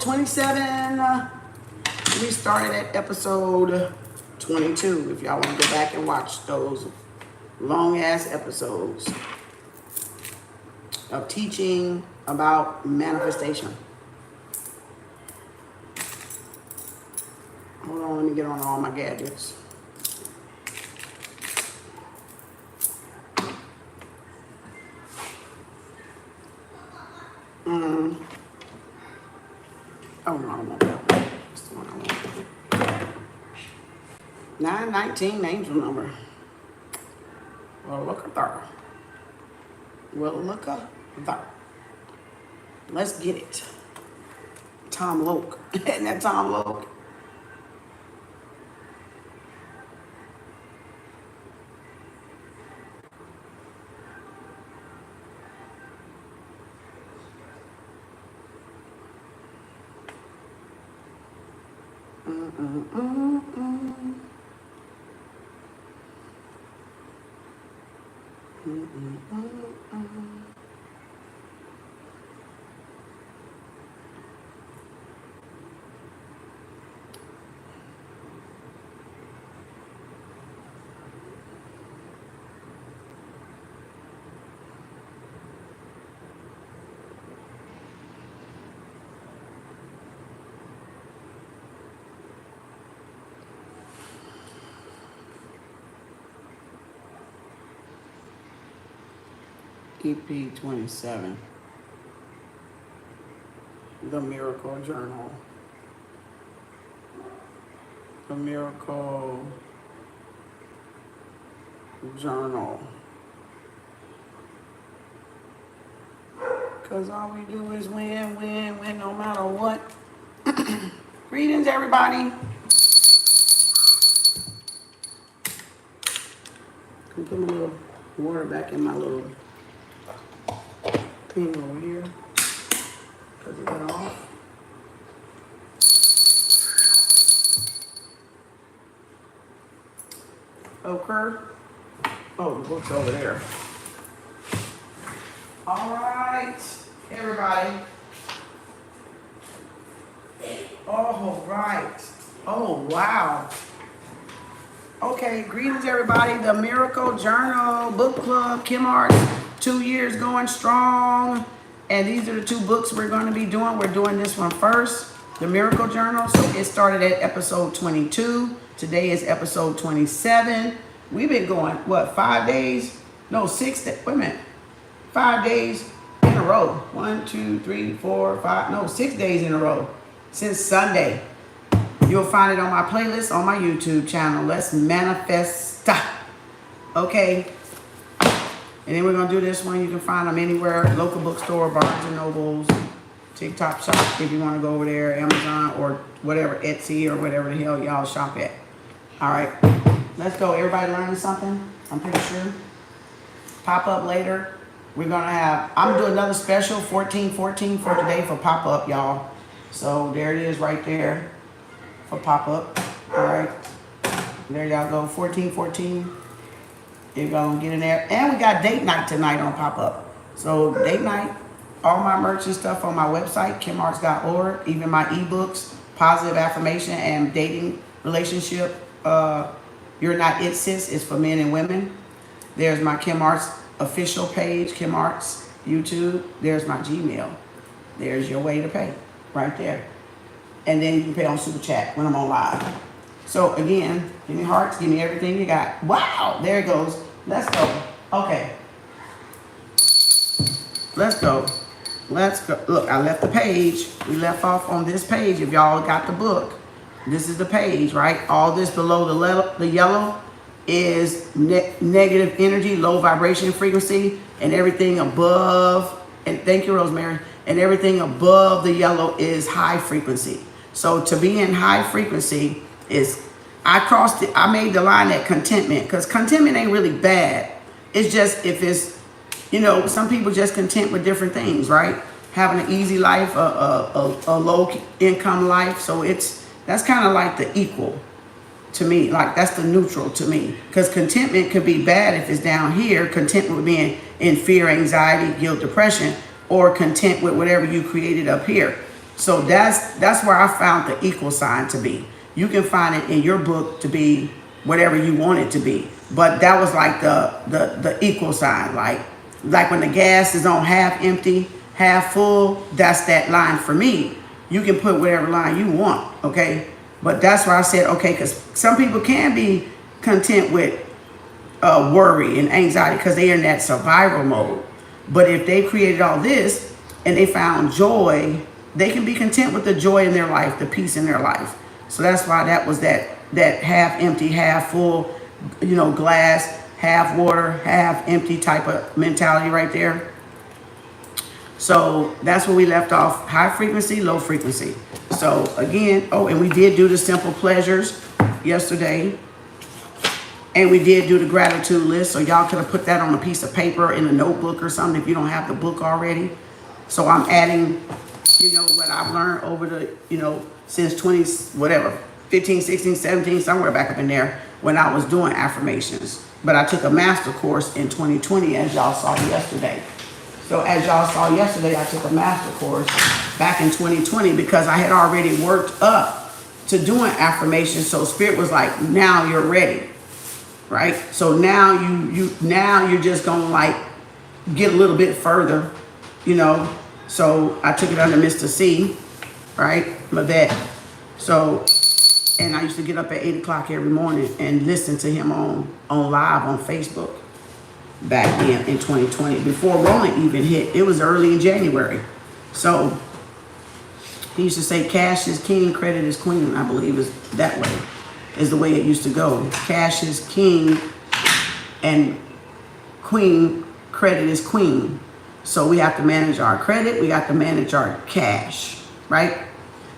27. We started at episode 22. If y'all want to go back and watch those long ass episodes of teaching about manifestation. Hold on, let me get on all my gadgets. Oh no, I don't want that one. That's the one I want. 919 angel number. Well, look at that. Well, look at that. Let's get it. Tom Loke. Isn't that Tom Loke? EP 27, The Miracle Journal. The Miracle Journal. Because all we do is win, win, win, no matter what. Greetings, everybody. Can put my little water back in my little thing over here because it went off. Okay. Oh, the book's over there. All right, everybody. All right. Oh, wow. Okay, greetings, everybody. The Miracle Journal Book Club, Kem Arts. 2 years going strong, and these are the two books we're going to be doing. We're doing this one first, The Miracle Journal. So it started at episode 22. Today is episode 27. We've been going, what, 5 days? No, 6 days. Wait a minute. 5 days in a row. 1, 2, 3, 4, 5. No, 6 days in a row since Sunday. You'll find it on my playlist on my YouTube channel. Let's manifest. Okay. And then we're going to do this one. You can find them anywhere. Local bookstore, Barnes and Nobles, TikTok shop if you want to go over there, Amazon or whatever, Etsy or whatever the hell y'all shop at. All right. Let's go. Everybody learning something? I'm pretty sure. Pop up later. We're going to have, I'm going to do another special 1414 for today for pop up, y'all. So there it is right there for pop up. All right. There y'all go. 1414. You're going to get in there. And we got date night tonight on pop-up. So date night, all my merch and stuff on my website, kemarts.org, even my ebooks, positive affirmation and dating relationship. You're Not It Sis is for men and women. There's my Kem Arts official page, Kem Arts YouTube. There's my Gmail. There's your way to pay right there. And then you can pay on SUPERCHAT when I'm on live. So again, give me hearts, give me everything you got. Wow, there it goes. Let's go. Okay. Let's go. Let's go. Look, I left the page. We left off on this page. If y'all got the book, this is the page, right? All this below the yellow is negative energy, low vibration frequency, and everything above, and thank you, Rosemary, and everything above the yellow is high frequency. So to be in high frequency is, I made the line at contentment, because contentment ain't really bad. It's just if it's, you know, some people just content with different things, right? Having an easy life, a low income life. So that's kind of like the equal to me. Like that's the neutral to me, because contentment could be bad if it's down here. Contentment with being in fear, anxiety, guilt, depression, or content with whatever you created up here. So that's where I found the equal sign to be. You can find it in your book to be whatever you want it to be. But that was like the equal sign. Like when the gas is on half empty, half full, that's that line for me. You can put whatever line you want, okay? But that's why I said, okay, because some people can be content with worry and anxiety because they're in that survival mode. But if they created all this and they found joy, they can be content with the joy in their life, the peace in their life. So that's why that was that half empty, half full, glass, half water, half empty type of mentality right there. So that's where we left off, high frequency, low frequency. So again, and we did do the simple pleasures yesterday. And we did do the gratitude list. So y'all could have put that on a piece of paper in a notebook or something if you don't have the book already. So I'm adding, what I've learned over the, since 15, 16, 17, somewhere back up in there when I was doing affirmations. But I took a master course in 2020, as y'all saw yesterday. So as y'all saw yesterday, I took a master course back in 2020 because I had already worked up to doing affirmations. So Spirit was like, now you're ready. Right? So now you're just gonna get a little bit further, So I took it under Mr. C, right? My vet. So, and I used to get up at 8 o'clock every morning and listen to him on live on Facebook back then in 2020, before Rona even hit. It was early in January. So he used to say cash is king, credit is queen, I believe is that way. Is the way it used to go. Cash is king and queen, credit is queen. So we have to manage our credit, we have to manage our cash, right?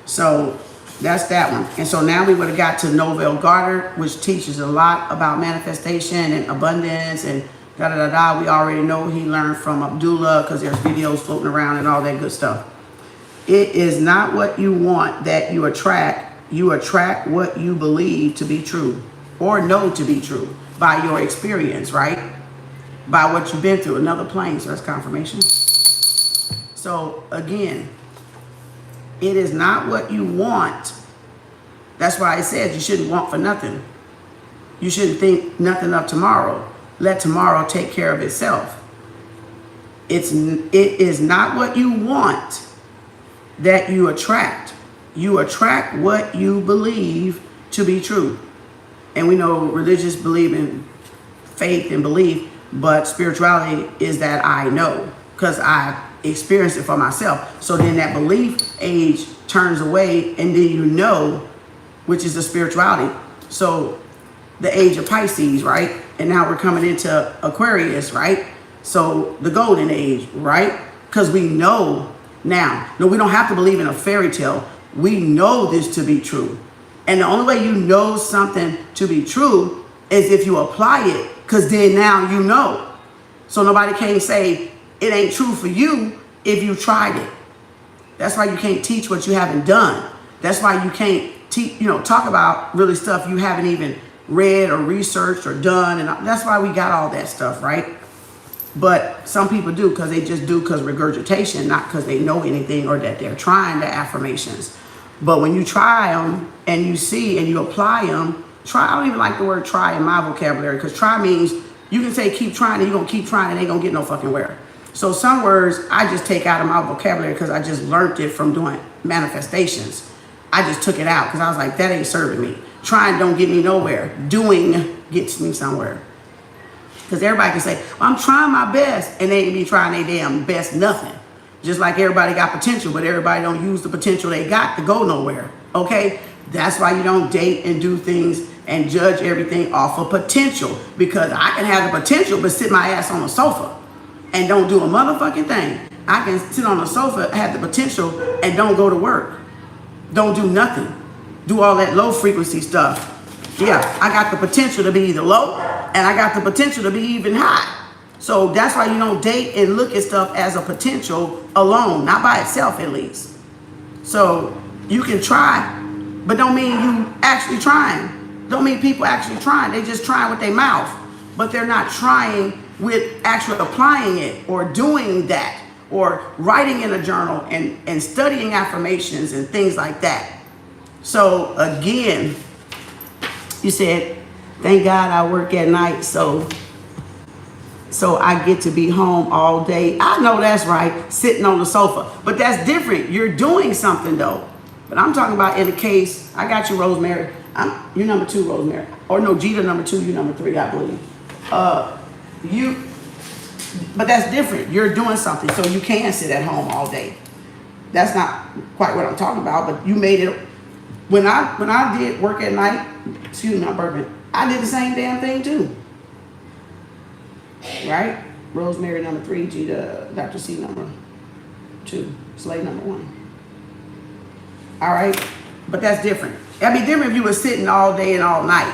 So that's that one. And so now we would have got to Novell Goddard, which teaches a lot about manifestation and abundance and da-da-da-da. We already know he learned from Abdullah because there's videos floating around and all that good stuff. It is not what you want that you attract. You attract what you believe to be true or know to be true by your experience, right? By what you've been through. Another plane, so that's confirmation. So again, it is not what you want. That's why it says you shouldn't want for nothing. You shouldn't think nothing of tomorrow. Let tomorrow take care of itself. It is not what you want that you attract. You attract what you believe to be true. And we know religious believe in faith and belief, but spirituality is that I know because I experienced it for myself. So then that belief age turns away and then which is the spirituality. So the age of Pisces, right? And now we're coming into Aquarius, right? So the golden age, right? Because we know now. No, we don't have to believe in a fairy tale. We know this to be true. And the only way you know something to be true is if you apply it, because then now you know. So nobody can say it ain't true for you if you tried it. That's why you can't teach what you haven't done. That's why you can't talk about really stuff you haven't even read or researched or done. And that's why we got all that stuff, right? But some people do because they just do because regurgitation, not because they know anything or that they're trying the affirmations. But when you try them and you see and you apply them, I don't even like the word try in my vocabulary because try means you can say keep trying and you're going to keep trying and ain't going to get no fucking where. So some words I just take out of my vocabulary because I just learned it from doing manifestations. I just took it out because I was like, that ain't serving me. Trying don't get me nowhere. Doing gets me somewhere. Because everybody can say, well, I'm trying my best, and they ain't be trying their damn best nothing. Just like everybody got potential, but everybody don't use the potential they got to go nowhere, okay? That's why you don't date and do things and judge everything off of potential. Because I can have the potential, but sit my ass on the sofa and don't do a motherfucking thing. I can sit on the sofa, have the potential, and don't go to work. Don't do nothing. Do all that low frequency stuff. Yeah, I got the potential to be either low and I got the potential to be even high. So that's why you don't date and look at stuff as a potential alone, not by itself at least. So you can try, but don't mean you actually trying. Don't mean people actually trying. They just trying with their mouth, but they're not trying with actually applying it or doing that or writing in a journal and studying affirmations and things like that. So again, you said, thank God I work at night, so I get to be home all day. I know that's right, sitting on the sofa. But that's different. You're doing something though. But I'm talking about in the case, I got you, Rosemary. You're number 2, Rosemary. Or no, Gita number 2, you number 3, I believe. But that's different. You're doing something, so you can sit at home all day. That's not quite what I'm talking about, but you made it. When I did work at night, excuse me, I'm burping, I did the same damn thing too. Right? Rosemary number 3, Gita, Dr. C number 2, Slade number 1. All right? But that's different. That'd be different if you were sitting all day and all night.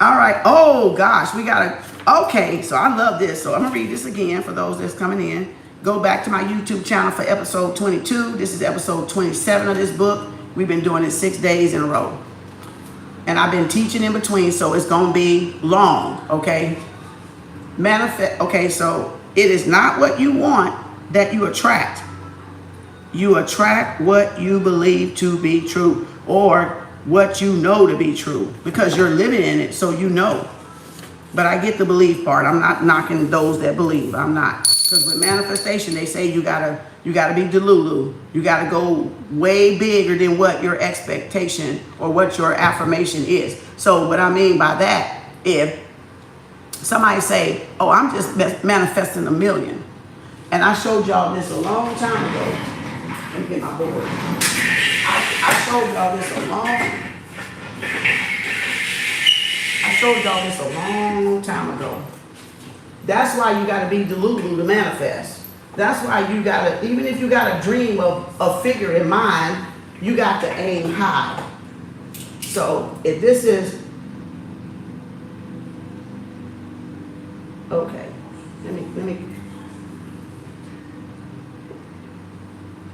All right. Oh, gosh. We got to... Okay. So I love this. So I'm going to read this again for those that's coming in. Go back to my YouTube channel for episode 22. This is episode 27 of this book. We've been doing it 6 days in a row. And I've been teaching in between, so it's going to be long. Okay? Manifest. Okay. So it is not what you want that you attract. You attract what you believe to be true, or what you know to be true, because you're living in it, so you know. But I get the belief part. I'm not knocking those that believe. I'm not. Because with manifestation, they say you gotta be delulu. You gotta go way bigger than what your expectation or what your affirmation is. So what I mean by that, if somebody say, oh, I'm just manifesting $1 million, and I showed y'all this a long time ago. Let me get my board. I showed y'all this a long time ago. That's why you got to be delulu to manifest. That's why you got to, even if you got a dream of a figure in mind, you got to aim high. So if this is, okay, let me.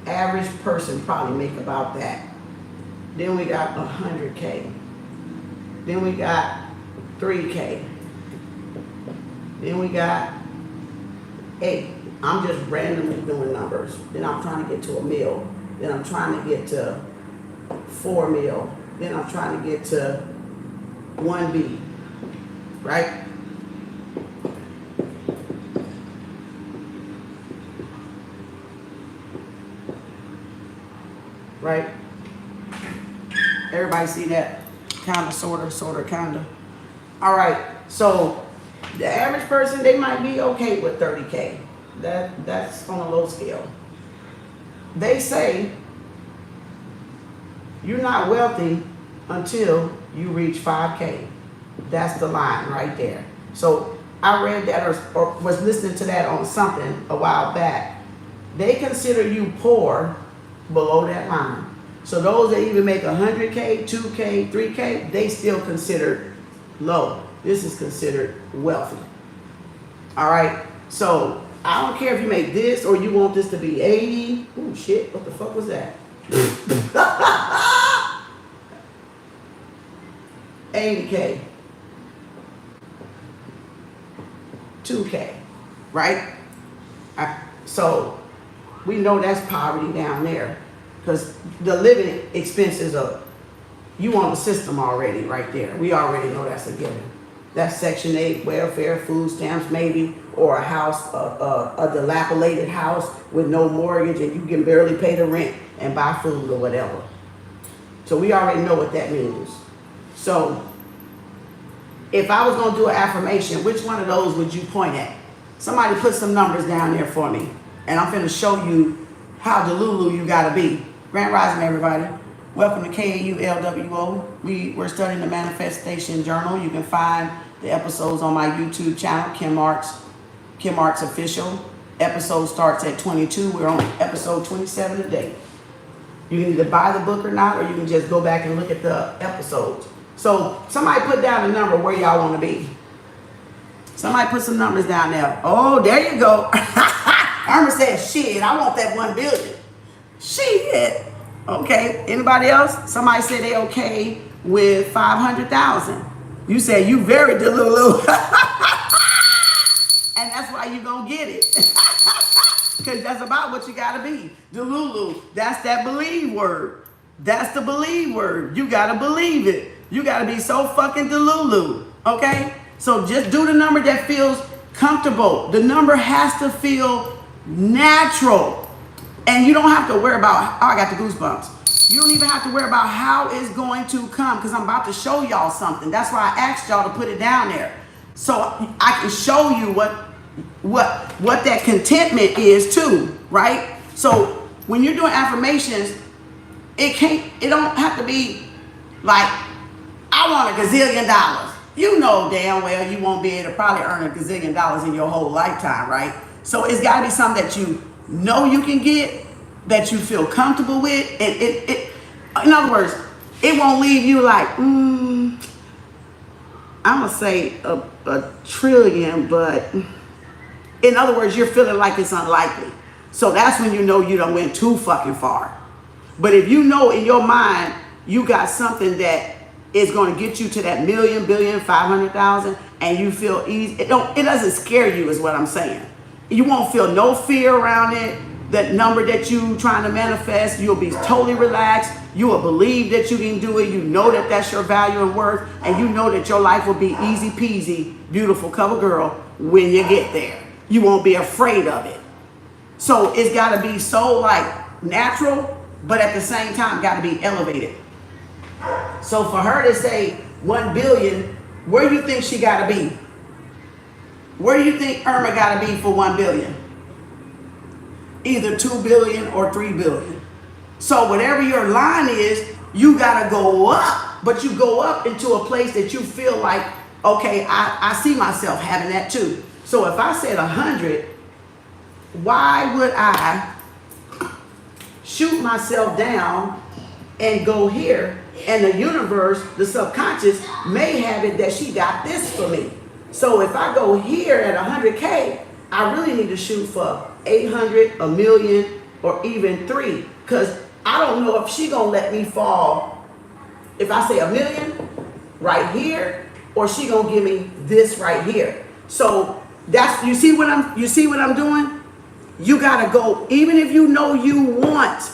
Average person probably make about that. Then we got 100K. Then we got 3K. Then we got 8. I'm just randomly doing numbers. Then I'm trying to get to $1 million. Then I'm trying to get to 4 million. Then I'm trying to get to 1B. Right? Right? Everybody see that? Kind of, sort of, kind of. All right. So the average person, they might be okay with 30K. That's on a low scale. They say you're not wealthy until you reach 5K. That's the line right there. So I read that or was listening to that on something a while back. They consider you poor below that line. So those that even make 100K, 2K, 3K, they still considered low. This is considered wealthy. All right. So I don't care if you make this or you want this to be 80. Oh shit, what the fuck was that? 80K. 2K. Right? So we know that's poverty down there. Because the living expenses are, you on the system already right there. We already know that's a given. That's Section 8, welfare, food stamps maybe, or a house, a dilapidated house with no mortgage and you can barely pay the rent and buy food or whatever. So we already know what that means. So if I was going to do an affirmation, which one of those would you point at? Somebody put some numbers down there for me. And I'm going to show you how delulu you got to be. Grand Rising, everybody. Welcome to KAULWO. We're studying the Manifestation Journal. You can find the episodes on my YouTube channel, Kem Arts Official. Episode starts at 22. We're on episode 27 today. You can either buy the book or not, or you can just go back and look at the episodes. So somebody put down a number where y'all want to be. Somebody put some numbers down there. Oh, there you go. Irma said, shit, I want that 1 billion. Shit. Okay. Anybody else? Somebody said they okay with 500,000. You said you very delulu. And that's why how you gonna get it. Because that's about what you gotta be. Delulu, that's that believe word. That's the believe word. You gotta believe it. You gotta be so fucking delulu, okay? So just do the number that feels comfortable. The number has to feel natural. And you don't have to worry about, oh, I got the goosebumps. You don't even have to worry about how it's going to come, because I'm about to show y'all something. That's why I asked y'all to put it down there. So I can show you what that contentment is too, right? So when you're doing affirmations, it don't have to be like, I want $1 gazillion. You know damn well you won't be able to probably earn $1 gazillion in your whole lifetime, right? So it's gotta be something that you know you can get, that you feel comfortable with. And in other words, it won't leave you like, I'm gonna say a trillion, but in other words, you're feeling like it's unlikely. So that's when you know you done went too fucking far. But if you know in your mind, you got something that is going to get you to that million, billion, 500,000, and you feel easy, it doesn't scare you is what I'm saying. You won't feel no fear around it. That number that you trying to manifest, you'll be totally relaxed. You will believe that you can do it. You know that that's your value and worth, and you know that your life will be easy peasy, beautiful cover girl when you get there. You won't be afraid of it. So it's got to be so like natural, but at the same time got to be elevated. So for her to say 1 billion, where do you think she got to be? Where do you think Irma got to be for 1 billion? Either 2 billion or 3 billion. So whatever your line is, you got to go up, but you go up into a place that you feel like, okay, I see myself having that too. So if I said 100, why would I shoot myself down and go here? And the universe, the subconscious, may have it that she got this for me. So if I go here at 100K, I really need to shoot for 800, a million, or even 3. Because I don't know if she gonna let me fall. If I say 1 million right here, or she gonna give me this right here. So that's, you see what I'm doing? You gotta go, even if you know you want.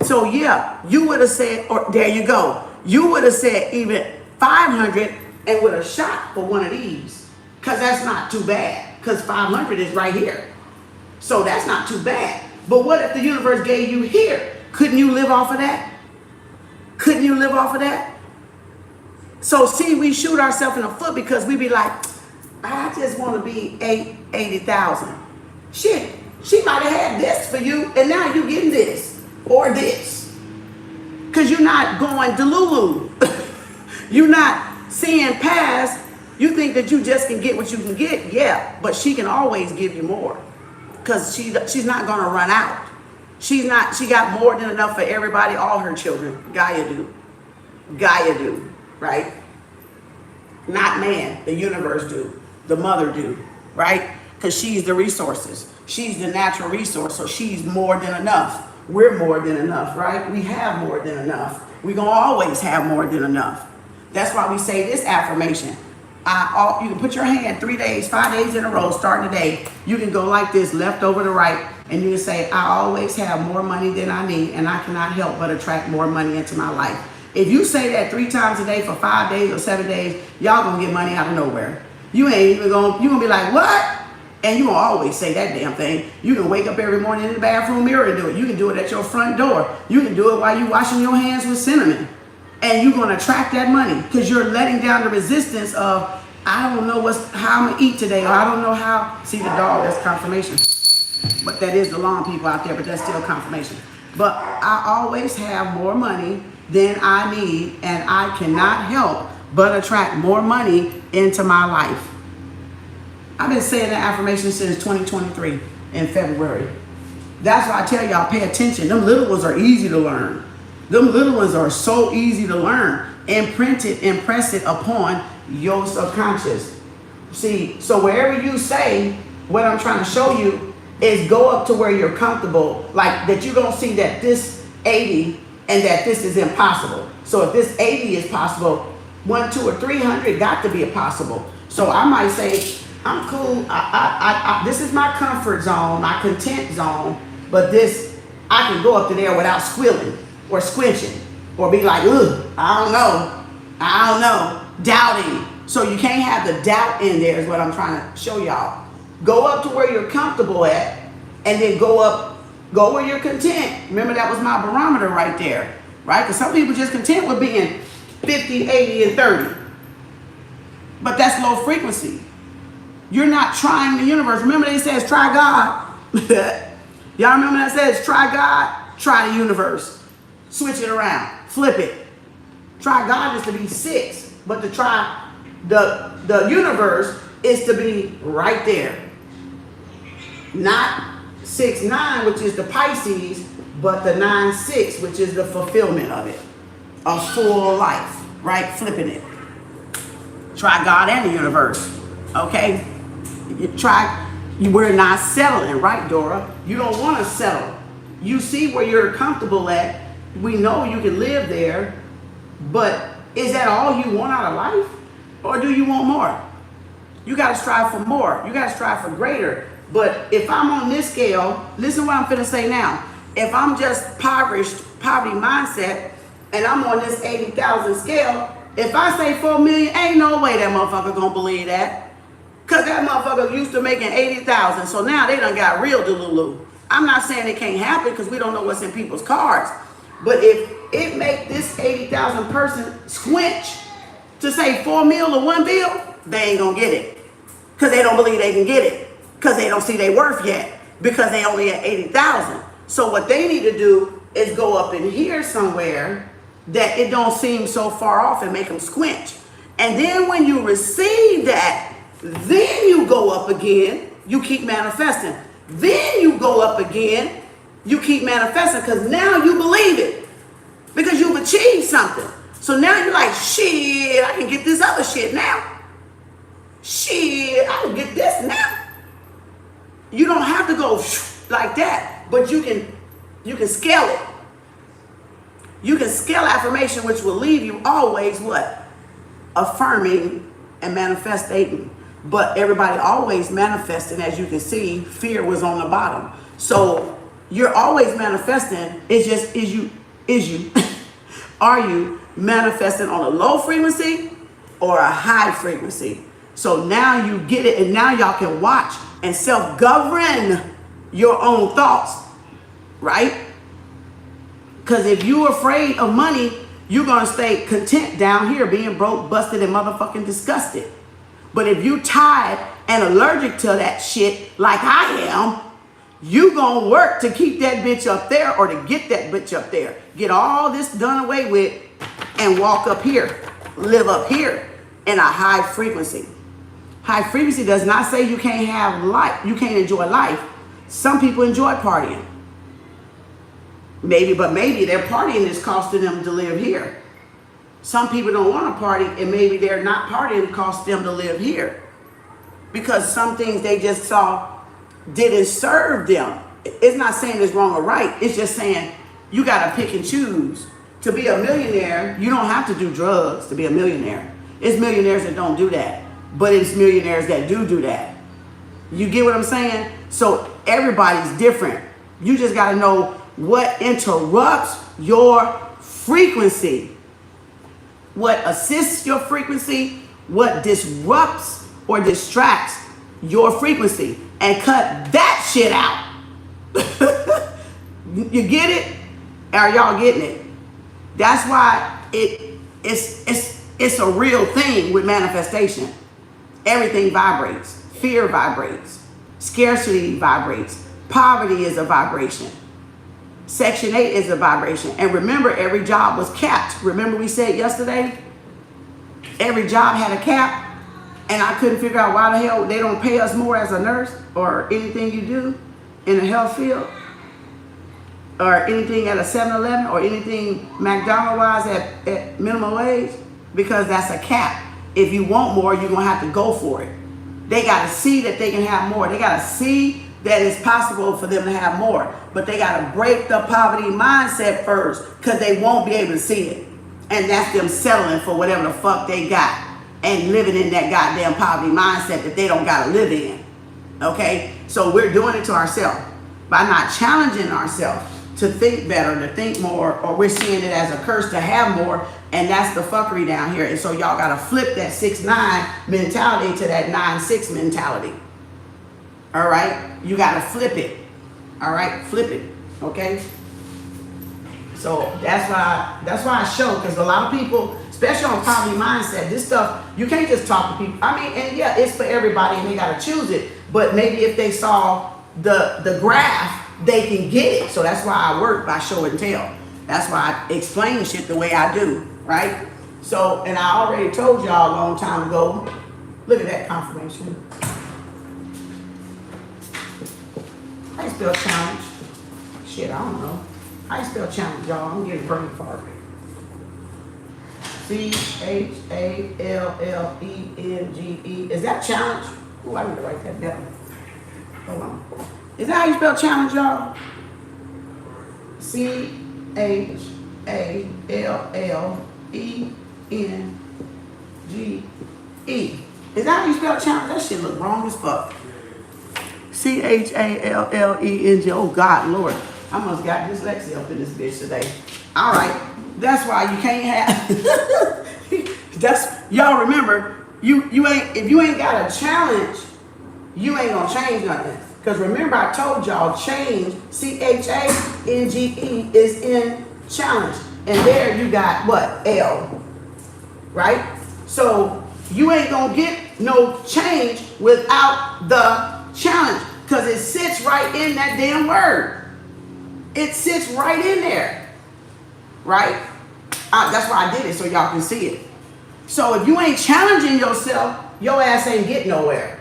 So yeah, you would have said, or there you go. You would have said even 500 and would have shot for one of these. Because that's not too bad. Because 500 is right here. So that's not too bad. But what if the universe gave you here? Couldn't you live off of that? Couldn't you live off of that? So see, we shoot ourselves in the foot because we be like, I just want to be 80,000. Shit, she might have had this for you, and now you getting this or this. Because you're not going delulu. You're not seeing past. You think that you just can get what you can get, yeah, but she can always give you more. Because she's not going to run out. She got more than enough for everybody, all her children. Gaia do, right? Not man, the universe do. The mother do, right? Because she's the resources. She's the natural resource, so she's more than enough. We're more than enough, right? We have more than enough. We're going to always have more than enough. That's why we say this affirmation. You can put your hand 3 days, 5 days in a row, starting today. You can go like this, left over to right, and you can say, I always have more money than I need, and I cannot help but attract more money into my life. If you say that 3 times a day for 5 days or 7 days, y'all gonna get money out of nowhere. You ain't even gonna, you gonna be like, what? And you gonna always say that damn thing. You can wake up every morning in the bathroom mirror and do it. You can do it at your front door. You can do it while you washing your hands with cinnamon. And you're gonna attract that money because you're letting down the resistance of, I don't know how I'm gonna eat today, or I don't know how. See the dog, that's confirmation. But that is the lawn people out there, but that's still confirmation. But I always have more money than I need, and I cannot help but attract more money into my life. I've been saying that affirmation since 2023 in February. That's why I tell y'all, pay attention. Them little ones are easy to learn. Them little ones are so easy to learn. Impress it upon your subconscious. See, so wherever you say, what I'm trying to show you is go up to where you're comfortable, like that you don't see that this 80 and that this is impossible. So if this 80 is possible, 1, 2, or 300 got to be possible. So I might say, I'm cool. This is my comfort zone, my content zone. But this, I can go up to there without squealing or squinching or be like, ugh, I don't know, doubting. So you can't have the doubt in there is what I'm trying to show y'all. Go up to where you're comfortable at, and then go where you're content. Remember, that was my barometer right there, right? Because some people just content with being 50, 80, and 30. But that's low frequency. You're not trying the universe. Remember they says try God. Y'all remember that says try God, try the universe. Switch it around, flip it. Try God is to be 6, but to try the universe is to be right there. Not 6-9, which is the Pisces, but the 9-6, which is the fulfillment of it. A full life, right? Flipping it. Try God and the universe, okay? We're not settling, right, Dora? You don't want to settle. You see where you're comfortable at. We know you can live there, but is that all you want out of life? Or do you want more? You got to strive for more. You got to strive for greater. But if I'm on this scale, listen to what I'm finna say now. If I'm just poverty mindset, and I'm on this 80,000 scale, if I say 4 million, ain't no way that motherfucker gonna believe that. Cause that motherfucker used to making 80,000, so now they done got real delulu. I'm not saying it can't happen because we don't know what's in people's cards. But if it make this 80,000 person squinch to say 4 mil or 1 bill, they ain't gonna get it. Cause they don't believe they can get it. Cause they don't see their worth yet. Because they only at 80,000. So what they need to do is go up in here somewhere that it don't seem so far off and make them squinch. And then when you receive that, then you go up again, you keep manifesting. Then you go up again, you keep manifesting because now you believe it. Because you've achieved something. So now you're like, shit, I can get this other shit now. Shit, I can get this now. You don't have to go like that, but you can scale it. You can scale affirmation, which will leave you always what? Affirming and manifesting. But everybody always manifesting, as you can see, fear was on the bottom. So you're always manifesting. It's just, is you, are you manifesting on a low frequency or a high frequency? So now you get it, and now y'all can watch and self-govern your own thoughts, right? Because if you're afraid of money, you're going to stay content down here being broke, busted, and motherfucking disgusted. But if you tired and allergic to that shit like I am, you going to work to keep that bitch up there or to get that bitch up there. Get all this done away with and walk up here. Live up here in a high frequency. High frequency does not say you can't have life. You can't enjoy life. Some people enjoy partying. Maybe their partying is costing them to live here. Some people don't want to party, and maybe they're not partying cost them to live here. Because some things they just saw didn't serve them. It's not saying it's wrong or right. It's just saying you got to pick and choose. To be a millionaire, you don't have to do drugs to be a millionaire. It's millionaires that don't do that. But it's millionaires that do that. You get what I'm saying? So everybody's different. You just got to know what interrupts your frequency, what assists your frequency, what disrupts or distracts your frequency, and cut that shit out. You get it? Are y'all getting it? That's why it's a real thing with manifestation. Everything vibrates. Fear vibrates. Scarcity vibrates. Poverty is a vibration. Section 8 is a vibration. And remember, every job was capped. Remember we said yesterday? Every job had a cap. And I couldn't figure out why the hell they don't pay us more as a nurse or anything you do in the health field. Or anything at a 7-Eleven or anything McDonald's-wise at minimum wage. Because that's a cap. If you want more, you're going to have to go for it. They got to see that they can have more. They got to see that it's possible for them to have more. But they got to break the poverty mindset first because they won't be able to see it. And that's them settling for whatever the fuck they got. and living in that goddamn poverty mindset that they don't got to live in. Okay? So we're doing it to ourselves by not challenging ourselves to think better, to think more, or we're seeing it as a curse to have more, and that's the fuckery down here. And so y'all got to flip that 6-9 mentality to that 9-6 mentality. All right? You got to flip it. All right? Flip it. Okay? So that's why I show, because a lot of people, especially on poverty mindset, this stuff, you can't just talk to people. I mean, and yeah, it's for everybody and they got to choose it. But maybe if they saw the graph, they can get it. So that's why I work by show and tell. That's why I explain shit the way I do, right? So, and I already told y'all a long time ago, look at that confirmation. How you spell challenge? Shit, I don't know. How you spell challenge, y'all? I'm getting brain fart. CHALLENGE. Is that challenge? Oh, I need to write that down. Hold on. Is that how you spell challenge, y'all? CHALLENGE. Is that how you spell challenge? That shit look wrong as fuck. CHALLENG. Oh God, Lord. I must got dyslexia up in this bitch today. All right. That's why you can't have y'all remember, you ain't, if you ain't got a challenge, you ain't gonna change nothing. Because remember, I told y'all change, CHANGE, is in challenge. And there you got what? L. Right? So you ain't gonna get no change without the challenge. Because it sits right in that damn word. It sits right in there. Right? That's why I did it, so y'all can see it. So if you ain't challenging yourself, your ass ain't getting nowhere.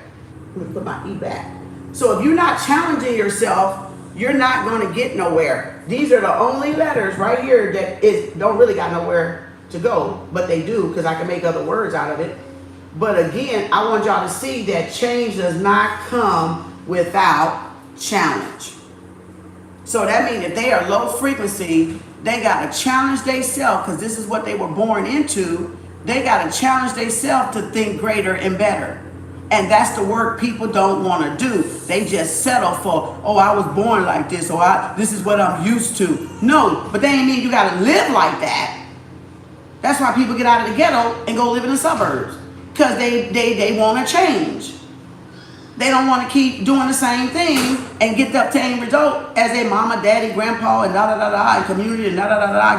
Let me put my E back. So if you're not challenging yourself, you're not going to get nowhere. These are the only letters right here that don't really got nowhere to go, but they do, because I can make other words out of it. But again, I want y'all to see that change does not come without challenge. So that means if they are low frequency, they got to challenge themselves, because this is what they were born into. They got to challenge themselves to think greater and better. And that's the work people don't want to do. They just settle for, oh, I was born like this, or this is what I'm used to. No, but that ain't mean you got to live like that. That's why people get out of the ghetto and go live in the suburbs, because they want to change. They don't want to keep doing the same thing and get the same result as their mama, daddy, grandpa, and and community and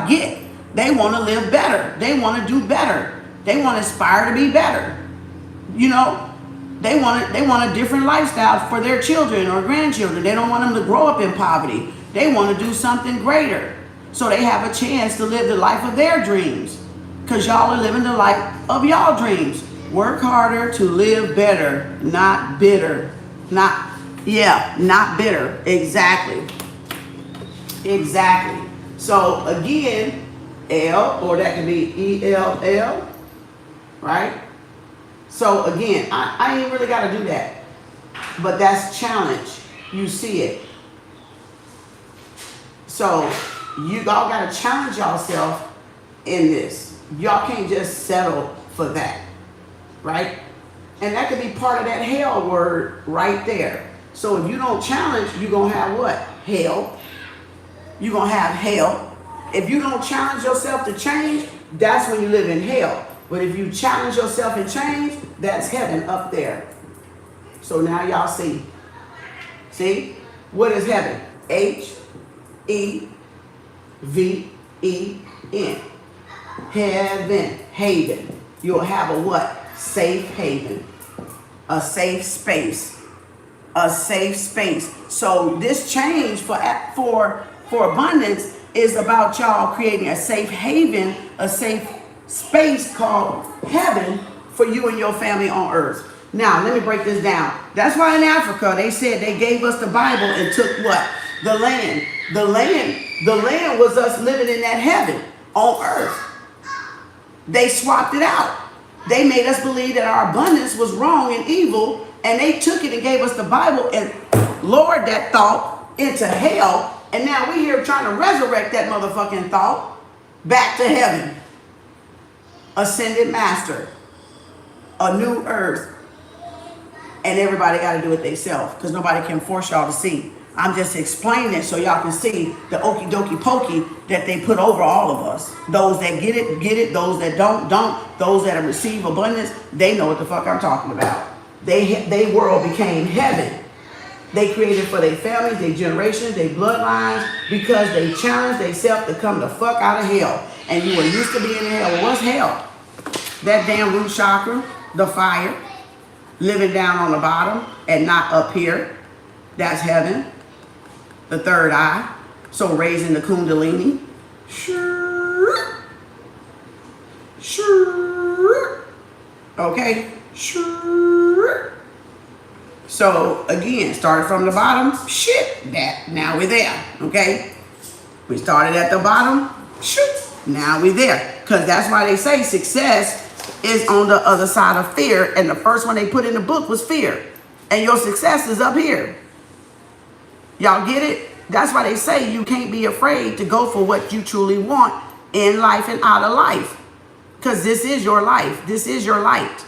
get. They want to live better. They want to do better. They want to aspire to be better. You know, they want a different lifestyle for their children or grandchildren. They don't want them to grow up in poverty. They want to do something greater, so they have a chance to live the life of their dreams, because y'all are living the life of y'all dreams. Work harder to live better, not bitter. Not bitter. Exactly. So again, L, or that can be ELL, right? So again, I ain't really got to do that, but that's challenge. You see it. So you all got to challenge yourself in this. Y'all can't just settle for that. Right? And that could be part of that hell word right there. So if you don't challenge, you're going to have what? Hell. You're going to have hell. If you don't challenge yourself to change, that's when you live in hell. But if you challenge yourself and change, that's heaven up there. So now y'all see. See? What is heaven? H-E-V-E-N. Heaven. Haven. You'll have a what? Safe haven, a safe space, a safe space. So this change for abundance is about y'all creating a safe haven, a safe space called heaven for you and your family on earth. Now, let me break this down. That's why in Africa, they said they gave us the Bible and took what? The land. The land was us living in that heaven on earth. They swapped it out. They made us believe that our abundance was wrong and evil, and they took it and gave us the Bible and lowered that thought into hell, and now we're here trying to resurrect that motherfucking thought back to heaven. Ascended master. a new earth, and everybody got to do it themselves because nobody can force y'all to see. I'm just explaining it so y'all can see the okie dokie pokey that they put over all of us. Those that get it, get it. Those that don't. Those that receive abundance, they know what the fuck I'm talking about. They world became heaven. They created for their families, their generations, their bloodlines, because they challenged themselves to come the fuck out of hell. And you were used to being in hell. What's hell? That damn root chakra, the fire, living down on the bottom and not up here. That's heaven. The third eye. So raising the kundalini. Sure. Okay. Sure. So again, started from the bottom. Shit. That. Now we're there. Okay. We started at the bottom. Shoot. Now we're there. Because that's why they say success is on the other side of fear. And the first one they put in the book was fear. And your success is up here. Y'all get it? That's why they say you can't be afraid to go for what you truly want in life and out of life. Because this is your life. This is your light.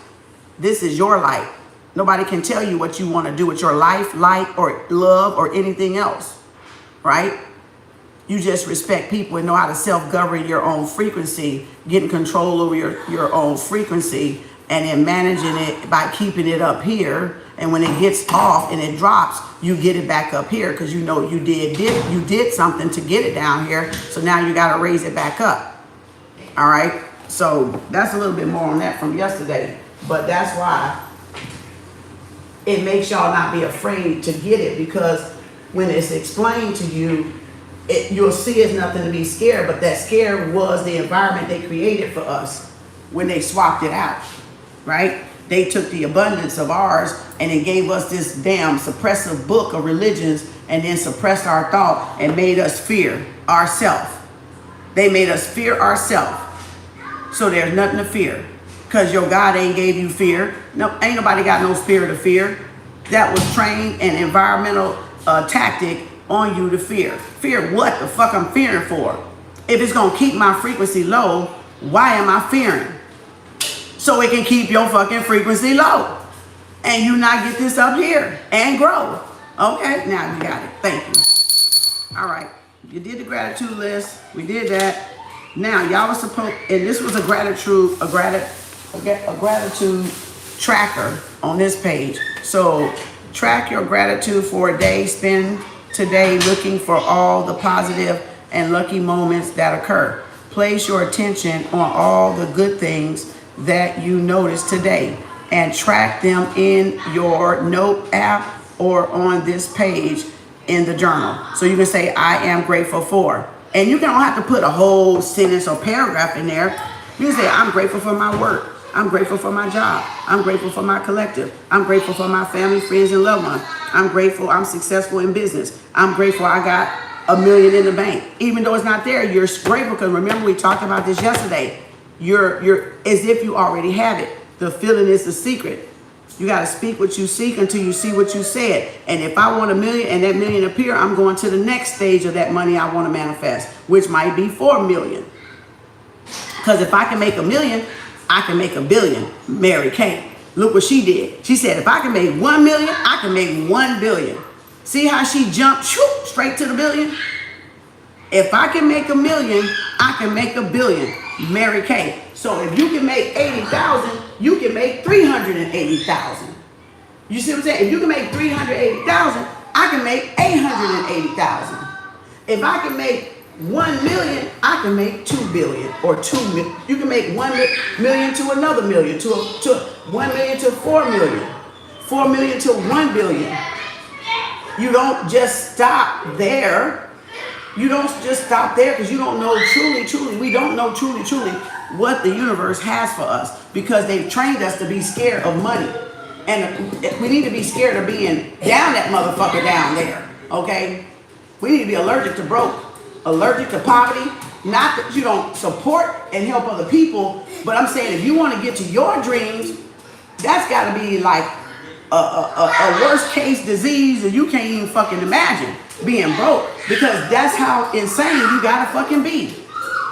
This is your light. Nobody can tell you what you want to do with your life, light, or love, or anything else. Right? You just respect people and know how to self-govern your own frequency, getting control over your own frequency, and then managing it by keeping it up here. And when it gets off and it drops, you get it back up here because you know you did something to get it down here. So now you got to raise it back up. All right. So that's a little bit more on that from yesterday. But that's why it makes y'all not be afraid to get it, because when it's explained to you, you'll see it's nothing to be scared. But that scare was the environment they created for us when they swapped it out. Right? They took the abundance of ours and then gave us this damn suppressive book of religions and then suppressed our thought and made us fear ourselves. They made us fear ourselves. So there's nothing to fear because your God ain't gave you fear. No, ain't nobody got no spirit of fear. That was trained and environmental tactic on you to fear. Fear what the fuck I'm fearing for? If it's going to keep my frequency low, why am I fearing? So it can keep your fucking frequency low. And you not get this up here and grow. Okay, now you got it. Thank you. All right. You did the gratitude list. We did that. Now y'all were supposed, and this was a gratitude tracker on this page. So track your gratitude for a day. Spend today looking for all the positive and lucky moments that occur. Place your attention on all the good things that you notice today and track them in your note app or on this page in the journal. So you can say, I am grateful for. And you don't have to put a whole sentence or paragraph in there. You can say, I'm grateful for my work. I'm grateful for my job. I'm grateful for my collective. I'm grateful for my family, friends, and loved ones. I'm grateful I'm successful in business. I'm grateful I got $1 million in the bank. Even though it's not there, you're grateful because remember we talked about this yesterday. You're as if you already have it. The feeling is the secret. You got to speak what you seek until you see what you said. And if I want $1 million and that $1 million appear, I'm going to the next stage of that money I want to manifest, which might be $4 million. Because if I can make $1 million, I can make $1 billion. Mary Kay. Look what she did. She said, if I can make $1 million, I can make $1 billion. See how she jumped straight to the billion? If I can make $1 million, I can make $1 billion. Mary Kay. So if you can make 80,000, you can make 380,000. You see what I'm saying? If you can make 380,000, I can make 880,000. If I can make 1 million, I can make 2 billion or 2 million. You can make 1 million to another million, to 1 million to 4 million, 4 million to 1 billion. You don't just stop there. You don't just stop there because you don't know truly, we don't know truly what the universe has for us because they've trained us to be scared of money. And we need to be scared of being down that motherfucker down there, okay? We need to be allergic to broke, allergic to poverty. Not that you don't support and help other people, but I'm saying if you want to get to your dreams, that's got to be like a worst case disease that you can't even fucking imagine being broke, because that's how insane you gotta fucking be.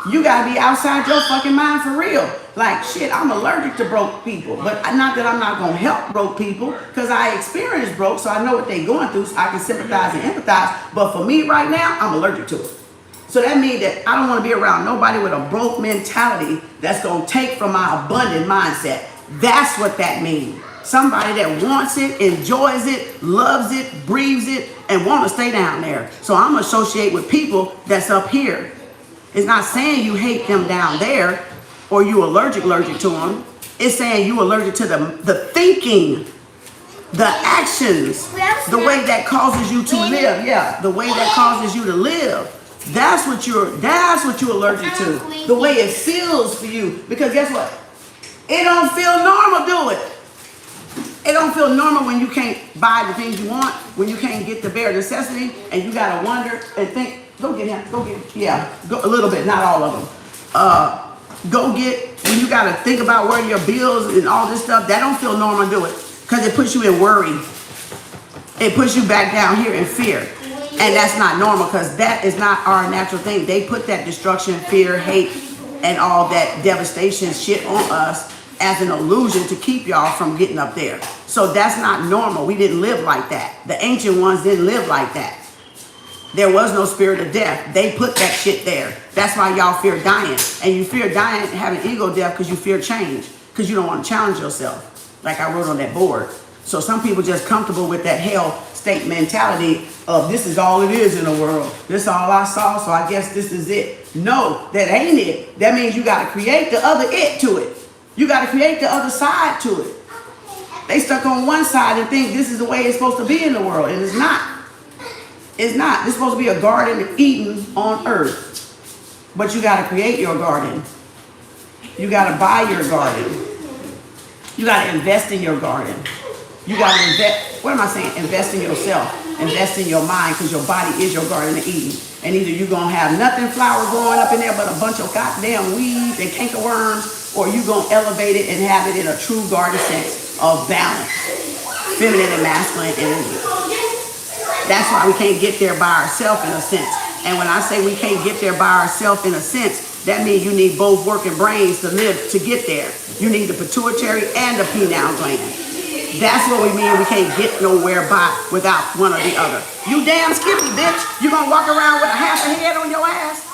You gotta be outside your fucking mind for real. Like, shit, I'm allergic to broke people. But not that I'm not gonna help broke people, because I experienced broke, so I know what they're going through, so I can sympathize and empathize. But for me right now, I'm allergic to it. So that means that I don't want to be around nobody with a broke mentality that's gonna take from my abundant mindset. That's what that means. Somebody that wants it, enjoys it, loves it, breathes it, and want to stay down there. So I'm associate with people that's up here. It's not saying you hate them down there or you allergic to them. It's saying you allergic to the thinking, the actions, the way that causes you to live. Yeah, the way that causes you to live. That's what you're allergic to. The way it feels for you. Because guess what? It don't feel normal, do it. It don't feel normal when you can't buy the things you want, when you can't get the bare necessity, and you gotta wonder and think, go get him, go get, yeah, go a little bit, not all of them. Go get, when you gotta think about where your bills and all this stuff, that don't feel normal, do it. Because it puts you in worry. It puts you back down here in fear. And that's not normal, because that is not our natural thing. They put that destruction, fear, hate, and all that devastation shit on us as an illusion to keep y'all from getting up there. So that's not normal. We didn't live like that. The ancient ones didn't live like that. There was no spirit of death. They put that shit there. That's why y'all fear dying. And you fear dying, having ego death, because you fear change. Because you don't want to challenge yourself. Like I wrote on that board. So some people just comfortable with that hell state mentality of this is all it is in the world. This is all I saw, so I guess this is it. No, that ain't it. That means you got to create the other it to it. You got to create the other side to it. They stuck on one side and think this is the way it's supposed to be in the world, and it's not. It's not. It's supposed to be a garden of Eden on earth. But you got to create your garden. You got to buy your garden. You got to invest in your garden. You got to invest, what am I saying? Invest in yourself. Invest in your mind, because your body is your garden of Eden. And either you're going to have nothing flower growing up in there but a bunch of goddamn weeds and cankerworms, or you're going to elevate it and have it in a true garden sense of balance. Feminine and masculine energy. That's why we can't get there by ourselves in a sense. And when I say we can't get there by ourselves in a sense, that means you need both working brains to live to get there. You need the pituitary and the pineal gland. That's what we mean we can't get nowhere by without one or the other. You damn skippy, bitch. You gonna walk around with a half a head on your ass?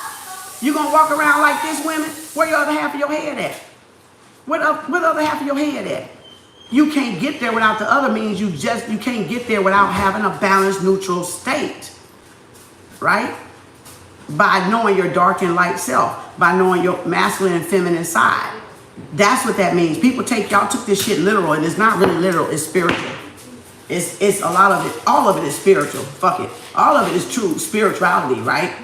You gonna walk around like this, women? Where your other half of your head at? What other half of your head at? You can't get there without the other means you can't get there without having a balanced, neutral state. Right? By knowing your dark and light self. By knowing your masculine and feminine side. That's what that means. People y'all took this shit literal, and it's not really literal, it's spiritual. It's a lot of it, all of it is spiritual. Fuck it. All of it is true spirituality, right?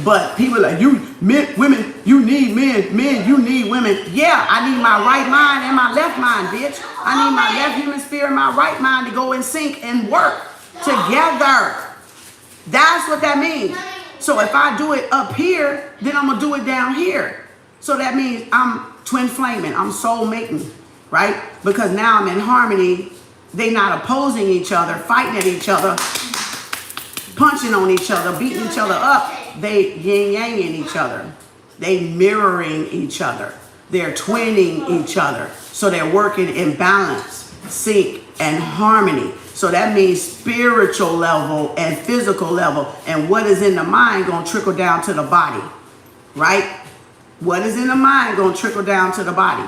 But people are like, women, you need men, you need women. Yeah, I need my right mind and my left mind, bitch. I need my left hemisphere and my right mind to go in sync and work together. That's what that means. So if I do it up here, then I'm gonna do it down here. So that means I'm twin flaming, I'm soul mating, right? Because now I'm in harmony. They not opposing each other, fighting at each other, punching on each other, beating each other up. They yin-yanging each other. They mirroring each other. They're twinning each other. So they're working in balance, sync, and harmony. So that means spiritual level and physical level. And what is in the mind gonna trickle down to the body, right? What is in the mind gonna trickle down to the body.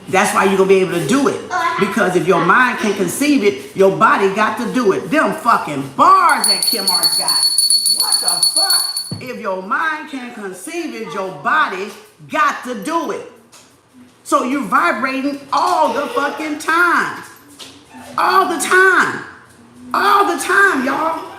That's why you're gonna be able to do it. Because if your mind can conceive it, your body got to do it. Them fucking bars that Kem Arts got. What the fuck? If your mind can conceive it, your body got to do it. So you're vibrating all the fucking time. All the time. All the time, y'all.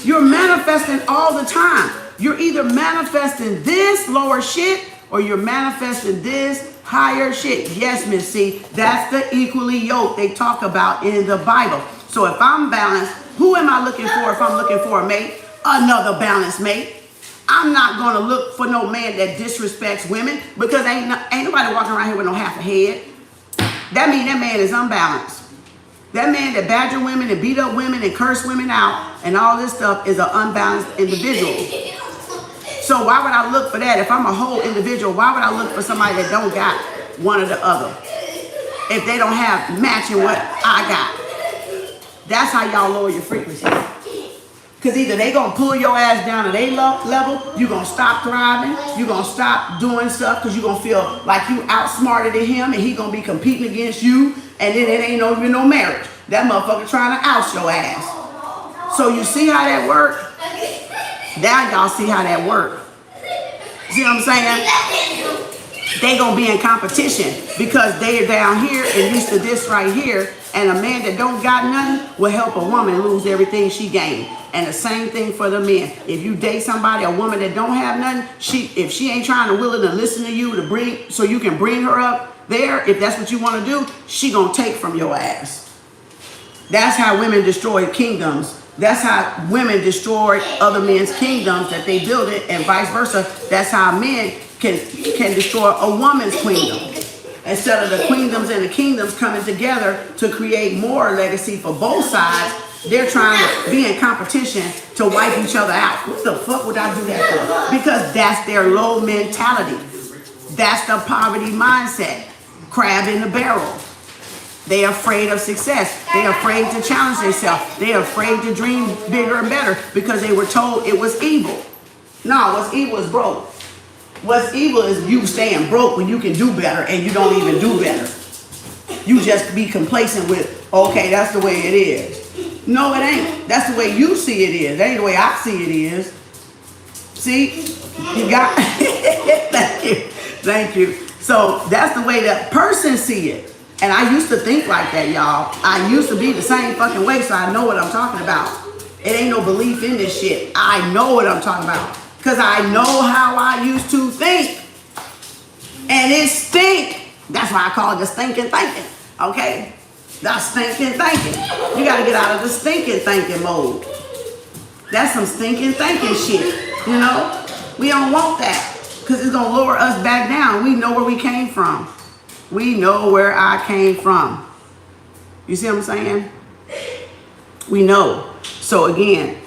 You're manifesting all the time. You're either manifesting this lower shit or you're manifesting this higher shit. Yes, Miss C, that's the equally yoked they talk about in the Bible. So if I'm balanced, who am I looking for if I'm looking for a mate? Another balanced mate. I'm not going to look for no man that disrespects women, because ain't nobody walking around here with no half a head. That means that man is unbalanced. That man that badger women and beat up women and curse women out and all this stuff is an unbalanced individual. So why would I look for that? If I'm a whole individual, why would I look for somebody that don't got one or the other? If they don't have matching what I got. That's how y'all lower your frequency. Because either they going to pull your ass down to their level, you're going to stop thriving, you're going to stop doing stuff because you're going to feel like you outsmarted than him and he going to be competing against you, and then it ain't even no marriage. That motherfucker trying to oust your ass. So you see how that work? Now y'all see how that work. See what I'm saying? They gonna be in competition because they are down here and used to this right here, and a man that don't got nothing will help a woman lose everything she gained. And the same thing for the men. If you date somebody, a woman that don't have nothing, if she ain't trying to willing to listen to you to bring, so you can bring her up there, if that's what you want to do, she gonna take from your ass. That's how women destroy kingdoms. That's how women destroy other men's kingdoms that they build it, and vice versa. That's how men can destroy a woman's kingdom. Instead of the queendoms and the kingdoms coming together to create more legacy for both sides, they're trying to be in competition to wipe each other out. What the fuck would I do that for? Because that's their low mentality. That's the poverty mindset. Crab in the barrel. They're afraid of success. They're afraid to challenge themselves. They're afraid to dream bigger and better because they were told it was evil. No, what's evil is broke. What's evil is you staying broke when you can do better and you don't even do better. You just be complacent with, okay, that's the way it is. No, it ain't. That's the way you see it is. That ain't the way I see it is. See? You got Thank you. Thank you. So that's the way that person see it. And I used to think like that, y'all. I used to be the same fucking way, so I know what I'm talking about. It ain't no belief in this shit. I know what I'm talking about. Because I know how I used to think. And it stink. That's why I call it the stinking thinking. Okay? The stinking thinking. You got to get out of the stinking thinking mode. That's some stinking thinking shit. You know? We don't want that. Because it's going to lower us back down. We know where we came from. We know where I came from. You see what I'm saying? We know. So again,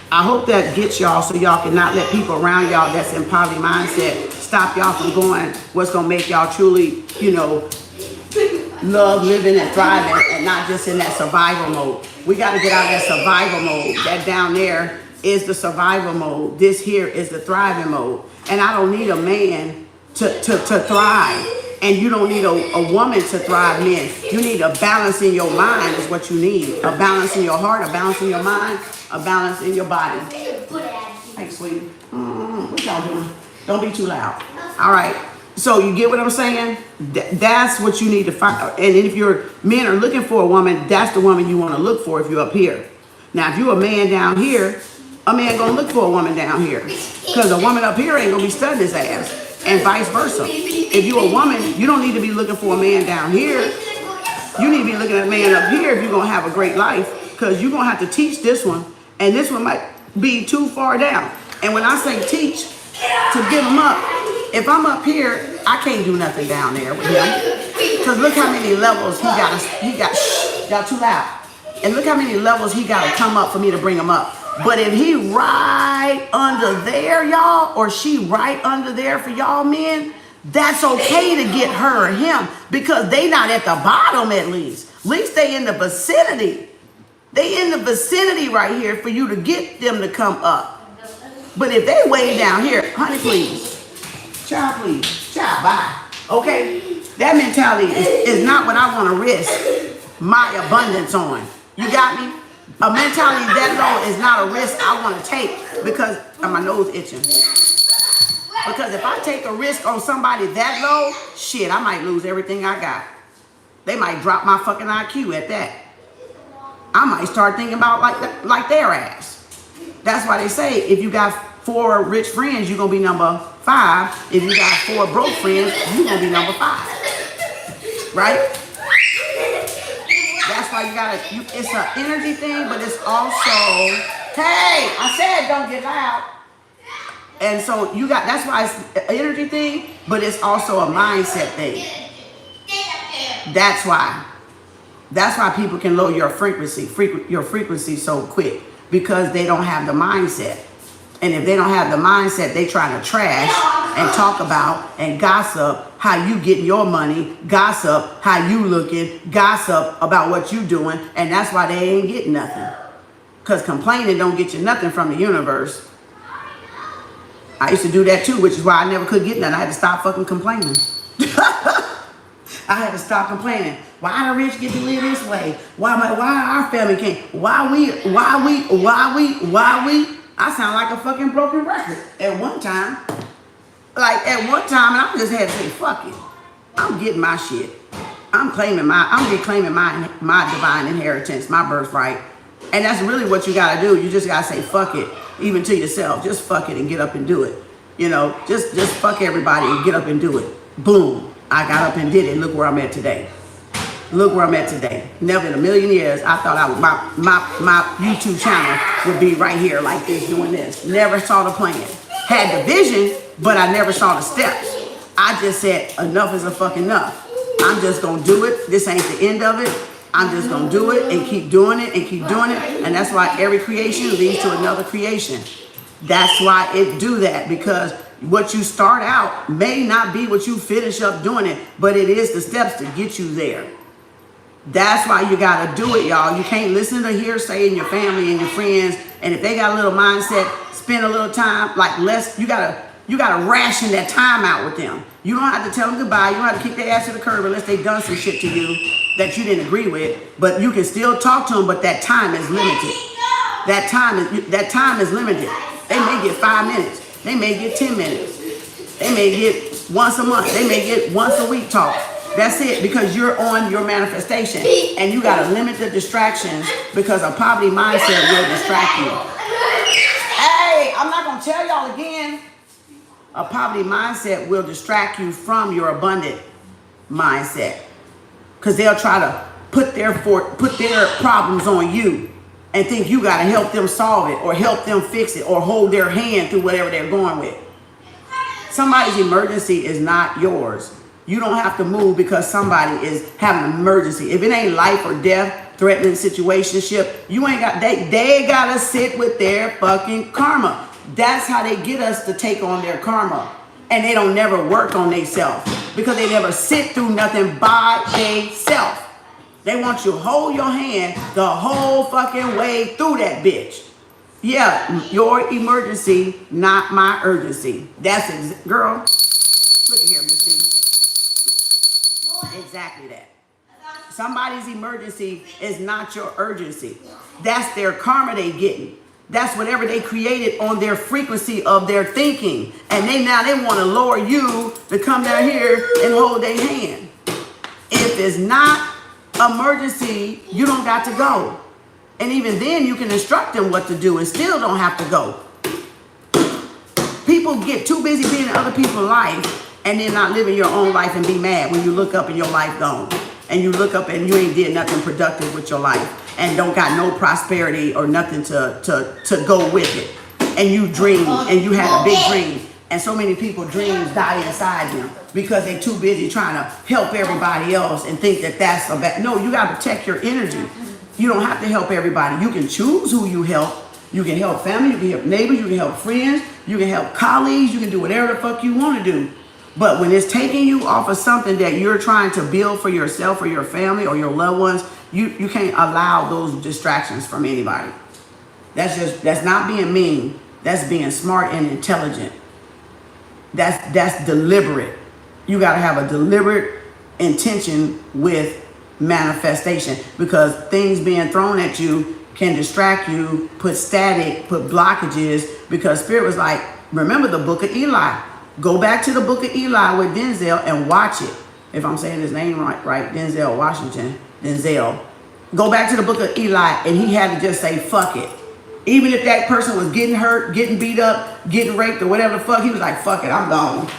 I hope that gets y'all so y'all can not let people around y'all that's in poverty mindset stop y'all from going what's going to make y'all truly, you know, love living and thriving and not just in that survival mode. We got to get out of that survival mode. That down there is the survival mode. This here is the thriving mode. And I don't need a man to thrive. And you don't need a woman to thrive, men. You need a balance in your mind is what you need. A balance in your heart, a balance in your mind, a balance in your body. Thanks, sweetie. What y'all doing? Don't be too loud. All right. So you get what I'm saying? That's what you need to find. And if your men are looking for a woman, that's the woman you want to look for if you're up here. Now, if you're a man down here, a man going to look for a woman down here. Because a woman up here ain't going to be studying his ass. And vice versa. If you're a woman, you don't need to be looking for a man down here. You need to be looking at a man up here if you're going to have a great life. Because you're going to have to teach this one. And this one might be too far down. And when I say teach, to get him up, if I'm up here, I can't do nothing down there with him. Because look how many levels y'all too loud. And look how many levels he got to come up for me to bring him up. But if he right under there, y'all, or she right under there for y'all men, that's okay to get her or him because they not at the bottom at least. At least they in the vicinity. They in the vicinity right here for you to get them to come up. But if they way down here, honey, please. Child, please. Child, bye. Okay? That mentality is not what I want to risk my abundance on. You got me? A mentality that low is not a risk I want to take because my nose itching. Because if I take a risk on somebody that low, shit, I might lose everything I got. They might drop my fucking IQ at that. I might start thinking about like their ass. That's why they say if you got 4 rich friends, you're going to be number 5. If you got 4 broke friends, you're going to be number 5. Right? That's why you gotta, it's an energy thing, but it's also, hey, I said don't get loud. And so that's why it's an energy thing, but it's also a mindset thing. That's why. That's why people can lower your frequency so quick, because they don't have the mindset. And if they don't have the mindset, they trying to trash and talk about and gossip how you getting your money, gossip how you looking, gossip about what you doing, and that's why they ain't getting nothing. Because complaining don't get you nothing from the universe. I used to do that too, which is why I never could get nothing. I had to stop fucking complaining. I had to stop complaining. Why the rich get to live this way? Why our family can't? Why we? I sound like a fucking broken record at one time. Like at one time, and I just had to say, fuck it. I'm getting my shit. I'm reclaiming my divine inheritance, my birthright. And that's really what you gotta do. You just gotta say fuck it, even to yourself. Just fuck it and get up and do it. You know, just fuck everybody and get up and do it. Boom. I got up and did it. And look where I'm at today. Look where I'm at today. Never in a million years I thought I would my YouTube channel would be right here like this, doing this. Never saw the plan. Had the vision, but I never saw the steps. I just said enough is a fucking enough. I'm just gonna do it. This ain't the end of it. I'm just gonna do it and keep doing it and keep doing it. And that's why every creation leads to another creation. That's why it do that, because what you start out may not be what you finish up doing it, but it is the steps to get you there. That's why you gotta do it, y'all. You can't listen to hearsay in your family and your friends. And if they got a little mindset, spend a little time, like less, you gotta ration that time out with them. You don't have to tell them goodbye. You don't have to kick their ass to the curb unless they done some shit to you that you didn't agree with. But you can still talk to them, but that time is limited. That time is limited. They may get 5 minutes. They may get 10 minutes. They may get once a month. They may get once a week talk. That's it, because you're on your manifestation. And you got to limit the distractions, because a poverty mindset will distract you. Hey, I'm not going to tell y'all again. A poverty mindset will distract you from your abundant mindset. Because they'll try to put their problems on you and think you got to help them solve it or help them fix it or hold their hand through whatever they're going with. Somebody's emergency is not yours. You don't have to move because somebody is having an emergency. If it ain't life or death, threatening situationship, you ain't got, they got to sit with their fucking karma. That's how they get us to take on their karma. And they don't never work on themselves because they never sit through nothing by themselves. They want you to hold your hand the whole fucking way through that bitch. Yeah, your emergency, not my urgency. That's girl. Look at here, Missy. Exactly that. Somebody's emergency is not your urgency. That's their karma they getting. That's whatever they created on their frequency of their thinking. And they want to lower you to come down here and hold their hand. If it's not emergency, you don't got to go. And even then you can instruct them what to do and still don't have to go. People get too busy being in other people's life and then not living your own life and be mad when you look up and your life gone. And you look up and you ain't did nothing productive with your life and don't got no prosperity or nothing to go with it. And you dream and you had a big dream. And so many people dreams die inside them because they too busy trying to help everybody else and think that that's a bad. No, you got to protect your energy. You don't have to help everybody. You can choose who you help. You can help family, you can help neighbors, you can help friends, you can help colleagues, you can do whatever the fuck you want to do. But when it's taking you off of something that you're trying to build for yourself or your family or your loved ones, you can't allow those distractions from anybody. That's not being mean. That's being smart and intelligent. That's deliberate. You got to have a deliberate intention with manifestation, because things being thrown at you can distract you, put static, put blockages, because Spirit was like, remember the book of Eli. Go back to the book of Eli with Denzel and watch it. If I'm saying his name right, Denzel Washington, Denzel. Go back to the book of Eli and he had to just say, fuck it. Even if that person was getting hurt, getting beat up, getting raped or whatever the fuck, he was like, fuck it, I'm gone.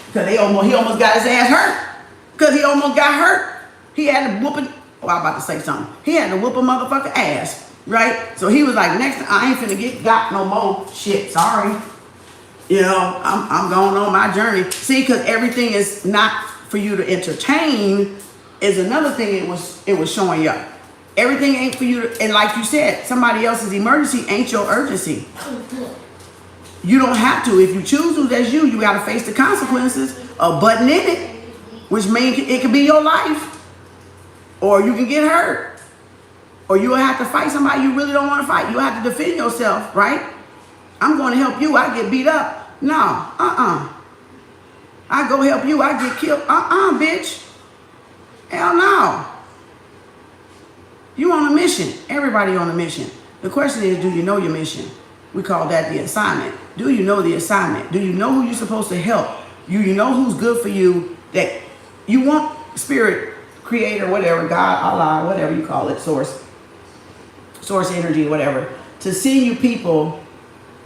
Because he almost got his ass hurt. Because he almost got hurt. He had to whoop it. Oh, I'm about to say something. He had to whoop a motherfucker ass, right? So he was like, next time I ain't finna get got no more shit. Sorry. You know, I'm going on my journey. See, because everything is not for you to entertain is another thing it was showing you. Everything ain't for you to, and like you said, somebody else's emergency ain't your urgency. You don't have to. If you choose to, that's you. You got to face the consequences of butting in it, which means it could be your life, or you can get hurt, or you will have to fight somebody you really don't want to fight. You have to defend yourself, right? I'm going to help you. I get beat up. No, I go help you. I get killed. Bitch. Hell no. You on a mission. Everybody on a mission. The question is, do you know your mission? We call that the assignment. Do you know the assignment? Do you know who you're supposed to help? Do you know who's good for you, that you want spirit, creator, whatever, God, Allah, whatever you call it, source energy, whatever, to send you people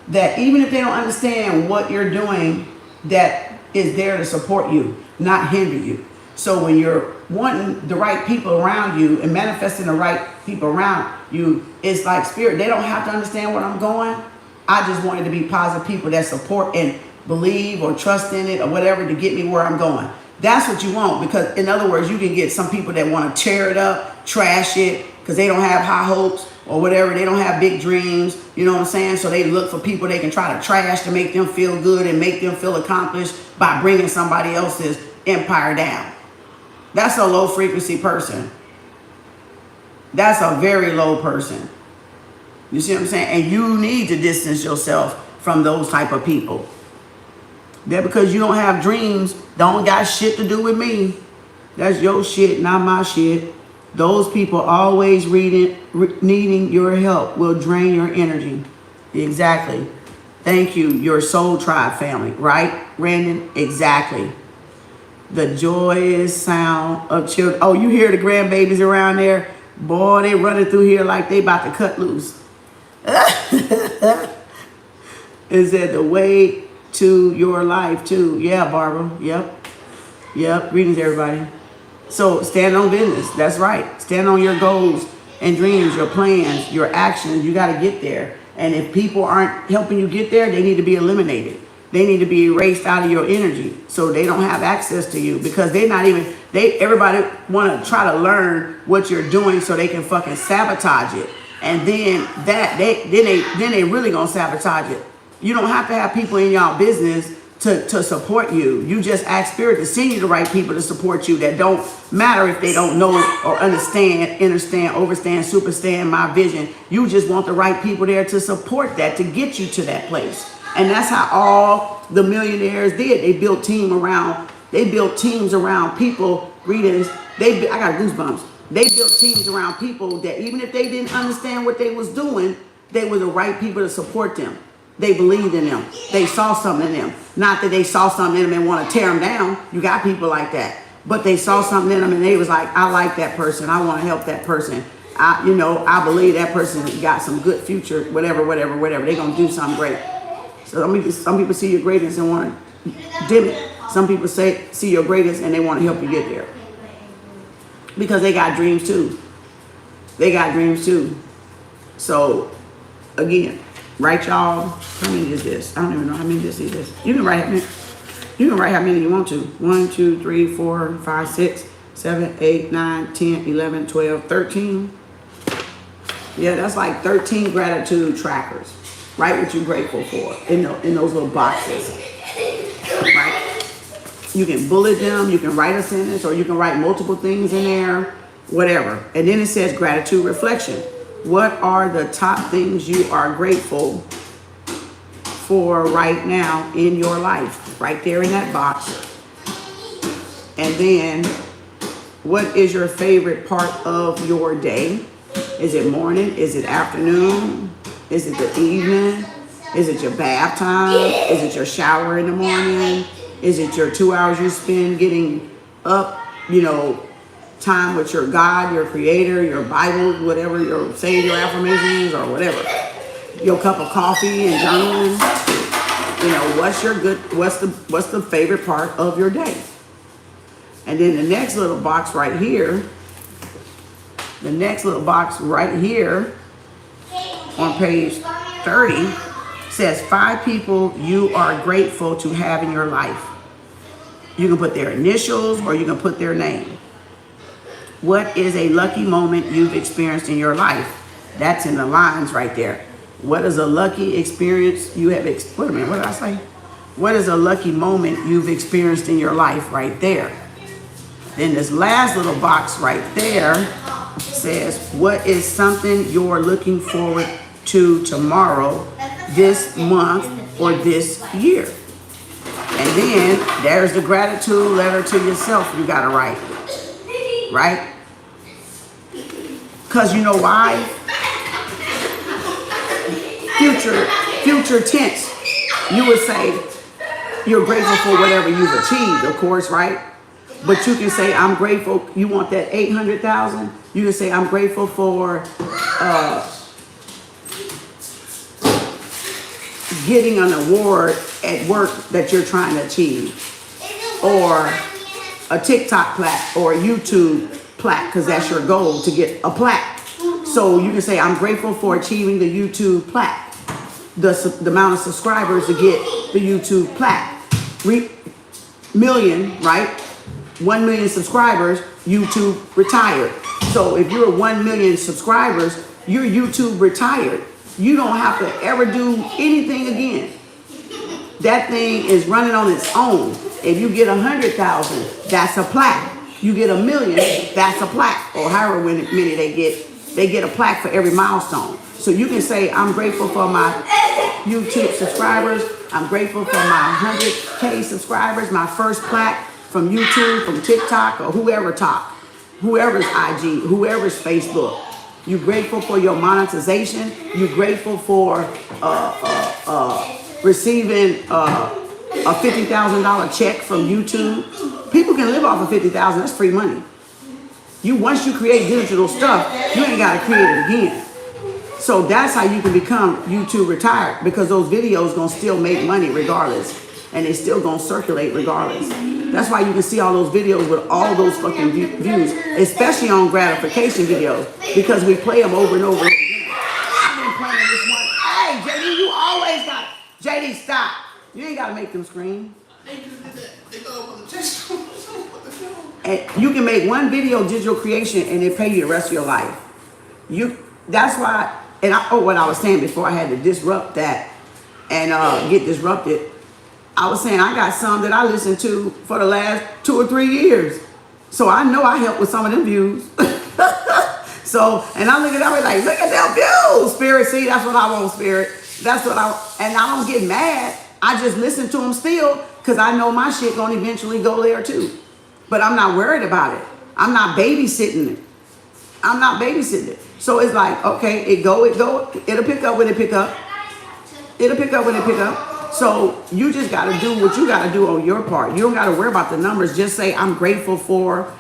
that even if they don't understand what you're doing, that is there to support you, not hinder you. So when you're wanting the right people around you and manifesting the right people around you, it's like spirit. They don't have to understand where I'm going. I just wanted to be positive people that support and believe or trust in it or whatever to get me where I'm going. That's what you want, because in other words, you can get some people that want to tear it up, trash it, because they don't have high hopes or whatever. They don't have big dreams, you know what I'm saying? So they look for people they can try to trash to make them feel good and make them feel accomplished by bringing somebody else's empire down. That's a low frequency person. That's a very low person. You see what I'm saying? And you need to distance yourself from those type of people. That because you don't have dreams, don't got shit to do with me. That's your shit, not my shit. Those people always needing your help will drain your energy. Exactly. Thank you, your soul tribe family. Right, Brandon? Exactly. The joyous sound of children. Oh, you hear the grandbabies around there? Boy, they running through here like they about to cut loose. Is that the way to your life too? Yeah, Barbara. Yep. Greetings, everybody. So stand on business. That's right. Stand on your goals and dreams, your plans, your actions. You got to get there. And if people aren't helping you get there, they need to be eliminated. They need to be erased out of your energy so they don't have access to you, because everybody want to try to learn what you're doing so they can fucking sabotage it. And then they really gonna sabotage it. You don't have to have people in y'all business to support you. You just ask spirit to send you the right people to support you, that don't matter if they don't know or understand, superstand my vision. You just want the right people there to support that, to get you to that place. And that's how all the millionaires did. They built teams around people. Greetings. I got goosebumps. They built teams around people that even if they didn't understand what they was doing, they were the right people to support them. They believed in them. They saw something in them. Not that they saw something in them and want to tear them down. You got people like that. But they saw something in them and they was like, I like that person. I want to help that person. I believe that person got some good future, whatever. They're going to do something great. So some people see your greatness and want to dim it. Some people see your greatness and they want to help you get there. Because they got dreams too. So, again, write y'all. How many is this? I don't even know how many this is. You can write how many you want to. 1, 2, 3, 4, 5, 6, 7, 8, 9, 10, 11, 12, 13. Yeah, that's like 13 gratitude trackers. Write what you're grateful for in those little boxes. Right? You can bullet them, you can write a sentence, or you can write multiple things in there, whatever. And then it says gratitude reflection. What are the top things you are grateful for right now in your life? Right there in that box. And then, what is your favorite part of your day? Is it morning? Is it afternoon? Is it the evening? Is it your bath time? Is it your shower in the morning? Is it your 2 hours you spend getting up, time with your God, your creator, your Bible, whatever you're saying, your affirmations or whatever? Your cup of coffee and journaling. What's the favorite part of your day? And then the next little box right here, on page 30 says 5 people you are grateful to have in your life. You can put their initials or you can put their name. What is a lucky moment you've experienced in your life? That's in the lines right there. What is a lucky experience you have, wait a minute, what did I say? What is a lucky moment you've experienced in your life right there? Then this last little box right there says, what is something you're looking forward to tomorrow, this month, or this year? And then there's the gratitude letter to yourself you gotta write, right? Because you know why? Future tense, you would say you're grateful for whatever you've achieved, of course, right? But you can say, I'm grateful, you want that 800,000? You can say, I'm grateful for getting an award at work that you're trying to achieve. Or a TikTok plaque or a YouTube plaque, because that's your goal, to get a plaque. So you can say, I'm grateful for achieving the YouTube plaque. The amount of subscribers to get the YouTube plaque. Million, right? 1 million subscribers, YouTube retired. So if you're 1 million subscribers, you're YouTube retired. You don't have to ever do anything again. That thing is running on its own. If you get 100,000, that's a plaque. You get 1 million, that's a plaque. Or however many they get a plaque for every milestone. So you can say, I'm grateful for my YouTube subscribers. I'm grateful for my 100K subscribers, my first plaque from YouTube, from TikTok, or whoever's IG, whoever's Facebook. You're grateful for your monetization. You're grateful for receiving a $50,000 check from YouTube. People can live off of $50,000. That's free money. Once you create digital stuff, you ain't got to create it again. So that's how you can become YouTube retired, because those videos gonna still make money regardless, and they still gonna circulate regardless. That's why you can see all those videos with all those fucking views, especially on gratification videos, because we play them over and over again. I've been playing this one. Hey, JD, you always got JD, stop. You ain't gotta make them scream. And you can make one video digital creation and it pay you the rest of your life. That's why. And what I was saying before I had to disrupt that and get disrupted, I was saying I got some that I listened to for the last 2 or 3 years. So I know I helped with some of them views. So, and I look at that, like, look at them views, Spirit. See, that's what I want, Spirit. That's what and I don't get mad. I just listen to them still, because I know my shit gonna eventually go there too. But I'm not worried about it. I'm not babysitting it. So it's like, okay, it'll pick up when it pick up. So you just got to do what you got to do on your part. You don't got to worry about the numbers. Just say, I'm grateful for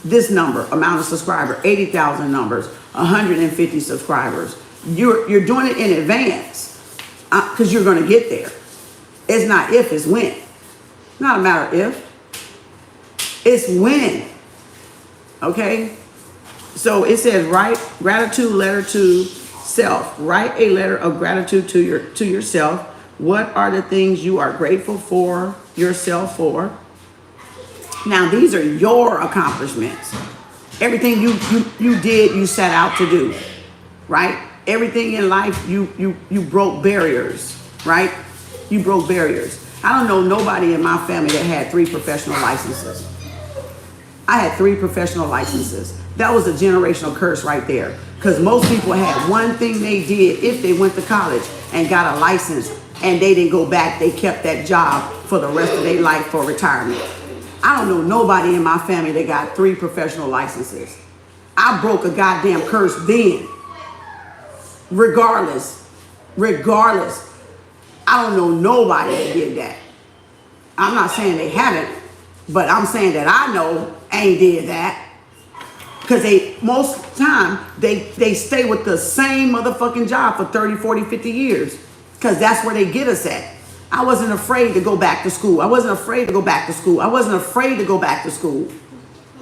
this number, amount of subscribers, 80,000 numbers, 150 subscribers. You're doing it in advance because you're going to get there. It's not if, it's when. Not a matter of if. It's when. Okay? So it says, write gratitude letter to self. Write a letter of gratitude to yourself. What are the things you are grateful for yourself for? Now, these are your accomplishments. Everything you did, you set out to do, right? Everything in life, you broke barriers, right? You broke barriers. I don't know nobody in my family that had 3 professional licenses. I had 3 professional licenses. That was a generational curse right there. Because most people had one thing they did if they went to college and got a license and they didn't go back. They kept that job for the rest of their life for retirement. I don't know nobody in my family that got 3 professional licenses. I broke a goddamn curse then. Regardless. I don't know nobody that did that. I'm not saying they haven't, but I'm saying that I know ain't did that. Because most of the time, they stay with the same motherfucking job for 30, 40, 50 years. Because that's where they get us at. I wasn't afraid to go back to school.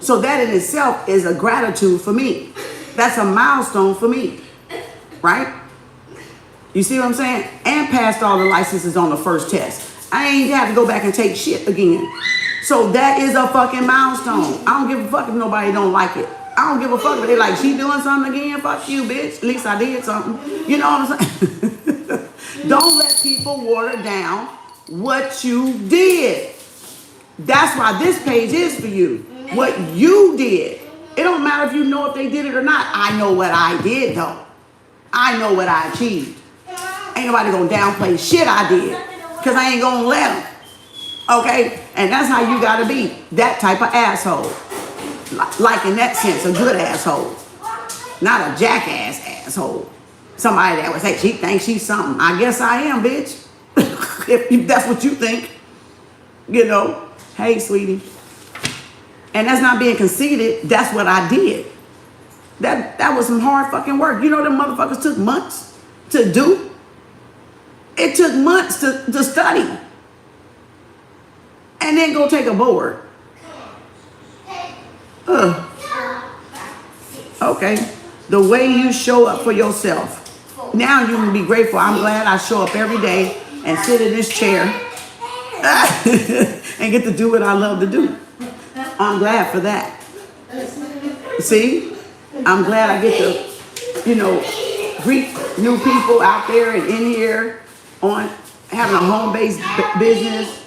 So that in itself is a gratitude for me. That's a milestone for me. Right? You see what I'm saying? And passed all the licenses on the first test. I ain't have to go back and take shit again. So that is a fucking milestone. I don't give a fuck if nobody don't like it. I don't give a fuck. But they like, she doing something again? Fuck you, bitch. At least I did something. You know what I'm saying? Don't let people water down what you did. That's why this page is for you. What you did. It don't matter if you know if they did it or not. I know what I did, though. I know what I achieved. Ain't nobody gonna downplay shit I did, because I ain't gonna let them. Okay? And that's how you gotta be. That type of asshole. Like in that sense, a good asshole. Not a jackass asshole. Somebody that would say, she thinks she's something. I guess I am, bitch. if that's what you think. You know? Hey, sweetie. And that's not being conceited. That's what I did. That was some hard fucking work. You know them motherfuckers took months to do? It took months to study. And then go take a board. Okay. The way you show up for yourself. Now you can be grateful. I'm glad I show up every day and sit in this chair and get to do what I love to do. I'm glad for that. See? I'm glad I get to, you know, greet new people out there and in here on having a home-based business,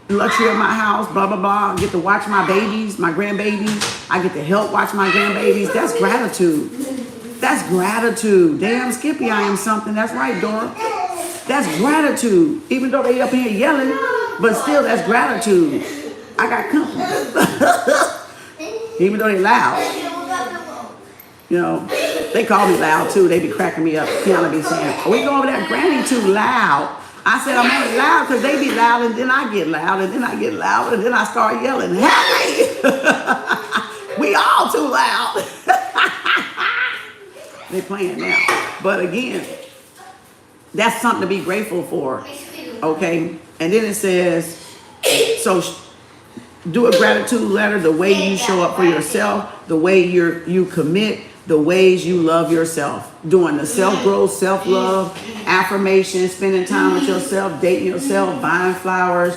luxury of my house, blah, blah, blah. I get to watch my babies, my grandbabies. I get to help watch my grandbabies. That's gratitude. That's gratitude. Damn, Skippy, I am something. That's right, Dora. That's gratitude. Even though they up in here yelling, but still, that's gratitude. I got company. Even though they loud. You know, they call me loud too. They be cracking me up. Kiana be saying, oh, we go over there, Granny too loud. I said, I'm only loud because they be loud, and then I get loud, and then I get loud, and then I start yelling, hey! We all too loud. They playing now. But again, that's something to be grateful for. Okay? And then it says, so do a gratitude letter, the way you show up for yourself, the way you commit, the ways you love yourself. Doing the self-growth, self-love, affirmation, spending time with yourself, dating yourself, buying flowers,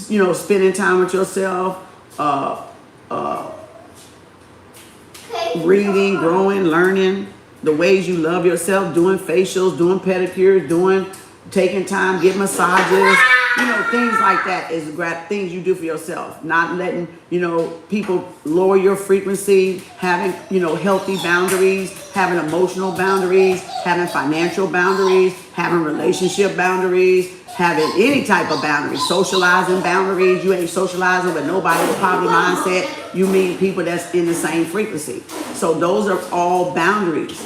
you know, spending time with yourself, reading, growing, learning, the ways you love yourself, doing facials, doing pedicures, taking time, getting massages. You know, things like that is things you do for yourself. Not letting, you know, people lower your frequency, having, you know, healthy boundaries, having emotional boundaries, having financial boundaries, having relationship boundaries, having any type of boundaries, socializing boundaries. You ain't socializing with nobody with poverty mindset. You meet people that's in the same frequency. So those are all boundaries.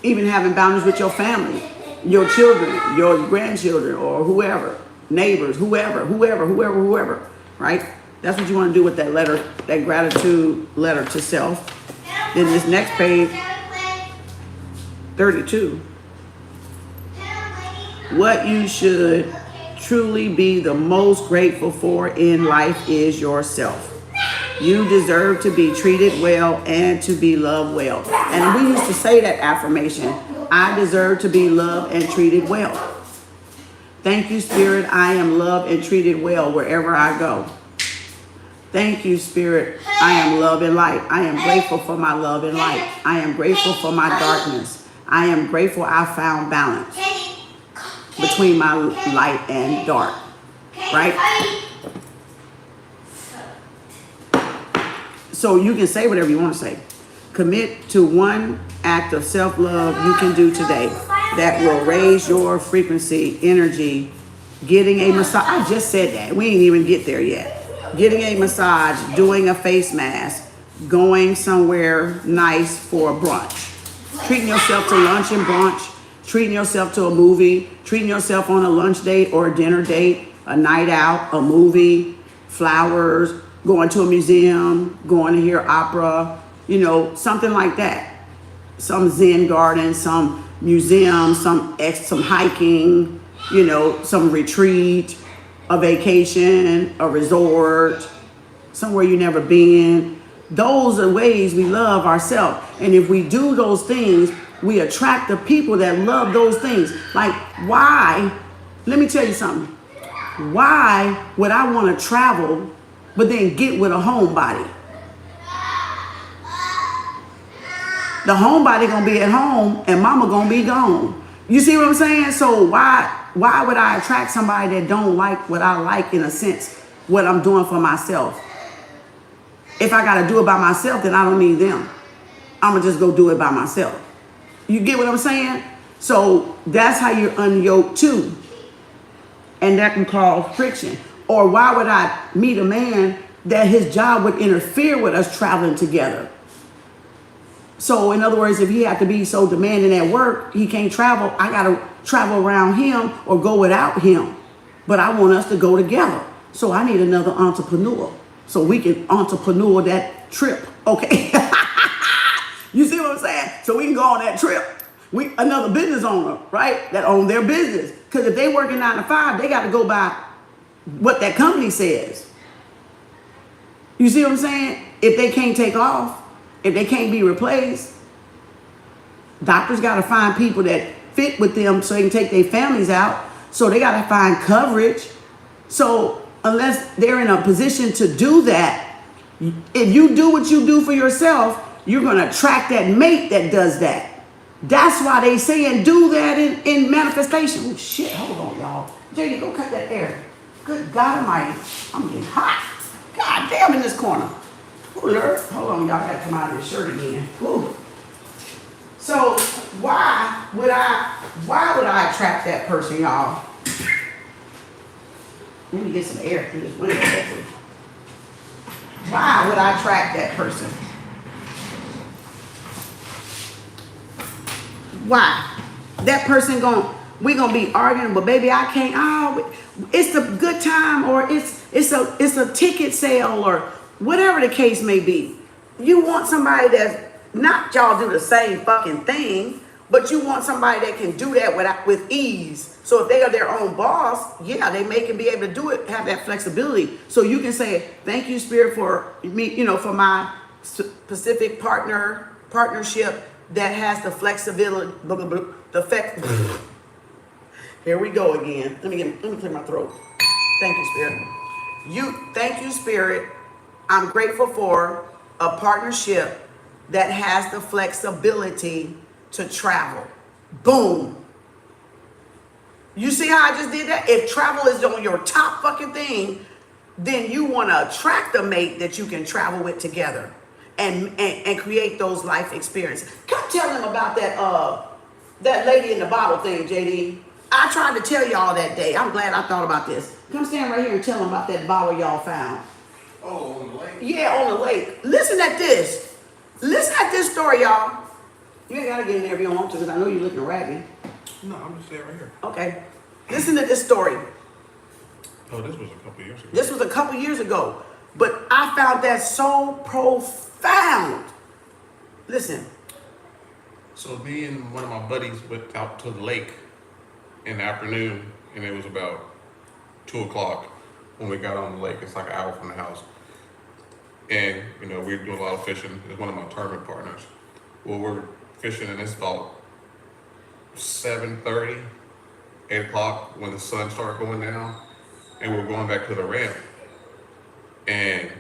Even having boundaries with your family, your children, your grandchildren, or whoever. Neighbors, whoever, right? That's what you want to do with that letter, that gratitude letter to self. Then this next page, 32. What you should truly be the most grateful for in life is yourself. You deserve to be treated well and to be loved well. And we used to say that affirmation, I deserve to be loved and treated well. Thank you, Spirit. I am loved and treated well wherever I go. Thank you, Spirit. I am love and light. I am grateful for my love and light. I am grateful for my darkness. I am grateful I found balance between my light and dark. Right? So you can say whatever you want to say. Commit to one act of self-love you can do today that will raise your frequency, energy. Getting a massage. I just said that. We ain't even get there yet. Getting a massage, doing a face mask, going somewhere nice for a brunch. Treating yourself to lunch and brunch. Treating yourself to a movie. Treating yourself on a lunch date or a dinner date. A night out, a movie, flowers, going to a museum, going to hear opera. You know, something like that. Some Zen garden, some museum, some hiking, you know, some retreat, a vacation, a resort, somewhere you never been. Those are ways we love ourselves. And if we do those things, we attract the people that love those things. Like, why? Let me tell you something. Why would I want to travel, but then get with a homebody? The homebody gonna be at home and mama gonna be gone. You see what I'm saying? So why would I attract somebody that don't like what I like, in a sense, what I'm doing for myself? If I gotta do it by myself, then I don't need them. I'm gonna just go do it by myself. You get what I'm saying? So that's how you're unyoked too. And that can cause friction. Or why would I meet a man that his job would interfere with us traveling together? So in other words, if he had to be so demanding at work, he can't travel, I gotta travel around him or go without him. But I want us to go together. So I need another entrepreneur so we can entrepreneur that trip. Okay. You see what I'm saying? So we can go on that trip. Another business owner, right? That own their business. Because if they working 9 to 5, they got to go by what that company says. You see what I'm saying? If they can't take off, if they can't be replaced, doctors got to find people that fit with them so they can take their families out. So they got to find coverage. So unless they're in a position to do that, if you do what you do for yourself, you're going to attract that mate that does that. That's why they saying do that in manifestation. Oh, shit. Hold on, y'all. JD, go cut that air. Good God Almighty. I'm getting hot. God damn, in this corner. Oh, Lord. Hold on, y'all. I got to come out of this shirt again. Ooh. So why would I attract that person, y'all? Let me get some air through this window. Why would I attract that person? Why? That person we gonna be arguing, but baby, I can't. Oh, it's a good time, or it's a ticket sale, or whatever the case may be. You want somebody that's not y'all do the same fucking thing, but you want somebody that can do that with ease. So if they are their own boss, yeah, they can be able to do it, have that flexibility. So you can say, thank you, Spirit, for me, for my specific partnership that has the flexibility, Here we go again. Let me clear my throat. Thank you, Spirit. Thank you, Spirit. I'm grateful for a partnership that has the flexibility to travel. Boom. You see how I just did that? If travel is on your top fucking thing, then you want to attract a mate that you can travel with together and create those life experiences. Come tell them about that lady in the bottle thing, JD. I tried to tell y'all that day. I'm glad I thought about this. Come stand right here and tell them about that bottle y'all found. Oh, on the lake? Yeah, on the lake. Listen at this. Listen at this story, y'all. You ain't got to get in there if you don't want to, because I know you're looking raggedy. No, I'm just saying right here. Okay. Listen to this story. Oh, this was a couple years ago. This was a couple years ago. But I found that so profound. Listen. So me and one of my buddies went out to the lake in the afternoon, and it was about 2 o'clock when we got on the lake. It's like an hour from the house. And, we were doing a lot of fishing. It's one of my tournament partners. Well, we're fishing, and it's about 7:30, 8 o'clock when the sun started going down, and we're going back to the ramp. And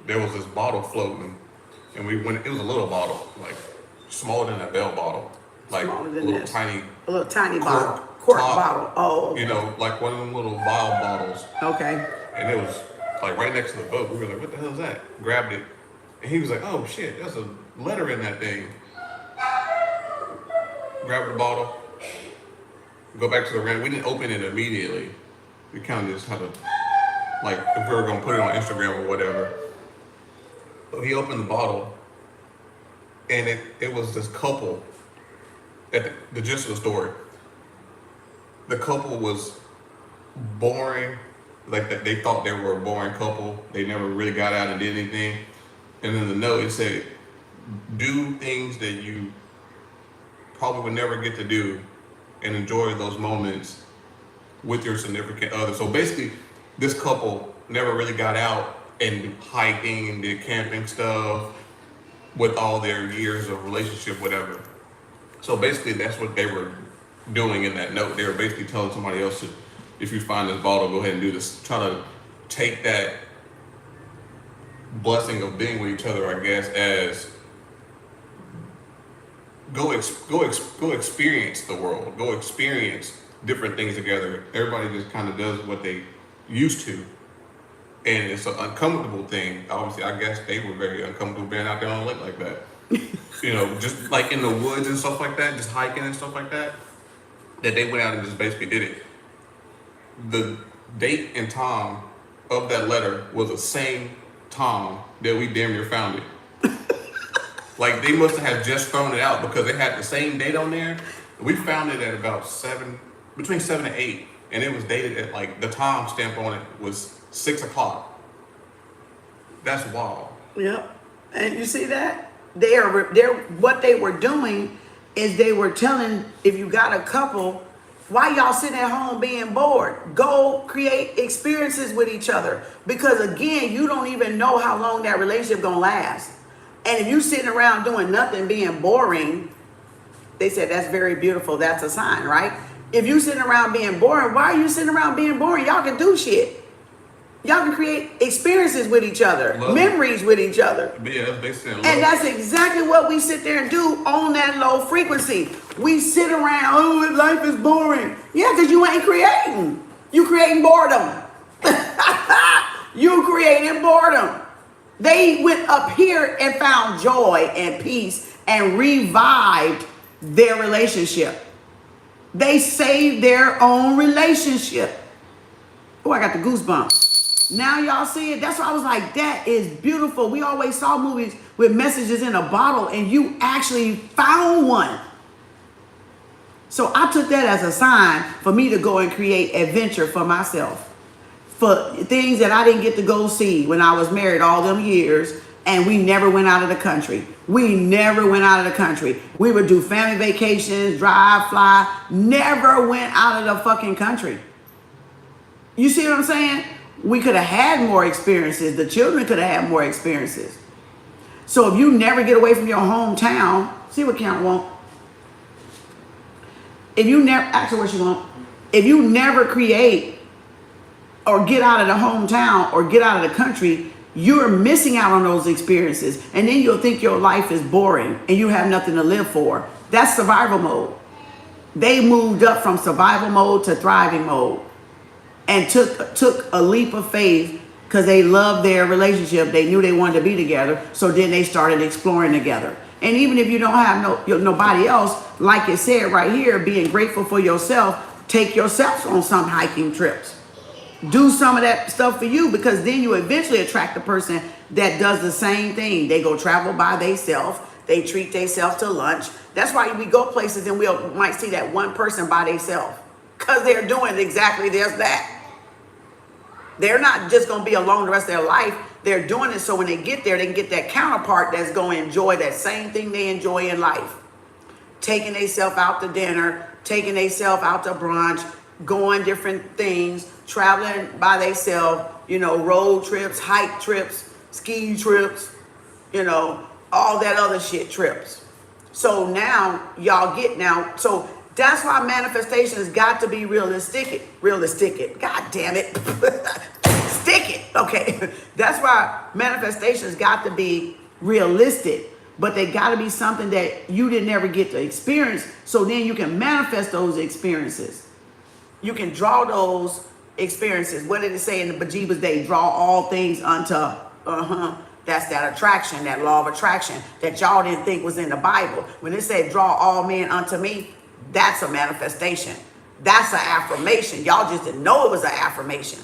there was this bottle floating, and it was a little bottle, like smaller than a Bell bottle, like a little tiny bottle, quart bottle. Oh, okay. Like one of them little vial bottles. Okay. And it was like right next to the boat. We were like, what the hell is that? Grabbed it, and he was like, oh shit, there's a letter in that thing. Grabbed the bottle, go back to the ramp. We didn't open it immediately. We kind of just had to, like, if we were gonna put it on Instagram or whatever. So he opened the bottle, and it was this couple. At the gist of the story, the couple was boring, like they thought they were a boring couple. They never really got out and did anything. And in the note it said, do things that you probably would never get to do and enjoy those moments with your significant other. So basically, this couple never really got out and hiking and did camping stuff with all their years of relationship, whatever. So basically, that's what they were doing in that note. They were basically telling somebody else to, if you find this bottle, go ahead and do this. Try to take that blessing of being with each other, I guess, as go experience the world. Go experience different things together. Everybody just kind of does what they used to, and it's an uncomfortable thing. Obviously, I guess they were very uncomfortable being out there on the lake like that. You know, just like in the woods and stuff like that, just hiking and stuff like that. That they went out and just basically did it. The date and time of that letter was the same time that we damn near found it. Like they must have just thrown it out because they had the same date on there. We found it at about between 7 and 8, and it was dated at like the time stamp on it was 6 o'clock. That's wild. Yep. And you see that? They're what they were doing is they were telling, if you got a couple, why y'all sitting at home being bored? Go create experiences with each other. Because again, you don't even know how long that relationship gonna last. And if you sitting around doing nothing, being boring, they said that's very beautiful. That's a sign, right? If you sitting around being boring, why are you sitting around being boring? Y'all can do shit. Y'all can create experiences with each other, memories with each other. Yeah, that's basically love. And that's exactly what we sit there and do on that low frequency. We sit around, oh, life is boring. Yeah, because you ain't creating. You creating boredom. You creating boredom. They went up here and found joy and peace and revived their relationship. They saved their own relationship. Oh, I got the goosebumps. Now y'all see it. That's why I was like, that is beautiful. We always saw movies with messages in a bottle, and you actually found one. So I took that as a sign for me to go and create adventure for myself. For things that I didn't get to go see when I was married all them years, and we never went out of the country. We never went out of the country. We would do family vacations, drive, fly, never went out of the fucking country. You see what I'm saying? We could have had more experiences. The children could have had more experiences. So if you never get away from your hometown, see what Kem want. If you never, actually what you want. If you never create or get out of the hometown or get out of the country, you're missing out on those experiences. And then you'll think your life is boring and you have nothing to live for. That's survival mode. They moved up from survival mode to thriving mode. And took a leap of faith because they loved their relationship. They knew they wanted to be together. So then they started exploring together. And even if you don't have nobody else, like it said right here, being grateful for yourself, take yourself on some hiking trips. Do some of that stuff for you, because then you eventually attract a person that does the same thing. They go travel by themselves. They treat themselves to lunch. That's why we go places and we might see that one person by themselves, because they're doing exactly this, that. They're not just going to be alone the rest of their life. They're doing it so when they get there, they can get that counterpart that's going to enjoy that same thing they enjoy in life. Taking themselves out to dinner, taking themselves out to brunch, going different things, traveling by themselves, road trips, hike trips, ski trips, all that other shit trips. So now y'all get so that's why manifestation has got to be realistic. God damn it. Stick it. Okay. That's why manifestation has got to be realistic. But they got to be something that you didn't ever get to experience. So then you can manifest those experiences. You can draw those experiences. What did it say in the Bejeebus Day? Draw all things unto. That's that attraction, that law of attraction that y'all didn't think was in the Bible. When it said draw all men unto me, that's a manifestation. That's an affirmation. Y'all just didn't know it was an affirmation.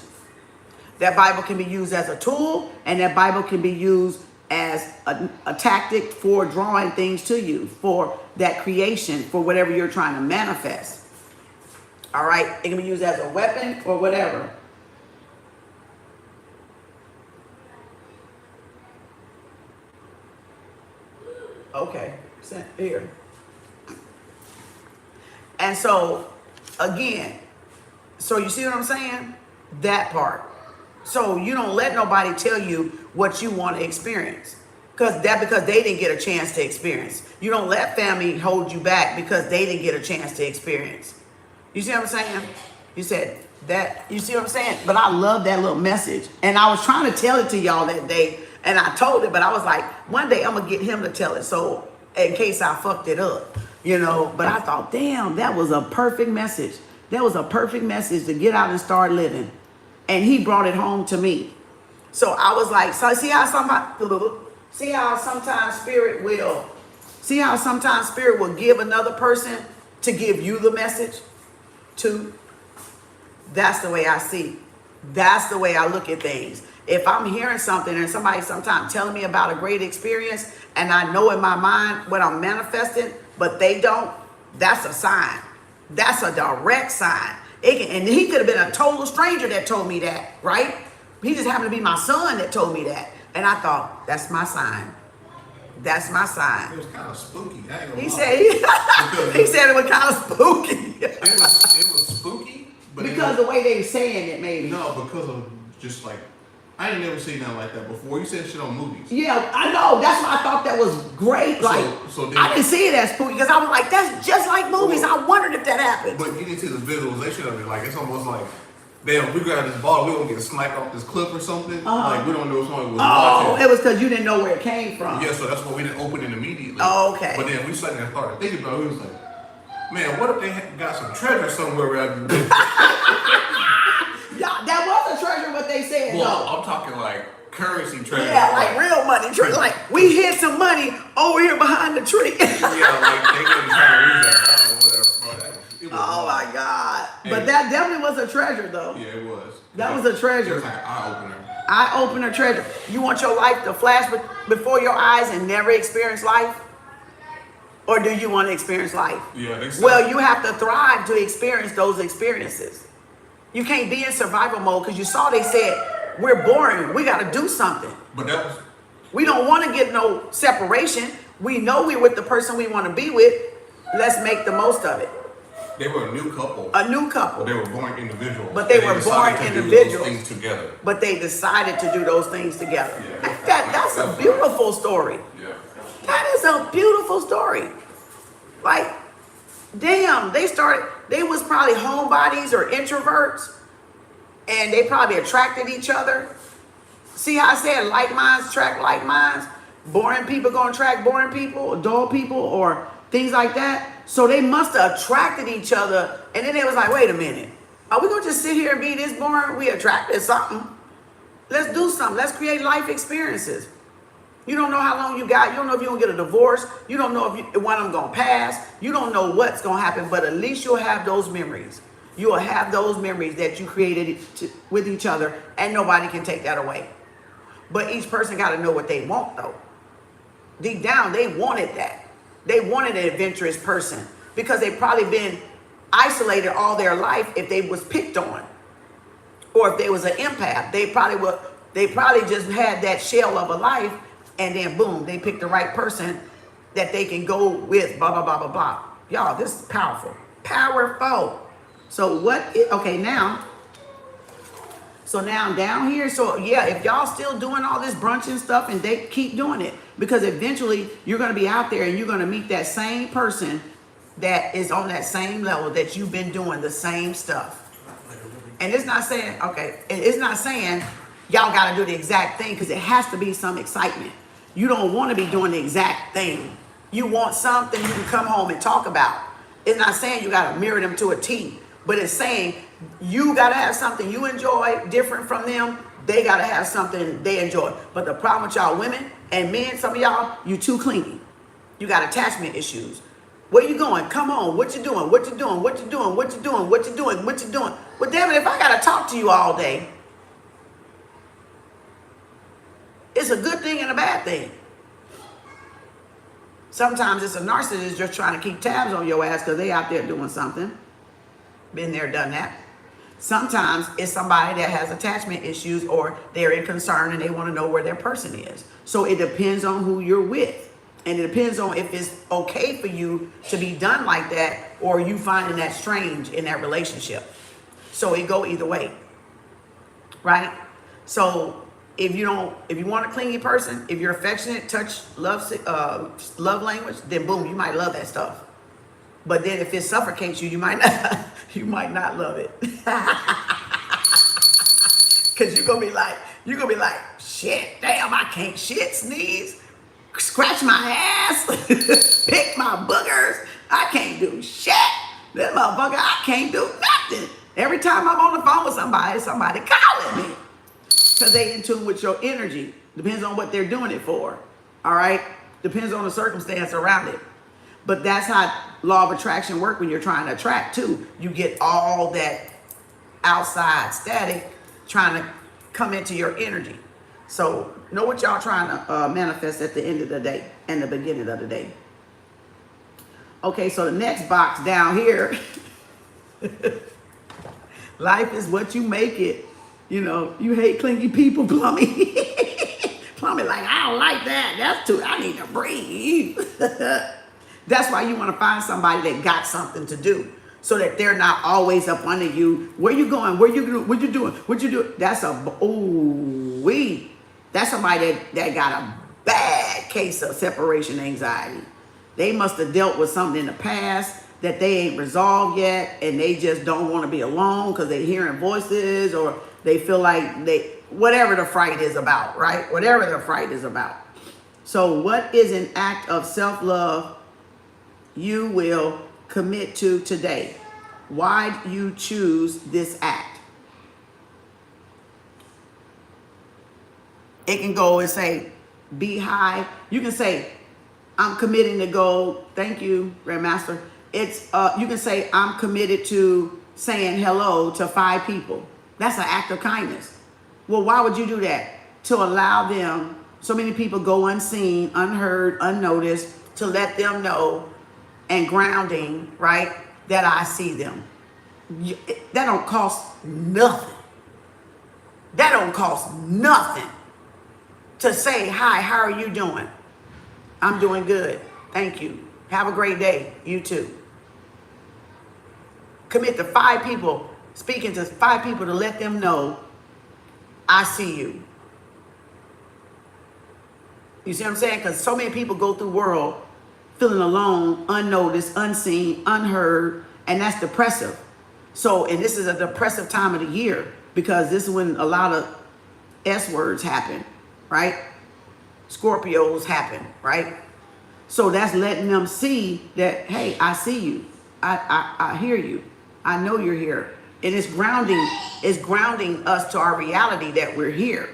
That Bible can be used as a tool, and that Bible can be used as a tactic for drawing things to you, for that creation, for whatever you're trying to manifest. All right? It can be used as a weapon or whatever. Okay, here. And so, again, so you see what I'm saying? That part. So you don't let nobody tell you what you want to experience. Because they didn't get a chance to experience. You don't let family hold you back because they didn't get a chance to experience. You see what I'm saying? You said that, you see what I'm saying? But I love that little message. And I was trying to tell it to y'all that day, and I told it, but I was like, one day I'm going to get him to tell it. So in case I fucked it up, you know. But I thought, damn, that was a perfect message. That was a perfect message to get out and start living. And he brought it home to me. So I was like, so see how sometimes spirit will give another person to give you the message too. That's the way I see. That's the way I look at things. If I'm hearing something and somebody sometimes telling me about a great experience and I know in my mind what I'm manifesting, but they don't, that's a sign. That's a direct sign. And he could have been a total stranger that told me that, right? He just happened to be my son that told me that. And I thought, that's my sign. That's my sign. It was kind of spooky. I ain't gonna He lie. said he said it was kind of spooky. It was spooky, but Because the way they were saying it, maybe. No, because of just like, I ain't never seen nothing like that before. You said shit on movies. Yeah, I know. That's why I thought that was great. Like, I didn't see it as spooky because I was like, that's just like movies. I wondered if that happened. But getting to the visualization of it, like, it's almost like, damn, we got this ball, we're gonna get sniped off this cliff or something. Like, we don't know if someone was watching. It was because you didn't know where it came from. Yeah, so that's why we didn't open it immediately. Oh, okay. But then we sat there and started thinking about it. We was like, man, what if they got some treasure somewhere around here? Yeah, that was a treasure, what they said. Well, No. I'm talking like currency treasure. Yeah, like real money. Like, we hid some money over here behind the tree. Yeah, like they were trying to use that or whatever. Bro, Oh my God. But that definitely was a treasure though. Yeah, it was. That was a treasure. It was like an eye-opener. Eye-opener treasure. You want your life to flash before your eyes and never experience life? Or do you want to experience life? Yeah, they said. Well, you have to thrive to experience those experiences. You can't be in survival mode because you saw they said, we're boring. We got to do something. But that was. We don't want to get no separation. We know we're with the person we want to be with. Let's make the most of it. They were a new couple. A new couple. But they were born individuals. But they were born decided to do individuals. those things together. But they decided to do those things together. Yeah. That's a beautiful story. Yeah. That is a beautiful story. Like, damn, they was probably homebodies or introverts, and they probably attracted each other. See how I said like minds attract like minds? Boring people gonna attract boring people, dull people, or things like that. So they must have attracted each other, and then they was like, wait a minute, are we gonna just sit here and be this boring? We attracted something. Let's do something. Let's create life experiences. You don't know how long you got. You don't know if you're going to get a divorce. You don't know if one of them going to pass. You don't know what's going to happen, but at least you'll have those memories. You will have those memories that you created with each other, and nobody can take that away. But each person got to know what they want, though. Deep down, they wanted that. They wanted an adventurous person because they've probably been isolated all their life if they was picked on. Or if they was an empath, they probably just had that shell of a life. And then boom, they pick the right person that they can go with, blah, blah, blah, blah, blah. Y'all, this is powerful. Powerful. So now down here, so yeah, if y'all still doing all this brunch and stuff, and they keep doing it, because eventually you're going to be out there and you're going to meet that same person that is on that same level that you've been doing the same stuff. And it's not saying y'all got to do the exact thing, because it has to be some excitement. You don't want to be doing the exact thing. You want something you can come home and talk about. It's not saying you got to mirror them to a T, but it's saying you got to have something you enjoy different from them. They got to have something they enjoy. But the problem with y'all women and men, some of y'all, you too clingy. You got attachment issues. Where you going? Come on. What you doing? What you doing? What you doing? What you doing? What you doing? What you doing? Well, damn it, if I got to talk to you all day, it's a good thing and a bad thing. Sometimes it's a narcissist just trying to keep tabs on your ass because they out there doing something. Been there, done that. Sometimes it's somebody that has attachment issues, or they're in concern and they want to know where their person is. So it depends on who you're with. And it depends on if it's okay for you to be done like that, or you finding that strange in that relationship. So it go either way. Right? So if you want a clingy person, if you're affectionate, touch, love language, then boom, you might love that stuff. But then if it suffocates you, you might not love it. Cause you're gonna be like, shit, damn, I can't shit, sneeze. scratch my ass, pick my boogers. I can't do shit. That motherfucker, I can't do nothing. Every time I'm on the phone with somebody calling me. Because they in tune with your energy. Depends on what they're doing it for. All right? Depends on the circumstance around it. But that's how law of attraction work when you're trying to attract too. You get all that outside static trying to come into your energy. So know what y'all trying to manifest at the end of the day and the beginning of the day. Okay, so the next box down here. Life is what you make it. You know, you hate clingy people, Plummy. Plummy like, I don't like that. That's too, I need to breathe. That's why you want to find somebody that got something to do. So that they're not always up under you. Where you going? What you doing? What you doing? That's that's somebody that got a bad case of separation anxiety. They must have dealt with something in the past that they ain't resolved yet, and they just don't want to be alone because they're hearing voices, or they feel like whatever the fright is about, right? Whatever the fright is about. So what is an act of self-love you will commit to today? Why do you choose this act? It can go and say, be high. You can say, I'm committing to go. Thank you, Grandmaster. It's you can say, I'm committed to saying hello to 5 people. That's an act of kindness. Well, why would you do that? To allow them, so many people go unseen, unheard, unnoticed, to let them know, and grounding, right, that I see them. That don't cost nothing. That don't cost nothing. To say, hi, how are you doing? I'm doing good. Thank you. Have a great day. You too. Commit to 5 people, speaking to 5 people to let them know, I see you. You see what I'm saying? Because so many people go through the world feeling alone, unnoticed, unseen, unheard, and that's depressive. So, and this is a depressive time of the year because this is when a lot of S words happen, right? Scorpios happen, right? So that's letting them see that, hey, I see you. I hear you. I know you're here. And it's grounding us to our reality that we're here,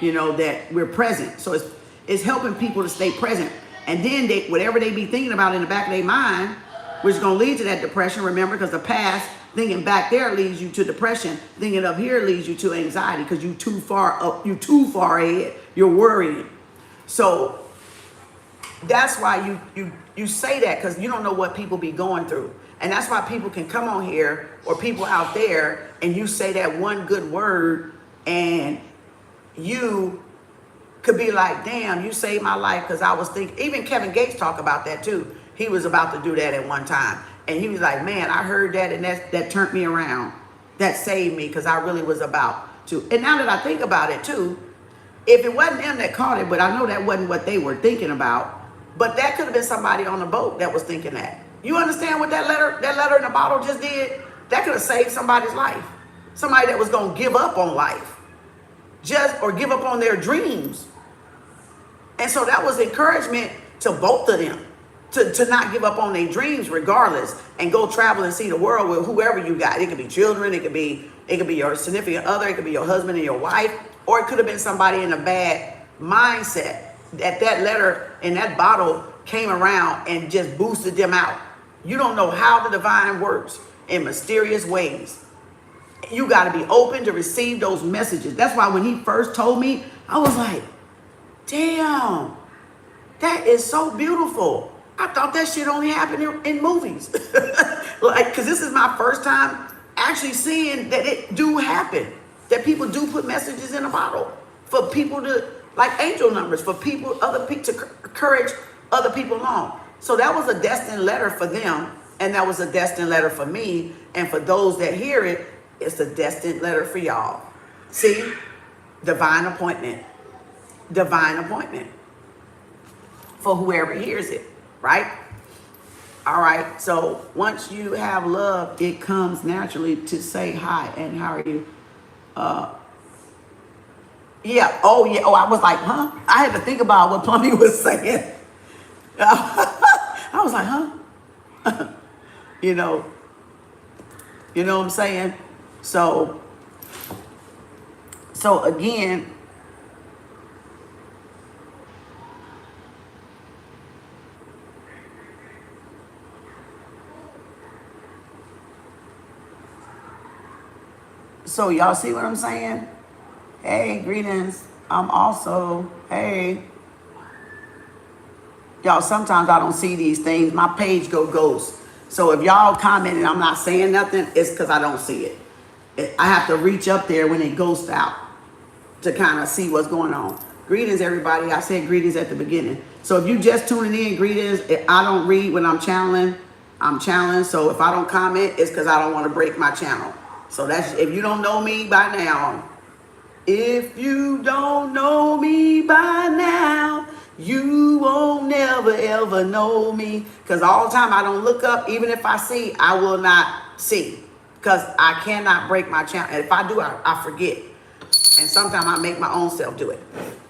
you know, that we're present. So it's helping people to stay present. And then whatever they be thinking about in the back of their mind, which is going to lead to that depression, remember, because the past, thinking back there leads you to depression. Thinking up here leads you to anxiety because you too far up, you too far ahead. You're worrying. So that's why you say that, because you don't know what people be going through. And that's why people can come on here, or people out there, and you say that one good word and you could be like, damn, you saved my life, because I was thinking, even Kevin Gates talked about that too. He was about to do that at one time. And he was like, man, I heard that, and that turned me around. That saved me, because I really was about to. And now that I think about it too, if it wasn't them that caught it, but I know that wasn't what they were thinking about, but that could have been somebody on the boat that was thinking that. You understand what that letter in the bottle just did? That could have saved somebody's life. Somebody that was going to give up on life, or give up on their dreams. And so that was encouragement to both of them to not give up on their dreams regardless, and go travel and see the world with whoever you got. It could be children, it could be your significant other, it could be your husband and your wife, or it could have been somebody in a bad mindset that letter in that bottle came around and just boosted them out. You don't know how the divine works in mysterious ways. You got to be open to receive those messages. That's why when he first told me, I was like, damn, that is so beautiful. I thought that shit only happened in movies. Like, because this is my first time actually seeing that it do happen. That people do put messages in a bottle for people to, like angel numbers, for people, other people, to encourage other people along. So that was a destined letter for them, and that was a destined letter for me. And for those that hear it, it's a destined letter for y'all. See? Divine appointment. Divine appointment. For whoever hears it, right? All right. So once you have love, it comes naturally to say hi and how are you? Yeah. Oh, yeah. Oh, I was like, huh? I had to think about what Plummy was saying. I was like, huh? You know, you know what I'm saying? So, so again, so y'all see what I'm saying? Hey, greetings. I'm also, hey. Y'all, sometimes I don't see these things. My page go ghost. So if y'all comment and I'm not saying nothing, it's because I don't see it. I have to reach up there when it ghosts out to kind of see what's going on. Greetings, everybody. I said greetings at the beginning. So if you just tuning in, greetings. I don't read when I'm channeling. I'm channeling. So if I don't comment, it's because I don't want to break my channel. So that's, if you don't know me by now, if you don't know me by now, you won't never ever know me. Because all the time I don't look up. Even if I see, I will not see. Because I cannot break my channel. And if I do, I forget. And sometimes I make my own self do it.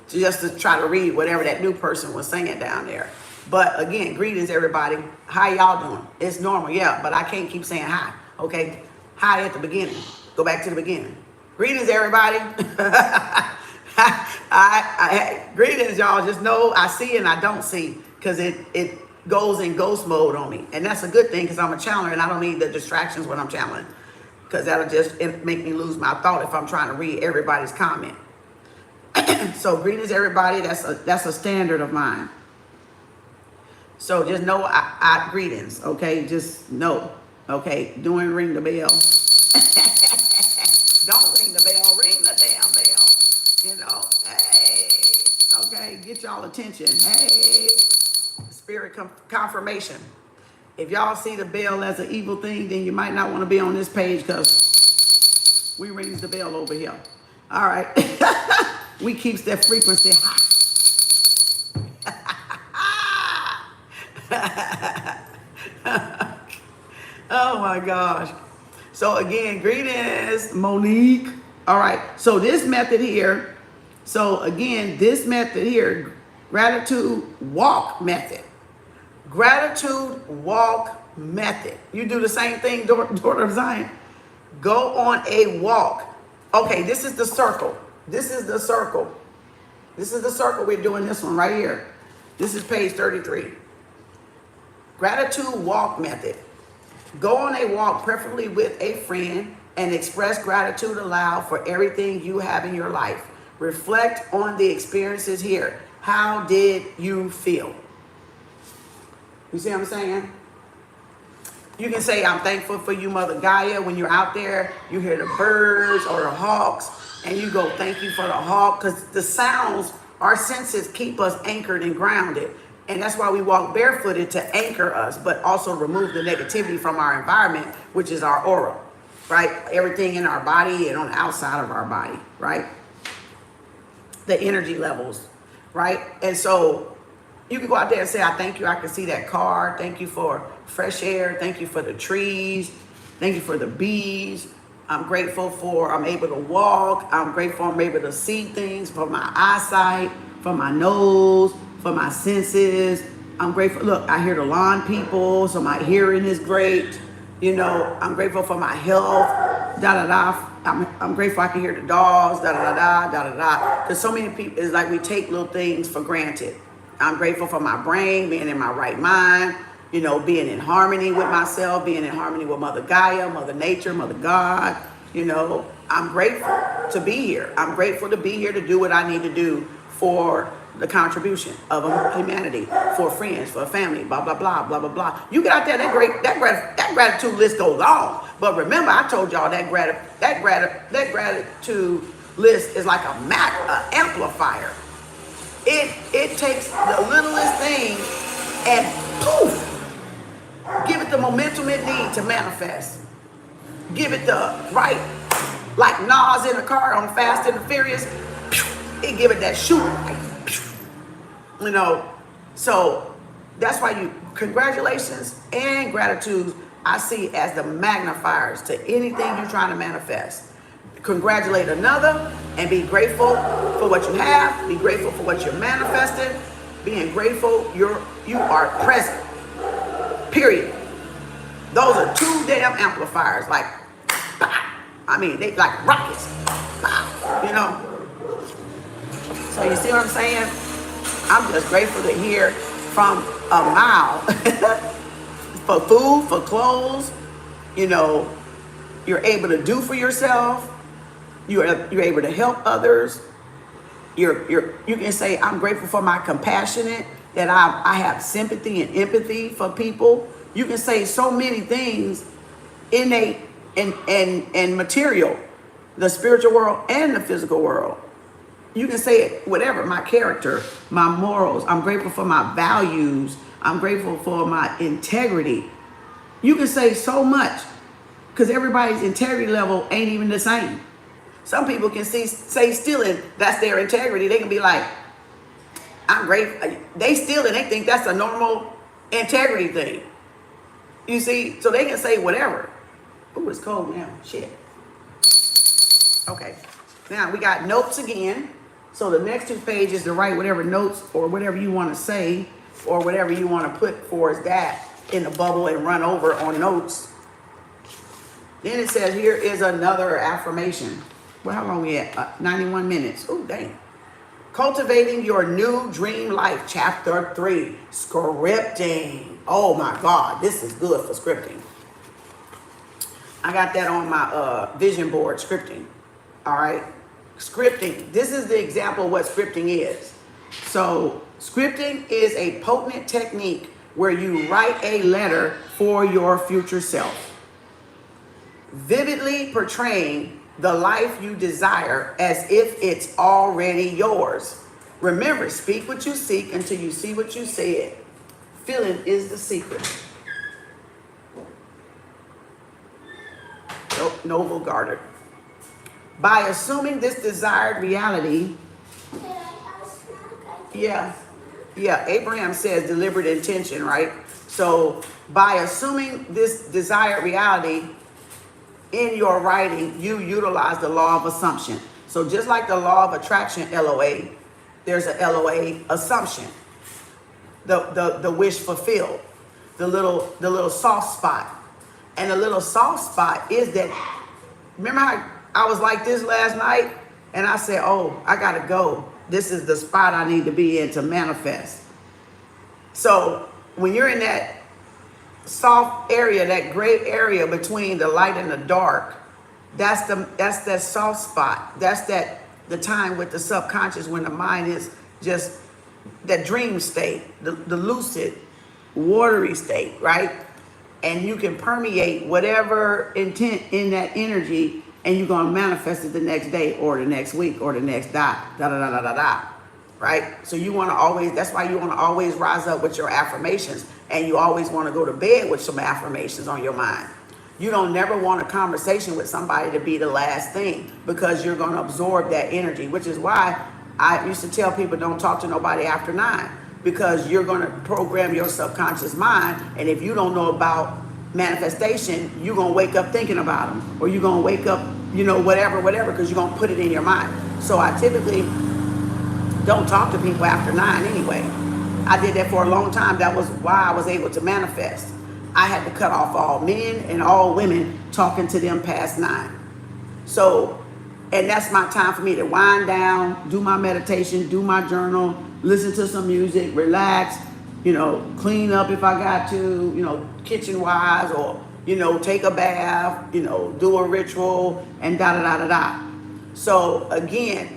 Just to try to read whatever that new person was saying down there. But again, greetings everybody. How y'all doing? It's normal, yeah. But I can't keep saying hi. Okay? Hi at the beginning. Go back to the beginning. Greetings, everybody. Greetings, y'all. Just know I see and I don't see because it goes in ghost mode on me. And that's a good thing because I'm a channeler and I don't need the distractions when I'm channeling because that'll just make me lose my thought if I'm trying to read everybody's comment. So greetings, everybody. That's a standard of mine. So just know I greetings, okay? Just know, okay? Doing ring the bell. Don't ring the bell, ring the damn bell. You know, hey, okay, get y'all attention. Hey, spirit confirmation. If y'all see the bell as an evil thing, then you might not want to be on this page because we rings the bell over here. All right. We keeps that frequency high. Oh my gosh. So again, greetings, Monique. All right, so this method here, so again, this method here, gratitude walk method. Gratitude walk method. You do the same thing, daughter of Zion. Go on a walk. Okay, this is the circle. This is the circle. This is the circle. We're doing this one right here. This is page 33. Gratitude walk method. Go on a walk, preferably with a friend, and express gratitude aloud for everything you have in your life. Reflect on the experiences here. How did you feel? You see what I'm saying? You can say, I'm thankful for you, Mother Gaia. When you're out there, you hear the birds or the hawks, and you go, thank you for the hawk, because the sounds, our senses keep us anchored and grounded. And that's why we walk barefooted, to anchor us, but also remove the negativity from our environment, which is our aura, right? Everything in our body and on the outside of our body, right? The energy levels, right? And so you can go out there and say, I thank you. I can see that car. Thank you for fresh air. Thank you for the trees. Thank you for the bees. I'm grateful for, I'm able to walk. I'm grateful I'm able to see things, for my eyesight, for my nose, for my senses. I'm grateful. Look, I hear the lawn people, so my hearing is great. You know, I'm grateful for my health. Da da da. I'm grateful I can hear the dogs. Da da da da da da. Because so many people, it's like we take little things for granted. I'm grateful for my brain being in my right mind. You know, being in harmony with myself, being in harmony with Mother Gaia, Mother Nature, Mother God. You know, I'm grateful to be here. I'm grateful to be here to do what I need to do for the contribution of humanity, for friends, for family, blah, blah, blah, blah, blah, blah. You get out there, that gratitude list goes on. But remember, I told y'all that gratitude list is like an amplifier. It takes the littlest thing and poof, give it the momentum it needs to manifest. Give it the right, like Nas in the car on Fast and the Furious. It give it that shoot, you know. So that's why congratulations and gratitude I see as the magnifiers to anything you're trying to manifest. congratulate another and be grateful for what you have. Be grateful for what you're manifesting. Being grateful, you are present. Period. Those are two damn amplifiers. Like, I mean, they like rockets. You know. So you see what I'm saying? I'm just grateful to hear from a mile for food, for clothes. You know, you're able to do for yourself. You're able to help others. You can say, I'm grateful for my compassionate, that I have sympathy and empathy for people. You can say so many things, innate and material, the spiritual world and the physical world. You can say it, whatever, my character, my morals. I'm grateful for my values. I'm grateful for my integrity. You can say so much because everybody's integrity level ain't even the same. Some people can say stealing, that's their integrity. They can be like, I'm grateful. They steal and they think that's a normal integrity thing. You see, so they can say whatever. Ooh, it's cold now. Shit. Okay. Now we got notes again. So the next 2 pages to write whatever notes or whatever you want to say or whatever you want to put for is that in the bubble and run over on notes. Then it says here is another affirmation. Well, how long we at? 91 minutes. Oh, dang. Cultivating your new dream life, chapter 3, scripting. Oh my God, this is good for scripting. I got that on my vision board, scripting. All right. Scripting. This is the example of what scripting is. So scripting is a potent technique where you write a letter for your future self, vividly portraying the life you desire as if it's already yours. Remember, speak what you seek until you see what you said. Feeling is the secret. Noble Gardner. By assuming this desired reality, Abraham says deliberate intention, right? So by assuming this desired reality in your writing, you utilize the law of assumption. So just like the law of attraction, LOA, there's a LOA assumption. The wish fulfilled, the little soft spot. And the little soft spot is that, remember how I was like this last night? And I said, oh, I gotta go. This is the spot I need to be in to manifest. So when you're in that soft area, that gray area between the light and the dark, that's that soft spot. That's the time with the subconscious when the mind is just that dream state, the lucid, watery state, right? And you can permeate whatever intent in that energy, and you're going to manifest it the next day or the next week or the next right? So you want to always, that's why you want to always rise up with your affirmations, and you always want to go to bed with some affirmations on your mind. You don't never want a conversation with somebody to be the last thing, because you're going to absorb that energy, which is why I used to tell people don't talk to nobody after 9, because you're going to program your subconscious mind. And if you don't know about manifestation, you're going to wake up thinking about them, or you're going to wake up, whatever, because you're going to put it in your mind. So I typically don't talk to people after 9 anyway. I did that for a long time. That was why I was able to manifest. I had to cut off all men and all women talking to them past 9. So, and that's my time for me to wind down, do my meditation, do my journal, listen to some music, relax, clean up if I got to, kitchen wise, or, take a bath, do a ritual, and da. So again,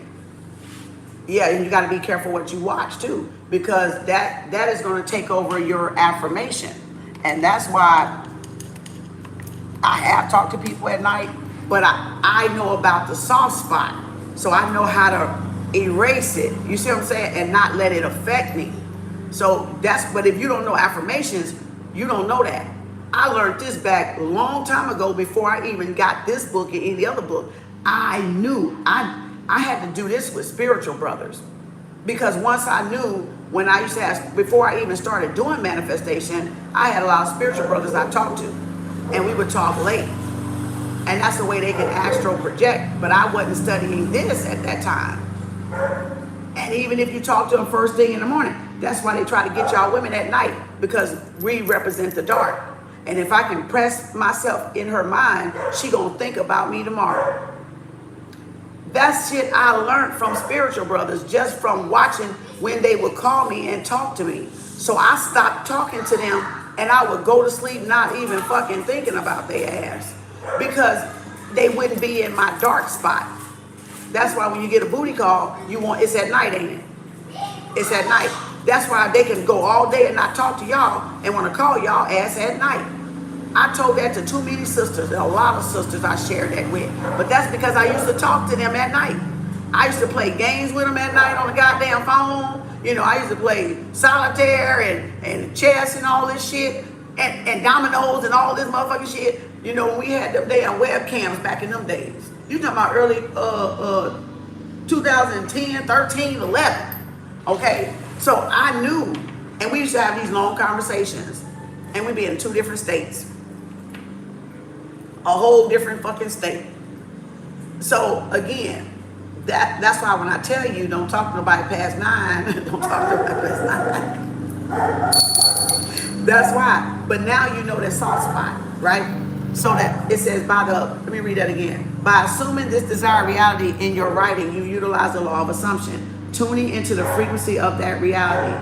yeah, and you got to be careful what you watch too, because that is going to take over your affirmation. And that's why I have talked to people at night, but I know about the soft spot. So I know how to erase it. You see what I'm saying? And not let it affect me. So but if you don't know affirmations, you don't know that. I learned this back a long time ago before I even got this book and any other book. I knew I had to do this with spiritual brothers, because once I knew, when I used to ask, before I even started doing manifestation, I had a lot of spiritual brothers I talked to, and we would talk late. And that's the way they can astral project. But I wasn't studying this at that time. And even if you talk to them first thing in the morning, that's why they try to get y'all women at night, because we represent the dark. And if I can press myself in her mind, she gonna think about me tomorrow. That's shit I learned from spiritual brothers, just from watching when they would call me and talk to me. So I stopped talking to them, and I would go to sleep not even fucking thinking about their ass, because they wouldn't be in my dark spot. That's why when you get a booty call, it's at night, ain't it? It's at night. That's why they can go all day and not talk to y'all and want to call y'all ass at night. I told that to too many sisters, and a lot of sisters I shared that with. But that's because I used to talk to them at night. I used to play games with them at night on the goddamn phone. You know, I used to play solitaire and chess and all this shit, and dominoes and all this motherfucking shit. You know, when we had them damn webcams back in them days. You talking about early 2010, 13, 11. Okay? So I knew, and we used to have these long conversations, and we'd be in 2 different states. A whole different fucking state. So again, that's why when I tell you don't talk to nobody past 9, don't talk to nobody past 9. That's why. But now you know that soft spot, right? So that it says let me read that again. By assuming this desired reality in your writing, you utilize the law of assumption, tuning into the frequency of that reality.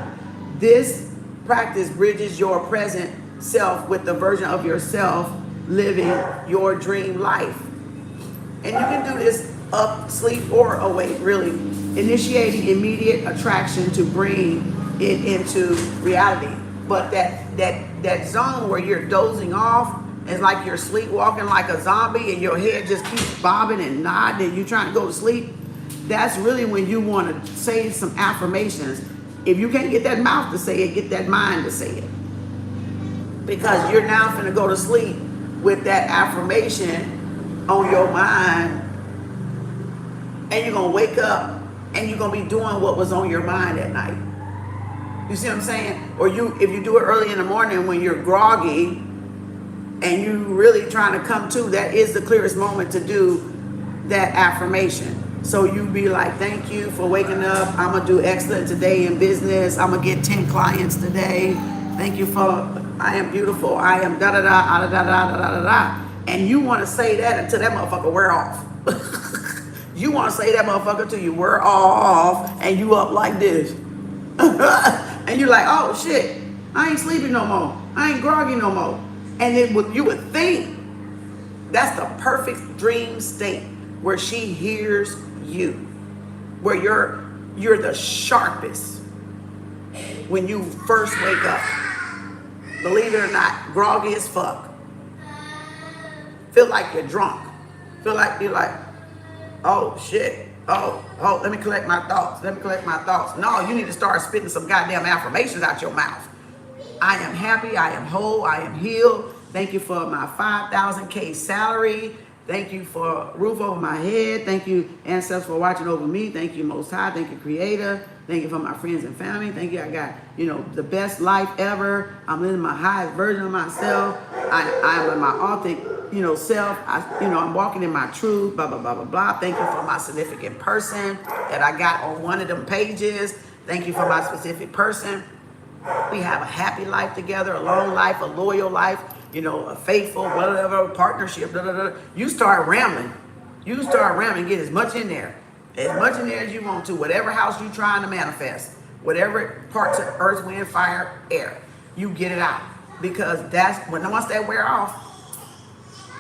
This practice bridges your present self with the version of yourself living your dream life. And you can do this up, sleep, or awake, really. Initiating immediate attraction to bring it into reality. But that zone where you're dozing off, it's like you're sleepwalking like a zombie and your head just keeps bobbing and nodding and you're trying to go to sleep. That's really when you want to say some affirmations. If you can't get that mouth to say it, get that mind to say it. Because you're now finna go to sleep with that affirmation on your mind, and you're gonna wake up and you're gonna be doing what was on your mind at night. You see what I'm saying? Or if you do it early in the morning when you're groggy and you really trying to come to, that is the clearest moment to do that affirmation. So you be like, thank you for waking up. I'm gonna do excellent today in business. I'm gonna get 10 clients today. Thank you for, I am beautiful. I am da da da da da da da da da. And you want to say that until that motherfucker wear off. You want to say that motherfucker till you wear off and you up like this. And you're like, oh shit, I ain't sleeping no more. I ain't groggy no more. And then you would think that's the perfect dream state where she hears you, where you're the sharpest when you first wake up. Believe it or not, groggy as fuck. Feel like you're drunk. Feel like you're like, oh shit. Oh, let me collect my thoughts. No, you need to start spitting some goddamn affirmations out your mouth. I am happy, I am whole, I am healed. Thank you for my 5,000K salary. Thank you for a roof over my head. Thank you, ancestors, for watching over me. Thank you, Most High. Thank you, Creator. Thank you for my friends and family. Thank you, I got, the best life ever. I'm living my highest version of myself. I'm in my authentic, self. I'm walking in my truth, blah, blah, blah, blah, blah. Thank you for my significant person that I got on one of them pages. Thank you for my specific person. We have a happy life together, a long life, a loyal life, a faithful, whatever, partnership, blah, blah, blah. You start rambling. Get as much in there as you want to, whatever house you're trying to manifest, whatever parts of earth, wind, fire, air, you get it out. Because once that wear off,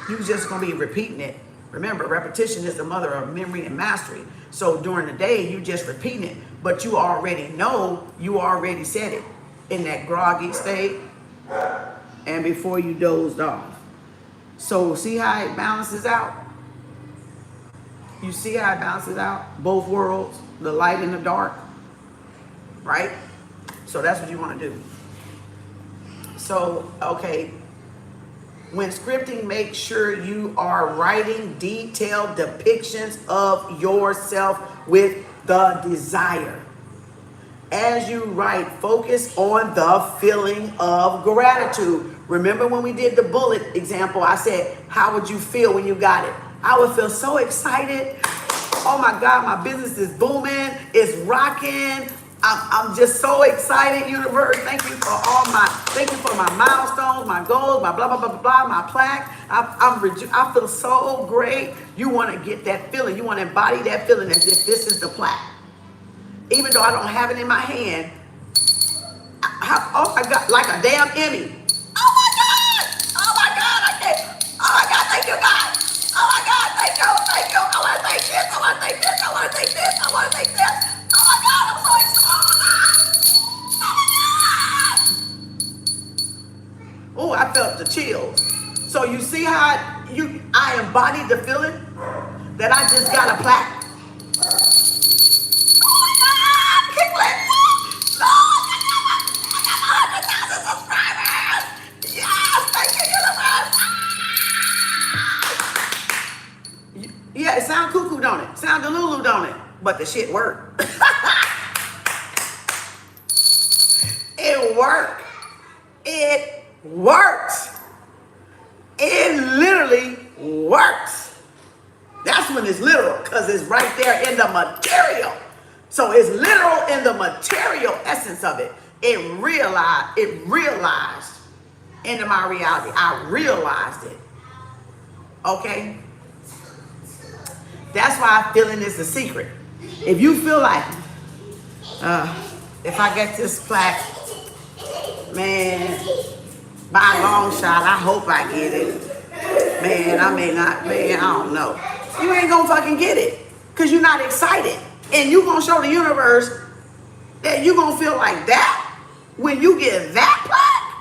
you just gonna be repeating it. Remember, repetition is the mother of memory and mastery. So during the day, you just repeating it, but you already know, you already said it in that groggy state and before you dozed off. So see how it balances out? You see how it balances out? Both worlds, the light and the dark, right? So that's what you want to do. So, okay, when scripting, make sure you are writing detailed depictions of yourself with the desire. As you write, focus on the feeling of gratitude. Remember when we did the bullet example, I said, how would you feel when you got it? I would feel so excited. Oh my God, my business is booming. It's rocking. I'm just so excited, universe. Thank you for my milestones, my goals, my blah, blah, blah, blah, blah, my plaque. I feel so great. You want to get that feeling. You want to embody that feeling as if this is the plaque. Even though I don't have it in my hand, oh my God, like a damn Emmy. Oh my God! Oh my God! I can't. Oh my God! Thank you, God! Oh my God! Thank you! Thank you! I want to thank this. I want to thank this. I want to thank this. I want to thank this. Oh my God! I'm so excited! Oh my God! Oh, I felt the chills. So you see how I embodied the feeling that I just got a plaque. Yeah, it sound cuckoo, don't it? Sound delulu, don't it? But the shit worked. It worked. It works. It literally works. That's when it's literal, because it's right there in the material. So it's literal in the material essence of it. It realized into my reality. I realized it. Okay? That's why feeling is the secret. If you feel like, if I get this plaque, man, by a long shot, I hope I get it. Man, I may not, man, I don't know. You ain't gonna fucking get it because you're not excited. And you gonna show the universe that you gonna feel like that when you get that plaque.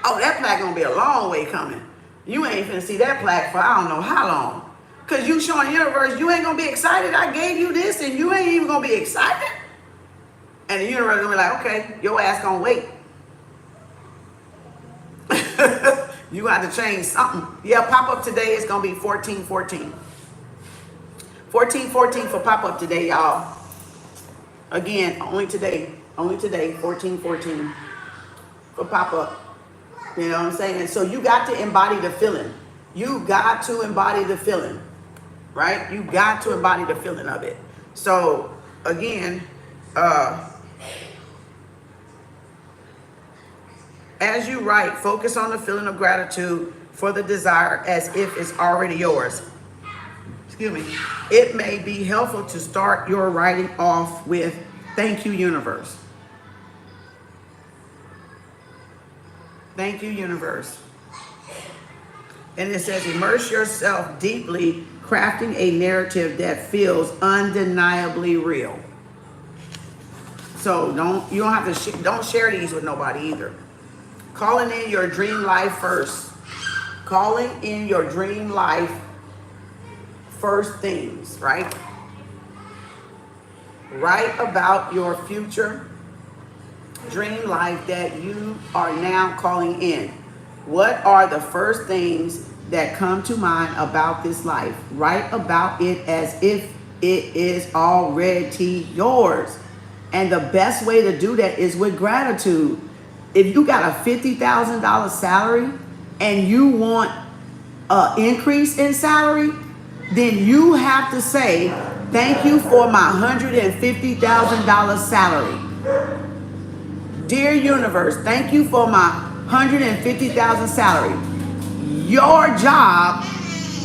Oh, that plaque gonna be a long way coming. You ain't finna see that plaque for I don't know how long. Because you showing the universe, you ain't going to be excited. I gave you this and you ain't even going to be excited. And the universe going to be like, okay, your ass going to wait. You got to change something. Yeah, pop-up today is going to be 14-14. 14-14 for pop-up today, y'all. Again, only today, 14-14 for pop-up. You know what I'm saying? So you got to embody the feeling. You got to embody the feeling. Right? You got to embody the feeling of it. So, again, as you write, focus on the feeling of gratitude for the desire as if it's already yours. Excuse me. It may be helpful to start your writing off with, thank you, universe. Thank you, universe. And it says, immerse yourself deeply, crafting a narrative that feels undeniably real. So you don't have to don't share these with nobody either. Calling in your dream life first. Calling in your dream life first things, right? Write about your future dream life that you are now calling in. What are the first things that come to mind about this life? Write about it as if it is already yours. And the best way to do that is with gratitude. If you got a $50,000 salary and you want an increase in salary, then you have to say, thank you for my $150,000 salary. Dear universe, thank you for my $150,000 salary. Your job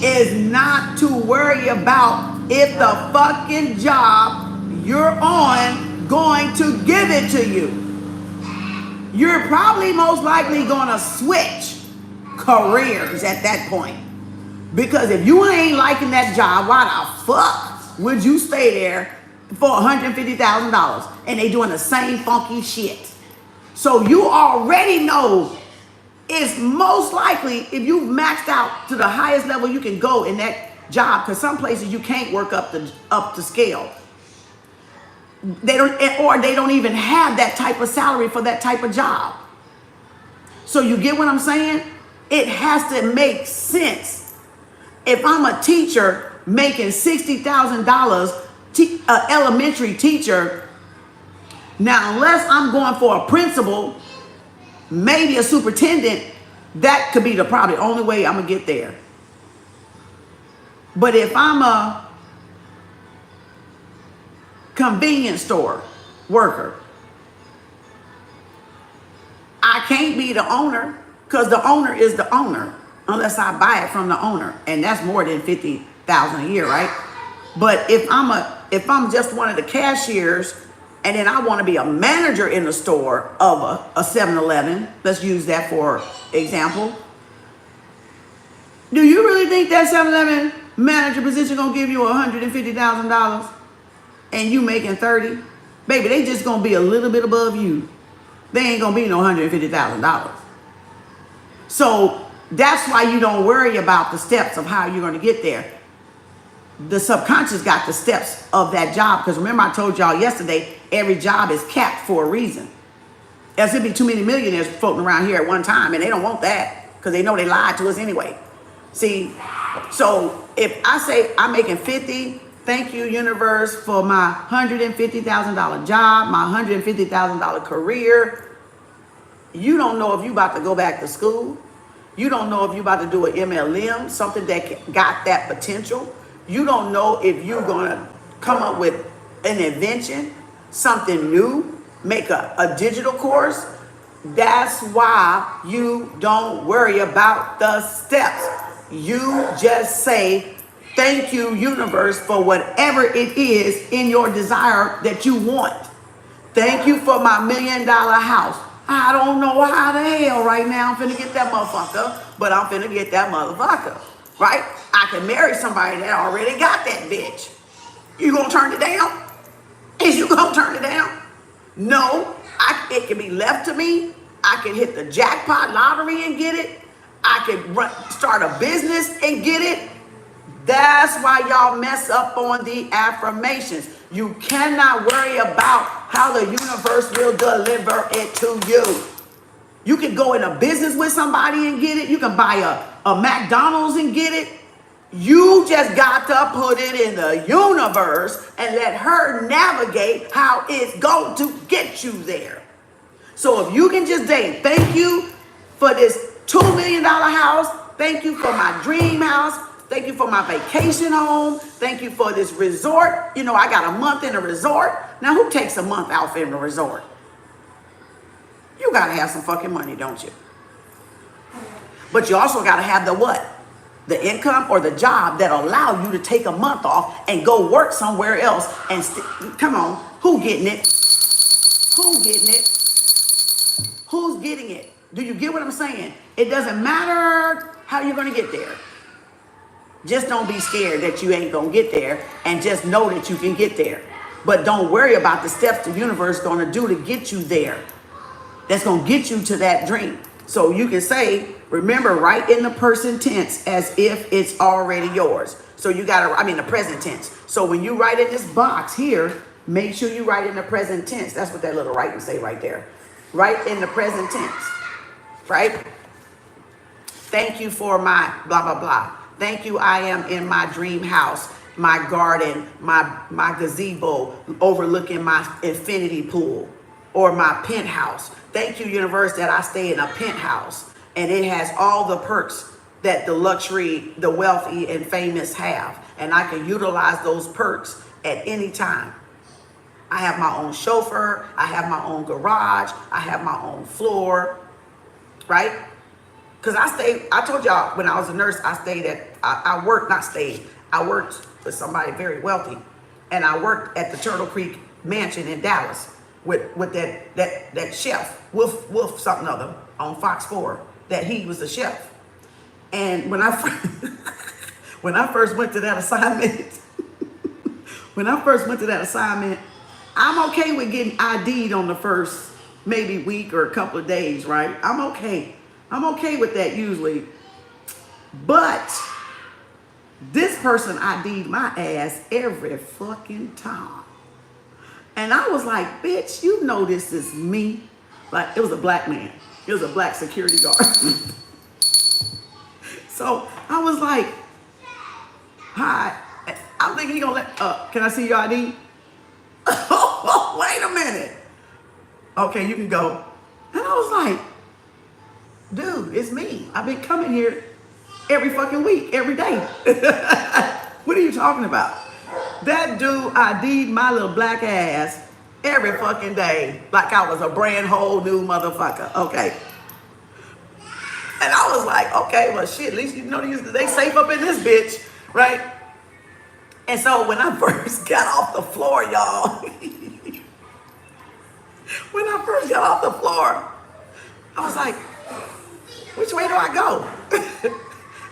is not to worry about if the fucking job you're on going to give it to you. You're probably most likely gonna switch careers at that point. Because if you ain't liking that job, why the fuck would you stay there for $150,000 and they doing the same funky shit? So you already know it's most likely, if you've maxed out to the highest level you can go in that job, because some places you can't work up to scale. They don't even have that type of salary for that type of job. So you get what I'm saying? It has to make sense. If I'm a teacher making $60,000, elementary teacher, Now, unless I'm going for a principal, maybe a superintendent, that could be the probably only way I'm gonna get there. But if I'm a convenience store worker, I can't be the owner because the owner is the owner unless I buy it from the owner, and that's more than $50,000 a year, right? But if I'm just one of the cashiers, and then I want to be a manager in the store of a 7-Eleven, let's use that for example. Do you really think that 7-Eleven manager position gonna give you $150,000 and you making 30? Baby, they just gonna be a little bit above you. They ain't gonna be no $150,000. So that's why you don't worry about the steps of how you're gonna get there. The subconscious got the steps of that job, because remember I told y'all yesterday, every job is capped for a reason. Else it'd be too many millionaires floating around here at one time, and they don't want that because they know they lied to us anyway. See, so if I say I'm making 50, thank you universe for my $150,000 job, my $150,000 career. You don't know if you about to go back to school. You don't know if you about to do an MLM, something that got that potential. You don't know if you're gonna come up with an invention, something new, make a digital course. That's why you don't worry about the steps. You just say, thank you, universe, for whatever it is in your desire that you want. Thank you for my $1 million house. I don't know how the hell right now I'm finna get that motherfucker, but I'm finna get that motherfucker, right? I can marry somebody that already got that bitch. You gonna turn it down? Is you gonna turn it down? No, it can be left to me. I can hit the jackpot lottery and get it. I can start a business and get it. That's why y'all mess up on the affirmations. You cannot worry about how the universe will deliver it to you. You can go in a business with somebody and get it. You can buy a McDonald's and get it. You just got to put it in the universe and let her navigate how it's going to get you there. So if you can just say, thank you for this $2 million house. Thank you for my dream house. Thank you for my vacation home. Thank you for this resort. You know, I got a month in a resort. Now, who takes a month out in a resort? You got to have some fucking money, don't you? But you also got to have the what? The income or the job that allow you to take a month off and go work somewhere else. And come on, who getting it? Who getting it? Who's getting it? Do you get what I'm saying? It doesn't matter how you're going to get there. Just don't be scared that you ain't going to get there, and just know that you can get there. But don't worry about the steps the universe is going to do to get you there. That's going to get you to that dream. So you can say, remember, write in the present tense as if it's already yours. So you got to, the present tense. So when you write in this box here, make sure you write in the present tense. That's what that little writing say right there. Write in the present tense, right? Thank you for my blah, blah, blah. Thank you, I am in my dream house, my garden, my gazebo overlooking my infinity pool or my penthouse. Thank you, universe, that I stay in a penthouse and it has all the perks that the luxury, the wealthy and famous have. And I can utilize those perks at any time. I have my own chauffeur. I have my own garage. I have my own floor, right? Because I told y'all when I was a nurse, I worked with somebody very wealthy. And I worked at the Turtle Creek Mansion in Dallas with that chef, Wolf something other, on Fox 4, that he was the chef. And when I first went to that assignment, I'm okay with getting ID'd on the first maybe week or a couple of days, right? I'm okay with that usually. But this person ID'd my ass every fucking time. And I was like, bitch, you know this is me. Like, it was a black man. It was a black security guard. So I was like, hi. I'm thinking he gonna let, can I see your ID? Wait a minute. Okay, you can go. And I was like, dude, it's me. I've been coming here every fucking week, every day. What are you talking about? That dude ID'd my little black ass every fucking day like I was a brand whole new motherfucker. Okay. And I was like, okay, well shit, at least you know they safe up in this bitch, right? And so when I first got off the floor, y'all, when I first got off the floor, I was like, which way do I go?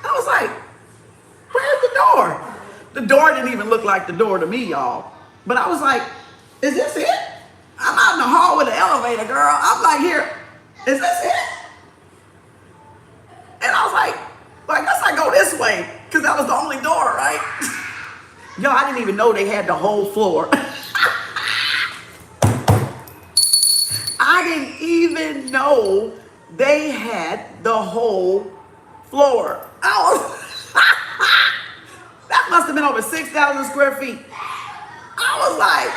I was like, where's the door? The door didn't even look like the door to me, y'all. But I was like, is this it? I'm out in the hall with the elevator, girl. I'm like, here, is this it? And I was like, well, I guess I go this way, because that was the only door, right? Yo, I didn't even know they had the whole floor. I didn't even know they had the whole floor. That must have been over 6,000 square feet. I was like,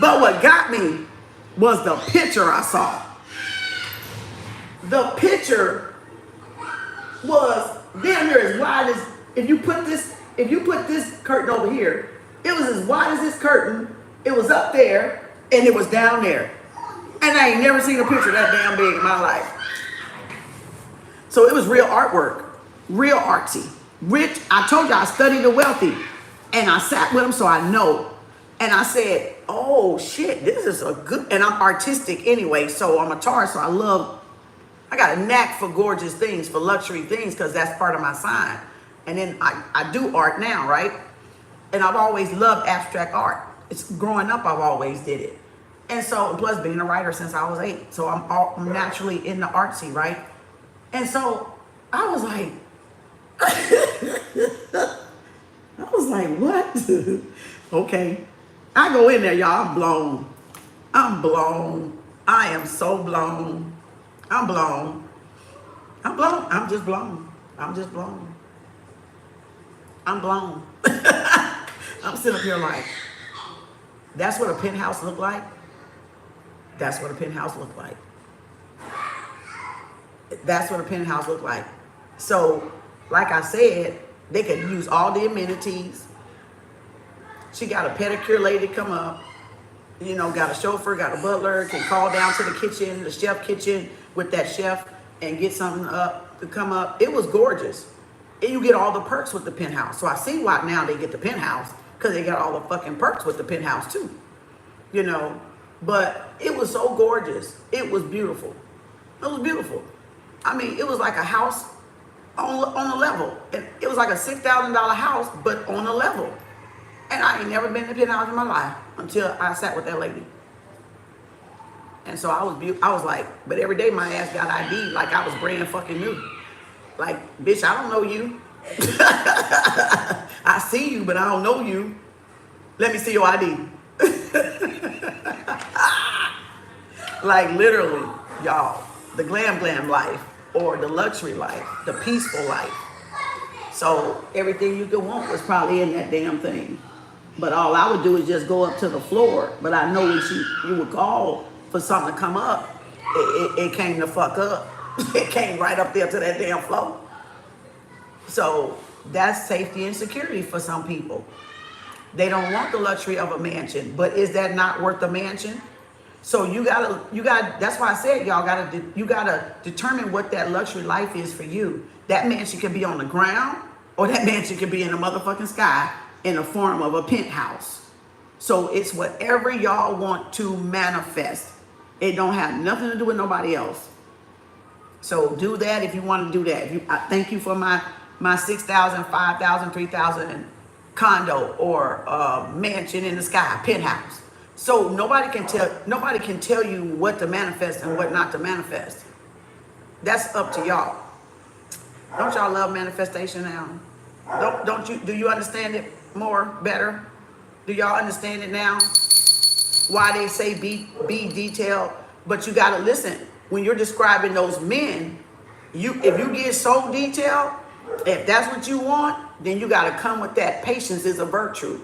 but what got me was the picture I saw. The picture was damn near as wide as, if you put this curtain over here, it was as wide as this curtain. It was up there and it was down there. And I ain't never seen a picture that damn big in my life. So it was real artwork, real artsy. Rich, I told you I studied the wealthy, and I sat with them so I know. And I said, oh shit, this is a good, and I'm artistic anyway, so I'm a Taurus, so I got a knack for gorgeous things, for luxury things, because that's part of my sign. And then I do art now, right? And I've always loved abstract art. It's growing up, I've always did it. And so, plus being a writer since I was 8, so I'm naturally in the artsy, right? And so I was like, what? Okay. I go in there, y'all. I'm blown. I am so blown. I'm blown. I'm just blown. I'm sitting up here like, that's what a penthouse looked like. That's what a penthouse looked like. So, like I said, they could use all the amenities. She got a pedicure lady come up, got a chauffeur, got a butler, can call down to the kitchen, the chef kitchen with that chef and get something up to come up. It was gorgeous. And you get all the perks with the penthouse. So I see why now they get the penthouse, because they got all the fucking perks with the penthouse too. But it was so gorgeous. It was beautiful. I mean, it was like a house on a level. And it was like a $6,000 house, but on a level. And I ain't never been in a penthouse in my life until I sat with that lady. And so I was like, but every day my ass got ID like I was brand fucking new. Like, bitch, I don't know you. I see you, but I don't know you. Let me see your ID. Like literally, y'all, the glam life or the luxury life, the peaceful life. So everything you could want was probably in that damn thing. But all I would do is just go up to the floor. But I know when you would call for something to come up, it came the fuck up. It came right up there to that damn floor. So that's safety and security for some people. They don't want the luxury of a mansion, but is that not worth a mansion? So you gotta, that's why I said you gotta determine what that luxury life is for you. That mansion can be on the ground, or that mansion can be in the motherfucking sky in the form of a penthouse. So it's whatever y'all want to manifest. It don't have nothing to do with nobody else. So do that if you want to do that. I thank you for my 6,000, 5,000, 3,000 condo or mansion in the sky, penthouse. So nobody can tell you what to manifest and what not to manifest. That's up to y'all. Don't y'all love manifestation now? Do you understand it better? Do y'all understand it now? Why they say be detailed, but you gotta listen. When you're describing those men, if you get so detailed, if that's what you want, then you gotta come with that. Patience is a virtue.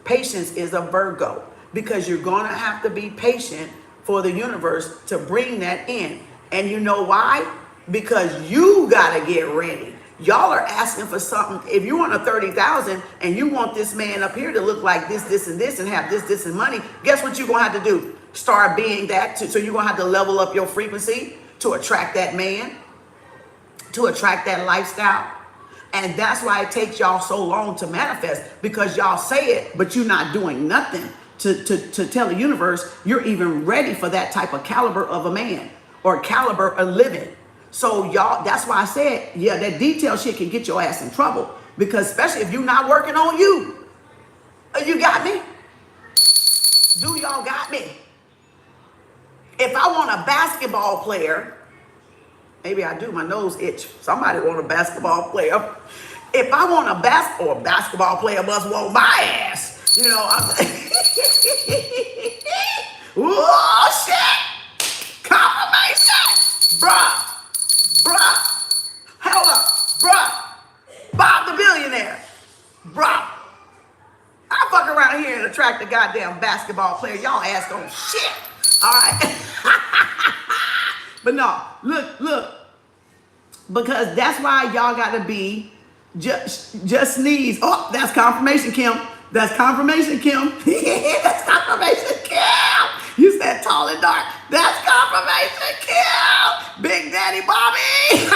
Patience is a Virgo. because you're going to have to be patient for the universe to bring that in. And you know why? Because you got to get ready. Y'all are asking for something. If you want a 30,000 and you want this man up here to look like this, this, and this, and have this, this, and money, guess what you're going to have to do? Start being that. So you're going to have to level up your frequency to attract that man, to attract that lifestyle. And that's why it takes y'all so long to manifest, because y'all say it, but you're not doing nothing to tell the universe you're even ready for that type of caliber of a man or caliber of living. So y'all, that's why I said, yeah, that detail shit can get your ass in trouble, because especially if you're not working on you. You got me? Do y'all got me? If I want a basketball player, maybe I do, my nose itch. Somebody want a basketball player. If I want a basketball player must want my ass. You know, oh shit! Confirmation! Bruh! Hold up! Bruh! Bob the billionaire! Bruh! I fuck around here and attract a goddamn basketball player. Y'all ass don't shit. Alright? But no, look. Because that's why y'all gotta be just sneeze. Oh, that's confirmation, Kim. That's confirmation, Kim. That's confirmation, Kim. You said tall and dark. That's confirmation, Kim. Big Daddy Bobby.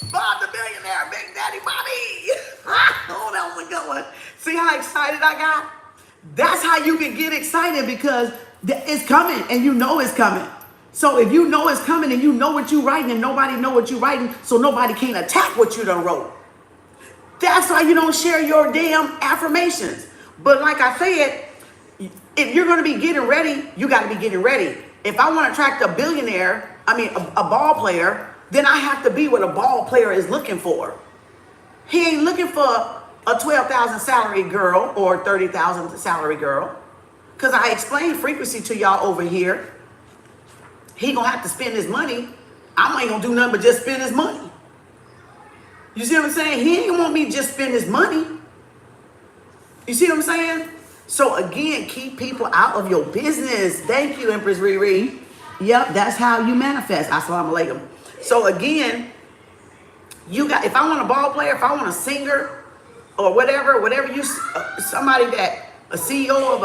Bob the billionaire, Big Daddy Bobby. Oh, that was a good one. See how excited I got? That's how you can get excited, because it's coming and you know it's coming. So if you know it's coming and you know what you're writing and nobody know what you're writing, so nobody can attack what you done wrote. That's why you don't share your damn affirmations. But like I said, if you're going to be getting ready, you got to be getting ready. If I want to attract a billionaire, a ball player, then I have to be what a ball player is looking for. He ain't looking for a 12,000 salary girl or 30,000 salary girl. Because I explained frequency to y'all over here. He gonna have to spend his money. I ain't gonna do nothing but just spend his money. You see what I'm saying? He ain't want me to just spend his money. You see what I'm saying? So again, keep people out of your business. Thank you, Empress Riri. Yep, that's how you manifest. Assalamu alaikum. So again, if I want a ball player, if I want a singer, or whatever you, somebody a CEO of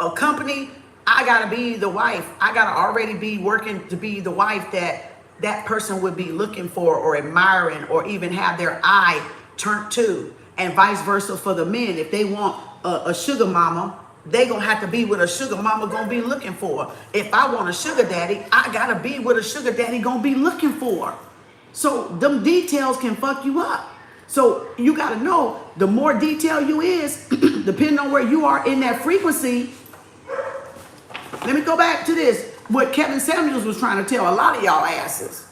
a company, I gotta be the wife. I gotta already be working to be the wife that person would be looking for or admiring or even have their eye turned to, and vice versa for the men. If they want a sugar mama, they gonna have to be what a sugar mama gonna be looking for. If I want a sugar daddy, I gotta be what a sugar daddy gonna be looking for. So them details can fuck you up. So you gotta know, the more detail you is, depending on where you are in that frequency. Let me go back to this. What Kevin Samuels was trying to tell a lot of y'all asses.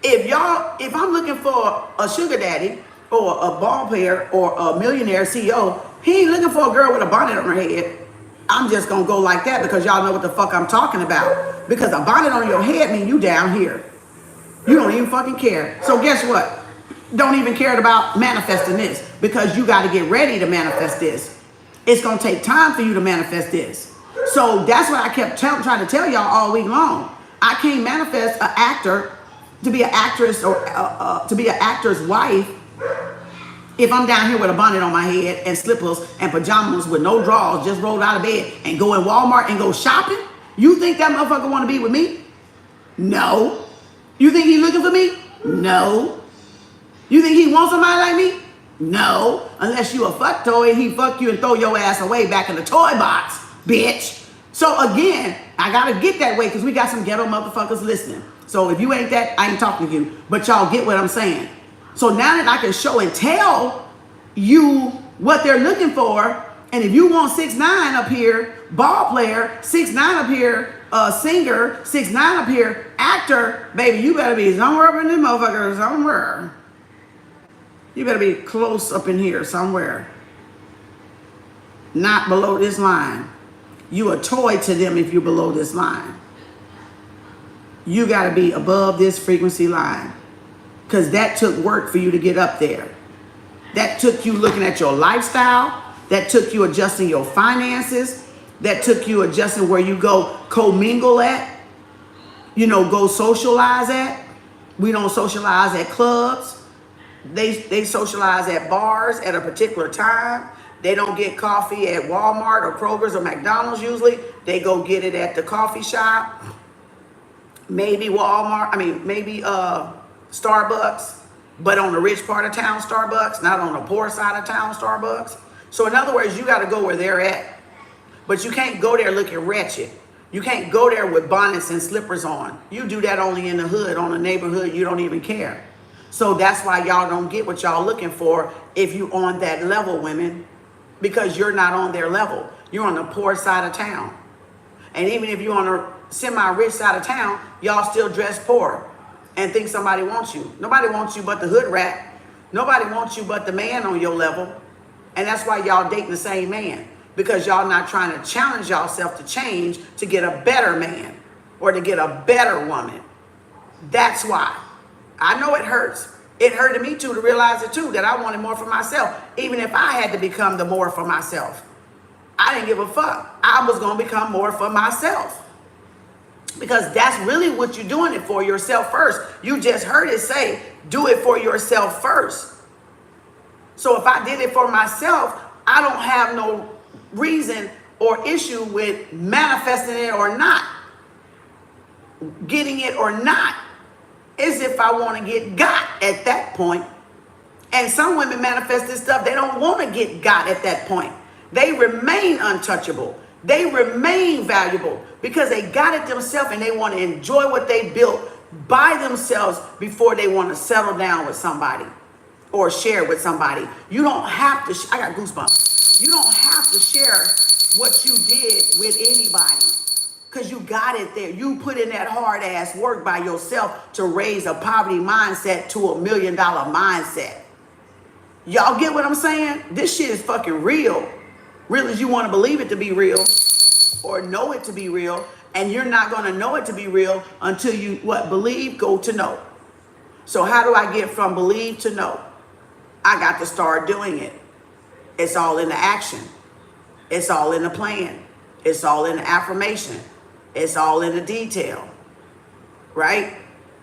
If I'm looking for a sugar daddy or a ball player or a millionaire CEO, he ain't looking for a girl with a bonnet on her head. I'm just gonna go like that because y'all know what the fuck I'm talking about. Because a bonnet on your head means you down here. You don't even fucking care. So guess what? Don't even care about manifesting this, because you got to get ready to manifest this. It's gonna take time for you to manifest this. So that's what I kept trying to tell y'all all week long. I can't manifest an actor to be an actress or to be an actor's wife if I'm down here with a bonnet on my head and slippers and pajamas with no drawers, just rolled out of bed and go in Walmart and go shopping. You think that motherfucker want to be with me? No. You think he looking for me? No. You think he wants somebody like me? No. Unless you a fuck toy and he fuck you and throw your ass away back in the toy box, bitch. So again, I gotta get that way because we got some ghetto motherfuckers listening. So if you ain't that, I ain't talking to you. But y'all get what I'm saying. So now that I can show and tell you what they're looking for, and if you want 6'9" up here, ball player, 6'9" up here, singer, 6'9" up here, actor, baby, you better be somewhere up in this motherfucker, somewhere. You better be close up in here somewhere. Not below this line. You a toy to them if you're below this line. You got to be above this frequency line. Because that took work for you to get up there. That took you looking at your lifestyle. that took you adjusting your finances, that took you adjusting where you go co-mingle at, go socialize at. We don't socialize at clubs. They socialize at bars at a particular time. They don't get coffee at Walmart or Kroger's or McDonald's usually. They go get it at the coffee shop. Maybe Starbucks, but on the rich part of town Starbucks, not on the poor side of town Starbucks. So in other words, you got to go where they're at. But you can't go there looking wretched. You can't go there with bonnets and slippers on. You do that only in the hood, on the neighborhood, you don't even care. So that's why y'all don't get what y'all looking for if you on that level, women, because you're not on their level. You're on the poor side of town. And even if you're on the semi-rich side of town, y'all still dress poor and think somebody wants you. Nobody wants you but the hood rat. Nobody wants you but the man on your level. And that's why y'all dating the same man. Because y'all not trying to challenge yourself to change to get a better man or to get a better woman. That's why. I know it hurts. It hurted me too to realize it too, that I wanted more for myself. Even if I had to become the more for myself. I didn't give a fuck. I was going to become more for myself. Because that's really what you're doing it for, yourself first. You just heard it say, do it for yourself first. So if I did it for myself, I don't have no reason or issue with manifesting it or not, getting it or not, is if I want to get got at that point. And some women manifest this stuff, they don't want to get got at that point. They remain untouchable. They remain valuable because they got it themselves and they want to enjoy what they built by themselves before they want to settle down with somebody or share with somebody. You don't have to, I got goosebumps. You don't have to share what you did with anybody because you got it there. You put in that hard ass work by yourself to raise a poverty mindset to $1 million mindset. Y'all get what I'm saying? This shit is fucking real. Real as you want to believe it to be real or know it to be real. And you're not going to know it to be real until you, believe, go to know. So how do I get from believe to know? I got to start doing it. It's all in the action. It's all in the plan. It's all in the affirmation. It's all in the detail. Right?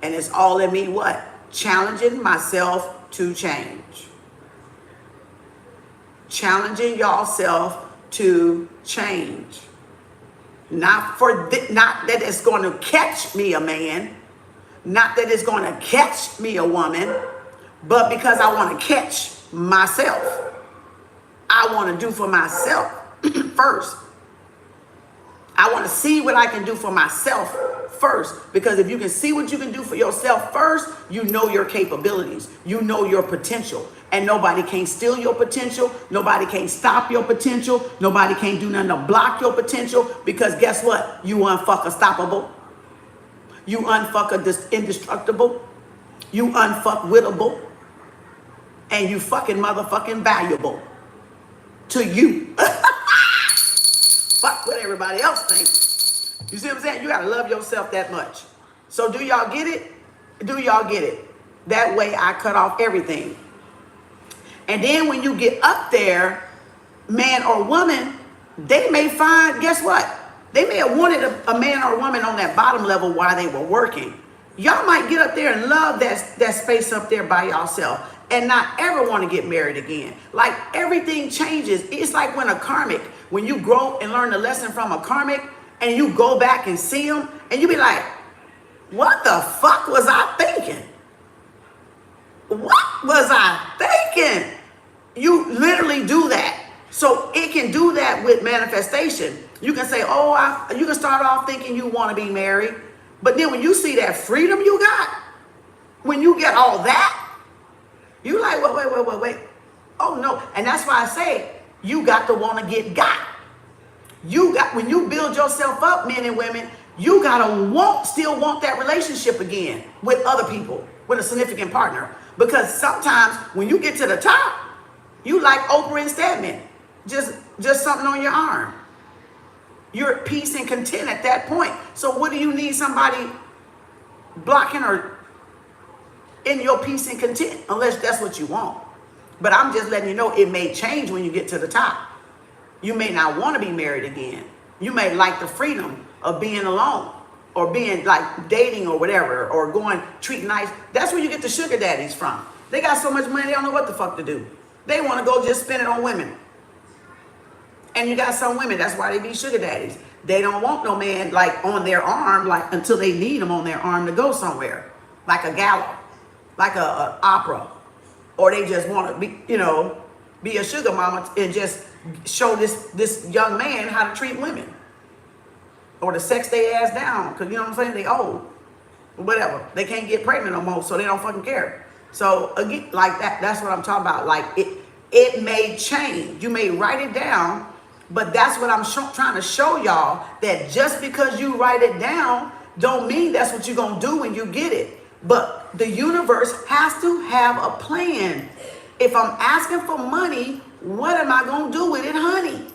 And it's all in me what? Challenging myself to change. Challenging yourself to change. Not that it's going to catch me a man. Not that it's going to catch me a woman. But because I want to catch myself. I want to do for myself first. I want to see what I can do for myself first. Because if you can see what you can do for yourself first, you know your capabilities. You know your potential. And nobody can steal your potential. Nobody can stop your potential. Nobody can do nothing to block your potential. Because guess what? You unfuck-a-stoppable. You unfuck-a-indestructible. You unfuck-wittable. And you fucking motherfucking valuable. To you. Fuck what everybody else thinks. You see what I'm saying? You gotta love yourself that much. So do y'all get it? Do y'all get it? That way I cut off everything. And then when you get up there, man or woman, they may find, guess what? They may have wanted a man or a woman on that bottom level while they were working. Y'all might get up there and love that space up there by yourself and not ever want to get married again. Like everything changes. It's like when a karmic, when you grow and learn the lesson from a karmic and you go back and see them and you be like, what the fuck was I thinking? What was I thinking? You literally do that. So it can do that with manifestation. You can say, you can start off thinking you want to be married. But then when you see that freedom you got, when you get all that, you like, wait. Oh no. And that's why I say, you got to want to get got. When you build yourself up, men and women, you got to still want that relationship again with other people, with a significant partner. Because sometimes when you get to the top, you like Oprah and Stedman, just something on your arm. You're at peace and content at that point. So what do you need somebody blocking or in your peace and content? Unless that's what you want. But I'm just letting you know it may change when you get to the top. You may not want to be married again. You may like the freedom of being alone or being like dating or whatever, or going, treating nice. That's where you get the sugar daddies from. They got so much money, they don't know what the fuck to do. They want to go just spend it on women. And you got some women, that's why they be sugar daddies. They don't want no man like on their arm, like until they need them on their arm to go somewhere. Like a gala, like a opera. Or they just want to be, you know, be a sugar mama and just show this young man how to treat women. Or to sex their ass down, because you know what I'm saying? They old. Whatever. They can't get pregnant no more, so they don't fucking care. So again, like that's what I'm talking about. Like it may change. You may write it down, but that's what I'm trying to show y'all, that just because you write it down don't mean that's what you're going to do when you get it. But the universe has to have a plan. If I'm asking for money, what am I going to do with it, honey?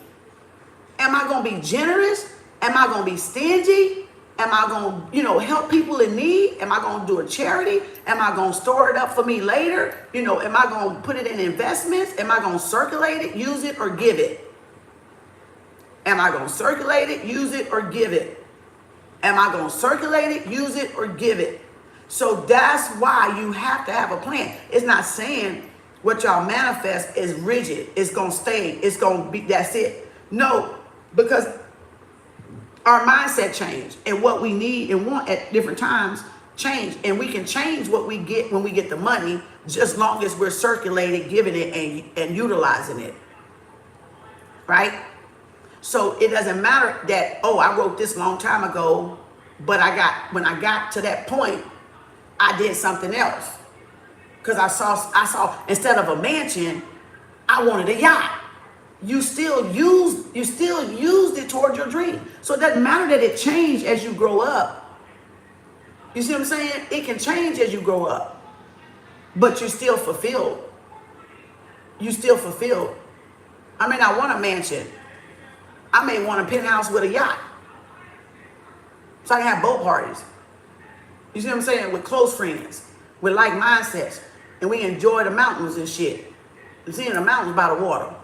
Am I going to be generous? Am I going to be stingy? Am I going to, you know, help people in need? Am I going to do a charity? Am I going to store it up for me later? You know, am I going to put it in investments? Am I going to circulate it, use it, or give it? Am I going to circulate it, use it, or give it? Am I going to circulate it, use it, or give it? So that's why you have to have a plan. It's not saying what y'all manifest is rigid. It's going to stay. It's going to be, that's it. No, because our mindset change, and what we need and want at different times change. And we can change what we get when we get the money, just long as we're circulating, giving it, and utilizing it. Right? So it doesn't matter that, oh, I wrote this long time ago, but when I got to that point, I did something else. Because I saw, instead of a mansion, I wanted a yacht. You still used it toward your dream. So it doesn't matter that it changed as you grow up. You see what I'm saying? It can change as you grow up, but you're still fulfilled. You're still fulfilled. I may not want a mansion. I may want a penthouse with a yacht, so I can have boat parties. You see what I'm saying? With close friends, with like mindsets, and we enjoy the mountains and shit. And seeing the mountains by the water.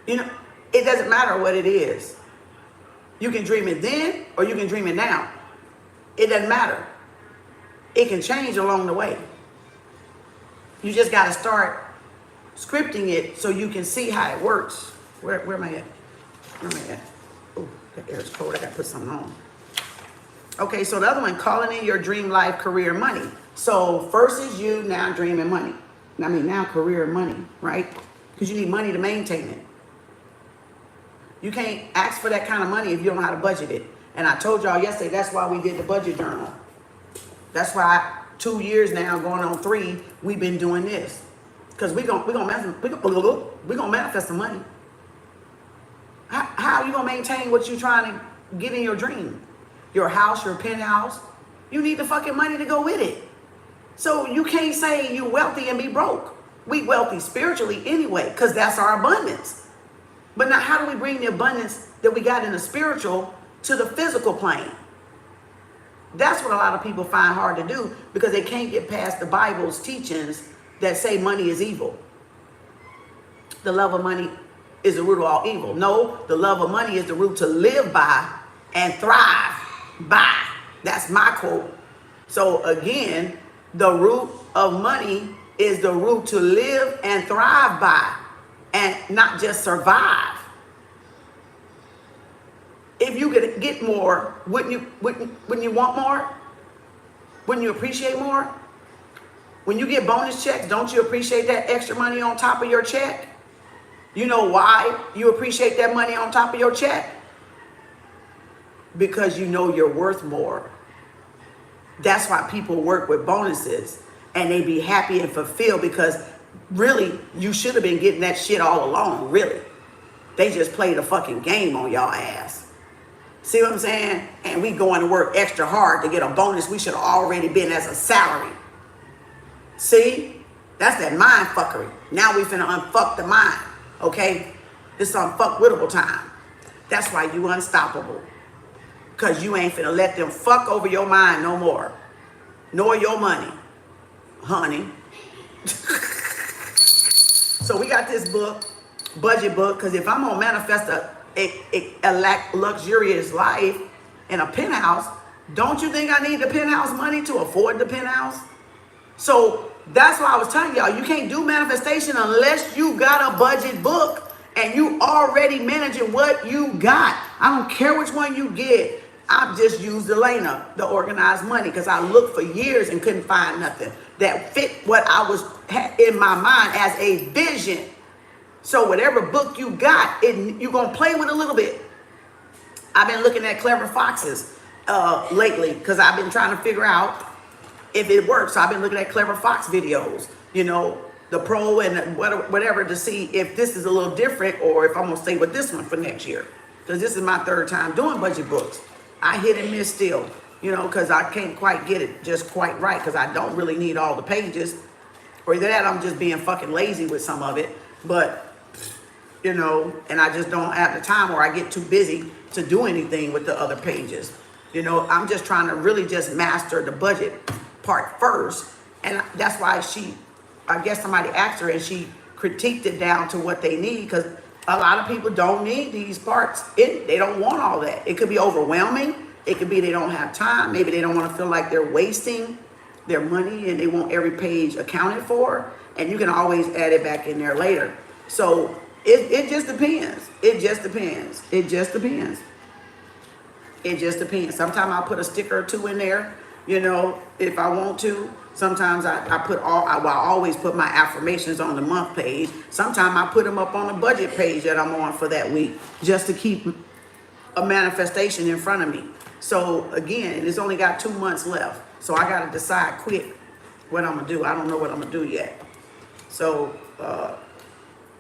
You know, it doesn't matter what it is. You can dream it then, or you can dream it now. It doesn't matter. It can change along the way. You just got to start scripting it so you can see how it works. Where am I at? Where am I at? Oh, the air is cold. I got to put something on. Okay, so the other one, calling in your dream life, career, money. So first is you, now dreaming money. I mean, now career, money, right? Because you need money to maintain it. You can't ask for that kind of money if you don't know how to budget it. And I told y'all yesterday, that's why we did the budget journal. That's why 2 years now, going on 3, we've been doing this. Because we're gonna manifest the money. How are you gonna maintain what you're trying to get in your dream? Your house, your penthouse. You need the fucking money to go with it. So you can't say you're wealthy and be broke. We wealthy spiritually anyway, because that's our abundance. But now how do we bring the abundance that we got in the spiritual to the physical plane? That's what a lot of people find hard to do, because they can't get past the Bible's teachings that say money is evil. The love of money is the root of all evil. No, the love of money is the root to live by and thrive by. That's my quote. So again, the root of money is the root to live and thrive by, and not just survive. If you could get more, wouldn't you want more? Wouldn't you appreciate more? When you get bonus checks, don't you appreciate that extra money on top of your check? You know why you appreciate that money on top of your check? Because you know you're worth more. That's why people work with bonuses and they be happy and fulfilled, because really you should have been getting that shit all along, really. They just played a fucking game on y'all ass. See what I'm saying? And we going to work extra hard to get a bonus we should have already been as a salary. See? That's that mind fuckery. Now we finna unfuck the mind, okay? This unfuckwittable time. That's why you unstoppable. Because you ain't finna let them fuck over your mind no more. Nor your money, honey. So we got this book budget book, because if I'm gonna manifest a luxurious life in a penthouse, don't you think I need the penthouse money to afford the penthouse? So that's why I was telling y'all, you can't do manifestation unless you got a budget book and you already managing what you got. I don't care which one you get. I've just used Elena, the organized money, because I looked for years and couldn't find nothing that fit what I was in my mind as a vision. So whatever book you got, you're going to play with a little bit. I've been looking at Clever Foxes lately because I've been trying to figure out if it works. So I've been looking at Clever Fox videos, you know, the pro and whatever, to see if this is a little different or if I'm going to stay with this one for next year. Because this is my third time doing budget books. I hit and miss still, you know, because I can't quite get it just quite right because I don't really need all the pages. Or either that, I'm just being fucking lazy with some of it. But, you know, and I just don't have the time, or I get too busy to do anything with the other pages. You know, I'm just trying to really just master the budget part first. And that's why I guess somebody asked her and she critiqued it down to what they need, because a lot of people don't need these parts. They don't want all that. It could be overwhelming. It could be they don't have time. Maybe they don't want to feel like they're wasting their money and they want every page accounted for. And you can always add it back in there later. So it just depends. It just depends. It just depends. It just depends. Sometimes I'll put a sticker or two in there, you know, if I want to. Sometimes I always put my affirmations on the month page. Sometimes I put them up on the budget page that I'm on for that week, just to keep a manifestation in front of me. So again, it's only got 2 months left. So I got to decide quick what I'm going to do. I don't know what I'm going to do yet. So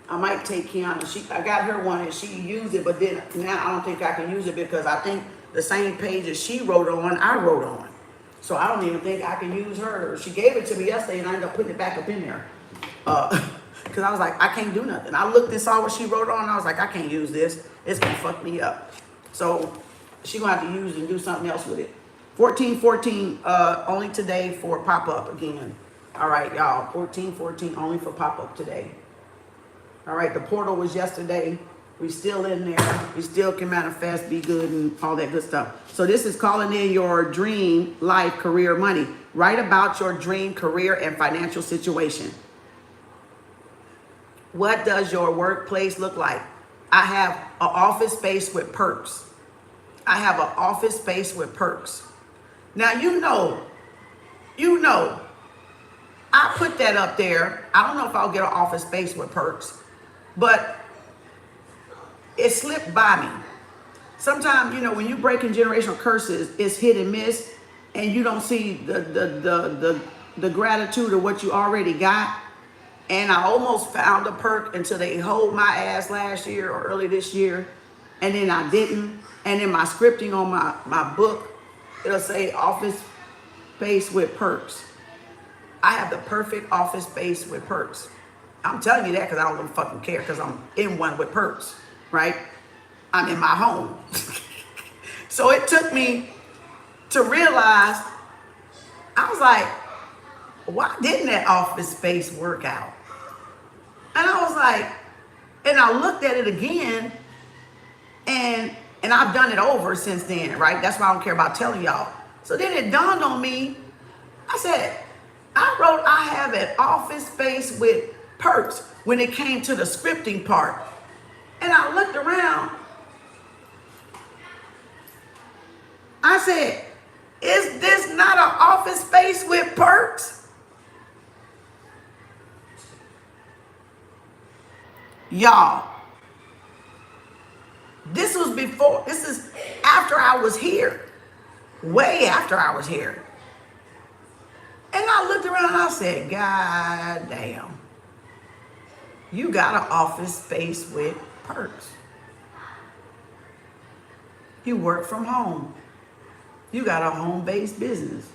I might take Kiana. I got her one and she used it, but then now I don't think I can use it because I think the same page that she wrote on, I wrote on. So I don't even think I can use her. She gave it to me yesterday and I ended up putting it back up in there. Because I was like, I can't do nothing. I looked and saw what she wrote on and I was like, I can't use this. It's going to fuck me up. So she's going to have to use and do something else with it. 1414 only today for pop-up again. All right, y'all. 1414 only for pop-up today. All right, the portal was yesterday. We still in there. We still can manifest, be good, and all that good stuff. So this is calling in your dream life, career, money. Write about your dream career and financial situation. What does your workplace look like? I have an office space with perks. I have an office space with perks. Now, you know, I put that up there. I don't know if I'll get an office space with perks, but it slipped by me. Sometimes, you know, when you're breaking generational curses, it's hit and miss, and you don't see the gratitude of what you already got. And I almost found a perk until they hold my ass last year or early this year, and then I didn't. And in my scripting on my book, it'll say office space with perks. I have the perfect office space with perks. I'm telling you that because I don't really fucking care, because I'm in one with perks. Right? I'm in my home. So it took me to realize, I was like, why didn't that office space work out? And I was like, and I looked at it again, and I've done it over since then, right? That's why I don't care about telling y'all. So then it dawned on me, I said, I wrote I have an office space with perks when it came to the scripting part. And I looked around. I said, is this not an office space with perks? Y'all, this is after I was here. Way after I was here. And I looked around and I said, God damn. You got an office space with perks. You work from home. You got a home-based business.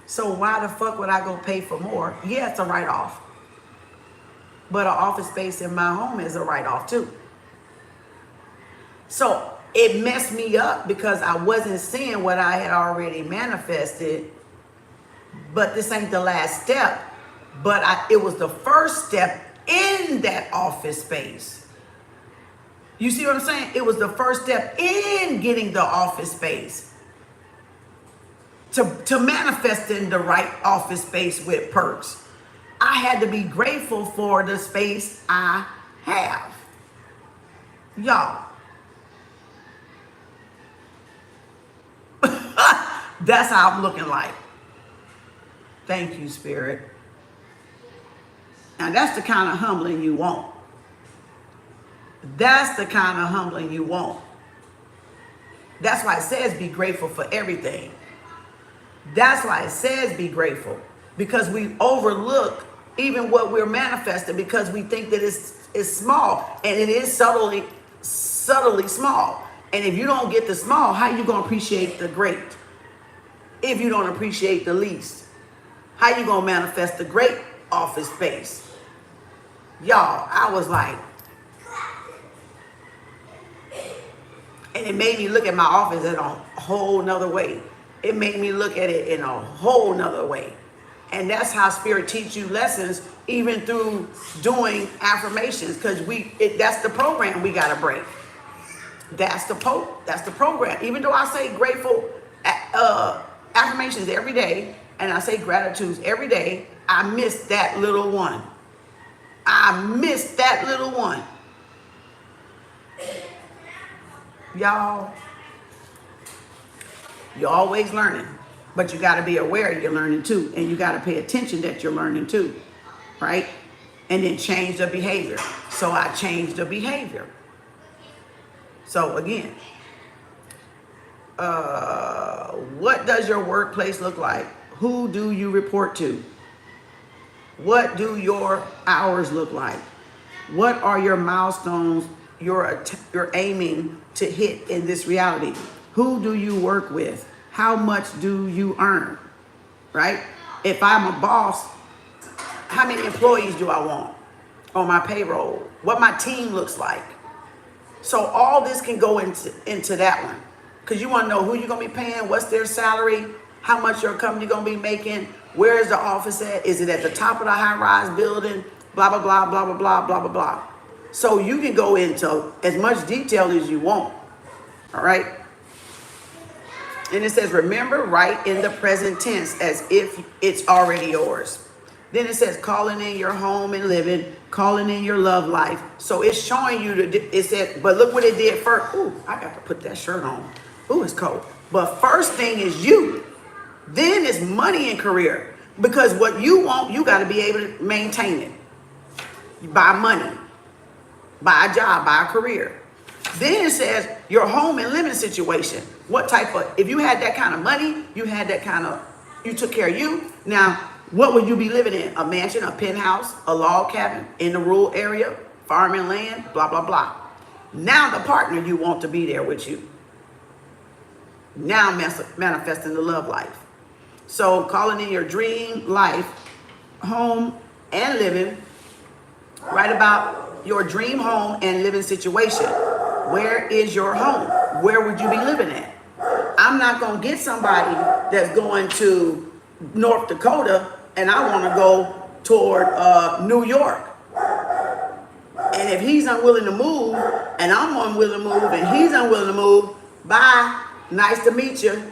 So why the fuck would I go pay for more? Yeah, it's a write-off. But an office space in my home is a write-off too. So it messed me up because I wasn't seeing what I had already manifested. But this ain't the last step. But it was the first step in that office space. You see what I'm saying? It was the first step in getting the office space. To manifesting the right office space with perks. I had to be grateful for the space I have. Y'all. That's how I'm looking like. Thank you, Spirit. Now that's the kind of humbling you want. That's the kind of humbling you want. That's why it says be grateful for everything. That's why it says be grateful. Because we overlook even what we're manifesting because we think that it's small. And it is subtly small. And if you don't get the small, how you going to appreciate the great? If you don't appreciate the least, how you going to manifest the great office space? Y'all, I was like, and it made me look at my office in a whole nother way. It made me look at it in a whole nother way. And that's how Spirit teach you lessons, even through doing affirmations, because that's the program we got to break. That's the program. Even though I say grateful affirmations every day, and I say gratitudes every day, I miss that little one. I miss that little one. Y'all, you're always learning, but you got to be aware you're learning too, and you got to pay attention that you're learning too, right? And then change the behavior. So I changed the behavior. So again, what does your workplace look like? Who do you report to? What do your hours look like? What are your milestones you're aiming to hit in this reality? Who do you work with? How much do you earn? Right? If I'm a boss, how many employees do I want on my payroll? What my team looks like? So all this can go into that one. Because you want to know who you're going to be paying, what's their salary, how much your company going to be making, where is the office at, is it at the top of the high-rise building, blah, blah, blah, blah, blah, blah, blah, blah, blah. So you can go into as much detail as you want, all right? And it says, remember, write in the present tense as if it's already yours. Then it says, calling in your home and living, calling in your love life. So it's showing you, it said, but look what it did first. Ooh, I got to put that shirt on. Ooh, it's cold. But first thing is you. Then it's money and career. Because what you want, you got to be able to maintain it. Buy money, buy a job, buy a career. Then it says your home and living situation. What type of, if you had that kind of money, you had that kind of, you took care of you. Now, what would you be living in? A mansion, a penthouse, a log cabin in the rural area, farming land, blah, blah, blah. Now the partner you want to be there with you. Now manifesting the love life. So calling in your dream life, home and living. Write about your dream home and living situation. Where is your home? Where would you be living at? I'm not going to get somebody that's going to North Dakota and I want to go toward New York. And if he's unwilling to move and I'm unwilling to move and he's unwilling to move, bye, nice to meet you.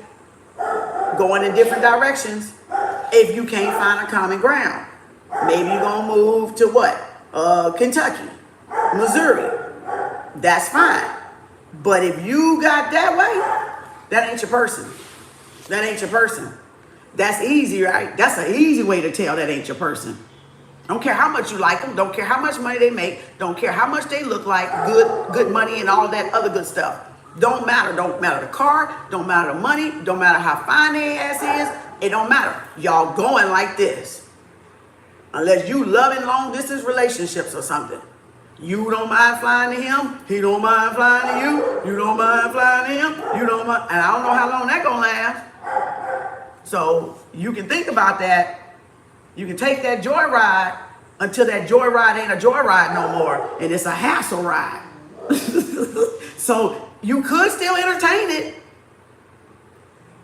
Going in different directions if you can't find a common ground. Maybe you're going to move to what? Kentucky, Missouri. That's fine. But if you got that way, that ain't your person. That ain't your person. That's easy, right? That's an easy way to tell that ain't your person. Don't care how much you like them. Don't care how much money they make. Don't care how much they look like. Good money and all that other good stuff. Don't matter. Don't matter the car. Don't matter the money. Don't matter how fine their ass is. It don't matter. Y'all going like this. Unless you loving long distance relationships or something. You don't mind flying to him. He don't mind flying to you. You don't mind flying to him. You don't mind. And I don't know how long that gonna last. So you can think about that. You can take that joyride until that joyride ain't a joyride no more. And it's a hassle ride. So you could still entertain it.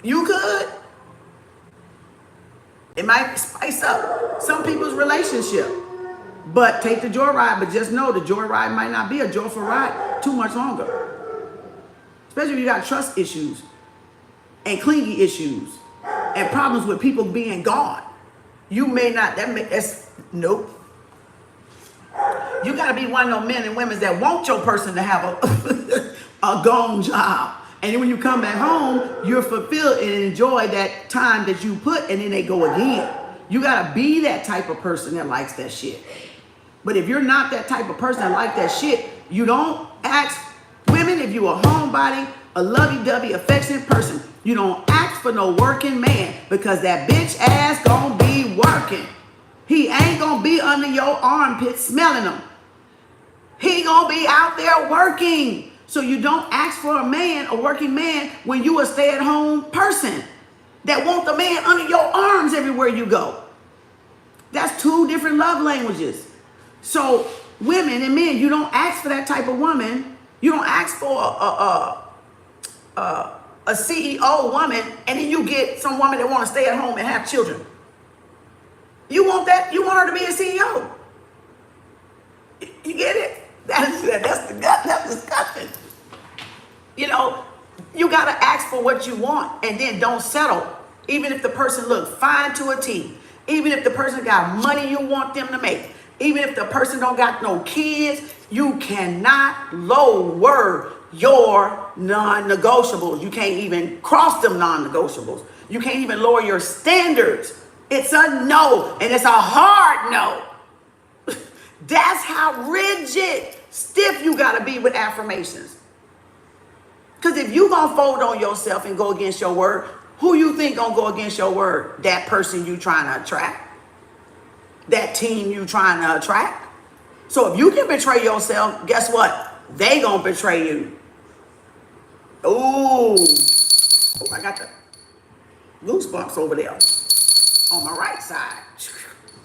You could. It might spice up some people's relationship. But take the joyride, but just know the joyride might not be a joyful ride too much longer. Especially if you got trust issues and clingy issues and problems with people being gone. You may not, that's, nope. You gotta be one of those men and women that want your person to have a gone job. And then when you come back home, you're fulfilled and enjoy that time that you put, and then they go again. You gotta be that type of person that likes that shit. But if you're not that type of person that like that shit, you don't ask women, if you a homebody, a lovey-dovey, affectionate person, you don't ask for no working man, because that bitch ass gonna be working. He ain't gonna be under your armpit smelling them. He gonna be out there working. So you don't ask for a man, a working man, when you a stay-at-home person that want the man under your arms everywhere you go. That's two different love languages. So women and men, you don't ask for that type of woman. You don't ask for a CEO woman, and then you get some woman that want to stay at home and have children. You want that? You want her to be a CEO? You get it? That's disgusting. You know, you gotta ask for what you want, and then don't settle. Even if the person look fine to a T, even if the person got money you want them to make, even if the person don't got no kids, you cannot lower your non-negotiables. You can't even cross them non-negotiables. You can't even lower your standards. It's a no, and it's a hard no. That's how rigid, stiff you gotta be with affirmations. Because if you gonna fold on yourself and go against your word, who you think gonna go against your word? That person you trying to attract? That team you trying to attract? So if you can betray yourself, guess what? They gonna betray you. Ooh, I got the goosebumps over there on my right side.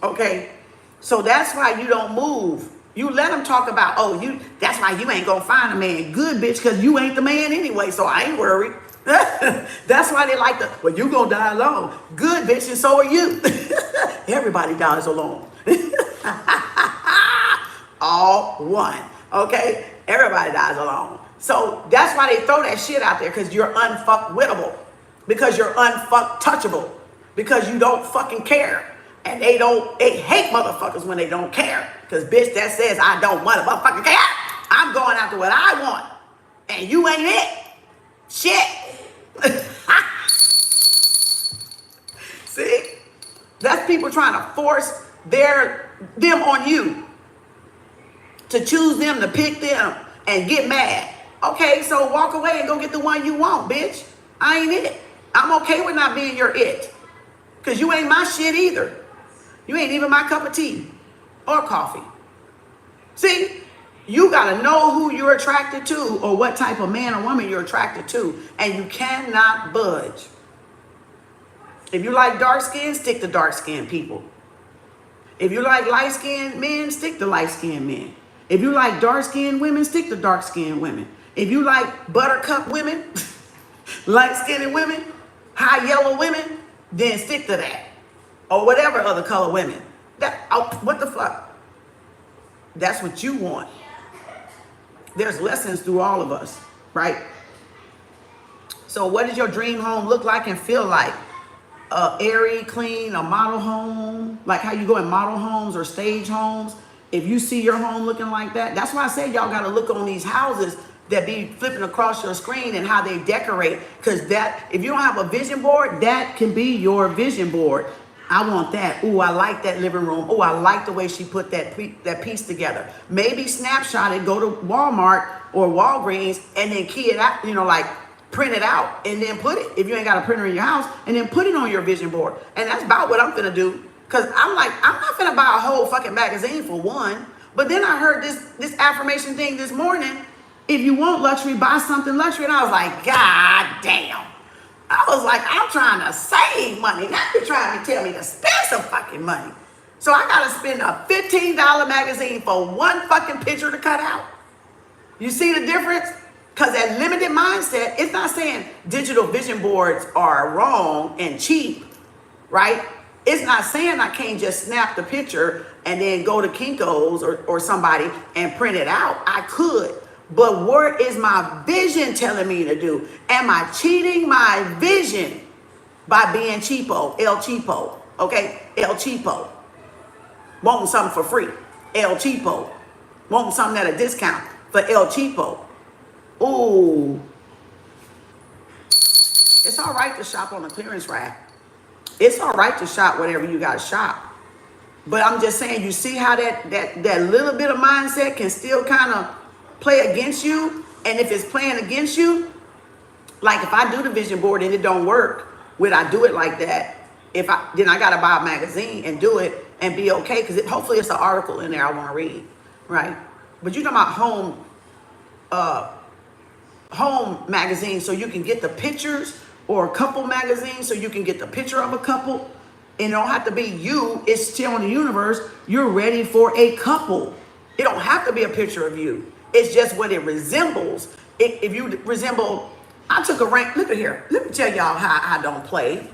Okay, so that's why you don't move. You let them talk about, that's why you ain't gonna find a man. Good, bitch, because you ain't the man anyway, so I ain't worried. That's why they like well, you gonna die alone. Good, bitch, and so are you. Everybody dies alone. All one, okay? Everybody dies alone. So that's why they throw that shit out there, because you're unfuck-wittable, because you're unfuck-touchable, because you don't fucking care. And they hate motherfuckers when they don't care. Because bitch that says I don't motherfucking care, I'm going after what I want. And you ain't it. Shit. See? That's people trying to force them on you. To choose them, to pick them, and get mad. Okay, so walk away and go get the one you want, bitch. I ain't it. I'm okay with not being your it. Because you ain't my shit either. You ain't even my cup of tea or coffee. See, you got to know who you're attracted to, or what type of man or woman you're attracted to, and you cannot budge. If you like dark skin, stick to dark skinned people. If you like light skinned men, stick to light skinned men. If you like dark skinned women, stick to dark skinned women. If you like buttercup women, light skinned women, high yellow women, then stick to that. Or whatever other color women. What the fuck? That's what you want. There's lessons through all of us, right? So what does your dream home look like and feel like? Airy, clean, a model home, like how you go in model homes or stage homes. If you see your home looking like that, that's why I say y'all got to look on these houses that be flipping across your screen and how they decorate. Because that, if you don't have a vision board, that can be your vision board. I want that. Ooh, I like that living room. Ooh, I like the way she put that piece together. Maybe snapshot it, go to Walmart or Walgreens, and then key it out, like print it out and then put it, if you ain't got a printer in your house, and then put it on your vision board. And that's about what I'm gonna do. Cause I'm not gonna buy a whole fucking magazine for one. But then I heard this affirmation thing this morning. If you want luxury, buy something luxury. And I was like, God damn. I was like, I'm trying to save money. Now you're trying to tell me to spend some fucking money. So I gotta spend a $15 magazine for one fucking picture to cut out. You see the difference? Because that limited mindset, it's not saying digital vision boards are wrong and cheap, right? It's not saying I can't just snap the picture and then go to Kinko's or somebody and print it out. I could. But what is my vision telling me to do? Am I cheating my vision by being cheapo? El cheapo. Okay? El cheapo. Wanting something for free. El cheapo. Wanting something at a discount for El cheapo. Ooh. It's all right to shop on the clearance rack. It's all right to shop whatever you got to shop. But I'm just saying, you see how that little bit of mindset can still kind of play against you? And if it's playing against you, like if I do the vision board and it don't work, would I do it like that? Then I got to buy a magazine and do it and be okay, because hopefully it's an article in there I want to read, right? But you're talking about home magazine, so you can get the pictures, or a couple magazine so you can get the picture of a couple. And it don't have to be you. It's telling the universe you're ready for a couple. It don't have to be a picture of you. It's just what it resembles. If you resemble, I took a rank. Look at here. Let me tell y'all how I don't play.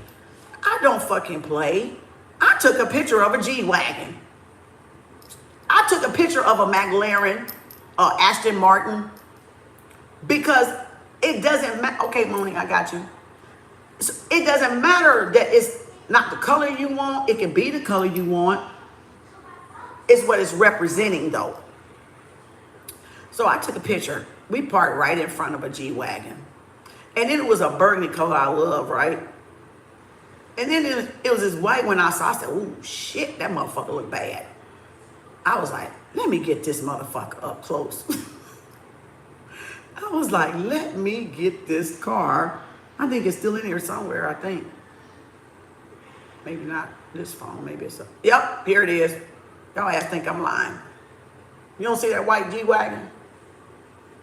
I don't fucking play. I took a picture of a G-Wagon. I took a picture of a McLaren, Aston Martin, because it doesn't matter. Okay, Moni, I got you. So it doesn't matter that it's not the color you want. It can be the color you want. It's what it's representing, though. So I took a picture. We parked right in front of a G-Wagon. And then it was a burgundy color I love, right? And then it was this white one I saw. I said, ooh, shit, that motherfucker look bad. I was like, let me get this motherfucker up close. I was like, let me get this car. I think it's still in here somewhere, I think. Maybe not this phone, maybe it's yep, here it is. Y'all ass think I'm lying. You don't see that white G-Wagon?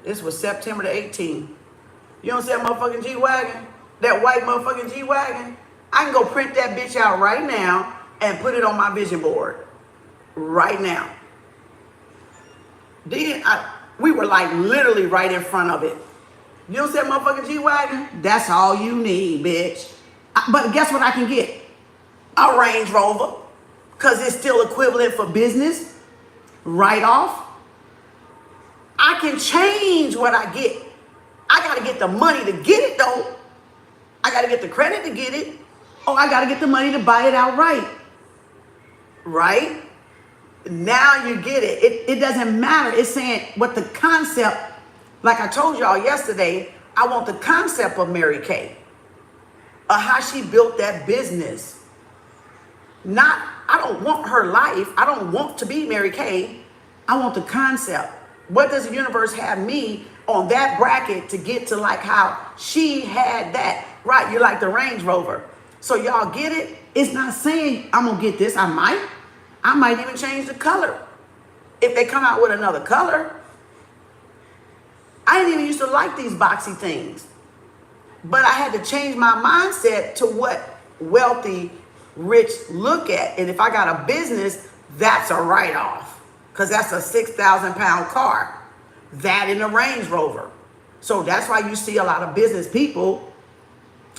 This was September the 18th. You don't see that motherfucking G-Wagon? That white motherfucking G-Wagon? I can go print that bitch out right now and put it on my vision board. Right now. Then we were like literally right in front of it. You don't see that motherfucking G-Wagon? That's all you need, bitch. But guess what I can get? A Range Rover. Because it's still equivalent for business. Right off. I can change what I get. I got to get the money to get it, though. I got to get the credit to get it. Or I got to get the money to buy it outright. Right? Now you get it. It doesn't matter. It's saying what the concept, like I told y'all yesterday, I want the concept of Mary Kay. Of how she built that business. I don't want her life. I don't want to be Mary Kay. I want the concept. What does the universe have me on that bracket to get to like how she had that? Right, you're like the Range Rover. So y'all get it? It's not saying I'm going to get this. I might even change the color. If they come out with another color. I didn't even used to like these boxy things. But I had to change my mindset to what wealthy, rich look at. And if I got a business, that's a write-off. Because that's a 6,000-pound car. That in a Range Rover. So that's why you see a lot of business people,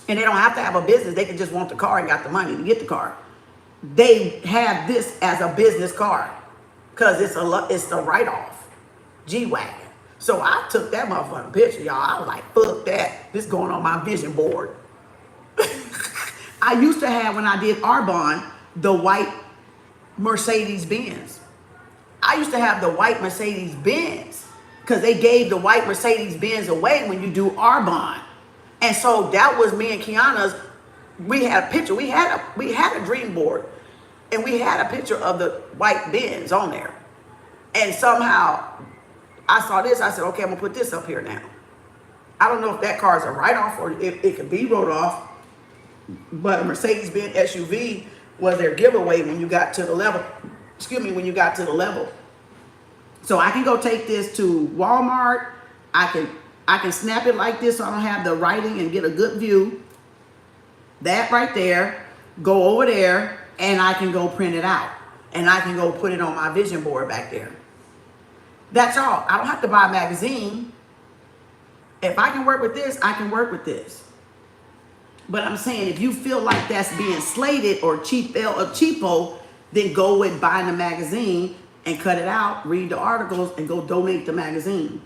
and they don't have to have a business. They can just want the car and got the money to get the car. They have this as a business car because it's the write-off G-Wagon. So I took that motherfucking picture, y'all. I was like, fuck that. This going on my vision board. I used to have, when I did Arbonne, the white Mercedes-Benz. I used to have the white Mercedes-Benz because they gave the white Mercedes-Benz away when you do Arbonne. And so that was me and Kiana's. We had a picture. We had a dream board, and we had a picture of the white Benz on there. And somehow I saw this. I said, okay, I'm gonna put this up here now. I don't know if that car is a write-off or if it could be wrote off, but a Mercedes-Benz SUV was their giveaway when you got to the level. Excuse me, when you got to the level. So I can go take this to Walmart. I can snap it like this so I don't have the writing and get a good view. That right there, go over there, and I can go print it out. And I can go put it on my vision board back there. That's all. I don't have to buy a magazine. If I can work with this, I can work with this. But I'm saying if you feel like that's being slated or cheapo, then go with buying the magazine and cut it out, read the articles, and go donate the magazine.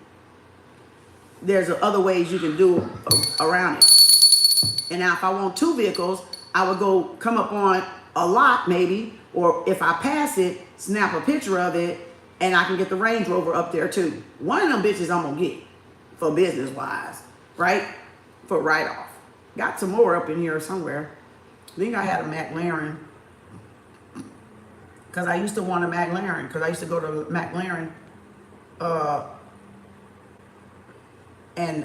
There's other ways you can do around it. And now if I want 2 vehicles, I would go come up on a lot maybe, or if I pass it, snap a picture of it, and I can get the Range Rover up there too. One of them bitches I'm gonna get for business wise, right? For write-off. Got some more up in here somewhere. I think I had a McLaren. Because I used to want a McLaren. Because I used to go to McLaren and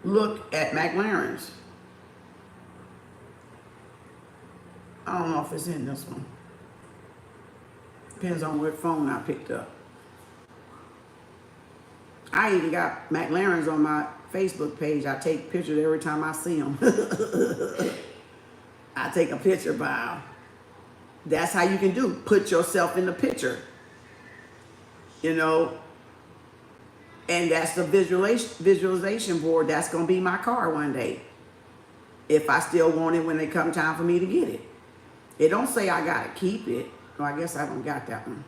look at McLarens. I don't know if it's in this one. Depends on what phone I picked up. I even got McLarens on my Facebook page. I take pictures every time I see them. I take a picture by them. That's how you can do. Put yourself in the picture. You know. And that's the visualization board. That's going to be my car one day. If I still want it when it come time for me to get it. It don't say I got to keep it. Oh, I guess I don't got that one.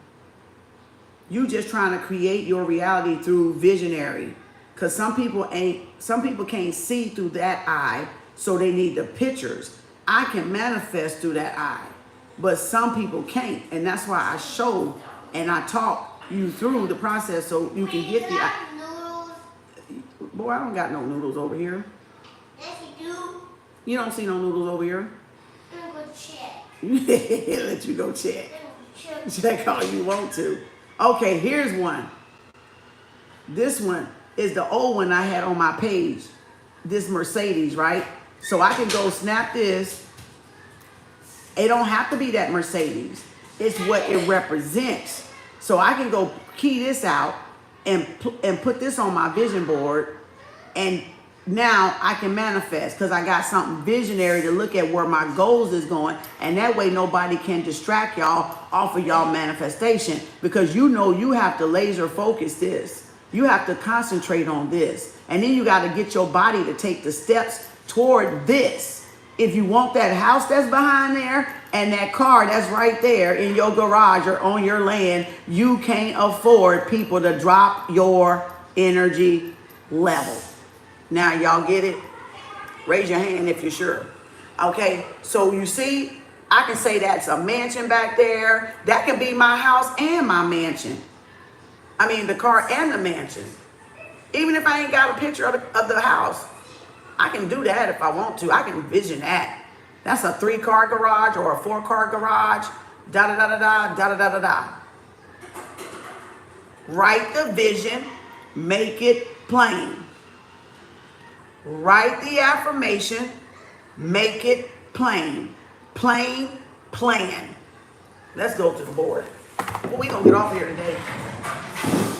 You just trying to create your reality through visionary. Because some people can't see through that eye, so they need the pictures. I can manifest through that eye, but some people can't. And that's why I show and I talk you through the process so you can get the eye. Boy, I don't got no noodles over here. Yes, you do. You don't see no noodles over here? I'm going to check. Let you go check. Check all you want to. Okay, here's one. This one is the old one I had on my page. This Mercedes, right? So I can go snap this. It don't have to be that Mercedes. It's what it represents. So I can go key this out and put this on my vision board. And now I can manifest because I got something visionary to look at where my goals is going. And that way nobody can distract y'all off of y'all manifestation, because you know you have to laser focus this. You have to concentrate on this. And then you got to get your body to take the steps toward this. If you want that house that's behind there and that car that's right there in your garage or on your land, you can't afford people to drop your energy level. Now y'all get it? Raise your hand if you're sure. Okay, so you see, I can say that's a mansion back there. That can be my house and my mansion. I mean, the car and the mansion. Even if I ain't got a picture of the house, I can do that if I want to. I can envision that. That's a 3-car garage or a 4-car garage. Da da da da da da da da da. Write the vision, make it plain. Write the affirmation, make it plain. Plain plan. Let's go to the board. Well, we gonna get off here today.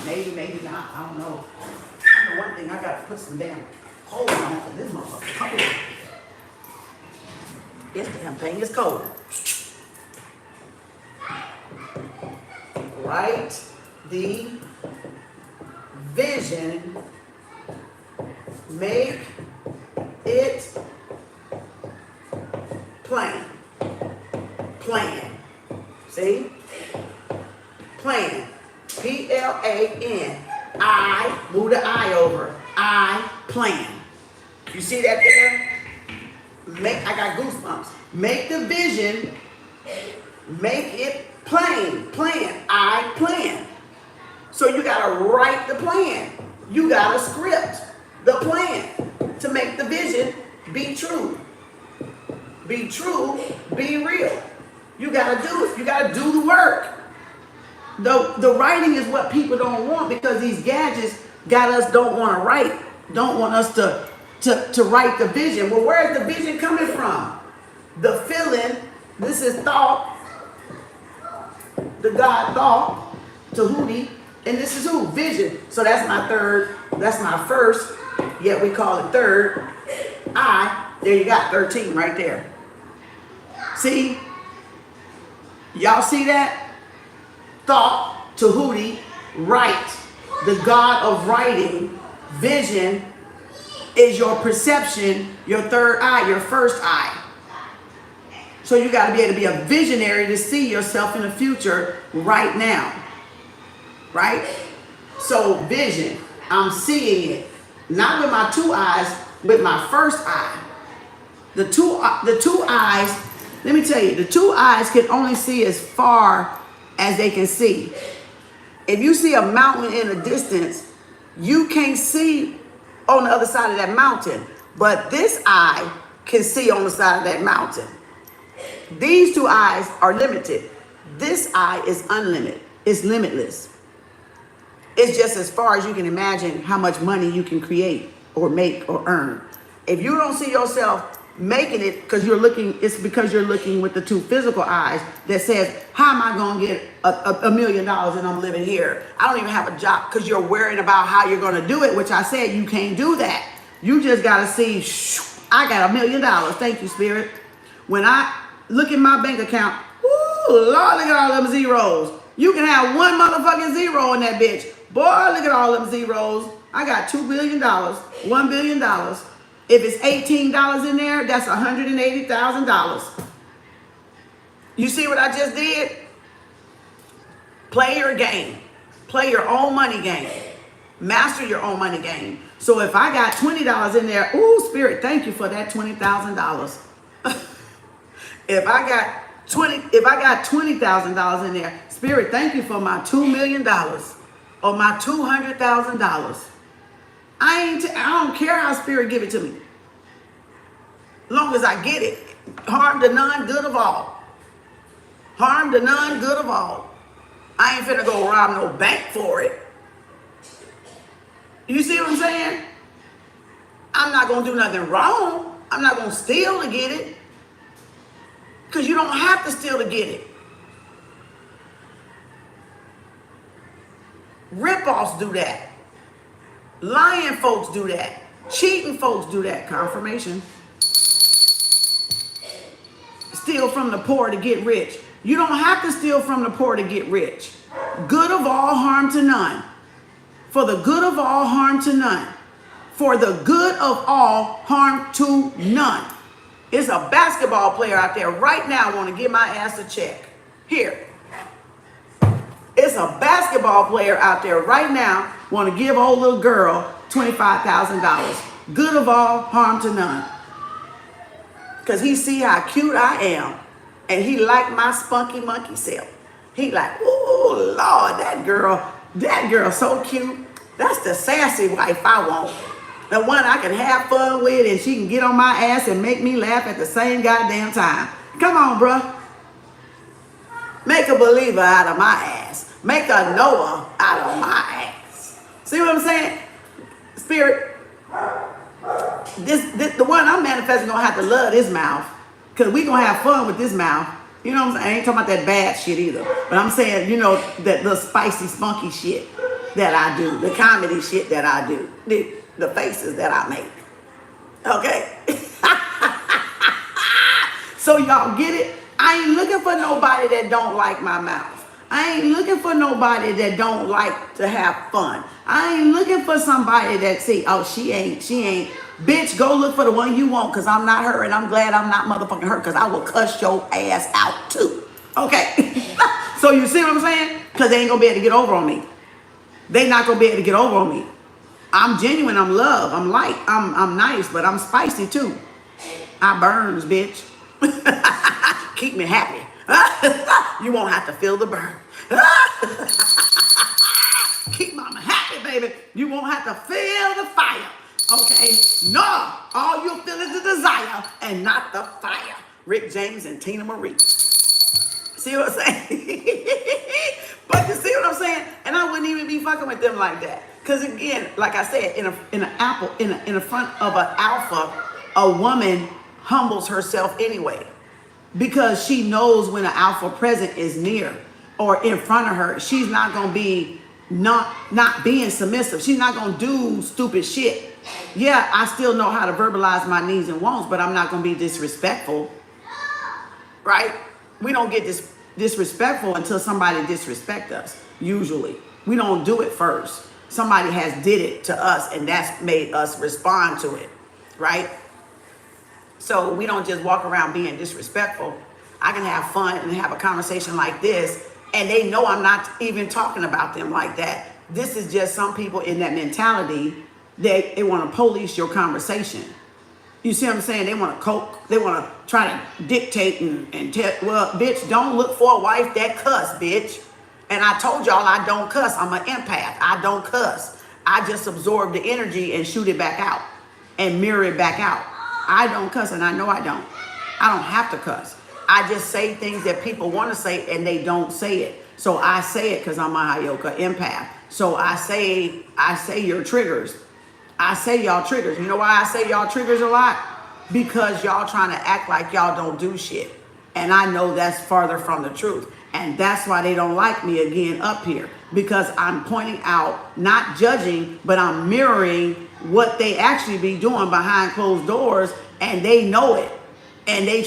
Maybe, maybe not. I don't know. I know one thing. I gotta put some damn hold on for this motherfucker. This damn thing is cold. Write the vision, make it plain. Plan. See? Plan. P-L-A-N. I, move the I over. I plan. You see that there? I got goosebumps. Make the vision, make it plain. Plan. I plan. So you gotta write the plan. You gotta script the plan to make the vision be true. Be true, be real. You gotta do it. You gotta do the work. The writing is what people don't want, because these gadgets got us don't want to write, don't want us to write the vision. Well, where's the vision coming from? The feeling. This is thought. The God thought, Tahuti, and this is who? Vision. So that's my third. That's my first. Yet we call it third. I. There you got 13 right there. See? Y'all see that? Thought, Tahuti, write. The God of writing, vision, is your perception, your third eye, your first eye. So you got to be able to be a visionary to see yourself in the future right now. Right? So vision, I'm seeing it. Not with my two eyes, with my first eye. The two eyes, let me tell you, the two eyes can only see as far as they can see. If you see a mountain in the distance, you can't see on the other side of that mountain. But this eye can see on the side of that mountain. These two eyes are limited. This eye is unlimited. It's limitless. It's just as far as you can imagine how much money you can create or make or earn. If you don't see yourself making it because you're looking, it's because you're looking with the two physical eyes that says, how am I going to get $1 million and I'm living here? I don't even have a job, because you're worrying about how you're going to do it, which I said you can't do that. You just got to see, I got $1 million. Thank you, Spirit. When I look at my bank account, ooh, Lord, look at all them zeros. You can have one motherfucking zero in that bitch. Boy, look at all them zeros. I got $2 billion, $1 billion. If it's $18 in there, that's $180,000. You see what I just did? Play your game. Play your own money game. Master your own money game. So if I got $20 in there, ooh, Spirit, thank you for that $20,000. If I got $20,000 in there, Spirit, thank you for my $2 million or my $200,000. I don't care how Spirit give it to me. Long as I get it. Harm to none, good of all. Harm to none, good of all. I ain't finna go rob no bank for it. You see what I'm saying? I'm not gonna do nothing wrong. I'm not gonna steal to get it. Because you don't have to steal to get it. Rip-offs do that. Lying folks do that. Cheating folks do that. Confirmation. Steal from the poor to get rich. You don't have to steal from the poor to get rich. Good of all, harm to none. For the good of all, harm to none. For the good of all, harm to none. It's a basketball player out there right now want to give my ass a check. Here. It's a basketball player out there right now want to give old little girl $25,000. Good of all, harm to none. Because he see how cute I am. And he like my spunky monkey self. He like, ooh, Lord, that girl so cute. That's the sassy wife I want. The one I can have fun with and she can get on my ass and make me laugh at the same goddamn time. Come on, bruh. Make a believer out of my ass. Make a Noah out of my ass. See what I'm saying? Spirit, the one I'm manifesting gonna have to love this mouth. Because we gonna have fun with this mouth. You know what I'm saying? I ain't talking about that bad shit either. But I'm saying, you know, that the spicy, spunky shit that I do. The comedy shit that I do. The faces that I make. Okay? So y'all get it? I ain't looking for nobody that don't like my mouth. I ain't looking for nobody that don't like to have fun. I ain't looking for somebody that say, oh, she ain't. Bitch, go look for the one you want, because I'm not her, and I'm glad I'm not motherfucking her, because I will cuss your ass out too. Okay? So you see what I'm saying? Because they ain't going to be able to get over on me. They not going to be able to get over on me. I'm genuine, I'm love, I'm light, I'm nice, but I'm spicy too. I burns, bitch. Keep me happy. You won't have to feel the burn. Keep mama happy, baby. You won't have to feel the fire. Okay? No, all you'll feel is the desire and not the fire. Rick James and Tina Marie. See what I'm saying? But you see what I'm saying? And I wouldn't even be fucking with them like that. Because again, like I said, in the front of an alpha, a woman humbles herself anyway. Because she knows when an alpha present is near or in front of her, she's not going to be not being submissive. She's not going to do stupid shit. Yeah, I still know how to verbalize my needs and wants, but I'm not going to be disrespectful. Right? We don't get disrespectful until somebody disrespects us, usually. We don't do it first. Somebody has did it to us, and that's made us respond to it, right? So we don't just walk around being disrespectful. I can have fun and have a conversation like this, and they know I'm not even talking about them like that. This is just some people in that mentality that they want to police your conversation. You see what I'm saying? They want to try to dictate and tell, well, bitch, don't look for a wife that cuss, bitch. And I told y'all I don't cuss. I'm an empath. I don't cuss. I just absorb the energy and shoot it back out and mirror it back out. I don't cuss, and I know I don't. I don't have to cuss. I just say things that people want to say and they don't say it. So I say it because I'm a Hayoka empath. So I say your triggers. I say y'all triggers. You know why I say y'all triggers a lot? Because y'all trying to act like y'all don't do shit. And I know that's farther from the truth. And that's why they don't like me again up here. Because I'm pointing out, not judging, but I'm mirroring what they actually be doing behind closed doors. And they know it. And they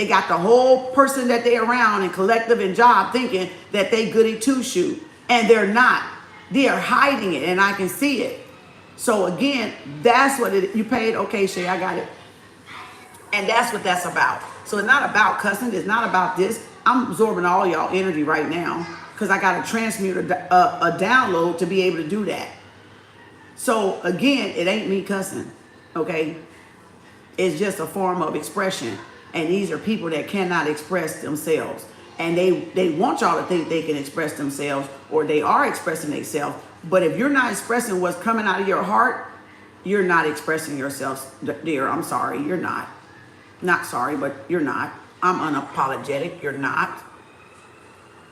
got the whole person that they around and collective and job thinking that they goody two-shoe. And they're not. They are hiding it, and I can see it. So again, that's what you paid. Okay, Shay, I got it. And that's what that's about. So it's not about cussing. It's not about this. I'm absorbing all y'all energy right now because I got to transmute a download to be able to do that. So again, it ain't me cussing, okay? It's just a form of expression. And these are people that cannot express themselves. And they want y'all to think they can express themselves, or they are expressing themselves. But if you're not expressing what's coming out of your heart, you're not expressing yourself, dear. I'm sorry, you're not. Not sorry, but you're not. I'm unapologetic, you're not.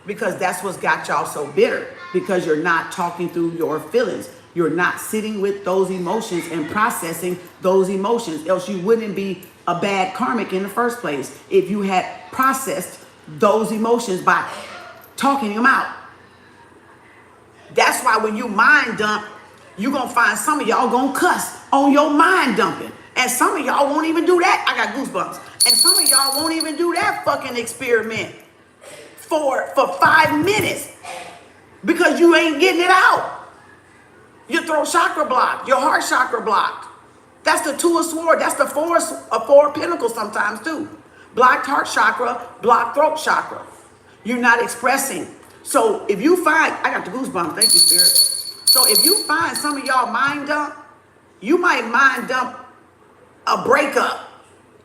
Because that's what's got y'all so bitter. Because you're not talking through your feelings. You're not sitting with those emotions and processing those emotions. Else you wouldn't be a bad karmic in the first place if you had processed those emotions by talking them out. That's why when you mind dump, you're going to find some of y'all going to cuss on your mind dumping. And some of y'all won't even do that. I got goosebumps. And some of y'all won't even do that fucking experiment for 5 minutes because you ain't getting it out. Your throat chakra blocked. Your heart chakra blocked. That's the two of swords. That's the four of pentacles sometimes too. Blocked heart chakra, blocked throat chakra. You're not expressing. So if you find, I got the goosebumps, thank you, Spirit. So if you find some of y'all mind dump, you might mind dump a breakup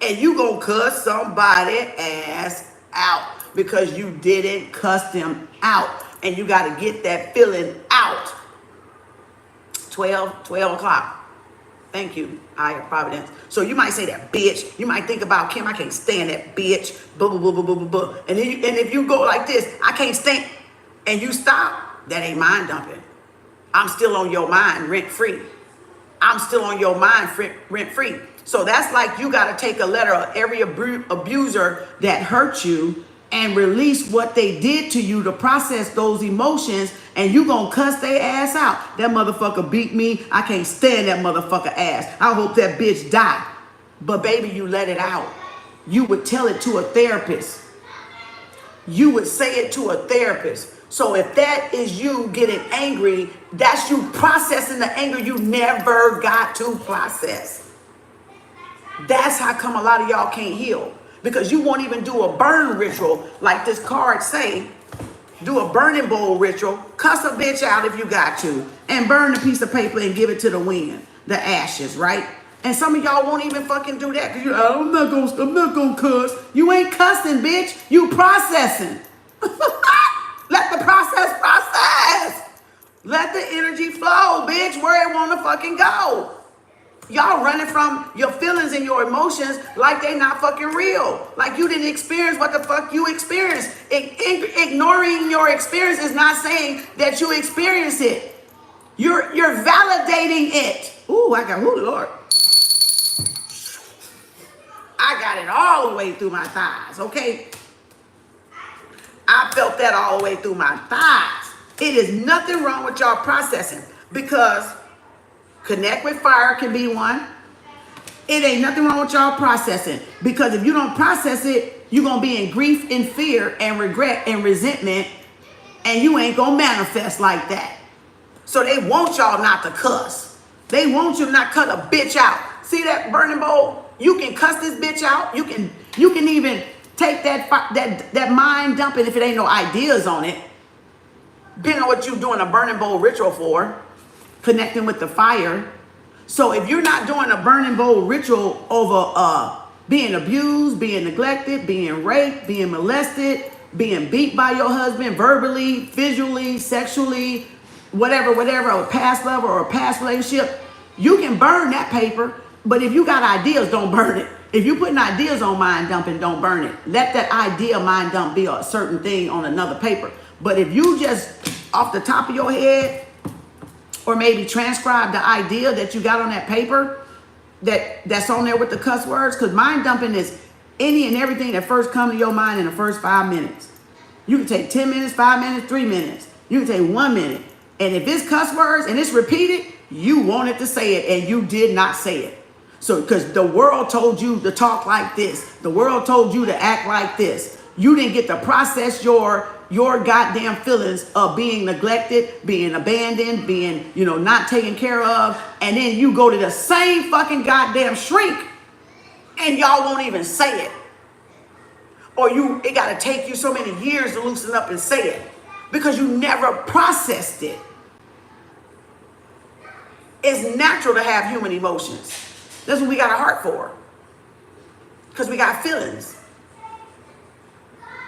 and you gonna cuss somebody ass out because you didn't cuss them out. And you gotta get that feeling out. 12 o'clock. Thank you, higher providence. So you might say that bitch. You might think about Kim. I can't stand that bitch. Blah, blah, blah, blah, blah, blah, blah. And if you go like this, I can't stand, and you stop, that ain't mind dumping. I'm still on your mind rent free. I'm still on your mind rent free. So that's like you got to take a letter of every abuser that hurt you and release what they did to you to process those emotions, and you gonna cuss their ass out. That motherfucker beat me. I can't stand that motherfucker ass. I hope that bitch die. But baby, you let it out. You would tell it to a therapist. You would say it to a therapist. So if that is you getting angry, that's you processing the anger you never got to process. That's how come a lot of y'all can't heal. Because you won't even do a burn ritual like this card say. Do a burning bowl ritual. Cuss a bitch out if you got to. And burn a piece of paper and give it to the wind. The ashes, right? And some of y'all won't even fucking do that. Because you're like, I'm not gonna cuss. You ain't cussing, bitch. You processing. Let the process. Let the energy flow, bitch, where it wanna fucking go. Y'all running from your feelings and your emotions like they not fucking real. Like you didn't experience what the fuck you experienced. Ignoring your experience is not saying that you experienced it. You're validating it. Ooh, Lord. I got it all the way through my thighs, okay? I felt that all the way through my thighs. It is nothing wrong with y'all processing because connect with fire can be one. It ain't nothing wrong with y'all processing because if you don't process it, you're going to be in grief and fear and regret and resentment, and you ain't going to manifest like that. So they want y'all not to cuss. They want you to not cut a bitch out. See that burning bowl? You can cuss this bitch out. You can even take that mind dumping if it ain't no ideas on it. Depending on what you're doing a burning bowl ritual for, connecting with the fire. So if you're not doing a burning bowl ritual over being abused, being neglected, being raped, being molested, being beat by your husband verbally, visually, sexually, whatever, a past lover or a past relationship, you can burn that paper. But if you got ideas, don't burn it. If you're putting ideas on mind dumping, don't burn it. Let that idea mind dump be a certain thing on another paper. But if you just off the top of your head, or maybe transcribe the idea that you got on that paper that's on there with the cuss words, because mind dumping is any and everything that first comes to your mind in the first 5 minutes. You can take 10 minutes, 5 minutes, 3 minutes. You can take 1 minute. And if it's cuss words and it's repeated, you wanted to say it and you did not say it. So, because the world told you to talk like this. The world told you to act like this. You didn't get to process your goddamn feelings of being neglected, being abandoned, being, not taken care of. And then you go to the same fucking goddamn shrink and y'all won't even say it. Or it got to take you so many years to loosen up and say it because you never processed it. It's natural to have human emotions. That's what we got a heart for. Because we got feelings.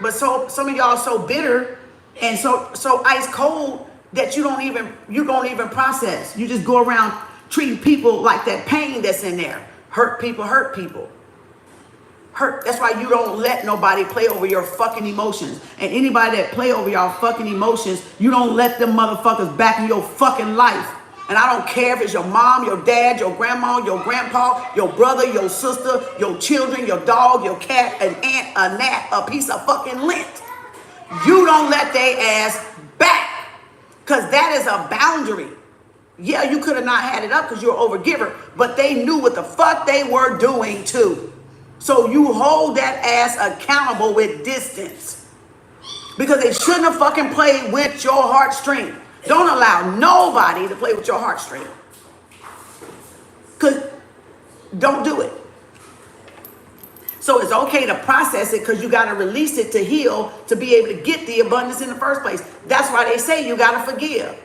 But some of y'all so bitter and so ice cold that you don't even process. You just go around treating people like that pain that's in there. Hurt people. That's why you don't let nobody play over your fucking emotions. And anybody that play over your fucking emotions, you don't let them motherfuckers back in your fucking life. And I don't care if it's your mom, your dad, your grandma, your grandpa, your brother, your sister, your children, your dog, your cat, an ant, a gnat, a piece of fucking lint. You don't let their ass back. Because that is a boundary. Yeah, you could have not had it up because you're an overgiver, but they knew what the fuck they were doing too. So you hold that ass accountable with distance. Because they shouldn't have fucking played with your heartstring. Don't allow nobody to play with your heartstring. Because don't do it. So it's okay to process it because you got to release it to heal to be able to get the abundance in the first place. That's why they say you got to forgive.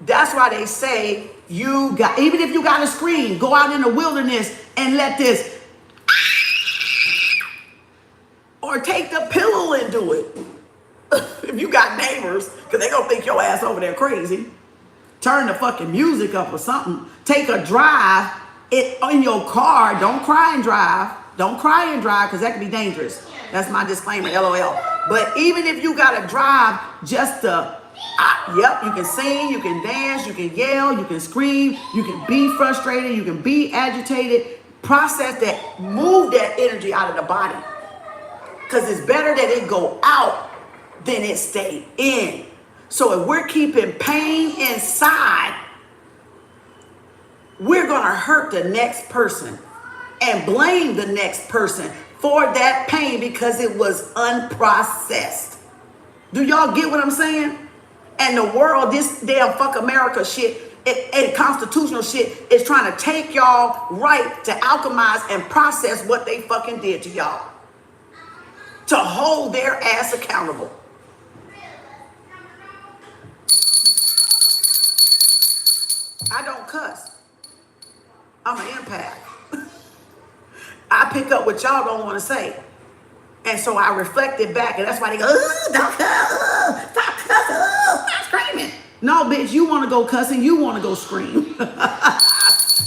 That's why they say even if you got to scream, go out in the wilderness and let this, or take the pillow and do it. If you got neighbors, because they gonna think your ass over there crazy. Turn the fucking music up or something. Take a drive in your car. Don't cry and drive. Don't cry and drive because that can be dangerous. That's my disclaimer, LOL. But even if you gotta drive just to, yep, you can sing, you can dance, you can yell, you can scream, you can be frustrated, you can be agitated. Process that, move that energy out of the body. Because it's better that it go out than it stay in. So if we're keeping pain inside, we're gonna hurt the next person and blame the next person for that pain because it was unprocessed. Do y'all get what I'm saying? And the world, this damn fuck America shit and constitutional shit is trying to take y'all right to alchemize and process what they fucking did to y'all. To hold their ass accountable. I don't cuss. I'm an empath. I pick up what y'all don't want to say. And so I reflect it back. And that's why they go, don't cuss, stop cussing, stop screaming. No, bitch, you want to go cussing, you want to go scream.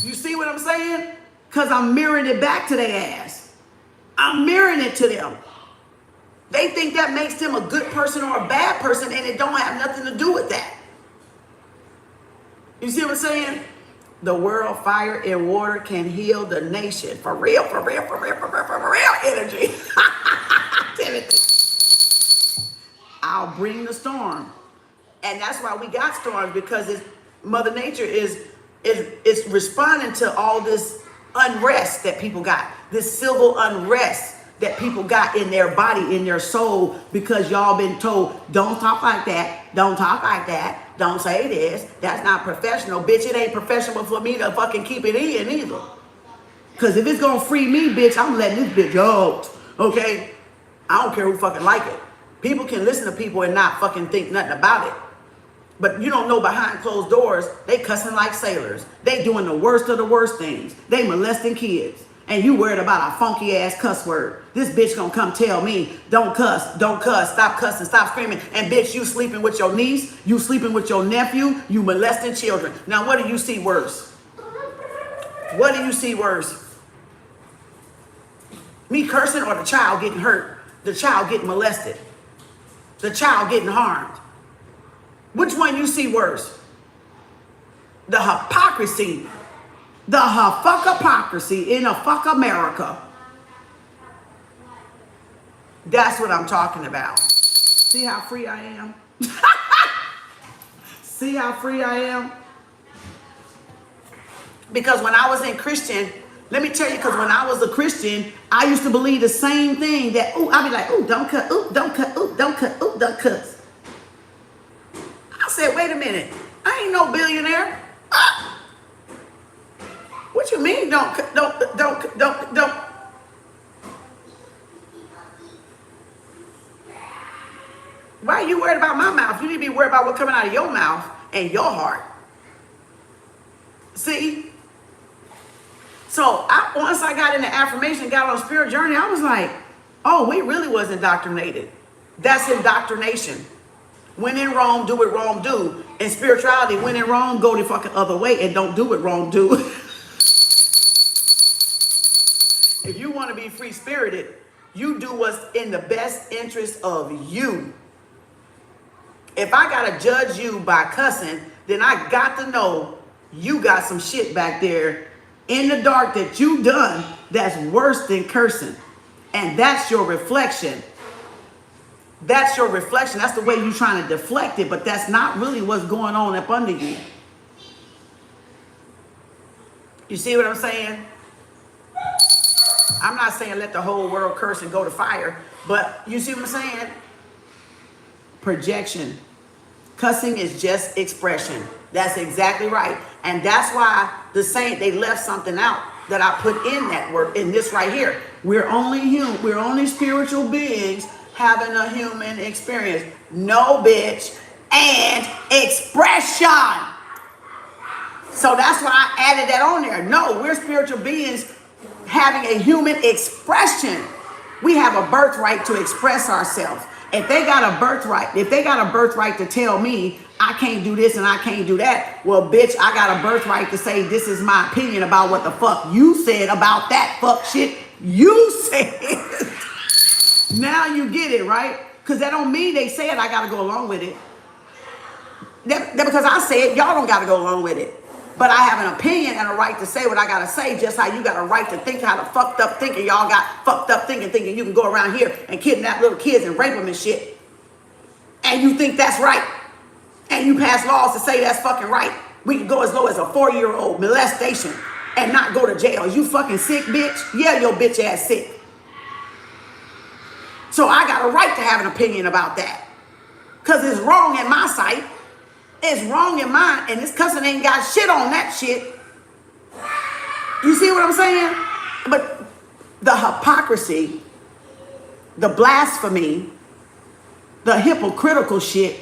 You see what I'm saying? Because I'm mirroring it back to their ass. I'm mirroring it to them. They think that makes them a good person or a bad person, and it don't have nothing to do with that. You see what I'm saying? The world, fire, and water can heal the nation. For real energy. Timothy. I'll bring the storm. And that's why we got storms, because Mother Nature is responding to all this unrest that people got. This civil unrest that people got in their body, in their soul, because y'all been told, don't talk like that, don't talk like that. Don't say this. That's not professional. Bitch, it ain't professional for me to fucking keep it in either. Because if it's going to free me, bitch, I'm letting this bitch out. Okay? I don't care who fucking like it. People can listen to people and not fucking think nothing about it. But you don't know behind closed doors, they cussing like sailors. They doing the worst of the worst things. They molesting kids. And you worried about a funky ass cuss word. This bitch gonna come tell me, don't cuss, stop cussing, stop screaming. And bitch, you sleeping with your niece, you sleeping with your nephew, you molesting children. Now what do you see worse? What do you see worse? Me cursing or the child getting hurt? The child getting molested? The child getting harmed? Which one you see worse? The hypocrisy. The hypocrisy in a fuck America. That's what I'm talking about. See how free I am? See how free I am? Because when I was in Christian, let me tell you, because when I was a Christian, I used to believe the same thing that, ooh, I'd be like, ooh, don't cut, ooh, don't cut, ooh, don't cut, ooh, don't cuss. I said, wait a minute, I ain't no billionaire. Ah! What you mean don't. Why are you worried about my mouth? You need to be worried about what's coming out of your mouth and your heart. See? So once I got into affirmation, got on a spiritual journey, I was like, oh, we really was indoctrinated. That's indoctrination. When in Rome, do what Rome do. In spirituality, when in Rome, go the fucking other way and don't do what Rome do. If you want to be free-spirited, you do what's in the best interest of you. If I got to judge you by cussing, then I got to know you got some shit back there in the dark that you done that's worse than cursing. And that's your reflection. That's your reflection. That's the way you're trying to deflect it, but that's not really what's going on up under you. You see what I'm saying? I'm not saying let the whole world curse and go to fire, but you see what I'm saying? Projection. Cussing is just expression. That's exactly right. And that's why the saint, they left something out that I put in that word, in this right here. We're only human. We're only spiritual beings having a human experience. No, bitch. And expression. So that's why I added that on there. No, we're spiritual beings having a human expression. We have a birthright to express ourselves. If they got a birthright to tell me I can't do this and I can't do that, well, bitch, I got a birthright to say this is my opinion about what the fuck you said about that fuck shit you said. Now you get it, right? Because that don't mean they said I got to go along with it. That because I said y'all don't got to go along with it. But I have an opinion and a right to say what I got to say, just how you got a right to think how the fucked up thinking y'all got fucked up thinking you can go around here and kidnap little kids and rape them and shit. And you think that's right. And you pass laws to say that's fucking right. We can go as low as a 4-year-old molestation and not go to jail. Is you fucking sick, bitch? Yeah, your bitch ass sick. So I got a right to have an opinion about that. Because it's wrong in my sight. It's wrong in mine, and this cussing ain't got shit on that shit. You see what I'm saying? But the hypocrisy, the blasphemy, the hypocritical shit,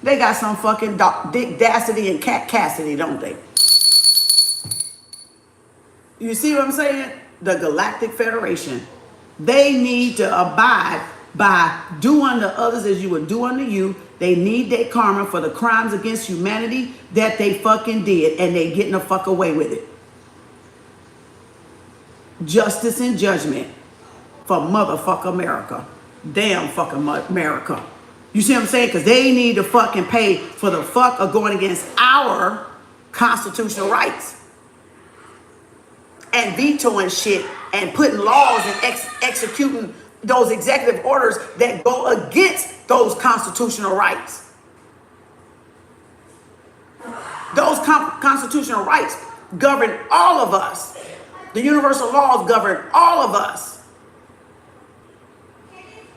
they got some fucking Dick Dastity and Cat Cassidy, don't they? You see what I'm saying? The Galactic Federation. They need to abide by do unto others as you would do unto you. They need their karma for the crimes against humanity that they fucking did, and they getting the fuck away with it. Justice and judgment for motherfucker America. Damn fucking America. You see what I'm saying? Because they need to fucking pay for the fuck of going against our constitutional rights and vetoing shit and putting laws and executing those executive orders that go against those constitutional rights. Those constitutional rights govern all of us. The universal laws govern all of us.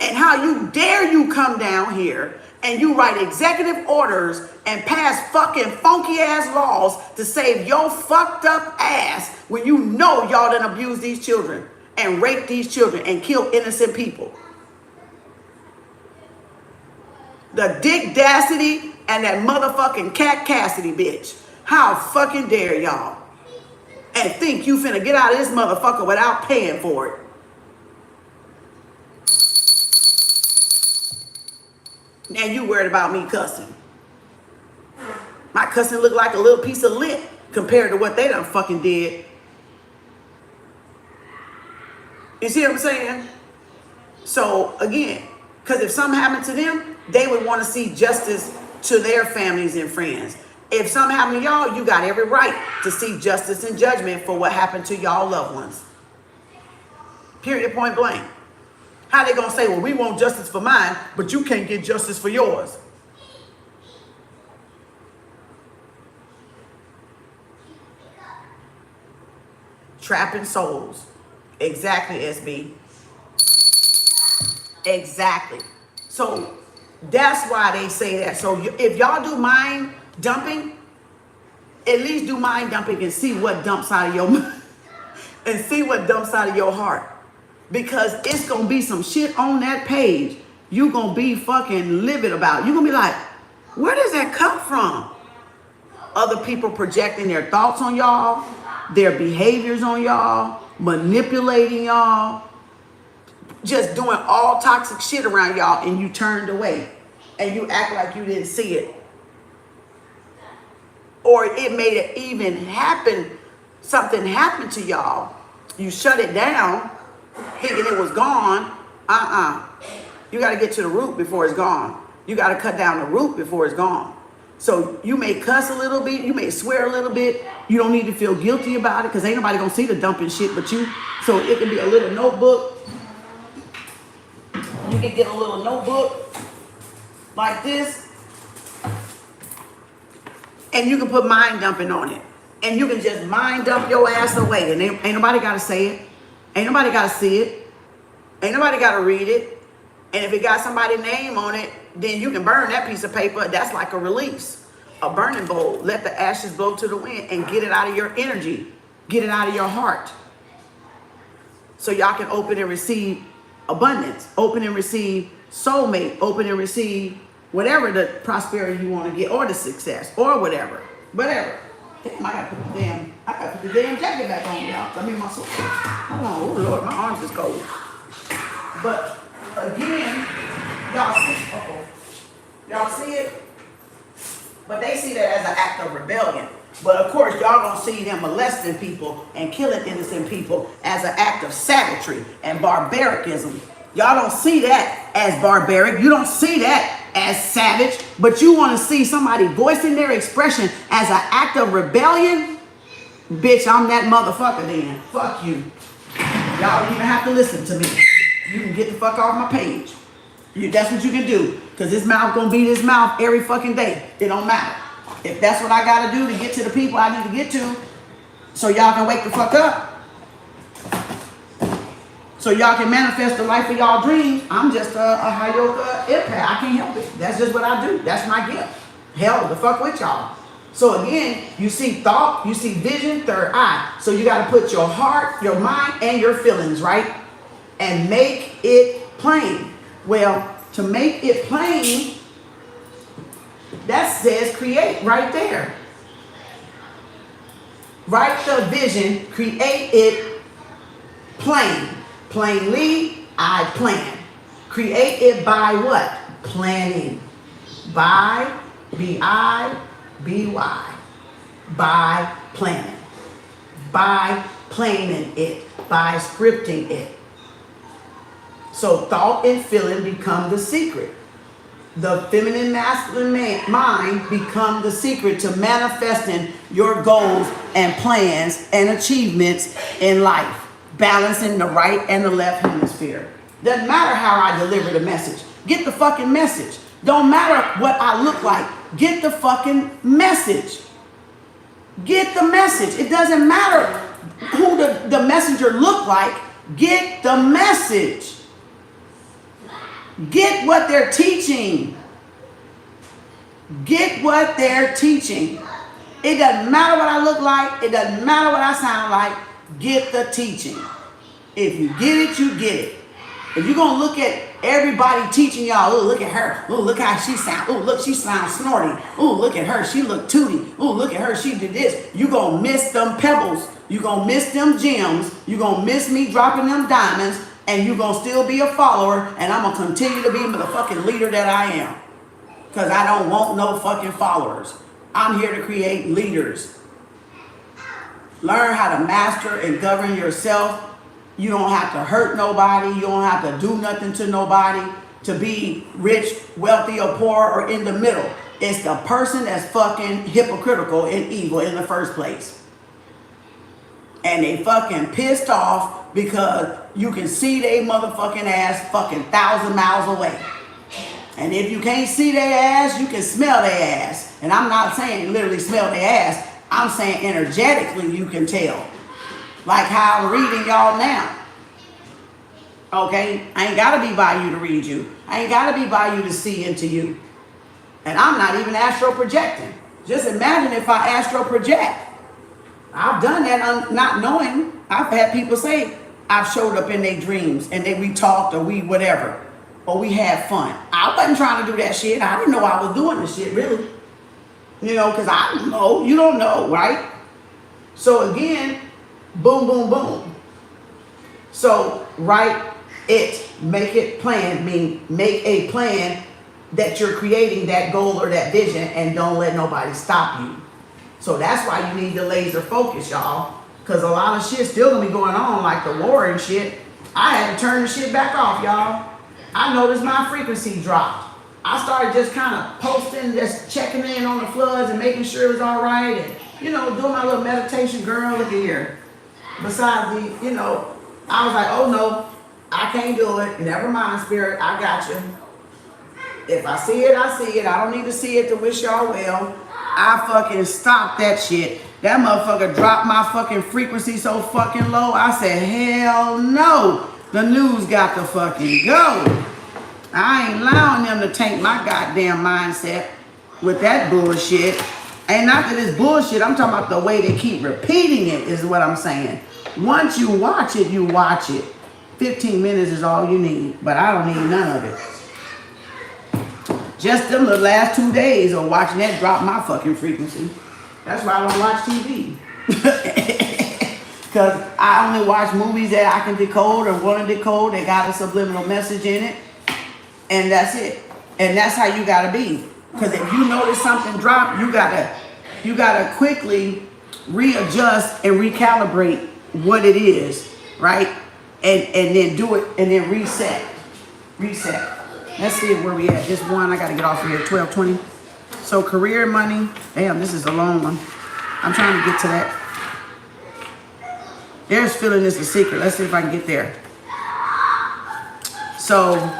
And how you dare you come down here and you write executive orders and pass fucking funky ass laws to save your fucked up ass when you know y'all done abuse these children and rape these children and kill innocent people. The Dick Dacity and that motherfucking Cat Cassidy bitch. How fucking dare y'all? And think you finna get out of this motherfucker without paying for it. Now you worried about me cussing. My cussing look like a little piece of lint compared to what they done fucking did. You see what I'm saying? So again, because if something happened to them, they would want to see justice to their families and friends. If something happened to y'all, you got every right to see justice and judgment for what happened to y'all loved ones. Period, point blank. How they gonna say, well, we want justice for mine, but you can't get justice for yours? Trapping souls. Exactly, SB. Exactly. So that's why they say that. So if y'all do mind dumping, at least do mind dumping and see what dumps out of your mind and see what dumps out of your heart. Because it's gonna be some shit on that page you gonna be fucking livid about. You gonna be like, where does that come from? Other people projecting their thoughts on y'all, their behaviors on y'all, manipulating y'all, just doing all toxic shit around y'all, and you turned away and you act like you didn't see it. Or it made it even happen, something happened to y'all. You shut it down thinking it was gone. You got to get to the root before it's gone. You got to cut down the root before it's gone. So you may cuss a little bit, you may swear a little bit. You don't need to feel guilty about it because ain't nobody gonna see the dumping shit but you. So it can be a little notebook. You can get a little notebook like this, and you can put mind dumping on it, and you can just mind dump your ass away, and ain't nobody gotta say it, ain't nobody gotta see it, ain't nobody gotta read it. And if it got somebody's name on it, then you can burn that piece of paper. That's like a release, a burning bowl. Let the ashes blow to the wind and get it out of your energy, get it out of your heart, so y'all can open and receive abundance, open and receive soulmate, open and receive whatever the prosperity you want to get, or the success, or whatever. Damn, I gotta put the damn jacket back on, y'all. I mean, my soul. Hold on, oh Lord, my arms is cold. But again, y'all see it? But they see that as an act of rebellion. But of course, y'all gonna see them molesting people and killing innocent people as an act of savagery and barbaricism. Y'all don't see that as barbaric. You don't see that as savage. But you want to see somebody voicing their expression as an act of rebellion? Bitch, I'm that motherfucker then. Fuck you. Y'all don't even have to listen to me. You can get the fuck off my page. That's what you can do. Because this mouth gonna be this mouth every fucking day. It don't matter. If that's what I gotta do to get to the people I need to get to, so y'all can wake the fuck up, so y'all can manifest the life of y'all dreams, I'm just a Hayoka empath. I can't help it. That's just what I do. That's my gift. Hell, the fuck with y'all. So again, you see thought, you see vision, third eye. So you gotta put your heart, your mind, and your feelings, right? And make it plain. Well, to make it plain, that says create right there. Write the vision, create it plain. Plainly, I plan. Create it by what? Planning. By, B-I-B-Y. By planning. By planning it. By scripting it. So thought and feeling become the secret. The feminine masculine mind become the secret to manifesting your goals and plans and achievements in life. Balancing the right and the left hemisphere. Doesn't matter how I deliver the message. Get the fucking message. Don't matter what I look like. Get the fucking message. Get the message. It doesn't matter who the messenger look like. Get the message. Get what they're teaching. Get what they're teaching. It doesn't matter what I look like. It doesn't matter what I sound like. Get the teaching. If you get it, you get it. If you're going to look at everybody teaching y'all, oh, look at her. Oh, look how she sounds. Oh, look, she sounds snorty. Oh, look at her. She look tooty. Oh, look at her. She did this. You're going to miss them pebbles. You're going to miss them gems. You're going to miss me dropping them diamonds. And you're going to still be a follower. And I'm going to continue to be the fucking leader that I am. Because I don't want no fucking followers. I'm here to create leaders. Learn how to master and govern yourself. You don't have to hurt nobody. You don't have to do nothing to nobody to be rich, wealthy, or poor, or in the middle. It's the person that's fucking hypocritical and evil in the first place. And they fucking pissed off because you can see they motherfucking ass fucking 1,000 miles away. And if you can't see their ass, you can smell their ass. And I'm not saying literally smell their ass. I'm saying energetically you can tell. Like how I'm reading y'all now. Okay? I ain't got to be by you to read you. I ain't got to be by you to see into you. And I'm not even astral projecting. Just imagine if I astral project. I've done that not knowing. I've had people say I've showed up in their dreams and we talked or we whatever. Or we had fun. I wasn't trying to do that shit. I didn't know I was doing the shit, really. You know, because I don't know. You don't know, right? So again, boom, boom, boom. So write it, make it plan, mean make a plan that you're creating that goal or that vision and don't let nobody stop you. So that's why you need to laser focus, y'all. Because a lot of shit still gonna be going on, like the war and shit. I had to turn the shit back off, y'all. I noticed my frequency dropped. I started just kind of posting, just checking in on the floods and making sure it was all right. And, you know, doing my little meditation, girl, look at here. Besides the, you know, I was like, oh no, I can't do it. Never mind, spirit, I got you. If I see it, I see it. I don't need to see it to wish y'all well. I fucking stopped that shit. That motherfucker dropped my fucking frequency so fucking low. I said, hell no. The news got to fucking go. I ain't allowing them to taint my goddamn mindset with that bullshit. And not that it's bullshit, I'm talking about the way they keep repeating it is what I'm saying. Once you watch it, you watch it. 15 minutes is all you need, but I don't need none of it. Just them the last 2 days of watching that drop my fucking frequency. That's why I don't watch TV. Because I only watch movies that I can decode or want to decode that got a subliminal message in it. And that's it. And that's how you got to be. Because if you notice something drop, you gotta quickly readjust and recalibrate what it is, right? And then do it and then reset. Let's see where we at. Just one, I got to get off of here, 12:20. So career, money. Damn, this is a long one. I'm trying to get to that. There's feeling is the secret. Let's see if I can get there. So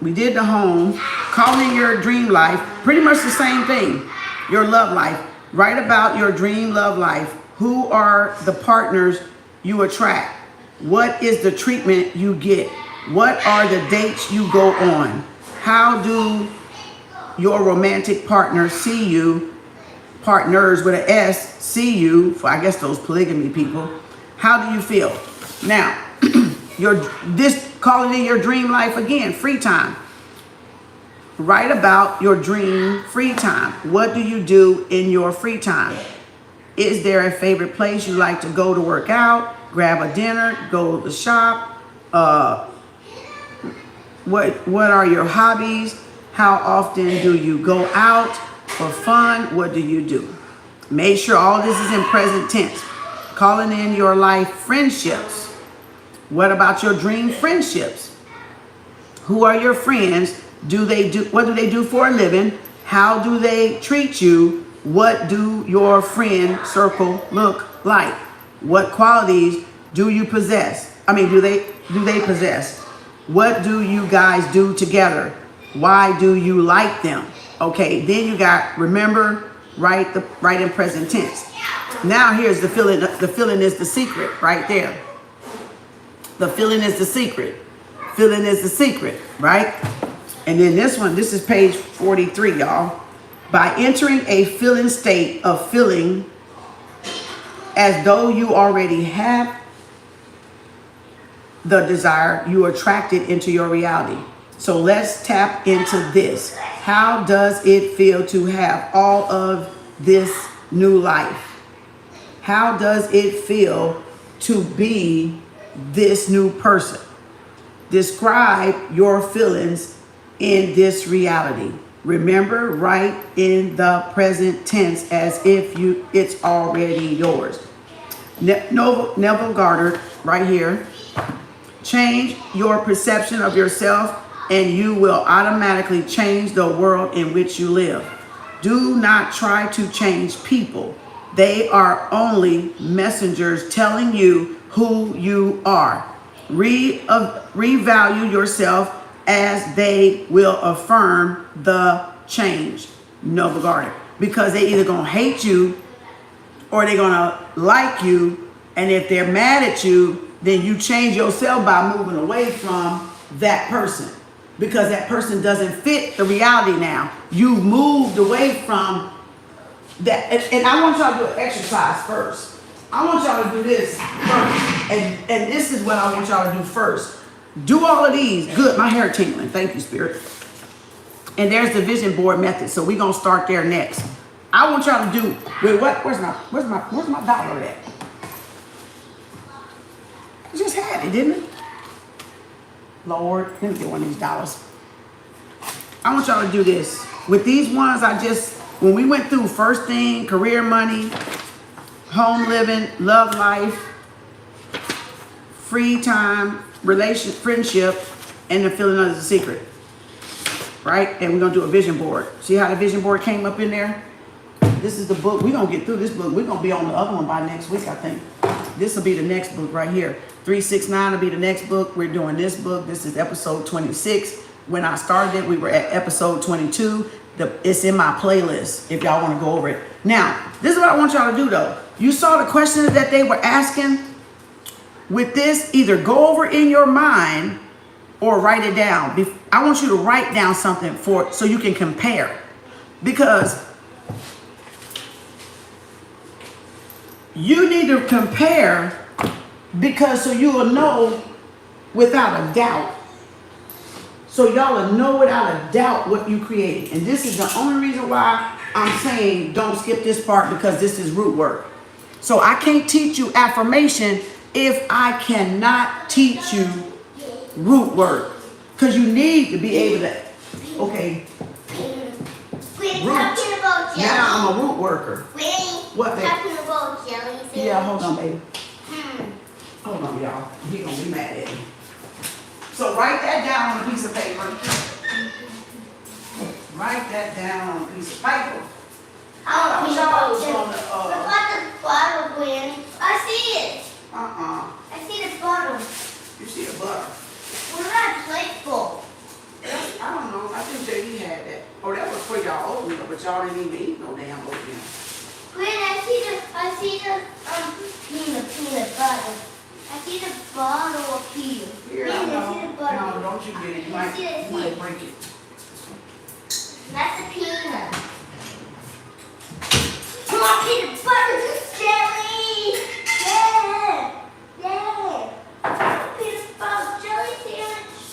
we did the home. Calling your dream life. Pretty much the same thing. Your love life. Write about your dream love life. Who are the partners you attract? What is the treatment you get? What are the dates you go on? How do your romantic partners see you? Partners with an S see you, for I guess those polygamy people. How do you feel? Now, calling it your dream life again, free time. Write about your dream free time. What do you do in your free time? Is there a favorite place you like to go to work out, grab a dinner, go to the shop? What are your hobbies? How often do you go out for fun? What do you do? Make sure all this is in present tense. Calling in your life friendships. What about your dream friendships? Who are your friends? What do they do for a living? How do they treat you? What do your friend circle look like? What qualities do you possess? Do they possess? What do you guys do together? Why do you like them? Okay, then you got, remember, write in present tense. Now here's the feeling. The feeling is the secret right there. The feeling is the secret. Feeling is the secret, right? And then this one, this is page 43, y'all. By entering a feeling state of feeling as though you already have the desire, you attract it into your reality. So let's tap into this. How does it feel to have all of this new life? How does it feel to be this new person? Describe your feelings in this reality. Remember, write in the present tense as if it's already yours. Neville Goddard, right here. Change your perception of yourself and you will automatically change the world in which you live. Do not try to change people. They are only messengers telling you who you are. Revalue yourself as they will affirm the change. Neville Goddard. Because they either gonna hate you or they're gonna like you, and if they're mad at you, then you change yourself by moving away from that person because that person doesn't fit the reality now. You've moved away from that. And I want y'all to do an exercise first. I want y'all to do this first. And this is what I want y'all to do first. Do all of these. Good, my hair tingling. Thank you, Spirit. And there's the vision board method. So we're gonna start there next. I want y'all to do, wait, what? Where's my dollar at? I just had it, didn't it? Lord, let me get one of these dollars. I want y'all to do this. With these ones, when we went through first thing, career, money, home living, love life, free time, friendship, and the feeling of the secret. Right? And we're going to do a vision board. See how the vision board came up in there? This is the book. We're going to get through this book. We're going to be on the other one by next week, I think. This will be the next book right here. 369 will be the next book. We're doing this book. This is episode 26. When I started it, we were at episode 22. It's in my playlist if y'all want to go over it. Now, this is what I want y'all to do, though. You saw the questions that they were asking. With this, either go over in your mind or write it down. I want you to write down something so you can compare. Because you need to compare so you will know without a doubt. So y'all will know without a doubt what you created. And this is the only reason why I'm saying don't skip this part, because this is root work. So I can't teach you affirmation if I cannot teach you root work. Because you need to be able to, okay. We're talking about jelly. Now I'm a root worker. What, baby? Talking about jelly. Yeah, hold on, baby. Hold on, y'all. He gonna be mad at me. So write that down on a piece of paper. Write that down on a piece of paper. I want the bottle, Gwen. I see it. I see the bottle. You see the butter? Where's that plate full? I don't know. I think JD had that. Oh, that was for y'all oatmeal, but y'all didn't even eat no damn oatmeal. Gwen, I see the peanut butter. I see the bottle of here. Here, Gwen, I I see the know. butter. No, don't you get it. You might break it. That's the peanut. Come on, peanut butter jelly. Yeah. Peanut butter jelly sandwich.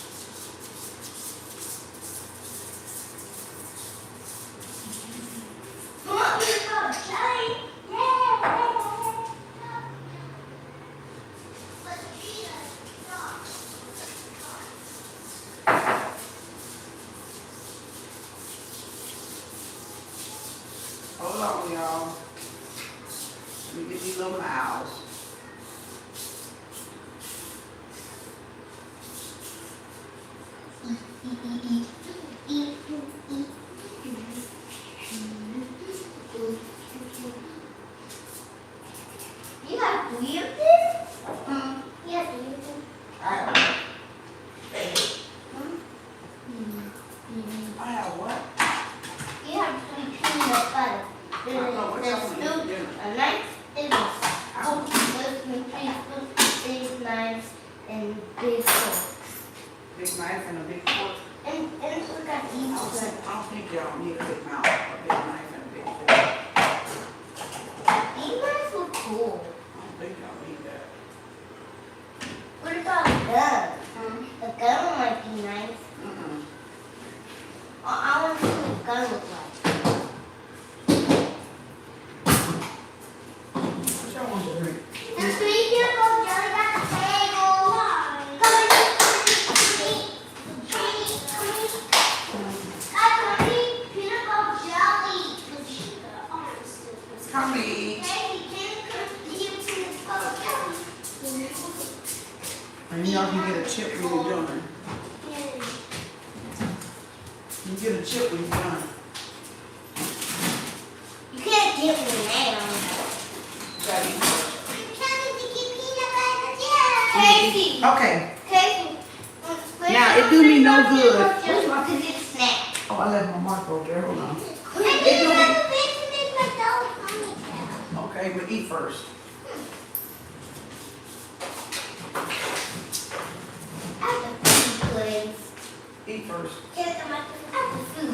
Come on, peanut butter jelly. Yeah. Hold on, y'all. Let me get these little mouths. You have weird this? Yeah, weird this. I have what? You have some peanut butter. There's soup, a nice thickness. With some teaspoons, big knives, and big forks. Big knife and a big fork. And look I don't think y'all need a big mouth, a big knife and a big fork. These ones look cool. I don't think y'all need that. What about a gun? A gun might be nice. I want to see what a gun looks like. What y'all want to drink? The sweet people jelly got the table. Come and eat peanut butter jelly. Come eat. Hey, can you peanut butter jelly? And y'all can get a chip when you're done. You get a chip when you're done. You can't get me now. Gotta eat first. Casey. Okay. Casey. Now, it do me no good. Where's my physics snack? Oh, I left my mark over there. Hold on. Okay, but eat first. Eat first.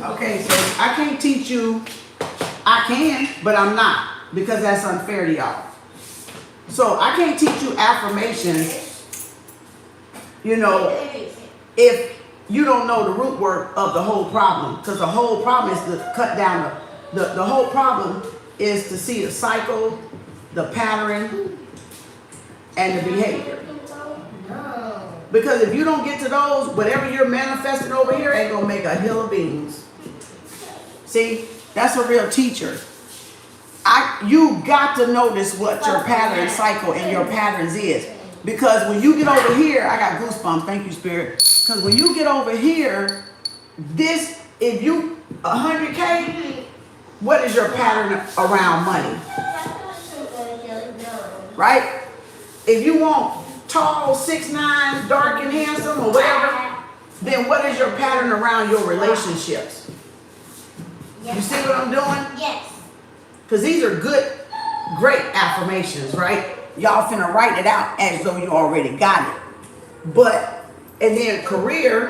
Okay, so I can't teach you. I can, but I'm not, because that's unfair to y'all. So I can't teach you affirmations, you know, if you don't know the root word of the whole problem. Because the whole problem is to cut down the whole problem is to see the cycle, the pattern, and the behavior. Because if you don't get to those, whatever you're manifesting over here ain't gonna make a hill of beans. See, that's a real teacher. You got to notice what your pattern, cycle, and your patterns is. Because when you get over here, I got goosebumps, thank you, Spirit. Because when you get over here, this, if you 100K, what is your pattern around money? Right? If you want tall, 6'9", dark and handsome, or whatever, then what is your pattern around your relationships? You see what I'm doing? Yes. Because these are good, great affirmations, right? Y'all finna write it out as though you already got it. But, and then career,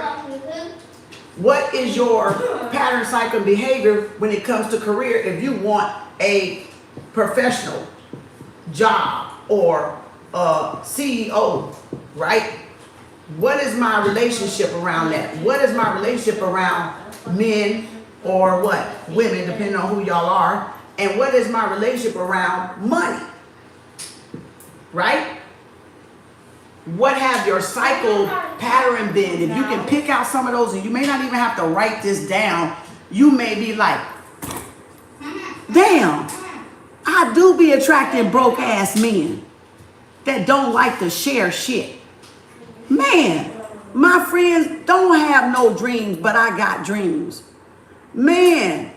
what is your pattern, cycle, and behavior when it comes to career if you want a professional job or a CEO, right? What is my relationship around that? What is my relationship around men or what? Women, depending on who y'all are. And what is my relationship around money? Right? What have your cycle pattern been? If you can pick out some of those, and you may not even have to write this down, you may be like, damn, I do be attracting broke ass men that don't like to share shit. Man, my friends don't have no dreams, but I got dreams. Man,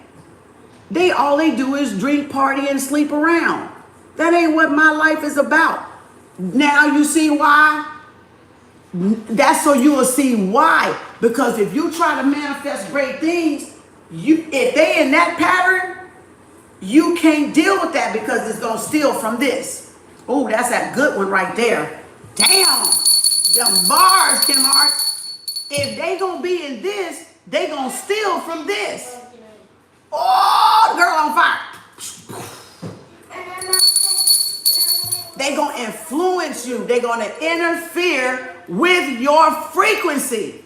all they do is drink, party, and sleep around. That ain't what my life is about. Now you see why? That's so you will see why. Because if you try to manifest great things, if they in that pattern, you can't deal with that because it's gonna steal from this. Oh, that's that good one right there. Damn, them bars, Kem Arts. If they gonna be in this, they gonna steal from this. Oh, girl on fire. They're going to influence you. They're going to interfere with your frequency.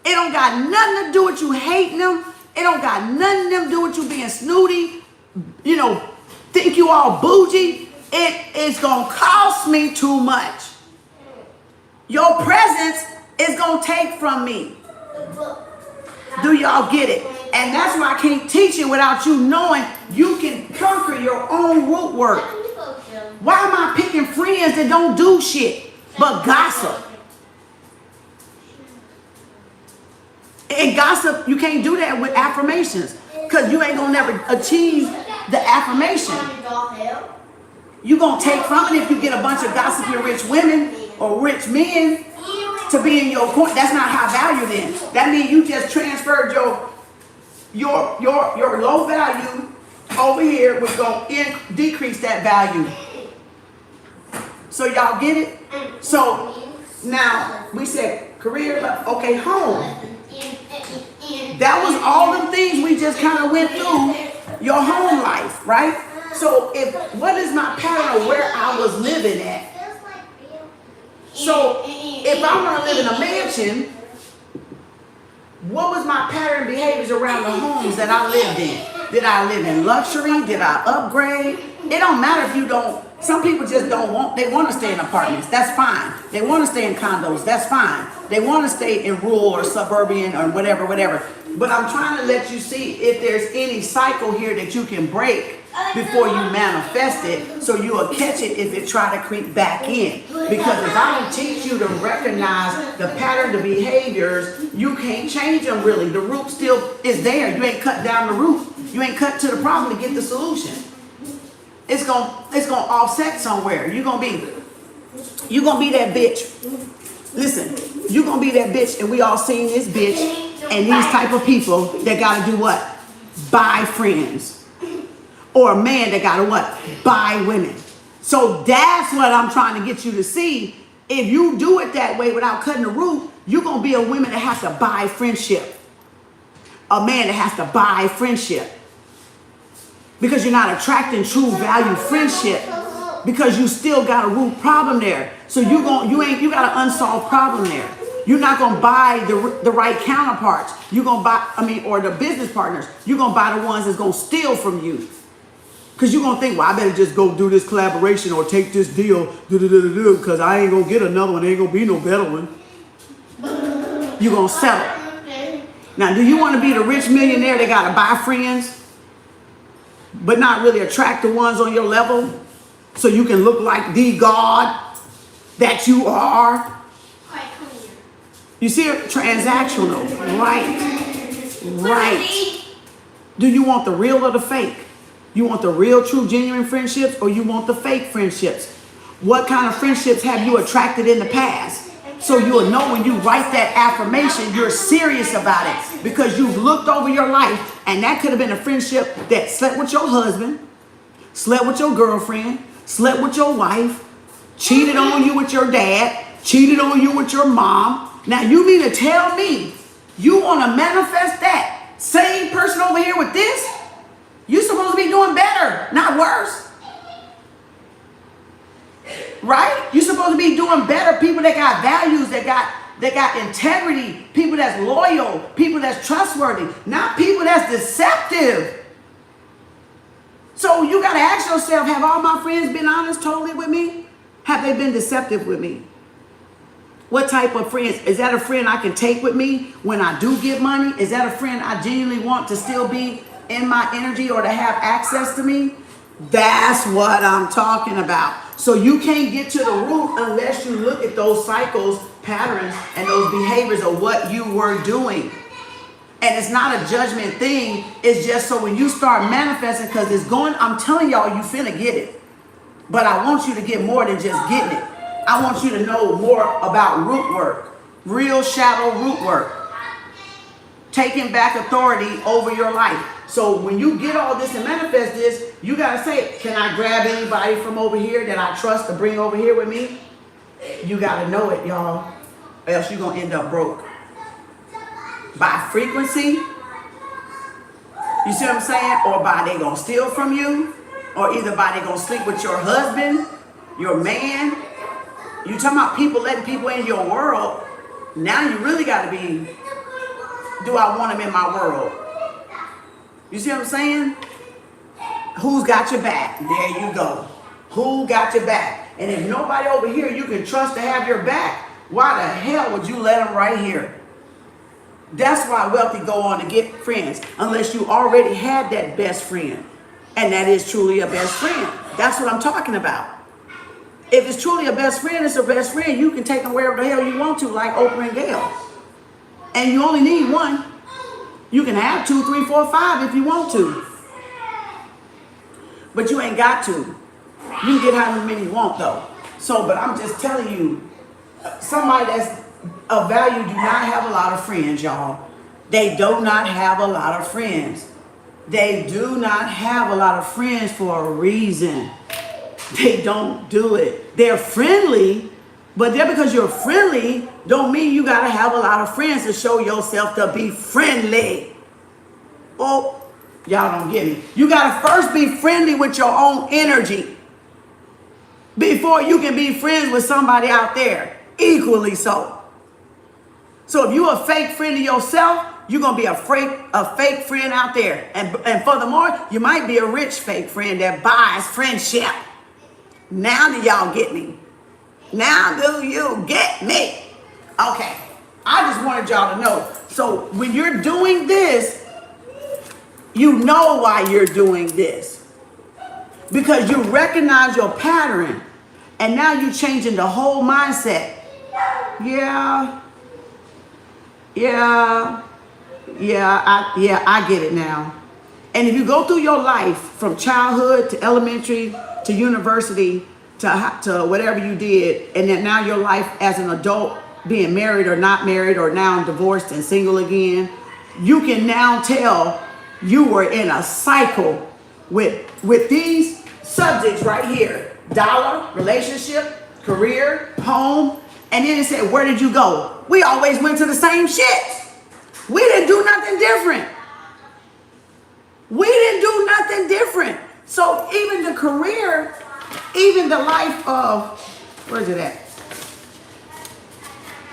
It don't got nothing to do with you hating them. It don't got nothing to do with you being snooty. You know, think you all bougie. It is going to cost me too much. Your presence is going to take from me. Do y'all get it? And that's why I can't teach it without you knowing you can conquer your own root work. Why am I picking friends that don't do shit but gossip? And gossip, you can't do that with affirmations because you ain't gonna never achieve the affirmation. You're gonna take from it if you get a bunch of gossipy rich women or rich men to be in your point. That's not high value then. That means you just transferred your low value over here, which gonna decrease that value. So y'all get it? So now we said career, okay, home. That was all the things we just kind of went through your home life, right? So what is my pattern of where I was living at? So if I want to live in a mansion, what was my pattern behaviors around the homes that I lived in? Did I live in luxury? Did I upgrade? It don't matter if you don't. Some people just don't want, they want to stay in apartments. That's fine. They want to stay in condos. That's fine. They want to stay in rural or suburban or whatever. But I'm trying to let you see if there's any cycle here that you can break before you manifest it, so you will catch it if it try to creep back in. Because if I don't teach you to recognize the pattern, the behaviors, you can't change them really. The root still is there. You ain't cut down the root. You ain't cut to the problem to get the solution. It's gonna offset somewhere. You're gonna be that bitch. Listen, you're gonna be that bitch, and we all seen this bitch and these type of people that gotta do what? Buy friends. Or a man that gotta what? Buy women. So that's what I'm trying to get you to see. If you do it that way without cutting the root, you're gonna be a woman that has to buy friendship. A man that has to buy friendship. Because you're not attracting true value friendship. Because you still got a root problem there. So you got an unsolved problem there. You're not gonna buy the right counterparts. You're gonna buy, or the business partners. You're gonna buy the ones that's gonna steal from you. Because you're gonna think, well, I better just go do this collaboration or take this deal, because I ain't gonna get another one. There ain't gonna be no better one. You're gonna settle. Now, do you want to be the rich millionaire that gotta buy friends, but not really attract the ones on your level, so you can look like the God that you are? You see it? Transactional. Right. Do you want the real or the fake? You want the real, true, genuine friendships, or you want the fake friendships? What kind of friendships have you attracted in the past? So you'll know when you write that affirmation, you're serious about it, because you've looked over your life, and that could have been a friendship that slept with your husband, slept with your girlfriend, slept with your wife, cheated on you with your dad, cheated on you with your mom. Now you mean to tell me you want to manifest that same person over here with this? You're supposed to be doing better, not worse. Right? You're supposed to be doing better. People that got values, that got integrity, people that's loyal, people that's trustworthy, not people that's deceptive. So you got to ask yourself, have all my friends been honest totally with me? Have they been deceptive with me? What type of friends? Is that a friend I can take with me when I do get money? Is that a friend I genuinely want to still be in my energy or to have access to me? That's what I'm talking about. So you can't get to the root unless you look at those cycles, patterns, and those behaviors of what you were doing. And it's not a judgment thing. It's just so when you start manifesting, because it's going, I'm telling y'all, you finna get it. But I want you to get more than just getting it. I want you to know more about root work, real shadow root work. Taking back authority over your life. So when you get all this and manifest this, you got to say, can I grab anybody from over here that I trust to bring over here with me? You got to know it, y'all, or else you're going to end up broke. By frequency, you see what I'm saying? Or by they going to steal from you, or either by they going to sleep with your husband, your man. You talking about people letting people in your world. Now you really got to be, do I want them in my world? You see what I'm saying? Who's got your back? There you go. Who got your back? And if nobody over here you can trust to have your back, why the hell would you let them right here? That's why wealthy go on to get friends, unless you already had that best friend. And that is truly a best friend. That's what I'm talking about. If it's truly a best friend, it's a best friend. You can take them wherever the hell you want to, like Oprah and Gail. And you only need one. You can have 2, 3, 4, 5 if you want to. But you ain't got to. You can get how many you want though. So, but I'm just telling you, somebody that's of value do not have a lot of friends, y'all. They do not have a lot of friends. They do not have a lot of friends for a reason. They don't do it. They're friendly, But just because you're friendly don't mean you got to have a lot of friends to show yourself to be friendly. Oh, y'all don't get me. You got to first be friendly with your own energy before you can be friends with somebody out there. Equally so. So if you're a fake friend to yourself, you're going to be a fake friend out there. And furthermore, you might be a rich fake friend that buys friendship. Now do y'all get me? Now do you get me? Okay. I just wanted y'all to know. So when you're doing this, you know why you're doing this. Because you recognize your pattern. And now you're changing the whole mindset. Yeah, I get it now. And if you go through your life from childhood to elementary to university to whatever you did, and then now your life as an adult, being married or not married, or now divorced and single again, you can now tell you were in a cycle with these subjects right here: dollar, relationship, career, home. And then it said, where did you go? We always went to the same shit. We didn't do nothing different. We didn't do nothing different. So even the career, even the life of, where's it at?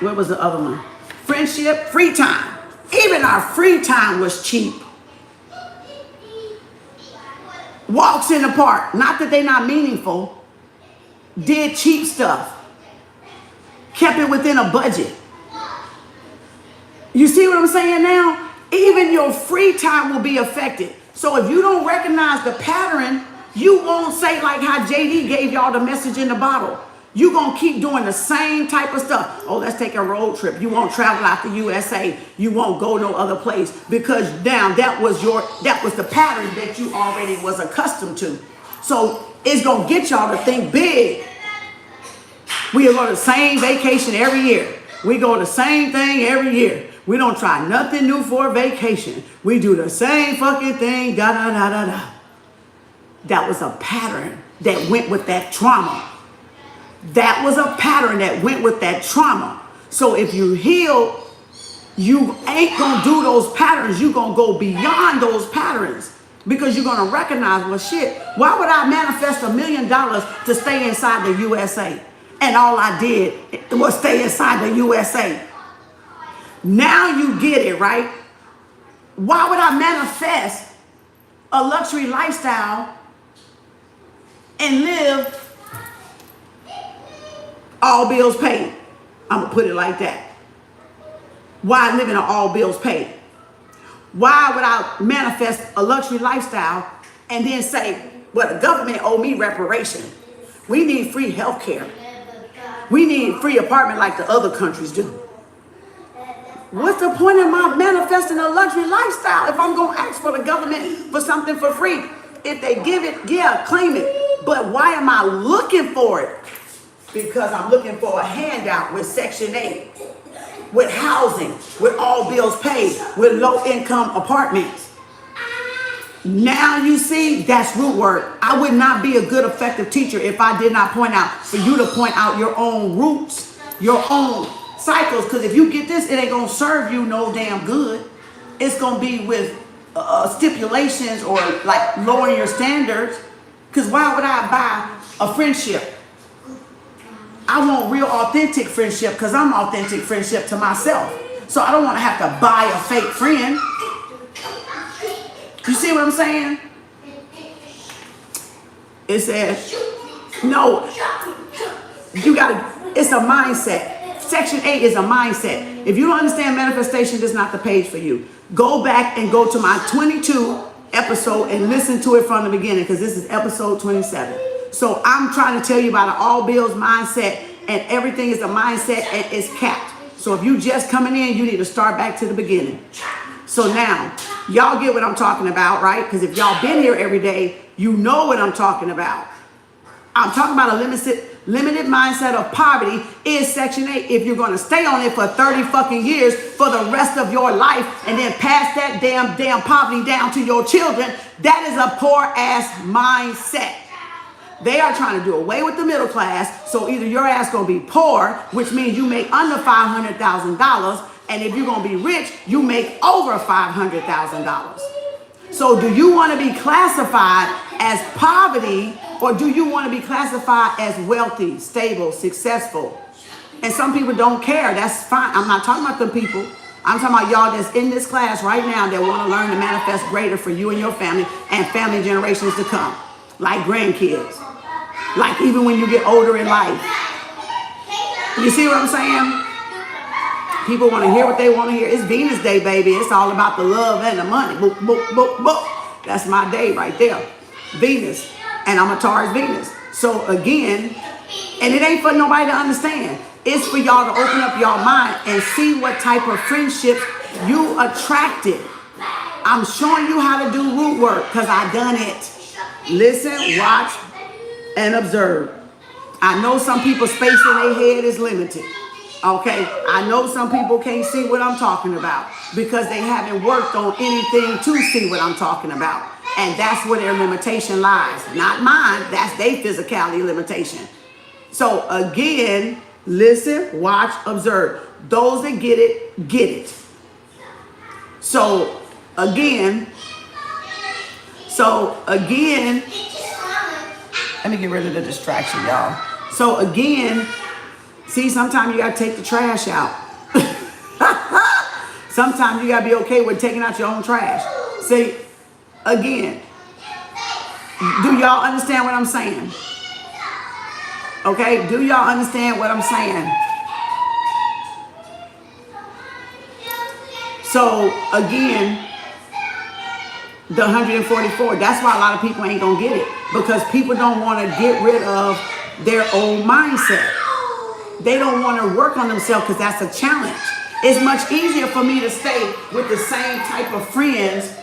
Where was the other one? Friendship, free time. Even our free time was cheap. Walks in the park, not that they're not meaningful. Did cheap stuff. Kept it within a budget. You see what I'm saying now? Even your free time will be affected. So if you don't recognize the pattern, you won't say like how JD gave y'all the message in the bottle. You're going to keep doing the same type of stuff. Oh, let's take a road trip. You won't travel out the USA. You won't go no other place because now that was the pattern that you already was accustomed to. So it's going to get y'all to think big. We go to the same vacation every year. We go to the same thing every year. We don't try nothing new for a vacation. We do the same fucking thing, da da da da da. That was a pattern that went with that trauma. That was a pattern that went with that trauma. So if you heal, you ain't gonna do those patterns. You're gonna go beyond those patterns because you're gonna recognize, well, shit, why would I manifest $1 million to stay inside the USA? And all I did was stay inside the USA. Now you get it, right? Why would I manifest a luxury lifestyle and live all bills paid? I'm going to put it like that. Why live in an all bills paid? Why would I manifest a luxury lifestyle and then say, well, the government owe me reparation. We need free health care. We need free apartment like the other countries do. What's the point of my manifesting a luxury lifestyle if I'm going to ask for the government for something for free? If they give it, yeah, claim it. But why am I looking for it? Because I'm looking for a handout with Section 8, with housing, with all bills paid, with low-income apartments. Now you see, that's root work. I would not be a good, effective teacher if I did not point out, for you to point out your own roots, your own cycles. Because if you get this, it ain't going to serve you no damn good. It's going to be with stipulations or like lowering your standards. Because why would I buy a friendship? I want real authentic friendship because I'm authentic friendship to myself. So I don't want to have to buy a fake friend. You see what I'm saying? It says, no, you gotta, it's a mindset. Section 8 is a mindset. If you don't understand manifestation, this is not the page for you. Go back and go to my 22 episode and listen to it from the beginning because this is episode 27. So I'm trying to tell you about an all bills mindset, and everything is a mindset and it's capped. So if you just coming in, you need to start back to the beginning. So now, y'all get what I'm talking about, right? Because if y'all been here every day, you know what I'm talking about. I'm talking about a limited mindset of poverty is Section 8. If you're going to stay on it for 30 fucking years for the rest of your life and then pass that damn poverty down to your children, that is a poor ass mindset. They are trying to do away with the middle class. So either your ass gonna be poor, which means you make under $500,000, and if you're gonna be rich, you make over $500,000. So do you want to be classified as poverty, or do you want to be classified as wealthy, stable, successful? And some people don't care. That's fine. I'm not talking about them people. I'm talking about y'all that's in this class right now that want to learn to manifest greater for you and your family and family generations to come, like grandkids, like even when you get older in life. You see what I'm saying? People want to hear what they want to hear. It's Venus Day, baby. It's all about the love and the money. Boop, boop, boop, boop. That's my day right there. Venus. And I'm a Taurus Venus. So again, and it ain't for nobody to understand. It's for y'all to open up y'all mind and see what type of friendships you attracted. I'm showing you how to do root work because I done it. Listen, watch, and observe. I know some people's space in their head is limited. Okay, I know some people can't see what I'm talking about because they haven't worked on anything to see what I'm talking about. And that's where their limitation lies. Not mine, that's their physicality limitation. So again, listen, watch, observe. Those that get it, get it. So again, let me get rid of the distraction, y'all. So again, see, sometimes you gotta take the trash out. Sometimes you gotta be okay with taking out your own trash. See, again, do y'all understand what I'm saying? Okay, do y'all understand what I'm saying? So again, the 144, that's why a lot of people ain't gonna get it, because people don't want to get rid of their old mindset. They don't want to work on themselves because that's a challenge. It's much easier for me to stay with the same type of friends,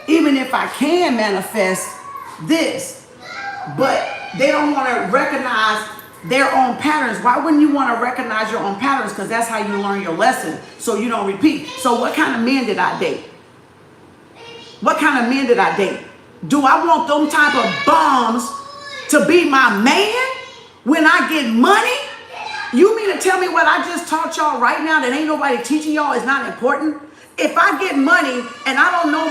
even if I can manifest this, but they don't want to recognize their own patterns. Why wouldn't you want to recognize your own patterns? Because that's how you learn your lesson, so you don't repeat. So what kind of men did I date? What kind of men did I date? Do I want them type of bums to be my man when I get money? You mean to tell me what I just taught y'all right now that ain't nobody teaching y'all is not important? If I get money and I don't know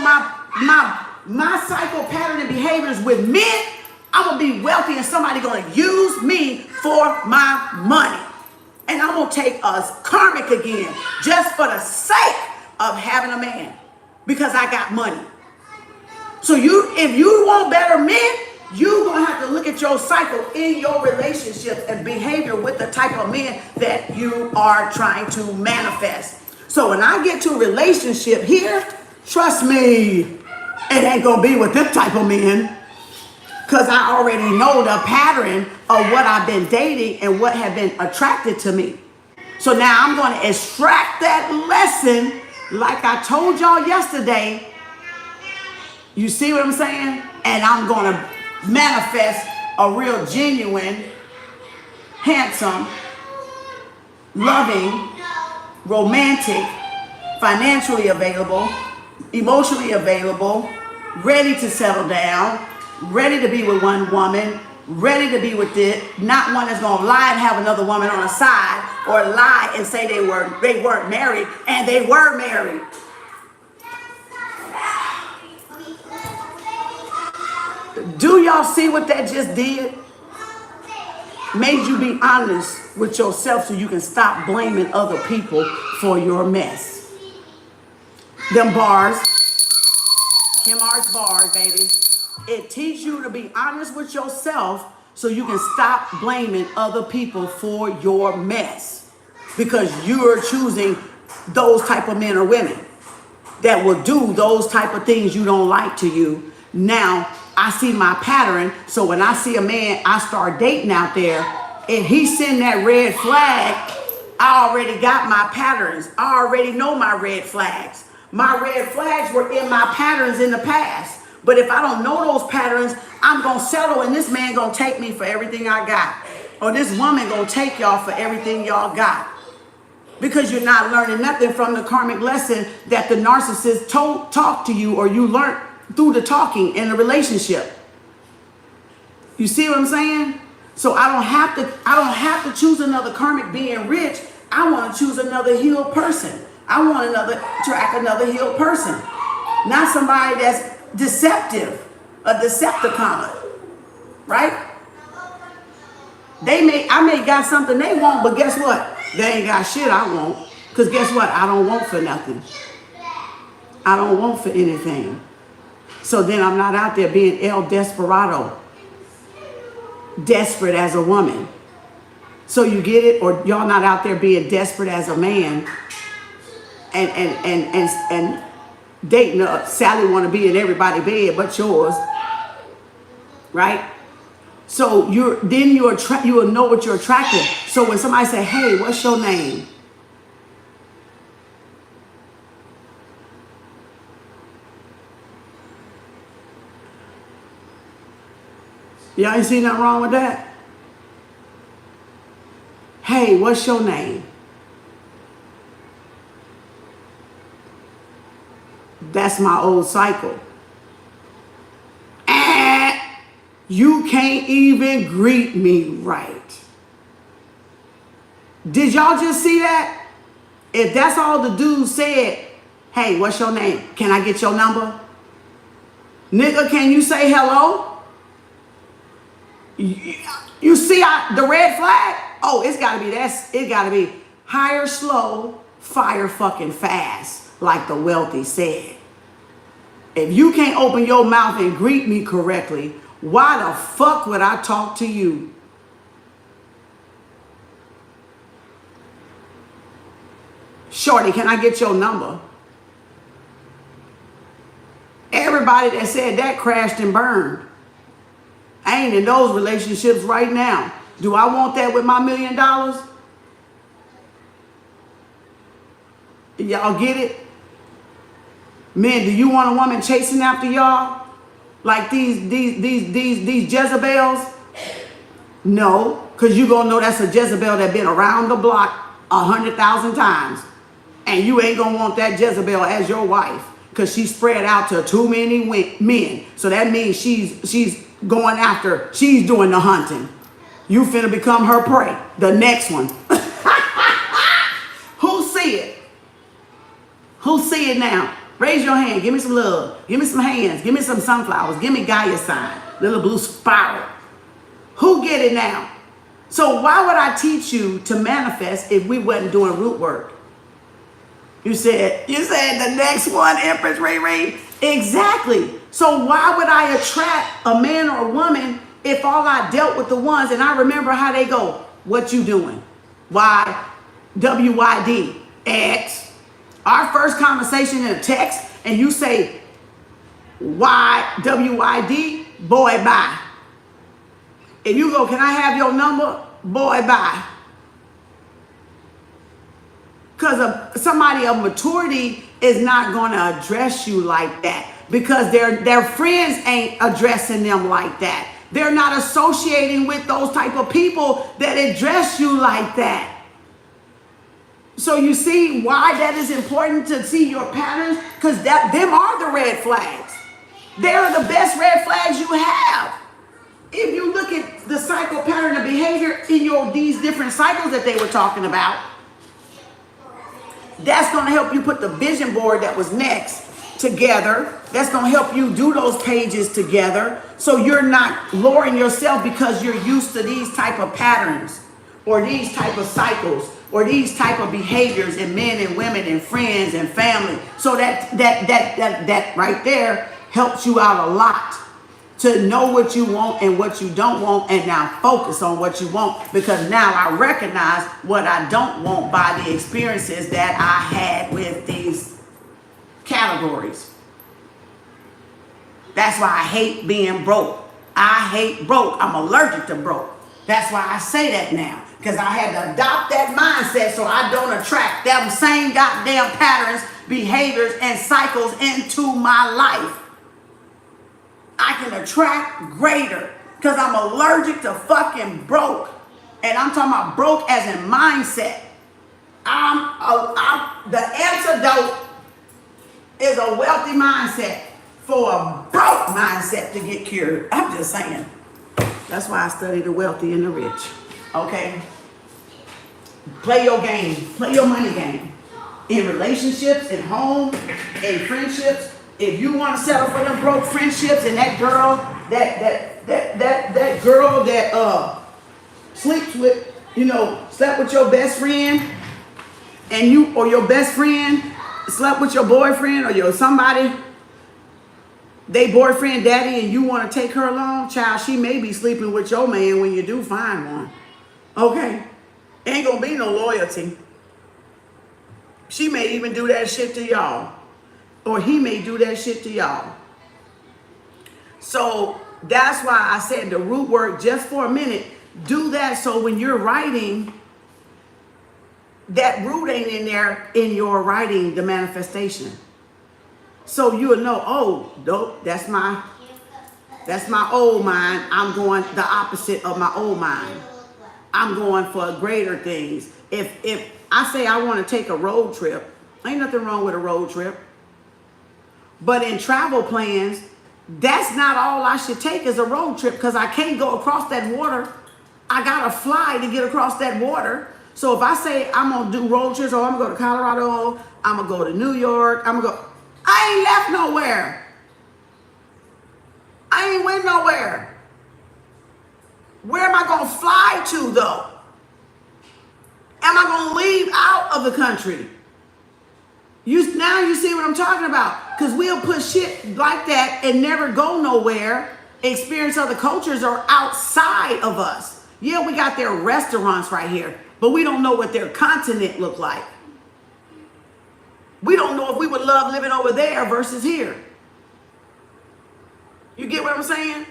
my cycle pattern and behaviors with men, I'm gonna be wealthy and somebody gonna use me for my money. And I'm gonna take us karmic again just for the sake of having a man because I got money. So if you want better men, you're going to have to look at your cycle in your relationships and behavior with the type of men that you are trying to manifest. So when I get to a relationship here, trust me, it ain't going to be with this type of men, because I already know the pattern of what I've been dating and what have been attracted to me. So now I'm going to extract that lesson like I told y'all yesterday. You see what I'm saying? And I'm going to manifest a real genuine, handsome, loving, romantic, financially available, emotionally available, ready to settle down, ready to be with one woman, ready to be with it, not one that's going to lie and have another woman on the side, or lie and say they weren't married, and they were married. Do y'all see what that just did? Made you be honest with yourself so you can stop blaming other people for your mess. Them bars, Kem Arts bars, baby. It teaches you to be honest with yourself so you can stop blaming other people for your mess. Because you're choosing those type of men or women that will do those type of things you don't like to you. Now, I see my pattern, so when I see a man I start dating out there, if he send that red flag, I already got my patterns. I already know my red flags. My red flags were in my patterns in the past. But if I don't know those patterns, I'm going to settle and this man going to take me for everything I got. Or this woman going to take y'all for everything y'all got. Because you're not learning nothing from the karmic lesson that the narcissist talked to you, or you learned through the talking in the relationship. You see what I'm saying? So I don't have to choose another karmic being rich. I want to choose another healed person. I want attract another healed person. Not somebody that's deceptive, a Decepticon, right? I may got something they want, but guess what? They ain't got shit I want. Because guess what? I don't want for nothing. I don't want for anything. So then I'm not out there being El Desperado, desperate as a woman. So you get it? Or y'all not out there being desperate as a man and dating Sally want to be in everybody's bed but yours, right? So you'll know what you're attracting. So when somebody say, hey, what's your name? Y'all ain't see nothing wrong with that? Hey, what's your name? That's my old cycle. You can't even greet me right. Did y'all just see that? If that's all the dude said, hey, what's your name? Can I get your number? Nigga, can you say hello? You see the red flag? Oh, it's gotta be that. It gotta be hire slow, fire fucking fast, like the wealthy said. If you can't open your mouth and greet me correctly, why the fuck would I talk to you? Shorty, can I get your number? Everybody that said that crashed and burned. I ain't in those relationships right now. Do I want that with my $1 million? Y'all get it? Men, do you want a woman chasing after y'all? Like these Jezebels? No, because you gonna know that's a Jezebel that been around the block 100,000 times. And you ain't gonna want that Jezebel as your wife because she's spread out to too many men. So that means she's going after, she's doing the hunting. You finna become her prey. The next one. Who see it? Who see it now? Raise your hand. Give me some love. Give me some hands. Give me some sunflowers. Give me Gaia sign. Little blue spiral. Who get it now? So why would I teach you to manifest if we wasn't doing root work? You said the next one, Empress Ray Ray. Exactly. So why would I attract a man or a woman if all I dealt with the ones and I remember how they go? What you doing? Y, W-Y-D, X. Our first conversation in a text and you say Y, W-Y-D, boy, bye. If you go, can I have your number? Boy, bye. Because somebody of maturity is not going to address you like that because their friends ain't addressing them like that. They're not associating with those type of people that address you like that. So you see why that is important to see your patterns? Because them are the red flags. They're the best red flags you have. If you look at the cycle pattern of behavior in these different cycles that they were talking about, that's going to help you put the vision board that was next together. That's going to help you do those pages together so you're not lowering yourself because you're used to these type of patterns or these type of cycles or these type of behaviors in men and women and friends and family. So that right there helps you out a lot to know what you want and what you don't want and now focus on what you want because now I recognize what I don't want by the experiences that I had with these categories. That's why I hate being broke. I hate broke. I'm allergic to broke. That's why I say that now because I had to adopt that mindset so I don't attract them same goddamn patterns, behaviors, and cycles into my life. I can attract greater because I'm allergic to fucking broke. And I'm talking about broke as in mindset. The antidote is a wealthy mindset for a broke mindset to get cured. I'm just saying. That's why I study the wealthy and the rich. Okay? Play your game. Play your money game. In relationships, in home, in friendships. If you want to settle for them broke friendships and that girl, that girl that sleeps with, slept with your best friend, and you or your best friend slept with your boyfriend or your somebody, they boyfriend daddy, and you want to take her along, child, she may be sleeping with your man when you do find one. Okay? Ain't gonna be no loyalty. She may even do that shit to y'all. Or he may do that shit to y'all. So that's why I said the root work just for a minute. Do that so when you're writing, that root ain't in there in your writing the manifestation. So you'll know, oh, dope, that's my old mind. I'm going the opposite of my old mind. I'm going for greater things. If I say I want to take a road trip, ain't nothing wrong with a road trip. But in travel plans, that's not all I should take as a road trip, because I can't go across that water. I gotta fly to get across that water. So if I say I'm gonna do road trips, or I'm gonna go to Colorado, I'm gonna go to New York, I ain't left nowhere. I ain't went nowhere. Where am I gonna fly to though? Am I gonna leave out of the country? Now you see what I'm talking about. Because we'll put shit like that and never go nowhere, experience other cultures or outside of us. Yeah, we got their restaurants right here, but we don't know what their continent look like. We don't know if we would love living over there versus here. You get what I'm saying?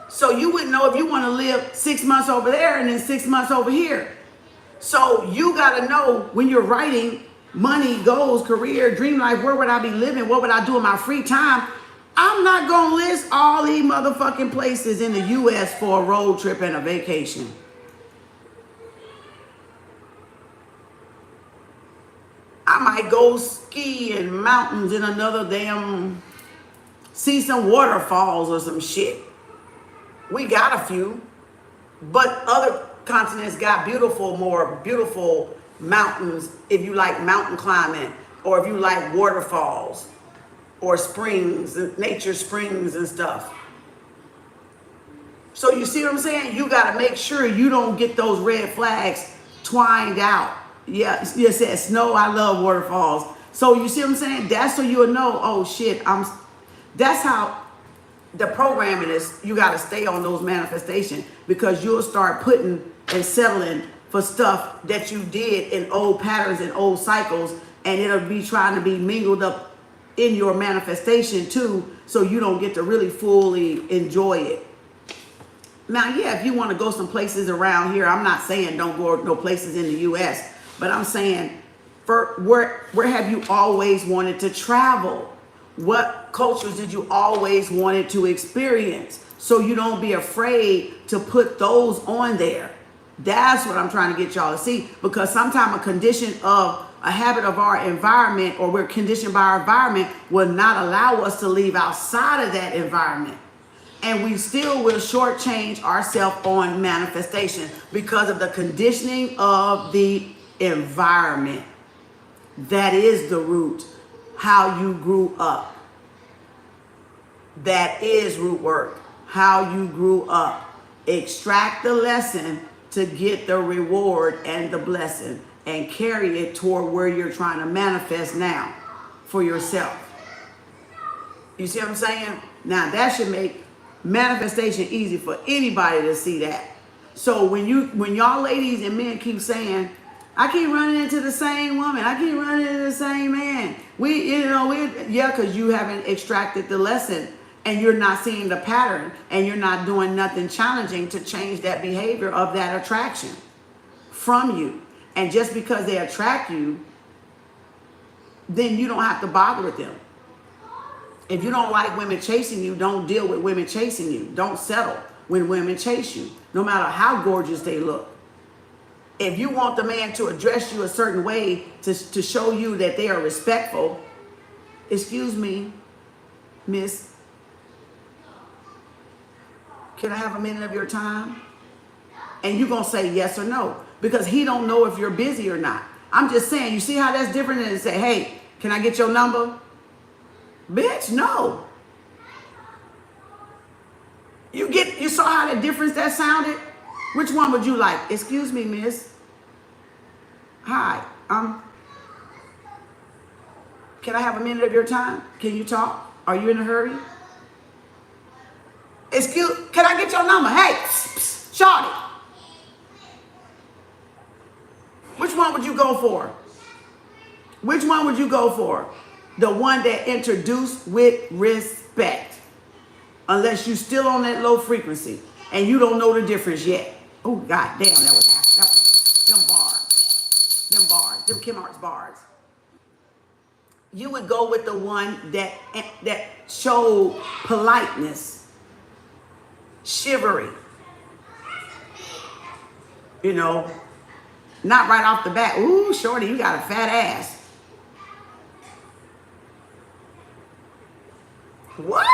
So you wouldn't know if you want to live 6 months over there and then 6 months over here. So you got to know when you're writing money, goals, career, dream life, where would I be living? What would I do in my free time? I'm not going to list all these motherfucking places in the U.S. for a road trip and a vacation. I might go ski in mountains in another damn, see some waterfalls or some shit. We got a few, but other continents got more beautiful mountains if you like mountain climbing, or if you like waterfalls or springs, nature springs and stuff. So you see what I'm saying? You got to make sure you don't get those red flags twined out. Yeah, you said snow, I love waterfalls. So you see what I'm saying? That's so you'll know, oh shit, that's how the programming is. You got to stay on those manifestations, because you'll start putting and settling for stuff that you did in old patterns and old cycles, and it'll be trying to be mingled up in your manifestation too, so you don't get to really fully enjoy it. Now, yeah, if you want to go some places around here, I'm not saying don't go no places in the U.S., but I'm saying, where have you always wanted to travel? What cultures did you always wanted to experience? So you don't be afraid to put those on there. That's what I'm trying to get y'all to see, because sometimes a condition of a habit of our environment, or we're conditioned by our environment, will not allow us to leave outside of that environment. And we still will shortchange ourselves on manifestation because of the conditioning of the environment. That is the root, how you grew up. That is root work, how you grew up. Extract the lesson to get the reward and the blessing, and carry it toward where you're trying to manifest now for yourself. You see what I'm saying? Now that should make manifestation easy for anybody to see that. So when y'all ladies and men keep saying, I keep running into the same woman, I keep running into the same man, because you haven't extracted the lesson, and you're not seeing the pattern, and you're not doing nothing challenging to change that behavior of that attraction from you. And just because they attract you, then you don't have to bother with them. If you don't like women chasing you, don't deal with women chasing you. Don't settle when women chase you, no matter how gorgeous they look. If you want the man to address you a certain way to show you that they are respectful, excuse me, miss, Can I have a minute of your time? And you're going to say yes or no. Because he don't know if you're busy or not. I'm just saying, you see how that's different than to say, hey, can I get your number? Bitch, no. You saw how the difference that sounded? Which one would you like? Excuse me, miss. Hi, can I have a minute of your time? Can you talk? Are you in a hurry? Can I get your number? Hey, shorty. Which one would you go for? Which one would you go for? The one that introduced with respect. Unless you still on that low frequency and you don't know the difference yet. Oh, God damn, that was them bars. Them Kem Arts bars. You would go with the one that showed politeness, chivalry. You know, not right off the bat. Ooh, shorty, you got a fat ass. What?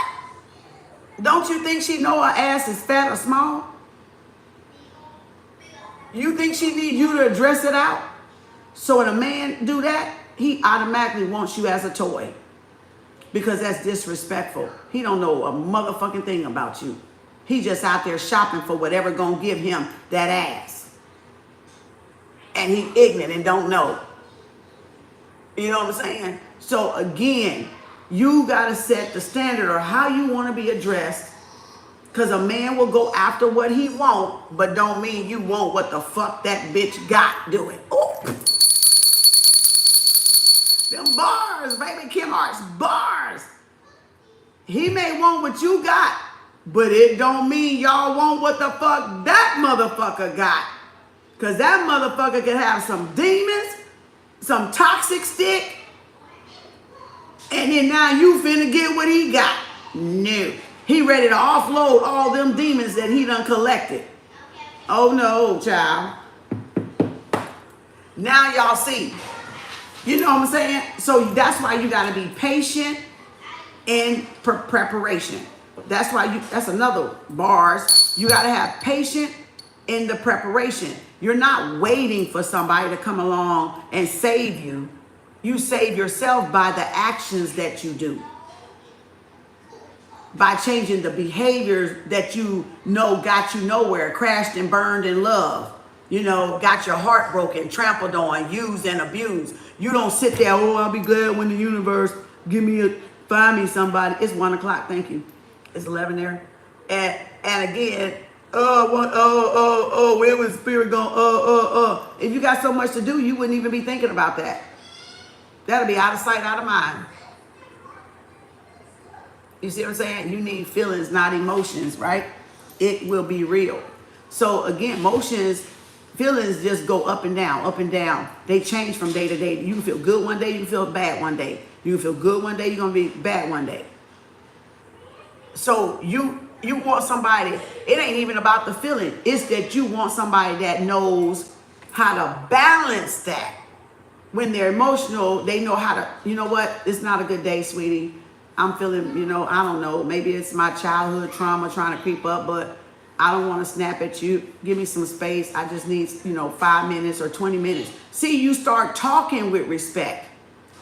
Don't you think she know her ass is fat or small? You think she need you to address it out? So when a man do that, he automatically wants you as a toy. Because that's disrespectful. He don't know a motherfucking thing about you. He just out there shopping for whatever gonna give him that ass. And he ignorant and don't know. You know what I'm saying? So again, you got to set the standard or how you want to be addressed. Because a man will go after what he want, but don't mean you want what the fuck that bitch got doing. Oh, them bars, baby, Kem Arts, bars. He may want what you got, but it don't mean y'all want what the fuck that motherfucker got. Because that motherfucker can have some demons, some toxic stick, and then now you finna get what he got. No. He ready to offload all them demons that he done collected. Oh no, child. Now y'all see. You know what I'm saying? So that's why you gotta be patient in preparation. That's why that's another bars. You gotta have patience in the preparation. You're not waiting for somebody to come along and save you. You save yourself by the actions that you do. By changing the behaviors that you know got you nowhere, crashed and burned in love. You know, got your heart broken, trampled on, used and abused. You don't sit there, oh, I'll be glad when the universe find me somebody. It's 1 o'clock, thank you. It's 11 there. And again, where was spirit going? If you got so much to do, you wouldn't even be thinking about that. That'll be out of sight, out of mind. You see what I'm saying? You need feelings, not emotions, right? It will be real. So again, feelings just go up and down, up and down. They change from day to day. You can feel good one day, you can feel bad one day. You can feel good one day, you're gonna be bad one day. So you want somebody, it ain't even about the feeling. It's that you want somebody that knows how to balance that. When they're emotional, they know how to, you know what? It's not a good day, sweetie. I'm feeling, I don't know. Maybe it's my childhood trauma trying to creep up, but I don't want to snap at you. Give me some space. I just need, 5 minutes or 20 minutes. See, you start talking with respect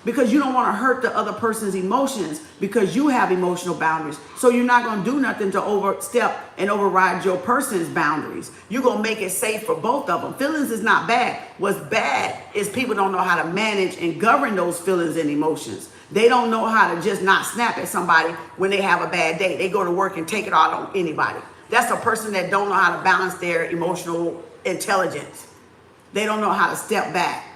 because you don't want to hurt the other person's emotions because you have emotional boundaries. So you're not going to do nothing to overstep and override your person's boundaries. You're going to make it safe for both of them. Feelings is not bad. What's bad is people don't know how to manage and govern those feelings and emotions. They don't know how to just not snap at somebody when they have a bad day. They go to work and take it out on anybody. That's a person that don't know how to balance their emotional intelligence. They don't know how to step back.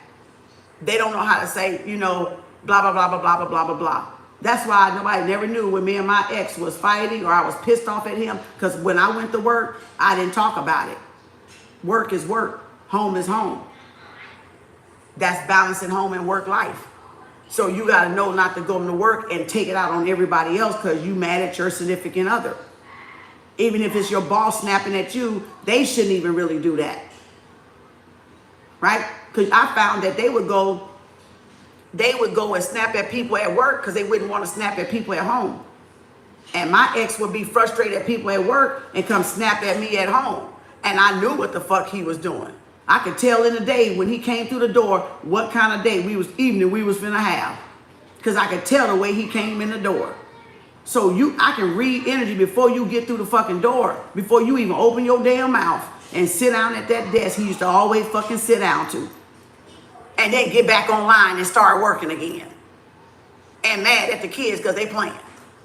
They don't know how to say, blah, blah, blah, blah, blah, blah, blah, blah, blah. That's why nobody never knew when me and my ex was fighting or I was pissed off at him. Because when I went to work, I didn't talk about it. Work is work. Home is home. That's balancing home and work life. So you got to know not to go to work and take it out on everybody else because you mad at your significant other. Even if it's your boss snapping at you, they shouldn't even really do that. Right? Because I found that they would go and snap at people at work because they wouldn't want to snap at people at home. And my ex would be frustrated at people at work and come snap at me at home. And I knew what the fuck he was doing. I could tell in the day when he came through the door what kind of day we was finna have. Because I could tell the way he came in the door. So I can read energy before you get through the fucking door, before you even open your damn mouth and sit down at that desk he used to always fucking sit down to. And then get back online and start working again. And mad at the kids because they playing.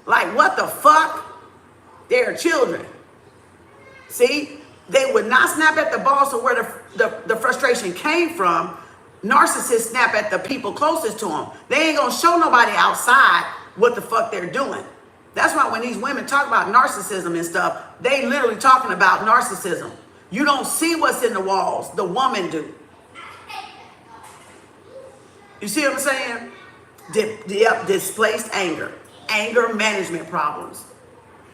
Like, what the fuck? They're children. See? They would not snap at the boss or where the frustration came from. Narcissists snap at the people closest to them. They ain't gonna show nobody outside what the fuck they're doing. That's why when these women talk about narcissism and stuff, they literally talking about narcissism. You don't see what's in the walls. The woman do. You see what I'm saying? Displaced anger. Anger management problems.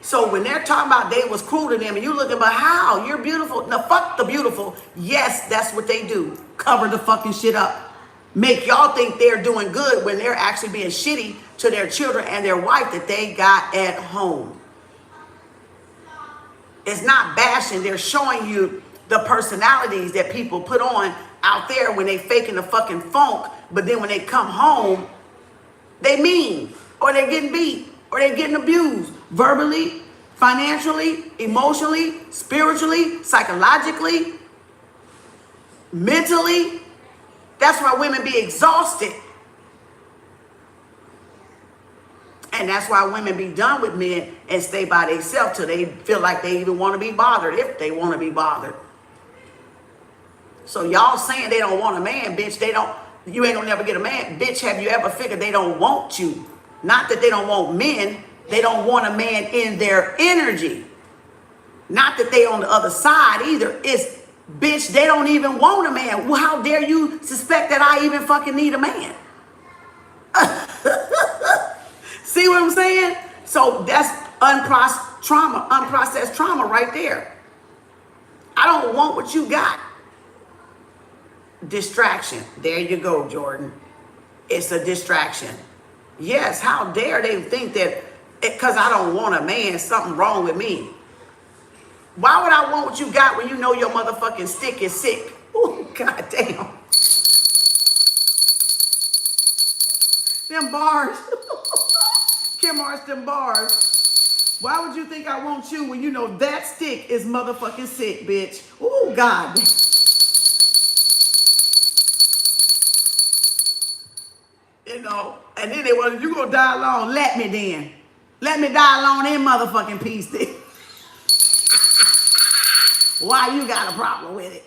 So when they're talking about they was cruel to them and you looking, but how? You're beautiful. No, fuck the beautiful. Yes, that's what they do. Cover the fucking shit up. Make y'all think they're doing good when they're actually being shitty to their children and their wife that they got at home. It's not bashing. They're showing you the personalities that people put on out there when they faking the fucking funk. But then when they come home, they mean, or they're getting beat, or they're getting abused verbally, financially, emotionally, spiritually, psychologically, mentally. That's why women be exhausted. And that's why women be done with men and stay by themselves till they feel like they even want to be bothered, if they want to be bothered. So y'all saying they don't want a man, bitch, you ain't gonna never get a man. Bitch, have you ever figured they don't want you? Not that they don't want men, they don't want a man in their energy. Not that they on the other side either. It's, bitch, they don't even want a man. Well, how dare you suspect that I even fucking need a man? See what I'm saying? So that's unprocessed trauma right there. I don't want what you got. Distraction. There you go, Jordan. It's a distraction. Yes, how dare they think that because I don't want a man, something wrong with me. Why would I want what you got when you know your motherfucking stick is sick? Oh, goddamn. Them bars. Kem Arts, them bars. Why would you think I want you when you know that stick is motherfucking sick, bitch? Oh, God. You know, and then they want, you gonna die alone, let me then. Let me die alone in motherfucking peace then. Why you got a problem with it?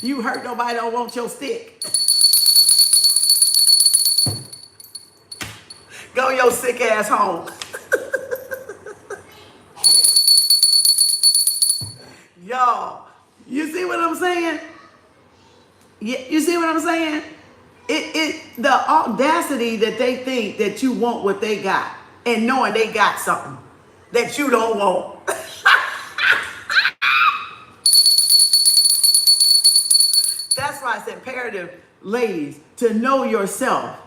You hurt nobody, don't want your stick. Go your sick ass home. Y'all, you see what I'm saying? You see what I'm saying? The audacity that they think that you want what they got and knowing they got something that you don't want. That's why it's imperative, ladies, to know yourself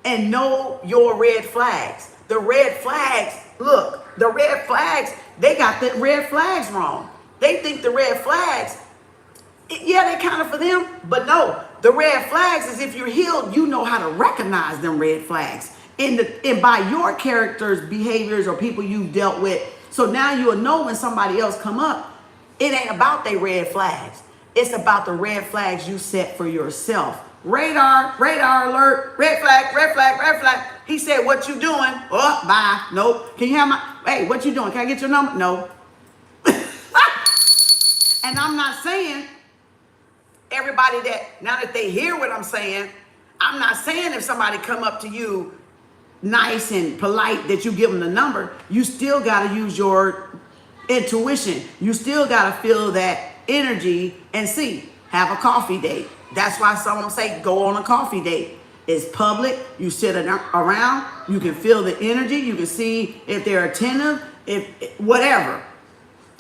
and know your red flags. The red flags, look, the red flags, they got the red flags wrong. They think the red flags, yeah, they kind of for them, but no. The red flags is if you're healed, you know how to recognize them red flags and by your characters, behaviors, or people you've dealt with. So now you'll know when somebody else come up, it ain't about their red flags. It's about the red flags you set for yourself. Radar alert, red flag, red flag, red flag. He said, what you doing? Oh, bye. Nope. Can you have my, hey, what you doing? Can I get your number? No. And I'm not saying everybody that, now that they hear what I'm saying, I'm not saying if somebody come up to you nice and polite that you give them the number. You still got to use your intuition. You still got to feel that energy and see, have a coffee date. That's why some of them say go on a coffee date. It's public. You sit around. You can feel the energy. You can see if they're attentive, if whatever.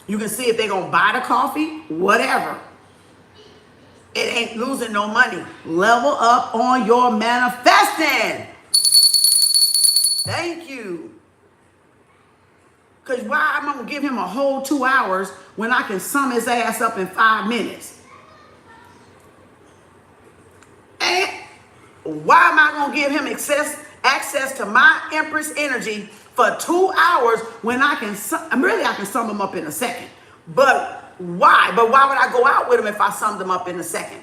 You can see if they're going to buy the coffee, whatever. It ain't losing no money. Level up on your manifesting. Thank you. Because why am I going to give him a whole 2 hours when I can sum his ass up in 5 minutes? And why am I going to give him access to my Empress energy for 2 hours when I can sum him up in a second? But why? But why would I go out with him if I summed him up in a second?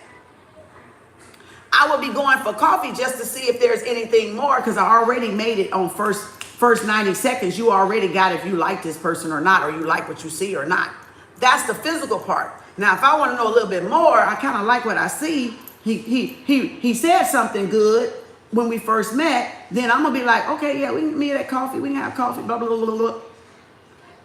I would be going for coffee just to see if there's anything more, because I already made it on first 90 seconds. You already got if you like this person or not, or you like what you see or not. That's the physical part. Now, if I want to know a little bit more, I kind of like what I see. He said something good when we first met. Then I'm gonna be like, okay, yeah, we can meet at coffee. We can have coffee. Blah blah blah blah blah.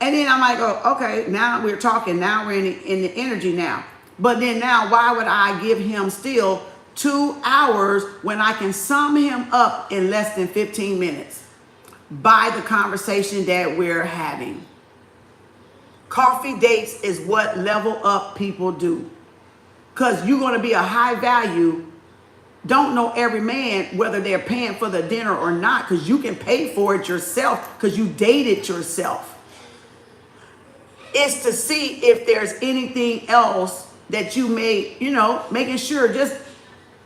And then I might go, okay, now we're talking. Now we're in the energy now. But then now, why would I give him still 2 hours when I can sum him up in less than 15 minutes by the conversation that we're having? Coffee dates is what level up people do. Because you're going to be a high value. Don't know every man whether they're paying for the dinner or not, because you can pay for it yourself because you dated yourself. It's to see if there's anything else that you may, making sure, just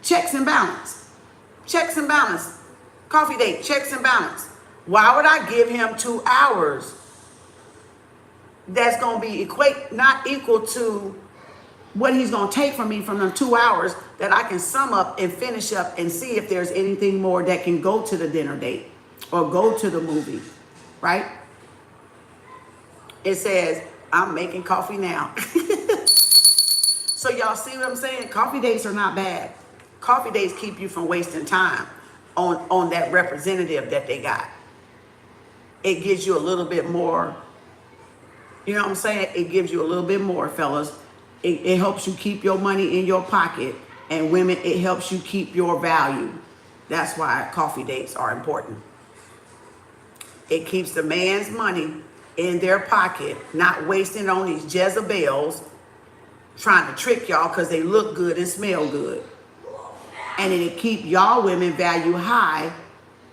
checks and balance. Checks and balance. Coffee date, checks and balance. Why would I give him 2 hours? That's going to be not equal to what he's going to take from me from them 2 hours that I can sum up and finish up and see if there's anything more that can go to the dinner date or go to the movie, right? It says, I'm making coffee now. So y'all see what I'm saying? Coffee dates are not bad. Coffee dates keep you from wasting time on that representative that they got. It gives you a little bit more, you know what I'm saying? It gives you a little bit more, fellas. It helps you keep your money in your pocket. And women, it helps you keep your value. That's why coffee dates are important. It keeps the man's money in their pocket, not wasting on these Jezebels trying to trick y'all because they look good and smell good. And it keep y'all women value high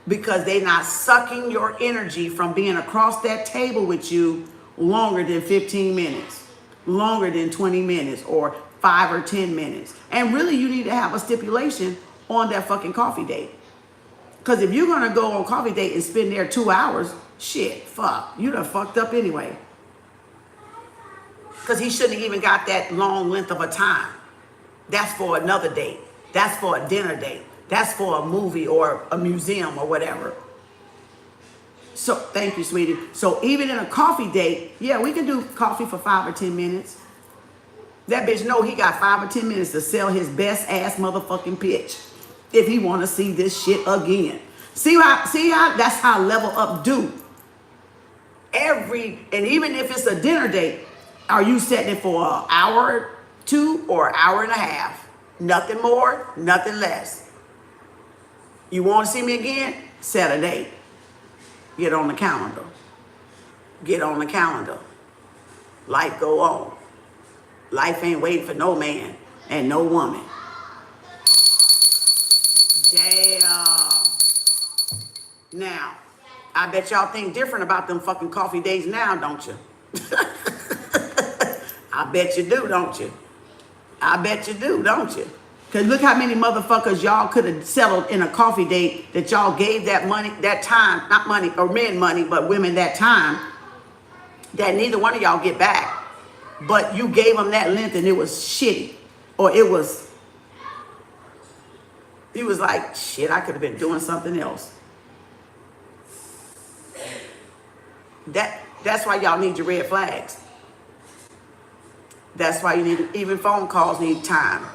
because they're not sucking your energy from being across that table with you longer than 15 minutes. Longer than 20 minutes or 5 or 10 minutes. And really, you need to have a stipulation on that fucking coffee date. Because if you're going to go on coffee date and spend there 2 hours, shit, fuck, you done fucked up anyway. Because he shouldn't have even got that long length of a time. That's for another date. That's for a dinner date. That's for a movie or a museum or whatever. So, thank you, sweetie. So, even in a coffee date, yeah, we can do coffee for 5 or 10 minutes. That bitch know he got 5 or 10 minutes to sell his best ass motherfucking pitch if he want to see this shit again. See how that's how level up do. And even if it's a dinner date, are you setting it for an hour or two or an hour and a half? Nothing more, nothing less. You want to see me again? Set a date. Get on the calendar. Get on the calendar. Life go on. Life ain't waiting for no man and no woman. Damn. Now, I bet y'all think different about them fucking coffee days now, don't you? I bet you do, don't you? I bet you do, don't you? Because look how many motherfuckers y'all could have settled in a coffee date that y'all gave that money, that time, not money, or men money, but women that time, that neither one of y'all get back. But you gave them that length and it was shitty. Or it was like, shit, I could have been doing something else. That's why y'all need your red flags. That's why you need, even phone calls need time.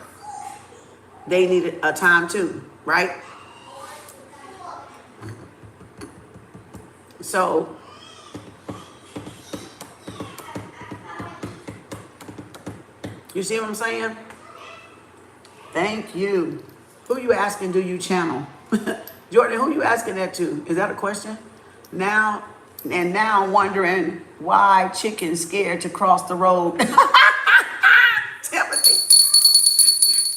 They needed a time too, right? So, you see what I'm saying? Thank you. Who you asking do you channel? Jordan, who you asking that to? Is that a question? Now wondering why chickens scared to cross the road.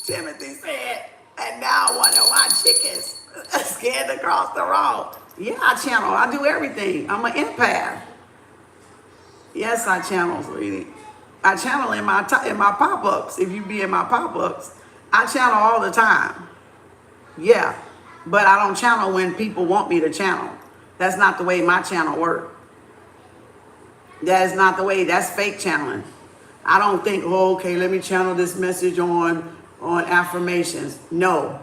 Timothy said, and now I wonder why chickens are scared to cross the road. Yeah, I channel. I do everything. I'm an empath. Yes, I channel, sweetie. I channel in my pop-ups. If you be in my pop-ups, I channel all the time. Yeah, but I don't channel when people want me to channel. That's not the way my channel works. That is not the way. That's fake channeling. I don't think, oh, okay, let me channel this message on affirmations. No,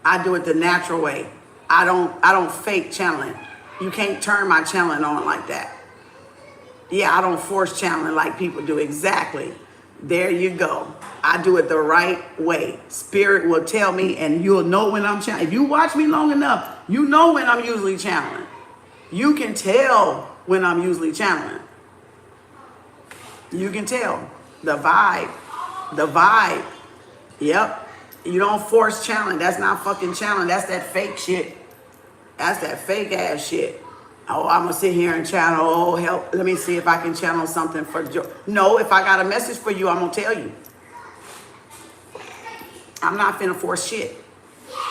I do it the natural way. I don't fake channeling. You can't turn my channeling on like that. Yeah, I don't force channeling like people do. Exactly. There you go. I do it the right way. Spirit will tell me, and you'll know when I'm channeling. If you watch me long enough, you know when I'm usually channeling. You can tell when I'm usually channeling. You can tell. The vibe. The vibe. Yep. You don't force channeling. That's not fucking channeling. That's that fake shit. That's that fake ass shit. Oh, I'm going to sit here and channel. Oh, help. Let me see if I can channel something for Joe. No, if I got a message for you, I'm going to tell you. I'm not finna force shit.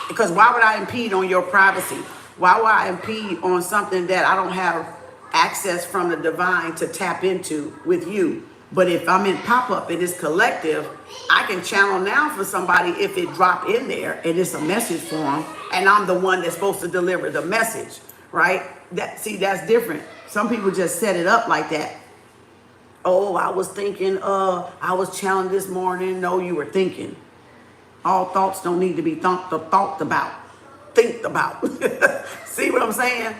Because why would I impede on your privacy? Why would I impede on something that I don't have access from the divine to tap into with you? But if I'm in pop-up and it's collective, I can channel now for somebody if it drop in there and it's a message for them, and I'm the one that's supposed to deliver the message, right? That's different. Some people just set it up like that. Oh, I was thinking, I was channeling this morning. No, you were thinking. All thoughts don't need to be thought about. Think about. See what I'm saying?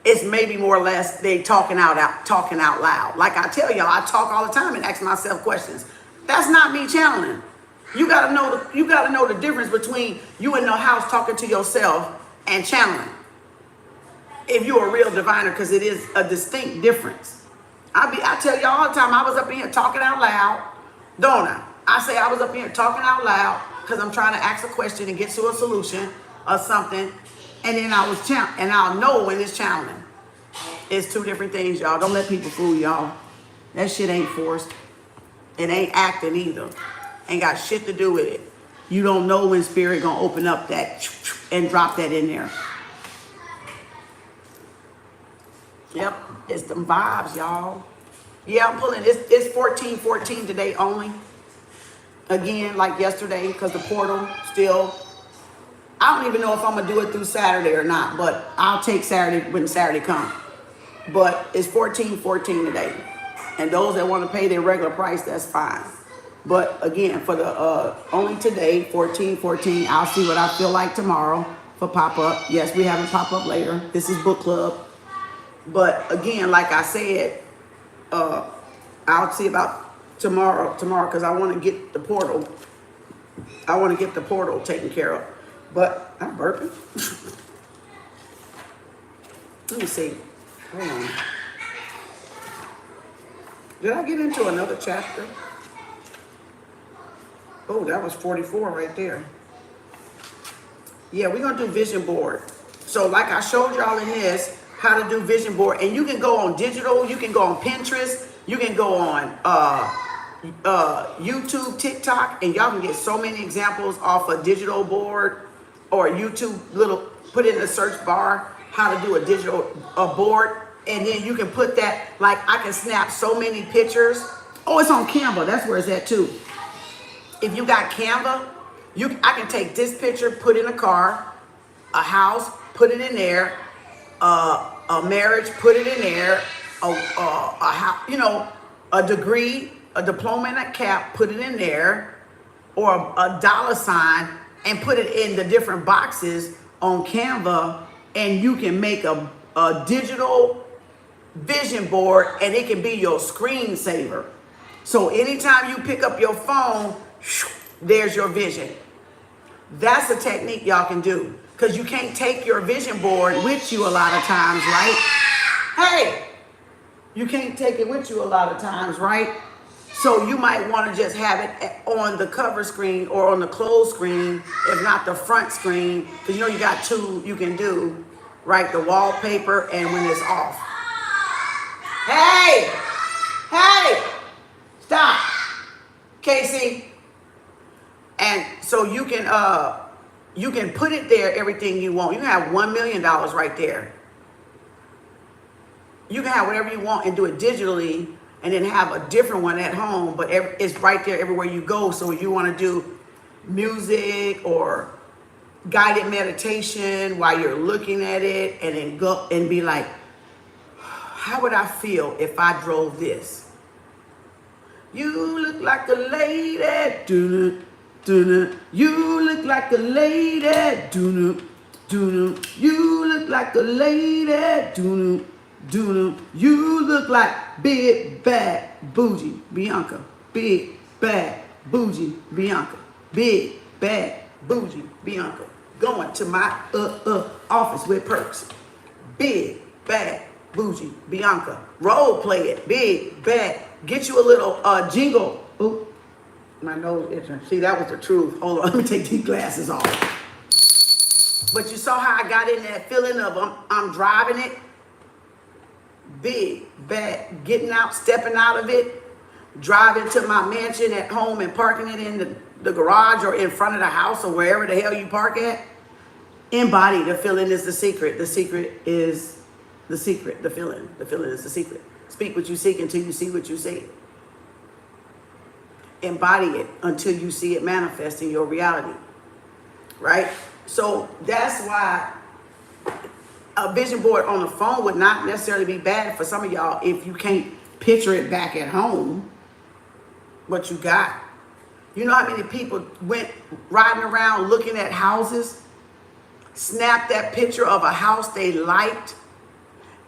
It's maybe more or less they talking out loud. Like I tell y'all, I talk all the time and ask myself questions. That's not me channeling. You gotta know the difference between you in the house talking to yourself and channeling. If you're a real diviner, because it is a distinct difference. I tell y'all all the time, I was up in here talking out loud, don't I? I say I was up in here talking out loud because I'm trying to ask a question and get to a solution or something. And then I was channeling, and I'll know when it's channeling. It's two different things, y'all. Don't let people fool y'all. That shit ain't forced. It ain't acting either. Ain't got shit to do with it. You don't know when spirit gonna open up that and drop that in there. Yep, it's them vibes, y'all. Yeah, I'm pulling. It's 14-14 today only. Again, like yesterday, because the portal still. I don't even know if I'm gonna do it through Saturday or not, but I'll take Saturday when Saturday comes. But it's 14-14 today, and those that want to pay their regular price, that's fine. But again, for the only today, 14-14. I'll see what I feel like tomorrow for pop up. Yes, we have a pop up later. This is book club. But again, like I said, I'll see about tomorrow, because I want to get the portal. I want to get the portal taken care of. But I'm burping. Let me see. Hold on. Did I get into another chapter? Oh, that was 44 right there. Yeah, we're going to do vision board. So like I showed y'all in this, how to do vision board. And you can go on digital. You can go on Pinterest. You can go on YouTube, TikTok. And y'all can get so many examples off a digital board or YouTube put in the search bar how to do a digital board. And then you can put that, like I can snap so many pictures. Oh, it's on Canva. That's where it's at too. If you got Canva, I can take this picture, put in a car, a house, put it in there, a marriage, put it in there, a degree, a diploma and a cap, put it in there, or a dollar sign, and put it in the different boxes on Canva, and you can make a digital vision board, and it can be your screensaver. So anytime you pick up your phone, there's your vision. That's a technique y'all can do, because you can't take your vision board with you a lot of times, right? Hey, you can't take it with you a lot of times, right? So you might want to just have it on the cover screen or on the close screen, if not the front screen, because you got two you can do, right? The wallpaper and when it's off. Hey, stop, Casey. And so you can put it there, everything you want. You can have $1 million right there. You can have whatever you want and do it digitally, and then have a different one at home, but it's right there everywhere you go. So if you want to do music or guided meditation while you're looking at it, and then go and be like, how would I feel if I drove this? You look like a lady, doo-doo, doo-doo. You look like a lady, doo-doo, doo-doo. You look like a lady, doo-doo, doo-doo. You look like big, bad, bougie Bianca. Big, bad, bougie Bianca. Big, bad, bougie Bianca. Going to my office with perks. Big, bad, bougie Bianca. Role play it. Big, bad. Get you a little jingle. Ooh, my nose itching. See, that was the truth. Hold on, let me take these glasses off. But you saw how I got in that feeling of I'm driving it. Big, bad, getting out, stepping out of it, driving to my mansion at home and parking it in the garage or in front of the house or wherever the hell you park at. Embody the feeling is the secret. The secret is the secret. The feeling is the secret. Speak what you seek until you see what you see. Embody it until you see it manifest in your reality. Right? So that's why a vision board on the phone would not necessarily be bad for some of y'all if you can't picture it back at home. What you got. You know how many people went riding around looking at houses, snapped that picture of a house they liked,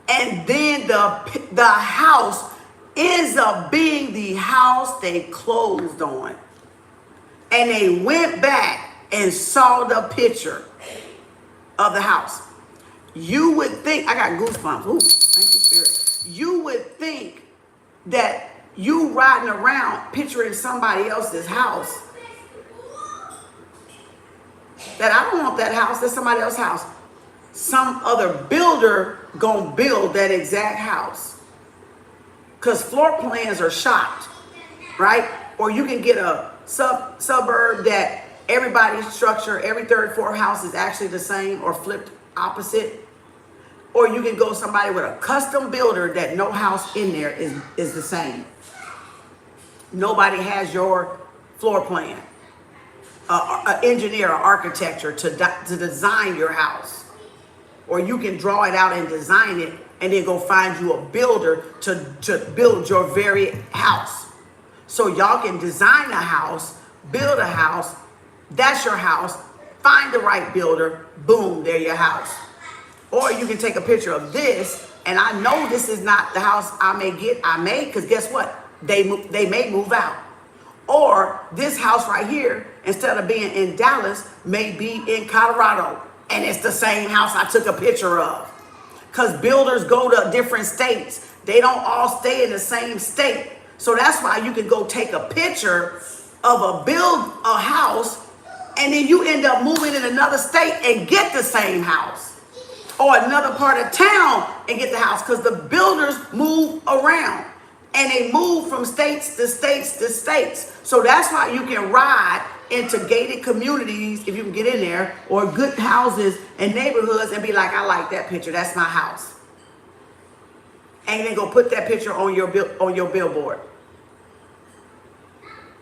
and then the house ends up being the house they closed on. And they went back and saw the picture of the house. You would think, I got goosebumps. Ooh, thank you, Spirit. You would think that you riding around picturing somebody else's house, that I don't want that house, that's somebody else's house. Some other builder gonna build that exact house. Because floor plans are shot, right? Or you can get a suburb that everybody's structure, every third, fourth house is actually the same or flipped opposite. Or you can go somebody with a custom builder that no house in there is the same. Nobody has your floor plan. An engineer or architecture to design your house. Or you can draw it out and design it and then go find you a builder to build your very house. So y'all can design a house, build a house, that's your house, find the right builder, boom, there your house. Or you can take a picture of this, and I know this is not the house I may, because guess what? They may move out. Or this house right here, instead of being in Dallas, may be in Colorado. And it's the same house I took a picture of. Because builders go to different states. They don't all stay in the same state. So that's why you can go take a picture of a house, and then you end up moving in another state and get the same house. Or another part of town and get the house, because the builders move around and they move from states to states to states. So that's why you can ride into gated communities, if you can get in there, or good houses and neighborhoods and be like, I like that picture, that's my house. And then go put that picture on your billboard.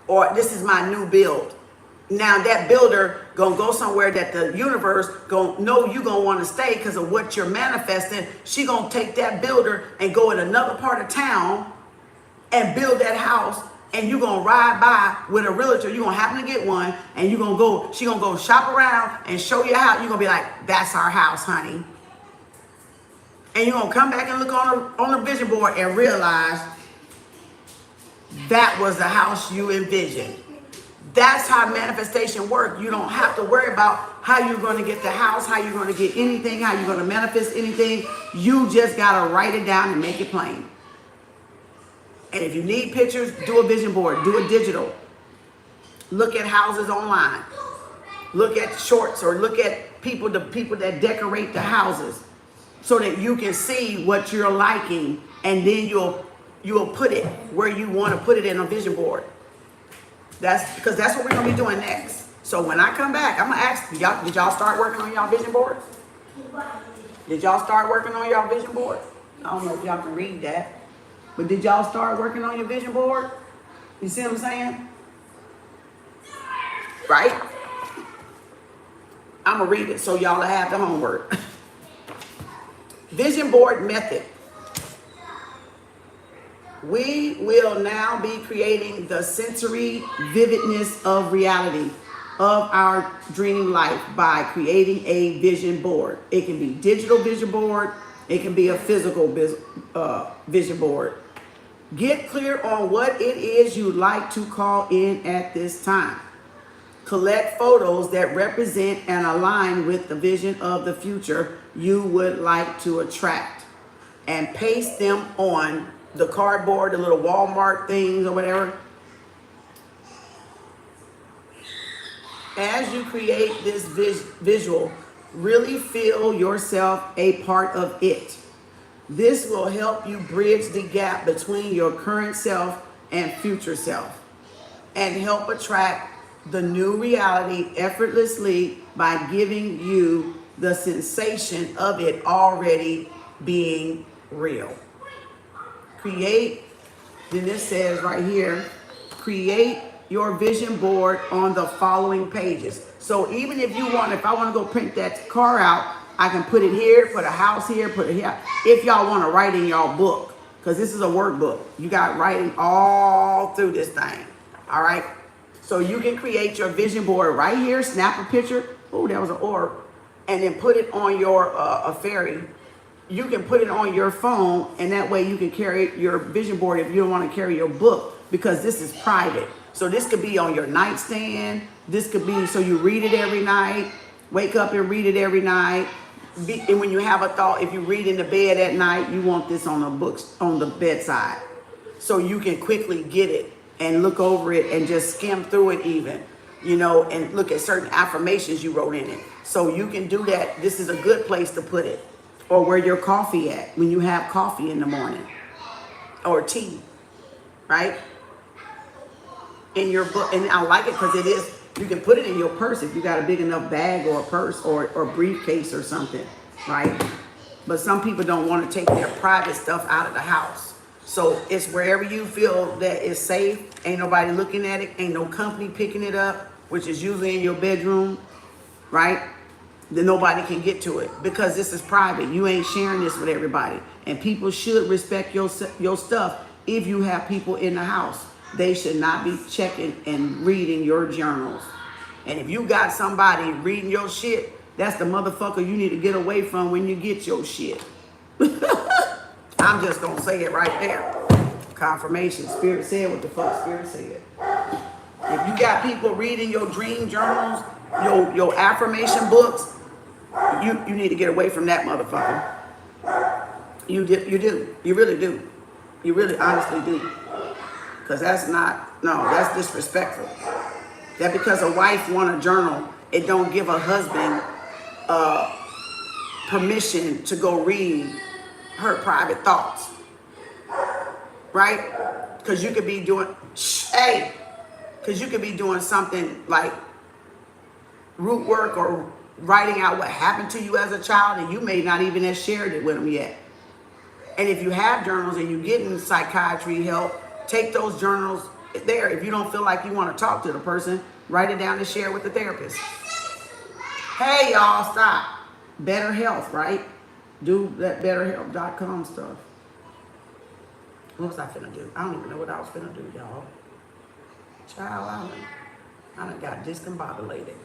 Or this is my new build. Now that builder gonna go somewhere that the universe gonna know you gonna want to stay because of what you're manifesting. She gonna take that builder and go in another part of town and build that house, and you gonna ride by with a realtor. You gonna happen to get one, and you gonna go. She gonna go shop around and show you how. You gonna be like, "That's our house, honey." And you gonna come back and look on the vision board and realize that was the house you envisioned. That's how manifestation works. You don't have to worry about how you're going to get the house, how you're going to get anything, how you're going to manifest anything. You just got to write it down and make it plain. And if you need pictures, do a vision board, do a digital. Look at houses online. Look at shorts, or look at the people that decorate the houses, so that you can see what you're liking, and then you'll put it where you want to put it in a vision board. That's because that's what we're gonna be doing next. So when I come back, I'm gonna ask y'all, did y'all start working on y'all vision board? Did y'all start working on y'all vision board? I don't know if y'all can read that. But did y'all start working on your vision board? You see what I'm saying? Right? I'm going to read it so y'all have the homework. Vision board method. We will now be creating the sensory vividness of reality of our dream life by creating a vision board. It can be digital vision board. It can be a physical vision board. Get clear on what it is you'd like to call in at this time. Collect photos that represent and align with the vision of the future you would like to attract, and paste them on the cardboard, the little Walmart things or whatever. As you create this visual, really feel yourself a part of it. This will help you bridge the gap between your current self and future self, and help attract the new reality effortlessly by giving you the sensation of it already being real. Create, then it says right here, create your vision board on the following pages. So even if you want, if I want to go print that car out, I can put it here, put a house here, put it here. If y'all want to write in y'all book, because this is a workbook. You got writing all through this thing. All right. So you can create your vision board right here, snap a picture. Oh, that was an orb. And then put it on your a fairy. You can put it on your phone, and that way you can carry your vision board if you don't want to carry your book, because this is private. So this could be on your nightstand. This could be so you read it every night, wake up and read it every night. And when you have a thought, if you read in the bed at night, you want this on the books on the bedside, so you can quickly get it and look over it and just skim through it even, you know, and look at certain affirmations you wrote in it. So you can do that. This is a good place to put it. Or where your coffee at when you have coffee in the morning, or tea, right? In your book. And I like it because it is, you can put it in your purse if you got a big enough bag or a purse or briefcase or something, right? But some people don't want to take their private stuff out of the house. So it's wherever you feel that it's safe, ain't nobody looking at it, ain't no company picking it up, which is usually in your bedroom, right? Then nobody can get to it because this is private. You ain't sharing this with everybody. And people should respect your stuff. If you have people in the house, they should not be checking and reading your journals. And if you got somebody reading your shit, that's the motherfucker you need to get away from when you get your shit. I'm just gonna say it right there. Confirmation. Spirit said what the fuck Spirit said. If you got people reading your dream journals, your affirmation books, you need to get away from that motherfucker. You do. You really do. You really honestly do. Because that's not, no, that's disrespectful. That because a wife want a journal, it don't give a husband permission to go read her private thoughts. Right? Because you could be doing, because you could be doing something like root work or writing out what happened to you as a child, and you may not even have shared it with them yet. And if you have journals and you're getting psychiatry help, take those journals there. If you don't feel like you want to talk to the person, write it down and share it with the therapist. Hey, y'all, stop. Better Health, right? Do that betterhealth.com stuff. What was I finna do? I don't even know what I was finna do, y'all. Child, I done got discombobulated.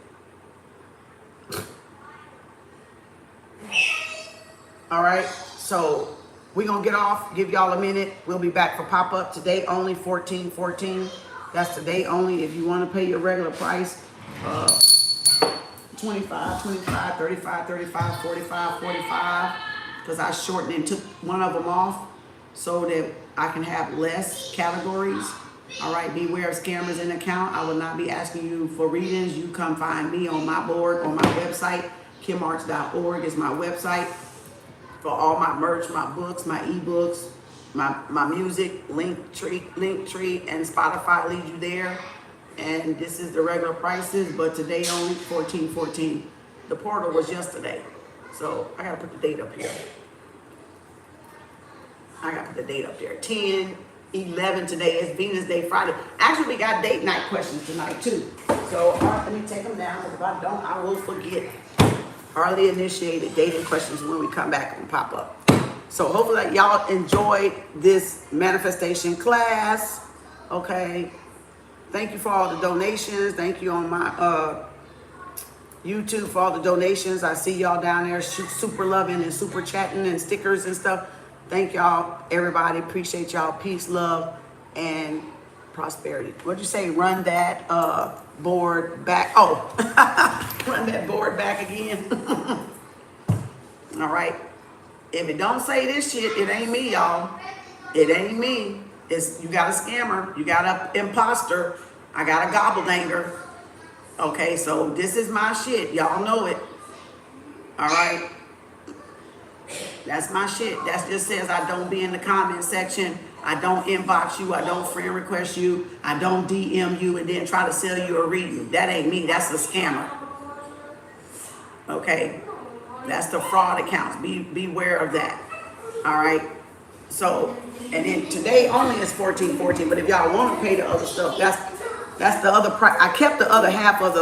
All right, so we're gonna get off, give y'all a minute. We'll be back for pop-up today only, 1414. That's today only. If you want to pay your regular price, 25, 35, 35, 45, 45, because I shortened and took one of them off so that I can have less categories. All right, beware of scammers in account. I will not be asking you for readings. You come find me on my board, on my website. KemArts.org is my website for all my merch, my books, my ebooks, my music, Linktree, and Spotify leads you there. And this is the regular prices, but today only $14.14. The portal was yesterday, so I gotta put the date up here. I got the date up there. 10/11 today. It's Venus Day Friday. Actually, we got date night questions tonight too. So let me take them down. If I don't, I will forget. Hardly initiated dating questions when we come back and pop up. So hopefully y'all enjoyed this manifestation class. Okay. Thank you for all the donations. Thank you on my YouTube for all the donations. I see y'all down there super loving and super chatting and stickers and stuff. Thank y'all, everybody. Appreciate y'all. Peace, love, and prosperity. What'd you say? Run that board back. Oh, run that board back again. All right. If it don't say this shit, it ain't me, y'all. It ain't me. It's, you got a scammer. You got an imposter. I got a gobbledinger. Okay, so this is my shit. Y'all know it. All right. That's my shit. That just says I don't be in the comment section. I don't inbox you. I don't friend request you. I don't DM you and then try to sell you a reading. That ain't me. That's a scammer. Okay. That's the fraud accounts. Beware of that. All right. So, and then today only is 14.14. But if y'all want to pay the other stuff, that's the other price. I kept the other half of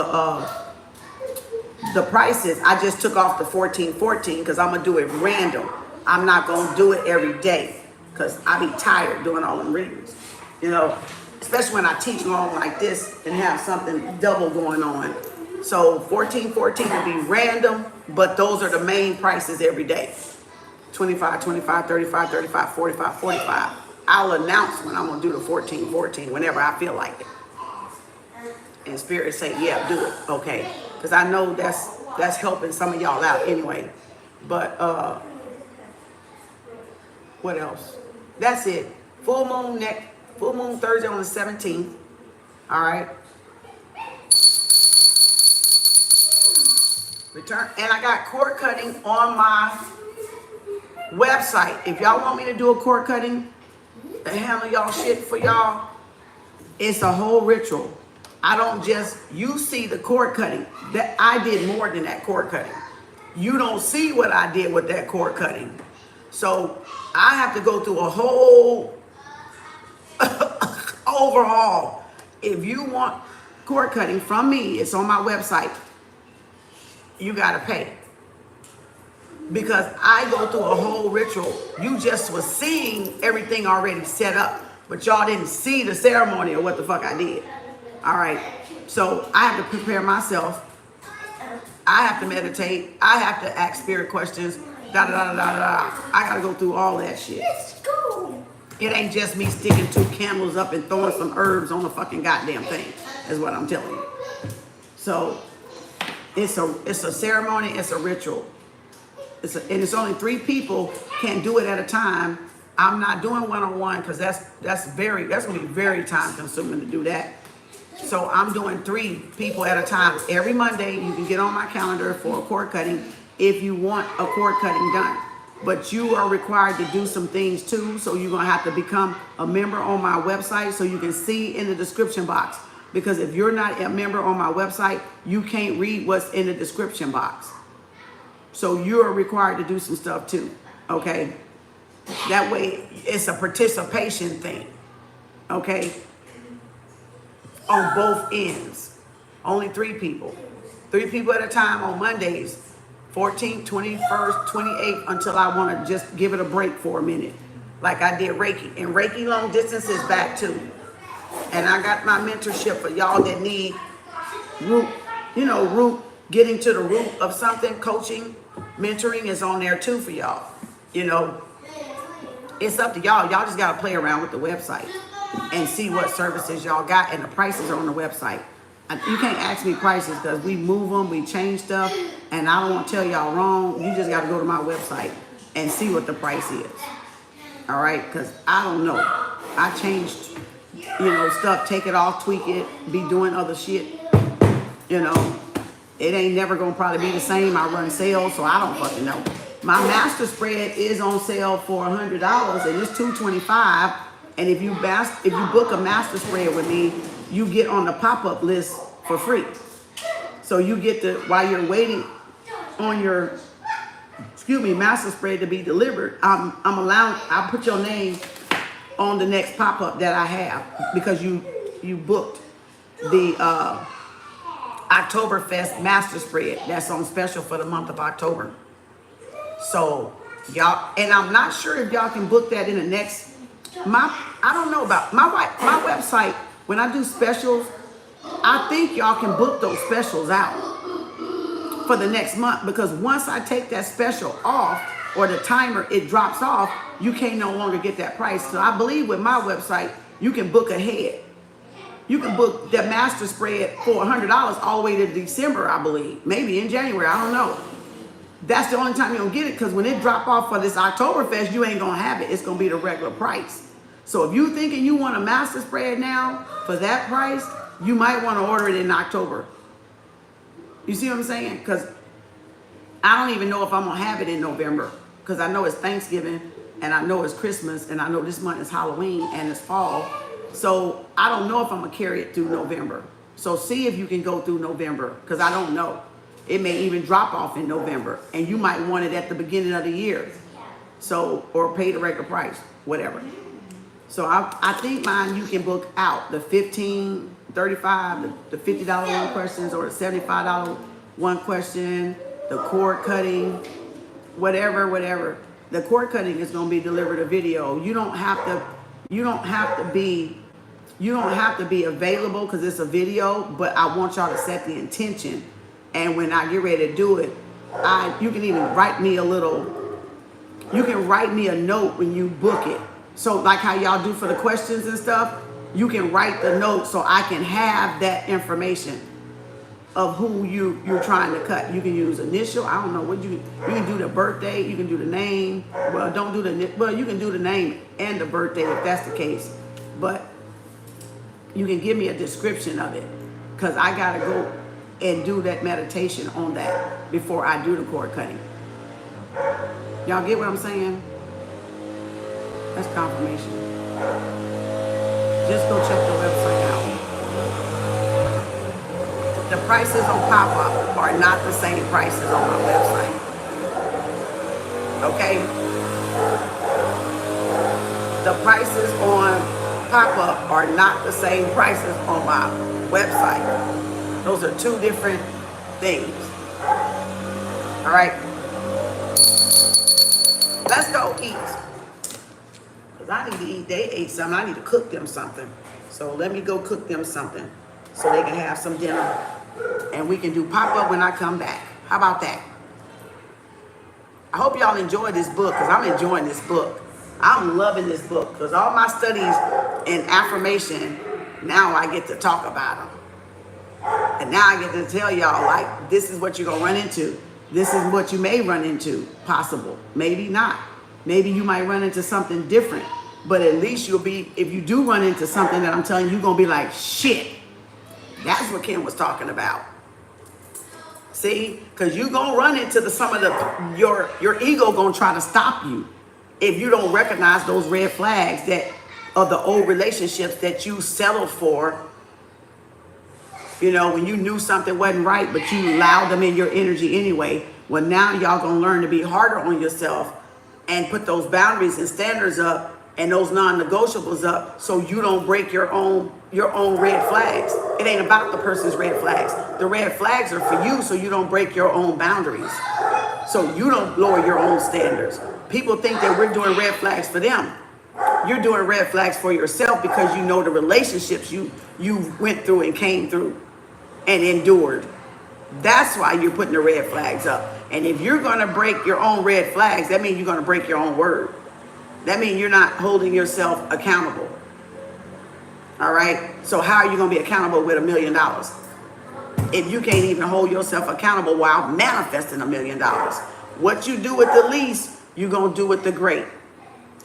the prices. I just took off the 14.14 because I'm gonna do it random. I'm not gonna do it every day because I be tired doing all them readings. You know, especially when I teach long like this and have something double going on. So 14.14 will be random, but those are the main prices every day. 25, 25, 35, 35, 45, 45. I'll announce when I'm gonna do the 14.14 whenever I feel like it. And Spirit say, yeah, do it, okay? Because I know that's helping some of y'all out anyway. But what else? That's it. Full moon Thursday on the 17th. All right. Return, and I got cord cutting on my website. If y'all want me to do a cord cutting to handle y'all shit for y'all, it's a whole ritual. I don't just, you see the cord cutting. That I did more than that cord cutting. You don't see what I did with that cord cutting. So I have to go through a whole overhaul. If you want cord cutting from me, it's on my website. You gotta pay. Because I go through a whole ritual. You just was seeing everything already set up, but y'all didn't see the ceremony or what the fuck I did. All right, so I have to prepare myself. I have to meditate. I have to ask spirit questions. I gotta go through all that shit. It ain't just me sticking 2 candles up and throwing some herbs on the fucking goddamn thing, is what I'm telling you. So it's a ceremony. It's a ritual. And it's only 3 people can do it at a time. I'm not doing one-on-one because that's gonna be very time consuming to do that. So I'm doing 3 people at a time. Every Monday, you can get on my calendar for a cord cutting if you want a cord cutting done. But you are required to do some things too. So you're gonna have to become a member on my website so you can see in the description box. Because if you're not a member on my website, you can't read what's in the description box. So you are required to do some stuff too, okay? That way, it's a participation thing, okay? On both ends. Only 3 people. 3 people at a time on Mondays. 14th, 21st, 28th, until I want to just give it a break for a minute. Like I did Reiki. And Reiki long distance is back too. And I got my mentorship for y'all that need getting to the root of something. Coaching, mentoring is on there too for y'all. You know, it's up to y'all. Y'all just got to play around with the website and see what services y'all got, and the prices are on the website. You can't ask me prices because we move them, we change stuff, and I don't want to tell y'all wrong. You just got to go to my website and see what the price is. All right, because I don't know. I changed, stuff, take it off, tweak it, be doing other shit. It ain't never gonna probably be the same. I run sales, so I don't fucking know. My master spread is on sale for $100, and it's $225. And if you book a master spread with me, you get on the pop-up list for free. So you get to, while you're waiting on your excuse me, master spread to be delivered, I'll put your name on the next pop-up that I have because you booked the Oktoberfest master spread that's on special for the month of October. So y'all, and I'm not sure if y'all can book that in the next, I don't know about my website. When I do specials, I think y'all can book those specials out for the next month, because once I take that special off or the timer, it drops off, you can't no longer get that price. So I believe with my website, you can book ahead. You can book the master spread for $100 all the way to December, I believe. Maybe in January, I don't know. That's the only time you're gonna get it, because when it drop off for this Oktoberfest, you ain't gonna have it. It's gonna be the regular price. So if you thinking you want a master spread now for that price, you might want to order it in October. You see what I'm saying? Because I don't even know if I'm gonna have it in November, because I know it's Thanksgiving and I know it's Christmas and I know this month is Halloween and it's fall. So I don't know if I'm gonna carry it through November. So see if you can go through November, because I don't know. It may even drop off in November and you might want it at the beginning of the year. So, or pay the regular price, whatever. So I think mine you can book out the $15, $35, the $50 one questions, or the $75 one question, the cord cutting, whatever. The cord cutting is gonna be delivered a video. You don't have to be available because it's a video, but I want y'all to set the intention. And when I get ready to do it, you can even write me a note when you book it. So like how y'all do for the questions and stuff, you can write the note so I can have that information of who you're trying to cut. You can use initial, I don't know what you can do the birthday, you can do the name. Well, you can do the name and the birthday if that's the case. But you can give me a description of it, because I gotta go and do that meditation on that before I do the cord cutting. Y'all get what I'm saying? That's confirmation. Just go check the website out. The prices on pop-up are not the same prices on my website. Okay? The prices on pop-up are not the same prices on my website. Those are two different things. All right? Let's go eat. Because I need to eat. They ate something. I need to cook them something. So let me go cook them something so they can have some dinner. And we can do pop-up when I come back. How about that? I hope y'all enjoy this book, because I'm enjoying this book. I'm loving this book, because all my studies in affirmation, now I get to talk about them. And now I get to tell y'all, like, this is what you're going to run into. This is what you may run into, possible. Maybe not. Maybe you might run into something different. But at least you'll be, if you do run into something that I'm telling you, you're going to be like, shit. That's what Kem was talking about. See? Because you're going to run into your ego going to try to stop you if you don't recognize those red flags that of the old relationships that you settled for. You know, when you knew something wasn't right, but you allowed them in your energy anyway. Well, now y'all going to learn to be harder on yourself and put those boundaries and standards up and those non-negotiables up, so you don't break your own red flags. It ain't about the person's red flags. The red flags are for you, so you don't break your own boundaries. So you don't lower your own standards. People think that we're doing red flags for them. You're doing red flags for yourself, because you know the relationships you went through and came through and endured. That's why you're putting the red flags up. And if you're going to break your own red flags, that means you're going to break your own word. That means you're not holding yourself accountable. All right? So how are you going to be accountable with $1 million if you can't even hold yourself accountable while manifesting $1 million? What you do with the least, you're going to do with the great.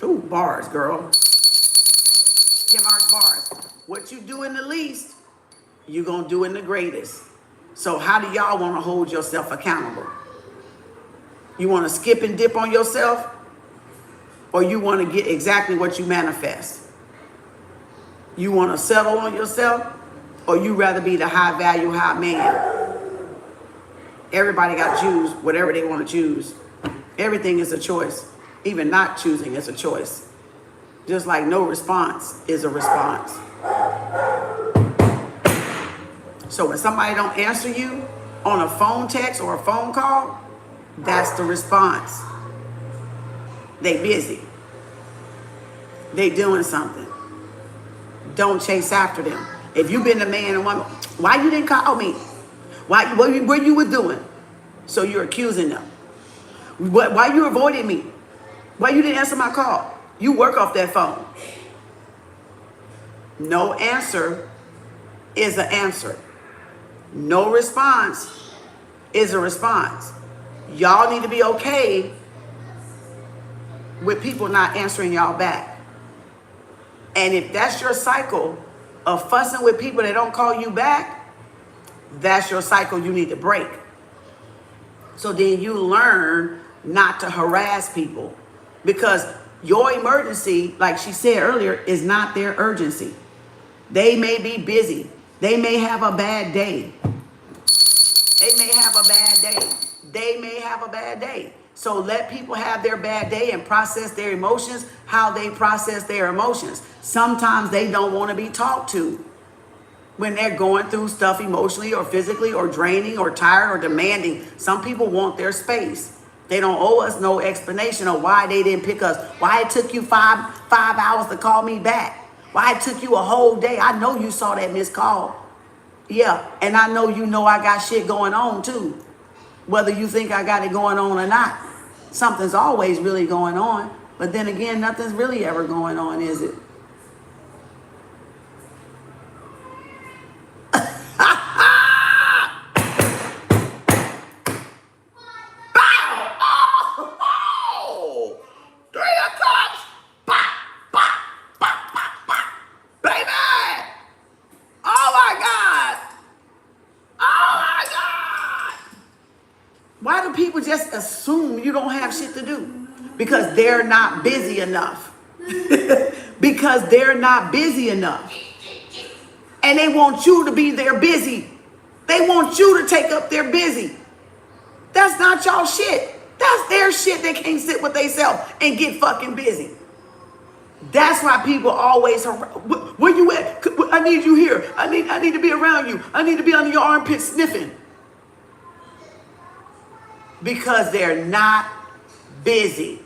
Ooh, bars, girl. Kem Arts bars. What you do in the least, you're going to do in the greatest. So how do y'all want to hold yourself accountable? You want to skip and dip on yourself? Or you want to get exactly what you manifest? You want to settle on yourself? Or you rather be the high value, high man? Everybody got to choose whatever they want to choose. Everything is a choice. Even not choosing is a choice. Just like no response is a response. So when somebody don't answer you on a phone text or a phone call, that's the response. They busy. They doing something. Don't chase after them. If you've been a man and woman, why you didn't call me? What you were doing? So you're accusing them. Why you avoided me? Why you didn't answer my call? You work off that phone. No answer is an answer. No response is a response. Y'all need to be okay with people not answering y'all back. And if that's your cycle of fussing with people that don't call you back, that's your cycle you need to break. So then you learn not to harass people, because your emergency, like she said earlier, is not their urgency. They may be busy. They may have a bad day. They may have a bad day. They may have a bad day. So let people have their bad day and process their emotions how they process their emotions. Sometimes they don't want to be talked to when they're going through stuff emotionally or physically or draining or tired or demanding. Some people want their space. They don't owe us no explanation of why they didn't pick us. Why it took you five hours to call me back. Why it took you a whole day. I know you saw that missed call. Yeah, and I know you know I got shit going on too. Whether you think I got it going on or not. Something's always really going on. But then again, nothing's really ever going on, is it? People just assume you don't have shit to do because they're not busy enough. Because they're not busy enough. And they want you to be their busy. They want you to take up their busy. That's not y'all shit. That's their shit. They can't sit with themselves and get fucking busy. That's why people always, where you at? I need you here. I need to be around you. I need to be under your armpit sniffing. Because they're not busy.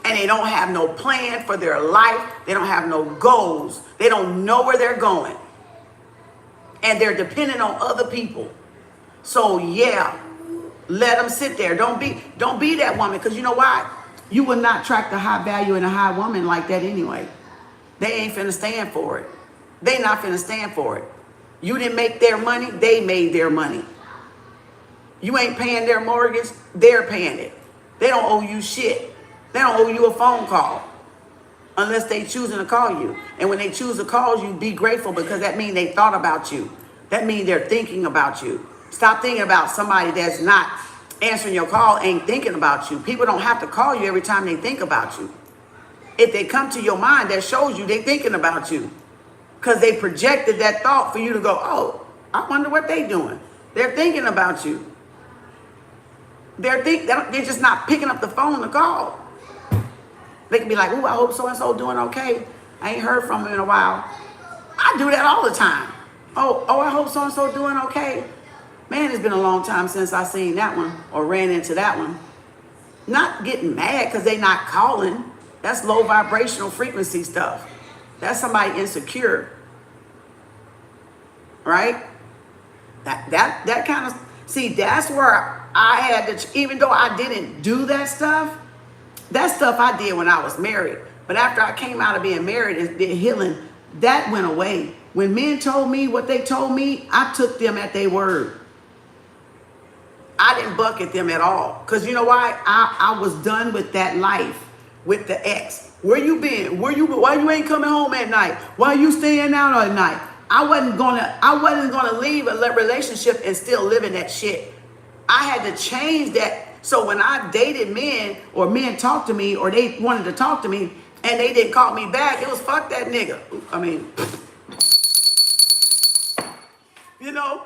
And they don't have no plan for their life. They don't have no goals. They don't know where they're going. And they're dependent on other people. So yeah, let them sit there. Don't be that woman. Because you know why? You will not attract a high value and a high woman like that anyway. They ain't finna stand for it. They not finna stand for it. You didn't make their money. They made their money. You ain't paying their mortgage, they're paying it. They don't owe you shit. They don't owe you a phone call unless they choosing to call you. And when they choose to call you, be grateful, because that means they thought about you. That means they're thinking about you. Stop thinking about somebody that's not answering your call, ain't thinking about you. People don't have to call you every time they think about you. If they come to your mind, that shows you they thinking about you, because they projected that thought for you to go, oh, I wonder what they doing. They're thinking about you. They're just not picking up the phone to call. They can be like, ooh, I hope so-and-so doing okay. I ain't heard from him in a while. I do that all the time. Oh, I hope so-and-so doing okay. Man, it's been a long time since I seen that one or ran into that one. Not getting mad because they not calling. That's low vibrational frequency stuff. That's somebody insecure. Right? That kind of, see, that's where I had to, even though I didn't do that stuff I did when I was married. But after I came out of being married and did healing, that went away. When men told me what they told me, I took them at their word. I didn't buck at them at all. Because you know why? I was done with that life, with the ex. Where you been? Why you ain't coming home at night? Why you staying out at night? I wasn't gonna leave a relationship and still live in that shit. I had to change that. So when I dated men, or men talked to me, or they wanted to talk to me and they didn't call me back, it was fuck that nigga. I mean, you know,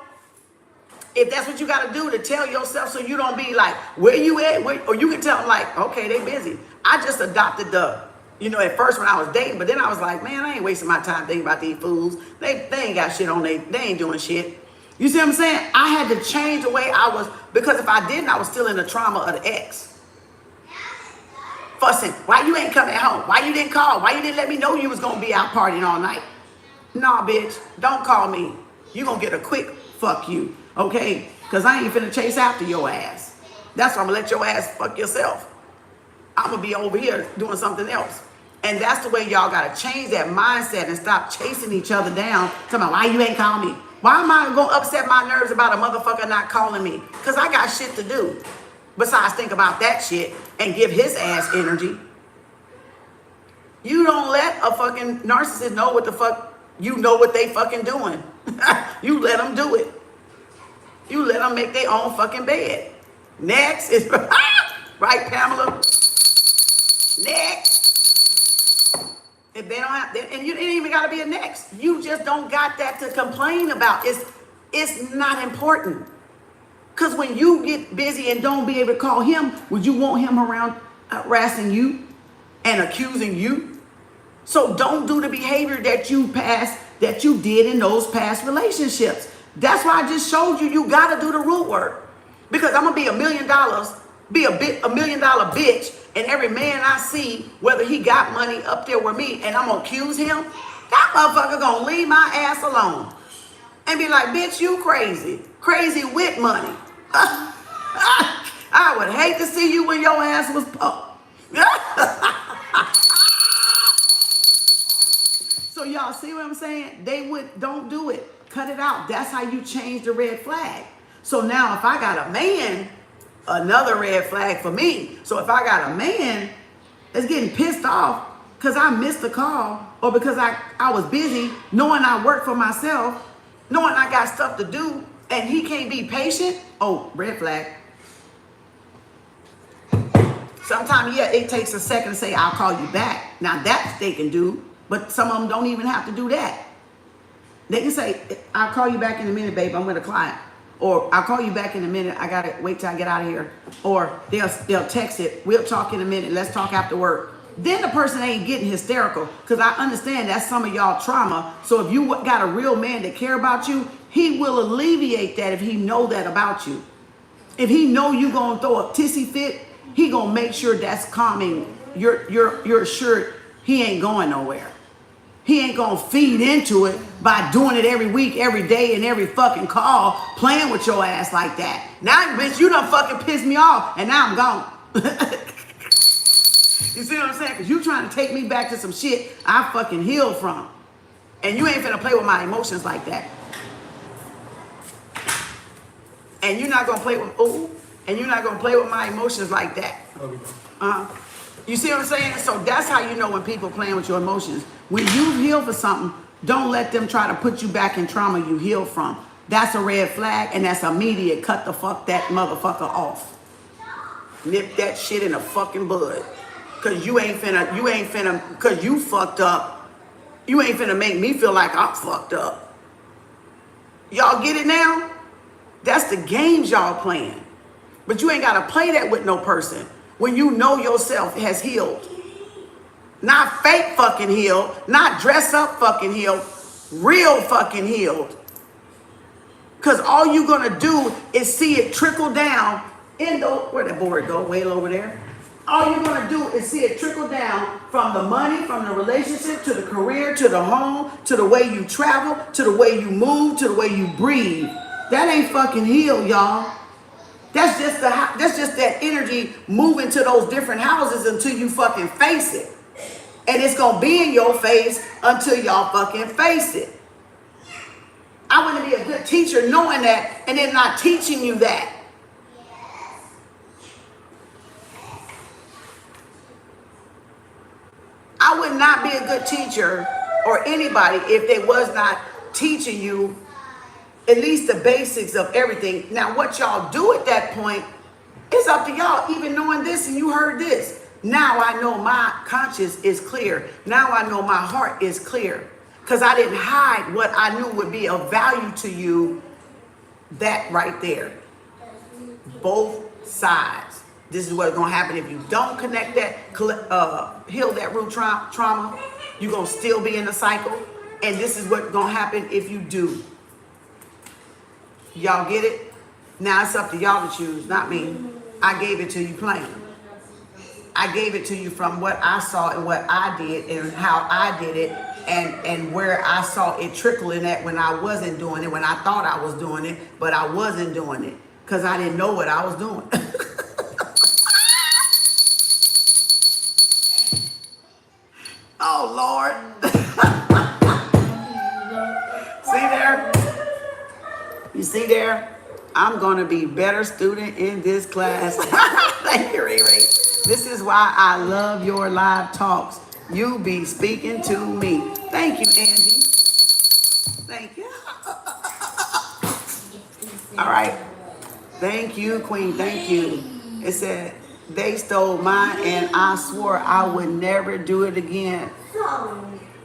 If that's what you got to do to tell yourself so you don't be like, where you at? Or you can tell them like, okay, they busy. I just adopted at first when I was dating, but then I was like, man, I ain't wasting my time thinking about these fools. They ain't got shit on they ain't doing shit. You see what I'm saying? I had to change the way I was, because if I didn't, I was still in the trauma of the ex. Fussing, why you ain't coming home? Why you didn't call? Why you didn't let me know you was going to be out partying all night? Nah, bitch, don't call me. You going to get a quick fuck you, okay? Because I ain't finna chase after your ass. That's why I'm going to let your ass fuck yourself. I'm going to be over here doing something else. And that's the way y'all got to change that mindset and stop chasing each other down. Talking about, why you ain't call me? Why am I going to upset my nerves about a motherfucker not calling me? Because I got shit to do. Besides think about that shit and give his ass energy. You don't let a fucking narcissist know what the fuck, you know what they fucking doing. You let them do it. You let them make their own fucking bed. Next is, right, Pamela? Next. If they don't have, and you didn't even gotta be a next. You just don't got that to complain about. It's not important. Because when you get busy and don't be able to call him, would you want him around harassing you and accusing you? So don't do the behavior that you did in those past relationships. That's why I just showed you, you gotta do the root work. Because I'm gonna be $1 million, be a $1 million bitch, and every man I see, whether he got money up there with me, and I'm gonna accuse him, that motherfucker gonna leave my ass alone. And be like, bitch, you crazy. Crazy with money. I would hate to see you when your ass was pumped. So y'all see what I'm saying? Don't do it. Cut it out. That's how you change the red flag. So now if I got a man, another red flag for me. So if I got a man that's getting pissed off because I missed the call, or because I was busy, knowing I work for myself, knowing I got stuff to do, and he can't be patient, oh, red flag. Sometimes, yeah, it takes a second to say, I'll call you back. Now that they can do, but some of them don't even have to do that. They can say, I'll call you back in a minute, babe, I'm with a client. Or I'll call you back in a minute, I gotta wait till I get out of here. Or they'll text it, we'll talk in a minute, let's talk after work. Then the person ain't getting hysterical, because I understand that's some of y'all trauma. So if you got a real man that care about you, he will alleviate that if he know that about you. If he know you gonna throw a tissy fit, he gonna make sure that's calming. You're assured he ain't going nowhere. He ain't gonna feed into it by doing it every week, every day, and every fucking call, playing with your ass like that. Now, bitch, you done fucking pissed me off, and now I'm gone. You see what I'm saying? Because you trying to take me back to some shit I fucking healed from. And you ain't finna play with my emotions like that. And you're not gonna play with, and you're not gonna play with my emotions like that. You see what I'm saying? So that's how you know when people playing with your emotions. When you heal for something, don't let them try to put you back in trauma you healed from. That's a red flag, and that's immediate. Cut the fuck that motherfucker off. Nip that shit in the fucking bud. Cause you ain't finna, cause you fucked up. You ain't finna make me feel like I'm fucked up. Y'all get it now? That's the games y'all playing. But you ain't gotta play that with no person when you know yourself has healed. Not fake fucking healed, not dress up fucking healed, real fucking healed. Cause all you gonna do is see it trickle down in the, where'd that board go? Way over there. All you're gonna do is see it trickle down from the money, from the relationship, to the career, to the home, to the way you travel, to the way you move, to the way you breathe. That ain't fucking healed, y'all. That's just that energy moving to those different houses until you fucking face it. And it's gonna be in your face until y'all fucking face it. I wouldn't be a good teacher knowing that and then not teaching you that. I would not be a good teacher or anybody if they was not teaching you at least the basics of everything. Now, what y'all do at that point is up to y'all. Even knowing this and you heard this. Now I know my conscience is clear. Now I know my heart is clear. Because I didn't hide what I knew would be of value to you That right there. Both sides. This is what's gonna happen if you don't connect that, heal that root trauma. You're gonna still be in the cycle. And this is what's gonna happen if you do. Y'all get it? Now it's up to y'all to choose, not me. I gave it to you plain. I gave it to you from what I saw and what I did and how I did it and where I saw it trickling at when I wasn't doing it, when I thought I was doing it, but I wasn't doing it because I didn't know what I was doing. Oh, Lord. See there? You see there? I'm going to be better student in this class. Thank you, Riri. This is why I love your live talks. You be speaking to me. Thank you, Angie. Thank you. All right. Thank you, Queen. Thank you. It said, they stole mine and I swore I would never do it again.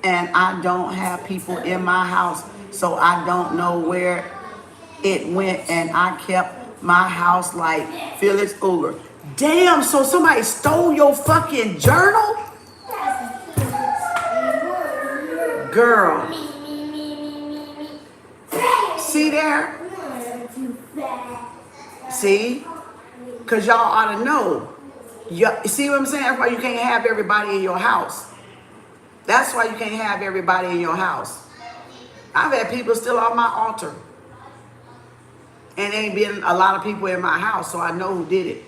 And I don't have people in my house, so I don't know where it went, and I kept my house like Felix Uller. Damn, so somebody stole your fucking journal? Girl. See there? See? Because y'all ought to know. See what I'm saying? That's why you can't have everybody in your house. That's why you can't have everybody in your house. I've had people still on my altar. And ain't been a lot of people in my house, so I know who did it.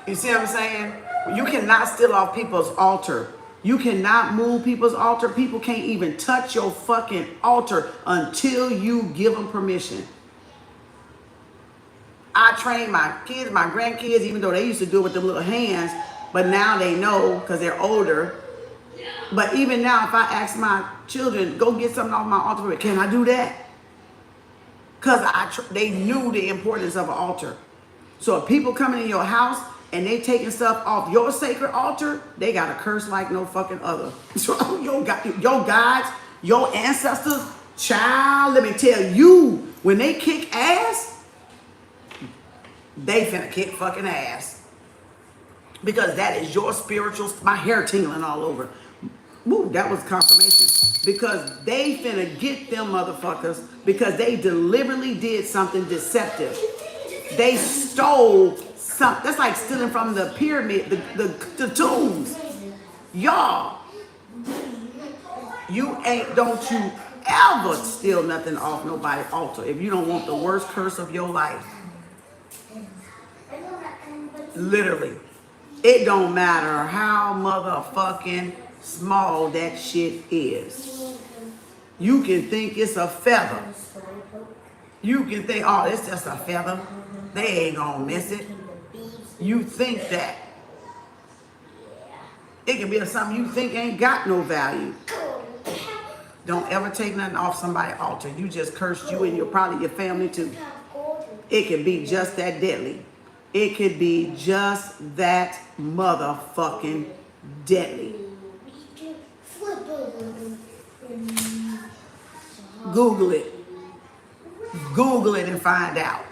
You see what I'm saying? You cannot steal off people's altar. You cannot move people's altar. People can't even touch your fucking altar until you give them permission. I train my kids, my grandkids, even though they used to do it with their little hands, but now they know because they're older. But even now, if I ask my children, go get something off my altar, can I do that? Because they knew the importance of an altar. So if people coming in your house and they taking stuff off your sacred altar, they got to curse like no fucking other. So your guides, your ancestors, child, let me tell you, when they kick ass, they finna kick fucking ass. Because that is your spiritual, my hair tingling all over. Woo, that was confirmation. Because they finna get them motherfuckers because they deliberately did something deceptive. They stole something. That's like stealing from the pyramid, the tombs. Y'all, don't you ever steal nothing off nobody's altar if you don't want the worst curse of your life. Literally. It don't matter how motherfucking small that shit is. You can think it's a feather. You can think, oh, it's just a feather. They ain't gonna miss it. You think that. It can be something you think ain't got no value. Don't ever take nothing off somebody's altar. You just cursed you and probably your family too. It can be just that deadly. It could be just that motherfucking deadly. Google it. Google it and find out.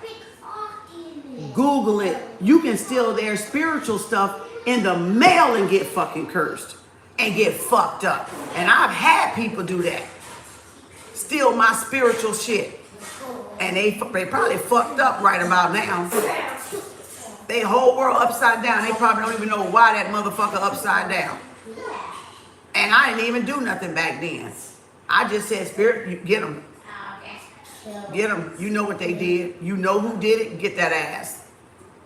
Google it. You can steal their spiritual stuff in the mail and get fucking cursed and get fucked up. And I've had people do that. Steal my spiritual shit. And they probably fucked up right about now. They whole world upside down. They probably don't even know why that motherfucker upside down. And I didn't even do nothing back then. I just said, Spirit, you get them. Get them. You know what they did. You know who did it. Get that ass.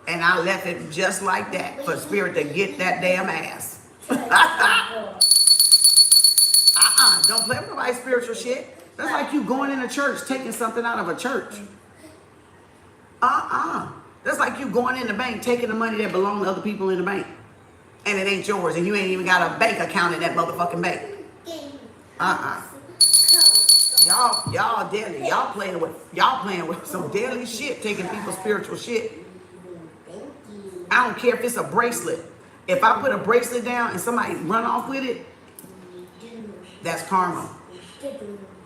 And I left it just like that for Spirit to get that damn ass. Don't play with nobody's spiritual shit. That's like you going in a church, taking something out of a church. That's like you going in the bank, taking the money that belongs to other people in the bank. And it ain't yours, and you ain't even got a bank account in that motherfucking bank. Y'all deadly. Y'all playing with some deadly shit, taking people's spiritual shit. I don't care if it's a bracelet. If I put a bracelet down and somebody run off with it, that's karma.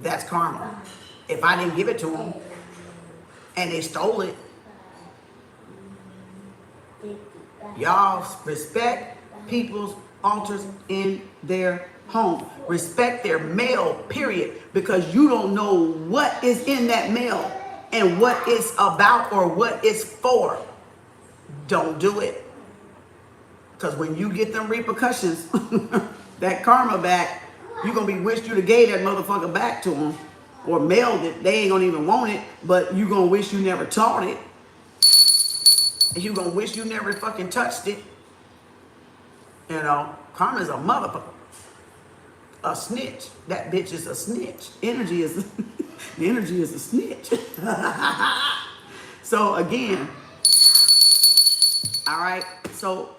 That's karma. If I didn't give it to them, and they stole it. Y'all respect people's altars in their home. Respect their mail, period. Because you don't know what is in that mail and what it's about or what it's for. Don't do it. Because when you get them repercussions, that karma back, you're going to be wished you'd have gave that motherfucker back to them or mailed it. They ain't going to even want it, but you're going to wish you never taught it. And you're going to wish you never fucking touched it. You know, karma's a motherfucker. A snitch. That bitch is a snitch. Energy is, the energy is a snitch. So again, all right, so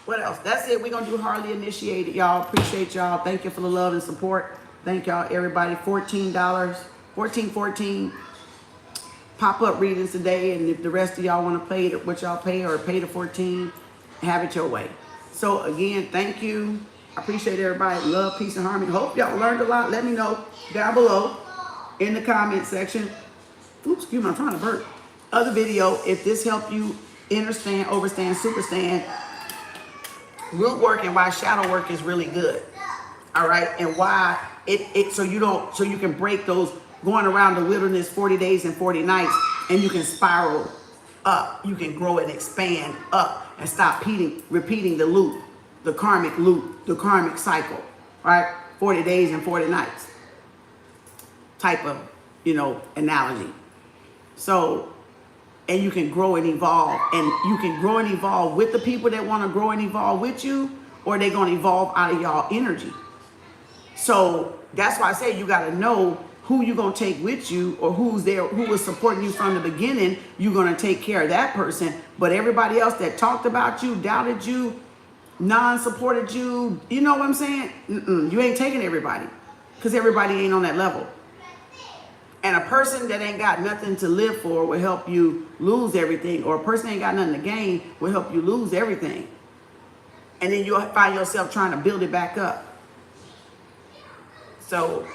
what else? That's it. We're going to do Hardly Initiated, y'all. Appreciate y'all. Thank you for the love and support. Thank y'all, everybody. $14, $14.14 pop-up readings today. And if the rest of y'all want to pay what y'all pay or pay the $14, have it your way. So again, thank you. I appreciate everybody. Love, peace, and harmony. Hope y'all learned a lot. Let me know down below in the comment section. Oops, excuse me, I'm trying to burp. Other video, if this helped you understand, overstand, superstand root work and why shadow work is really good. All right, and why so you can break those going around the wilderness 40 days and 40 nights, and you can spiral up. You can grow and expand up and stop repeating the loop, the karmic cycle, right? 40 days and 40 nights type of, analogy. So, and you can grow and evolve, and you can grow and evolve with the people that want to grow and evolve with you, or they're going to evolve out of y'all energy. So that's why I say you got to know who you're going to take with you, or who's there, who was supporting you from the beginning. You're going to take care of that person. But everybody else that talked about you, doubted you, non-supported you, you know what I'm saying? You ain't taking everybody, because everybody ain't on that level. And a person that ain't got nothing to live for will help you lose everything. Or a person that ain't got nothing to gain will help you lose everything. And then you'll find yourself trying to build it back up. So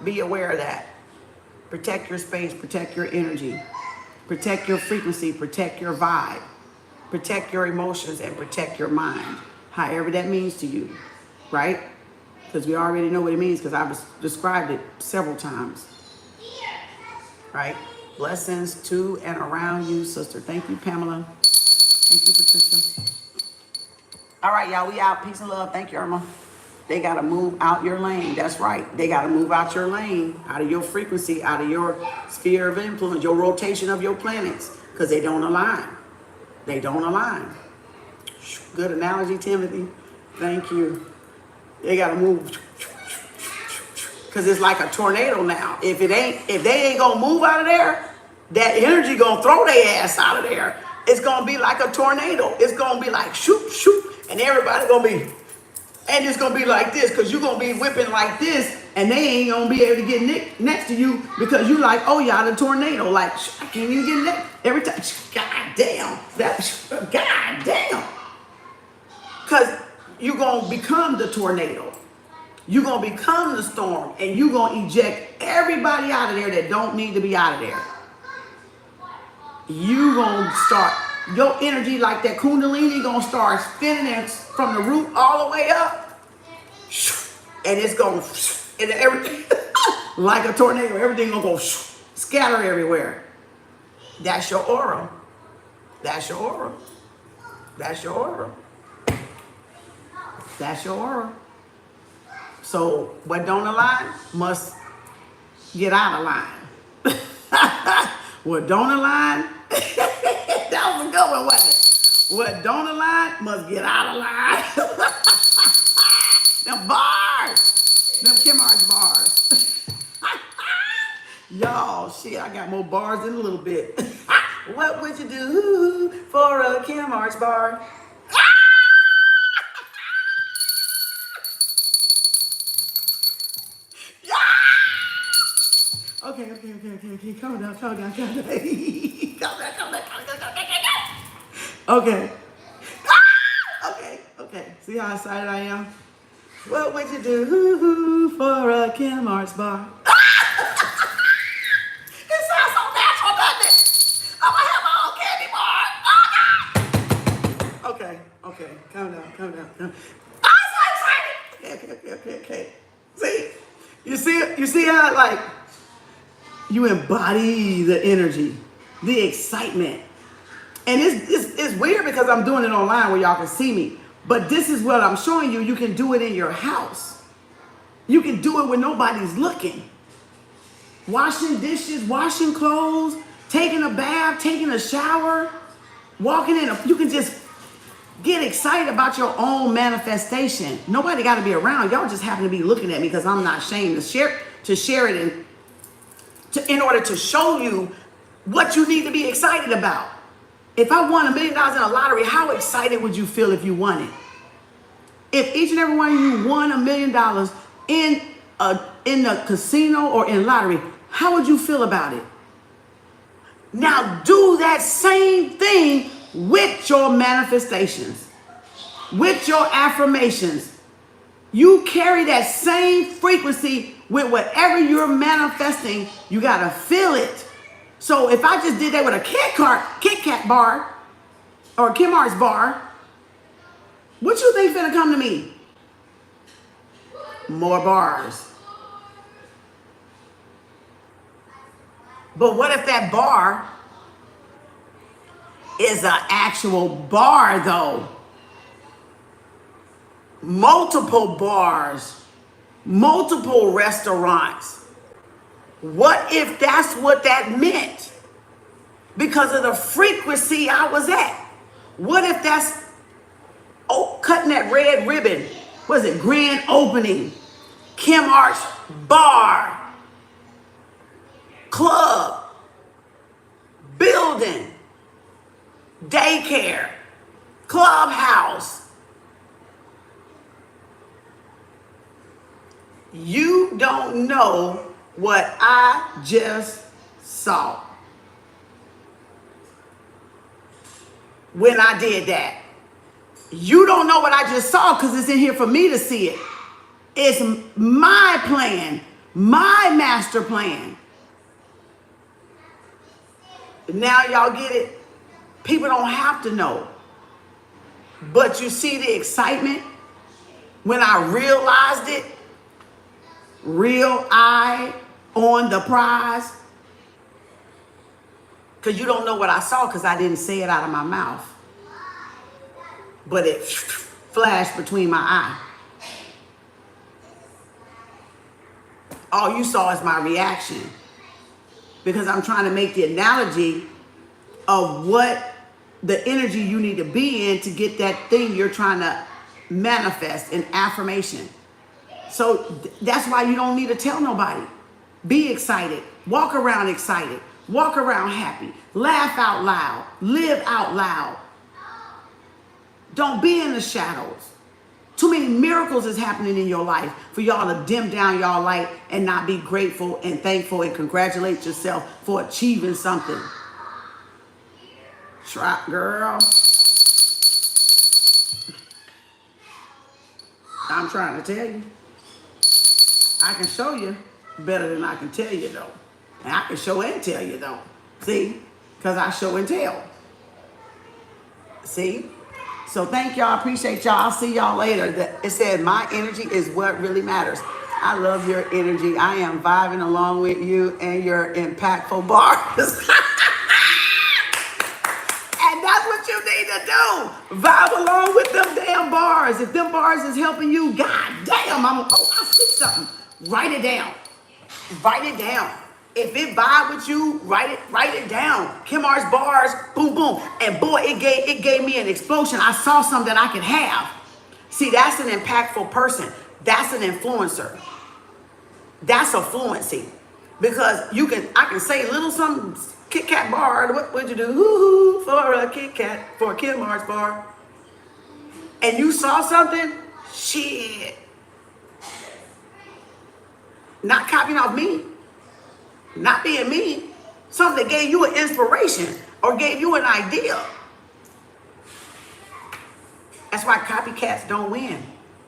be aware of that. Protect your space, protect your energy, protect your frequency, protect your vibe, protect your emotions, and protect your mind. However that means to you, right? Because we already know what it means, because I've described it several times. Right? Blessings to and around you, sister. Thank you, Pamela. Thank you, Patricia. All right, y'all. We out. Peace and love. Thank you, Irma. They got to move out your lane. That's right. They got to move out your lane, out of your frequency, out of your sphere of influence, your rotation of your planets, because they don't align. They don't align. Good analogy, Timothy. Thank you. They got to move. Because it's like a tornado now. If they ain't gonna move out of there, that energy gonna throw their ass out of there. It's gonna be like a tornado. It's gonna be like shoot, shoot, and everybody gonna be, and it's gonna be like this, because you're gonna be whipping like this, and they ain't gonna be able to get next to you, because you like, oh yeah, the tornado. Like, I can't even get next. Every time, god damn, god damn. Because you're gonna become the tornado. You're going to become the storm, and you're going to eject everybody out of there that don't need to be out of there. You're going to start, your energy like that Kundalini going to start spinning from the root all the way up. And it's going to, and everything, like a tornado, everything going to go scatter everywhere. That's your aura. That's your aura. That's your aura. That's your aura. So what don't align must get out of line. What don't align, that was a good one, wasn't it? What don't align must get out of line. Them bars, them Kem Arts bars. Y'all, shit, I got more bars in a little bit. What would you do for a Kem Arts bar? Okay. Calm down. Okay. Okay. See how excited I am? What would you do for a Kem Arts bar? It sounds so natural, doesn't it? Okay. See? You see how like you embody the energy, the excitement. And it's weird because I'm doing it online where y'all can see me. But this is what I'm showing you. You can do it in your house. You can do it when nobody's looking. Washing dishes, washing clothes, taking a bath, taking a shower, walking in. You can just get excited about your own manifestation. Nobody got to be around. Y'all just happen to be looking at me because I'm not ashamed to share it in order to show you what you need to be excited about. If I won $1 million in a lottery, how excited would you feel if you won it? If each and every one of you won $1 million in a casino or in lottery, how would you feel about it? Now do that same thing with your manifestations, with your affirmations. You carry that same frequency with whatever you're manifesting. You gotta feel it. So if I just did that with a Kit Kat bar or a Kem Arts bar, what you think finna come to me? More bars. But what if that bar is an actual bar though? Multiple bars, multiple restaurants. What if that's what that meant? Because of the frequency I was at. What if that's cutting that red ribbon? Was it grand opening? Kem Arts bar, club, building, daycare, clubhouse. You don't know what I just saw when I did that. You don't know what I just saw because it's in here for me to see it. It's my plan, my master plan. Now y'all get it? People don't have to know. But you see the excitement when I realized it? Real eye on the prize. Because you don't know what I saw because I didn't say it out of my mouth. But it flashed between my eyes. All you saw is my reaction. Because I'm trying to make the analogy of what the energy you need to be in to get that thing you're trying to manifest in affirmation. So that's why you don't need to tell nobody. Be excited. Walk around excited. Walk around happy. Laugh out loud. Live out loud. Don't be in the shadows. Too many miracles is happening in your life for y'all to dim down y'all light and not be grateful and thankful and congratulate yourself for achieving something. Try, girl. I'm trying to tell you. I can show you better than I can tell you though. And I can show and tell you though. See? Because I show and tell. See? So thank y'all. Appreciate y'all. I'll see y'all later. It said my energy is what really matters. I love your energy. I am vibing along with you and your impactful bars. And that's what you need to do. Vibe along with them damn bars. If them bars is helping you, god damn, I see something. Write it down. Write it down. If it vibe with you, write it down. Kem Arts bars, boom, boom. And boy, it gave me an explosion. I saw something that I could have. See, that's an impactful person. That's an influencer. That's a fluency. Because I can say little something, Kit Kat bar, what would you do? Hoo-hoo, for a Kit Kat, for a Kem Arts bar. And you saw something? Shit. Not copying off me. Not being me. Something that gave you an inspiration or gave you an idea. That's why copycats don't win.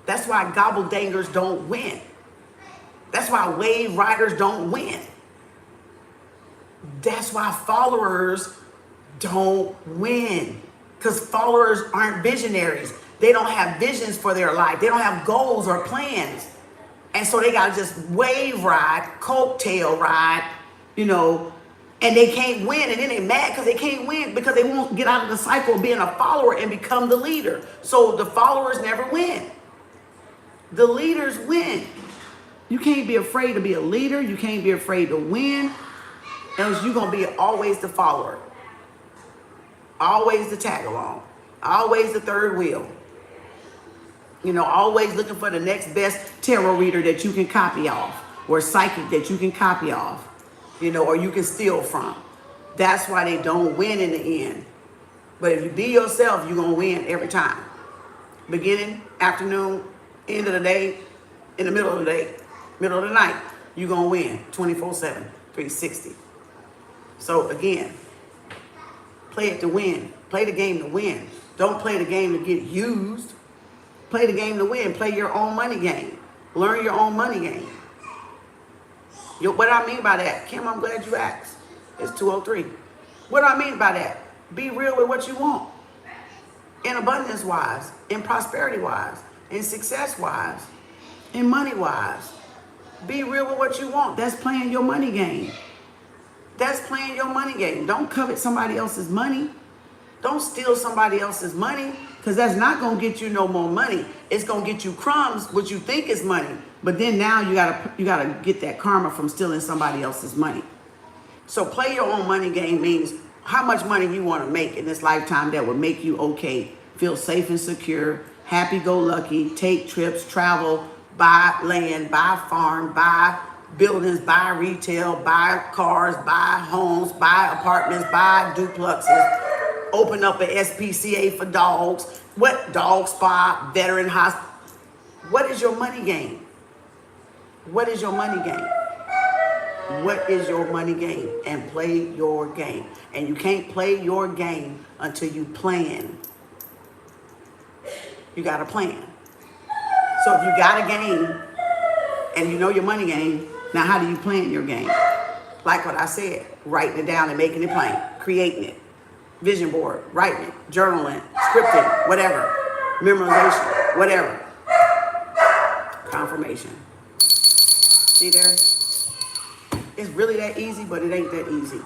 That's why gobbledangers don't win. That's why wave riders don't win. That's why followers don't win. Because followers aren't visionaries. They don't have visions for their life. They don't have goals or plans. And so they got to just wave ride, coattail ride, you know, and they can't win. And then they mad because they can't win because they won't get out of the cycle of being a follower and become the leader. So the followers never win. The leaders win. You can't be afraid to be a leader. You can't be afraid to win. Else you're going to be always the follower. Always the tag along. Always the third wheel. You know, always looking for the next best tarot reader that you can copy off, or psychic that you can copy off, you know, or you can steal from. That's why they don't win in the end. But if you be yourself, you're going to win every time. Beginning, afternoon, end of the day, in the middle of the day, middle of the night, you're going to win 24/7, 360. So again, play it to win. Play the game to win. Don't play the game to get used. Play the game to win. Play your own money game. Learn your own money game. What I mean by that, Kim, I'm glad you asked. It's 2:03. What do I mean by that? Be real with what you want. In abundance wise, in prosperity wise, in success wise, in money wise. Be real with what you want. That's playing your money game. That's playing your money game. Don't covet somebody else's money. Don't steal somebody else's money, because that's not going to get you no more money. It's going to get you crumbs, what you think is money. But then now you gotta get that karma from stealing somebody else's money. So play your own money game means how much money you want to make in this lifetime that would make you okay, feel safe and secure, happy-go-lucky, take trips, travel, buy land, buy farm, buy buildings, buy retail, buy cars, buy homes, buy apartments, buy duplexes. Open up an SPCA for dogs. What? Dog spa, veteran hospital. What is your money game? What is your money game? What is your money game? And play your game. And you can't play your game until you plan. You got to plan. So if you got a game and you know your money game, now how do you plan your game? Like what I said, writing it down and making it plain, creating it. Vision board, writing it, journaling, scripting, whatever, memorization, whatever. Confirmation. See there? It's really that easy, but it ain't that easy.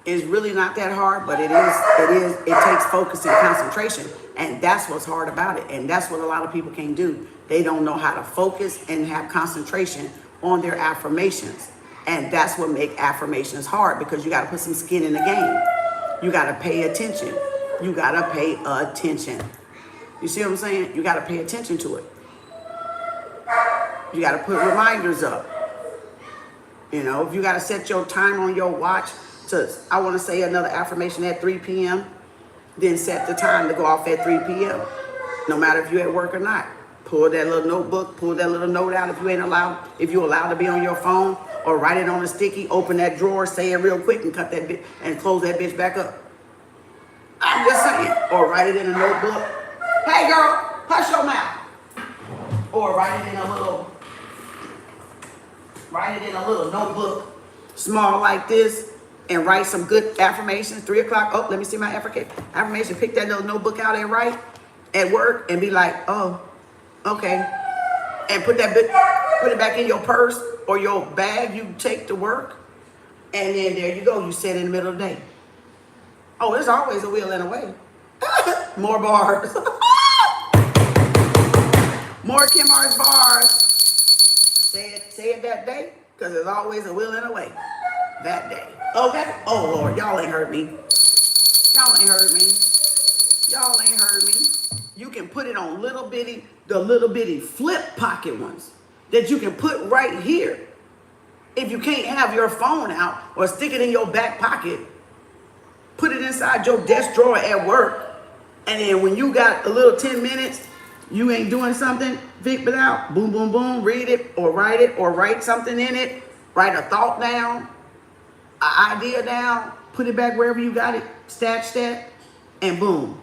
It's really not that hard, but it takes focus and concentration. And that's what's hard about it. And that's what a lot of people can't do. They don't know how to focus and have concentration on their affirmations. And that's what makes affirmations hard, because you got to put some skin in the game. You got to pay attention. You got to pay attention. You see what I'm saying? You got to pay attention to it. You got to put reminders up. You know, if you got to set your time on your watch to, I want to say another affirmation at 3 p.m., then set the time to go off at 3 p.m. No matter if you're at work or not. Pull that little notebook, pull that little note out if you're allowed to be on your phone, or write it on a sticky, open that drawer, say it real quick and cut that bit and close that bitch back up. I'm just saying. Or write it in a notebook. Hey girl, hush your mouth. Or write it in a little notebook, small like this, and write some good affirmations. 3 o'clock, oh, let me see my affirmation. Pick that little notebook out and write at work and be like, oh, okay. And put it back in your purse or your bag you take to work. And then there you go. You sit in the middle of the day. Oh, there's always a will and a way. More bars. More Kem Arts bars. Say it that day, because there's always a will and a way. That day. Okay? Oh, Lord, y'all ain't heard me. Y'all ain't heard me. Y'all ain't heard me. You can put it on the little bitty flip pocket ones that you can put right here. If you can't have your phone out or stick it in your back pocket, put it inside your desk drawer at work. And then when you got a little 10 minutes, you ain't doing something, flip it out, boom, boom, boom, read it or write something in it, write a thought down, an idea down, put it back wherever you got it, stash that, and boom.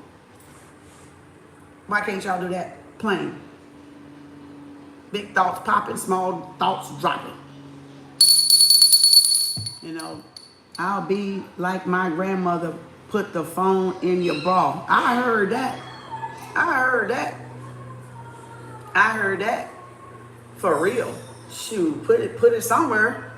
Why can't y'all do that? Plain. Big thoughts popping, small thoughts dropping. You know, I'll be like my grandmother, put the phone in your bra. I heard that. I heard that. I heard that. For real. Shoot, put it somewhere.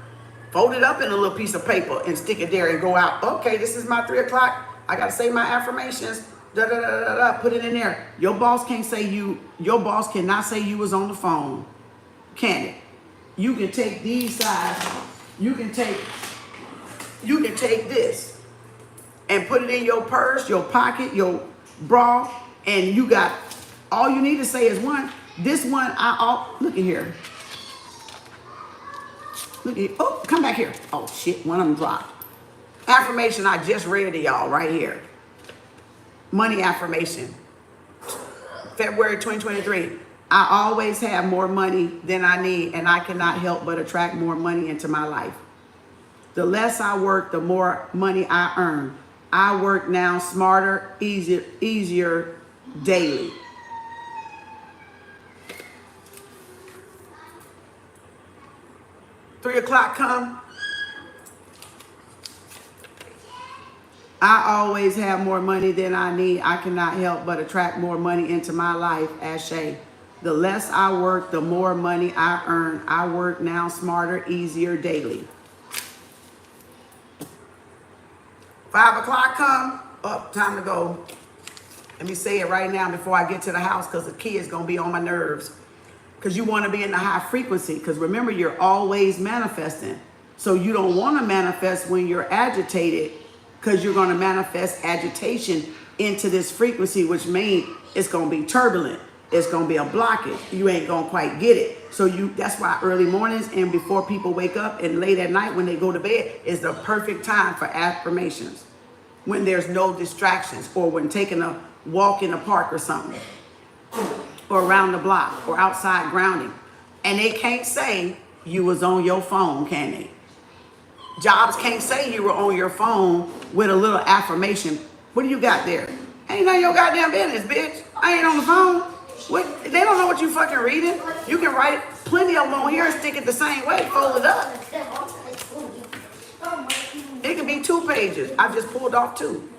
Fold it up in a little piece of paper and stick it there and go out. Okay, this is my 3 o'clock. I gotta say my affirmations. Da da da da da. Put it in there. Your boss can't say you. Your boss cannot say you was on the phone, can it? You can take these sides. You can take this and put it in your purse, your pocket, your bra, and you got. All you need to say is one. This one, look at here. Look at, oh, come back here. Oh shit, one of them dropped. Affirmation I just read to y'all right here. Money affirmation. February 2023. I always have more money than I need, and I cannot help but attract more money into my life. The less I work, the more money I earn. I work now smarter, easier daily. Three o'clock come. I always have more money than I need. I cannot help but attract more money into my life, Ashay. The less I work, the more money I earn. I work now smarter, easier daily. 5 o'clock come. Oh, time to go. Let me say it right now before I get to the house because the kid's going to be on my nerves. Because you want to be in the high frequency. Because remember, you're always manifesting. So you don't want to manifest when you're agitated because you're going to manifest agitation into this frequency, which means it's going to be turbulent. It's going to be a blockage. You ain't going to quite get it. So that's why early mornings and before people wake up and late at night when they go to bed is the perfect time for affirmations. When there's no distractions or when taking a walk in the park or something. Or around the block or outside grounding. And they can't say you was on your phone, can they? Jobs can't say you were on your phone with a little affirmation. What do you got there? Ain't none of your goddamn business, bitch. I ain't on the phone. What? They don't know what you fucking reading. You can write plenty of them on here and stick it the same way, fold it up. It can be 2 pages. I just pulled off 2.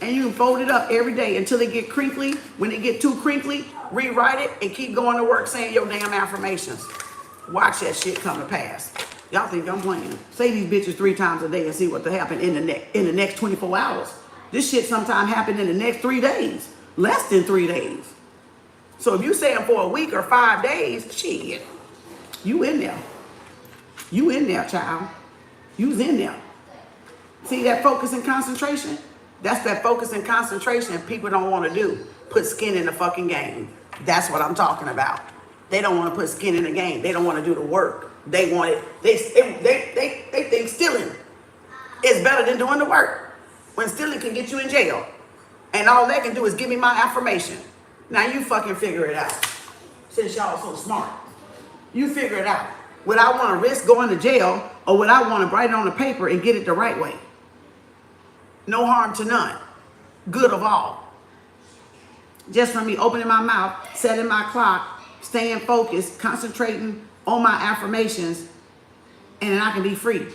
And you can fold it up every day until it get crinkly. When it get too crinkly, rewrite it and keep going to work saying your damn affirmations. Watch that shit come to pass. Y'all think I'm playing. Say these bitches 3 times a day and see what will happen in the next 24 hours. This shit sometimes happen in the next 3 days. Less than 3 days. So if you say them for a week or 5 days, shit, you in there. You in there, child. You's in there. See that focus and concentration? That's that focus and concentration people don't want to do. Put skin in the fucking game. That's what I'm talking about. They don't want to put skin in the game. They don't want to do the work. They want it. They think stealing is better than doing the work. When stealing can get you in jail. And all they can do is give me my affirmation. Now you fucking figure it out. Since y'all so smart. You figure it out. Would I want to risk going to jail or would I want to write it on the paper and get it the right way? No harm to none. Good of all. Just from me opening my mouth, setting my clock, staying focused, concentrating on my affirmations, and then I can be free.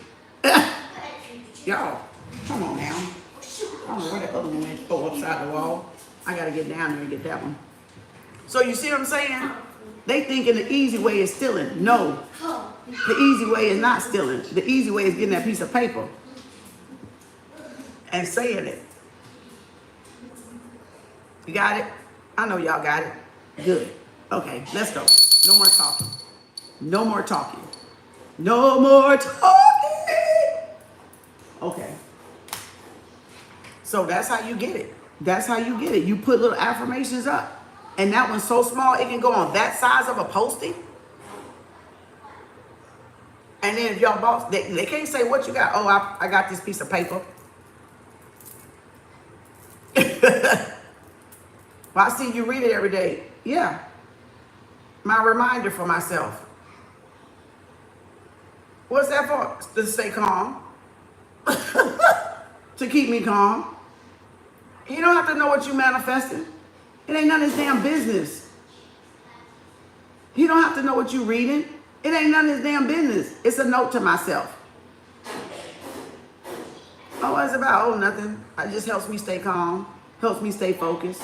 Y'all, come on now. I don't know where that other one went. Oh, upside the wall. I got to get down there and get that one. So you see what I'm saying? They thinking the easy way is stealing. No, the easy way is not stealing. The easy way is getting that piece of paper and saying it. You got it? I know y'all got it. Good. Okay, let's go. No more talking. No more talking. No more talking. Okay. So that's how you get it. That's how you get it. You put little affirmations up. And that one's so small, it can go on that size of a Post-it. And then if y'all boss, they can't say what you got. Oh, I got this piece of paper. Well, I see you read it every day. Yeah. My reminder for myself. What's that for? To stay calm. To keep me calm. You don't have to know what you manifesting. It ain't none of his damn business. You don't have to know what you reading. It ain't none of his damn business. It's a note to myself. Oh, what's it about? Oh, nothing. It just helps me stay calm. Helps me stay focused.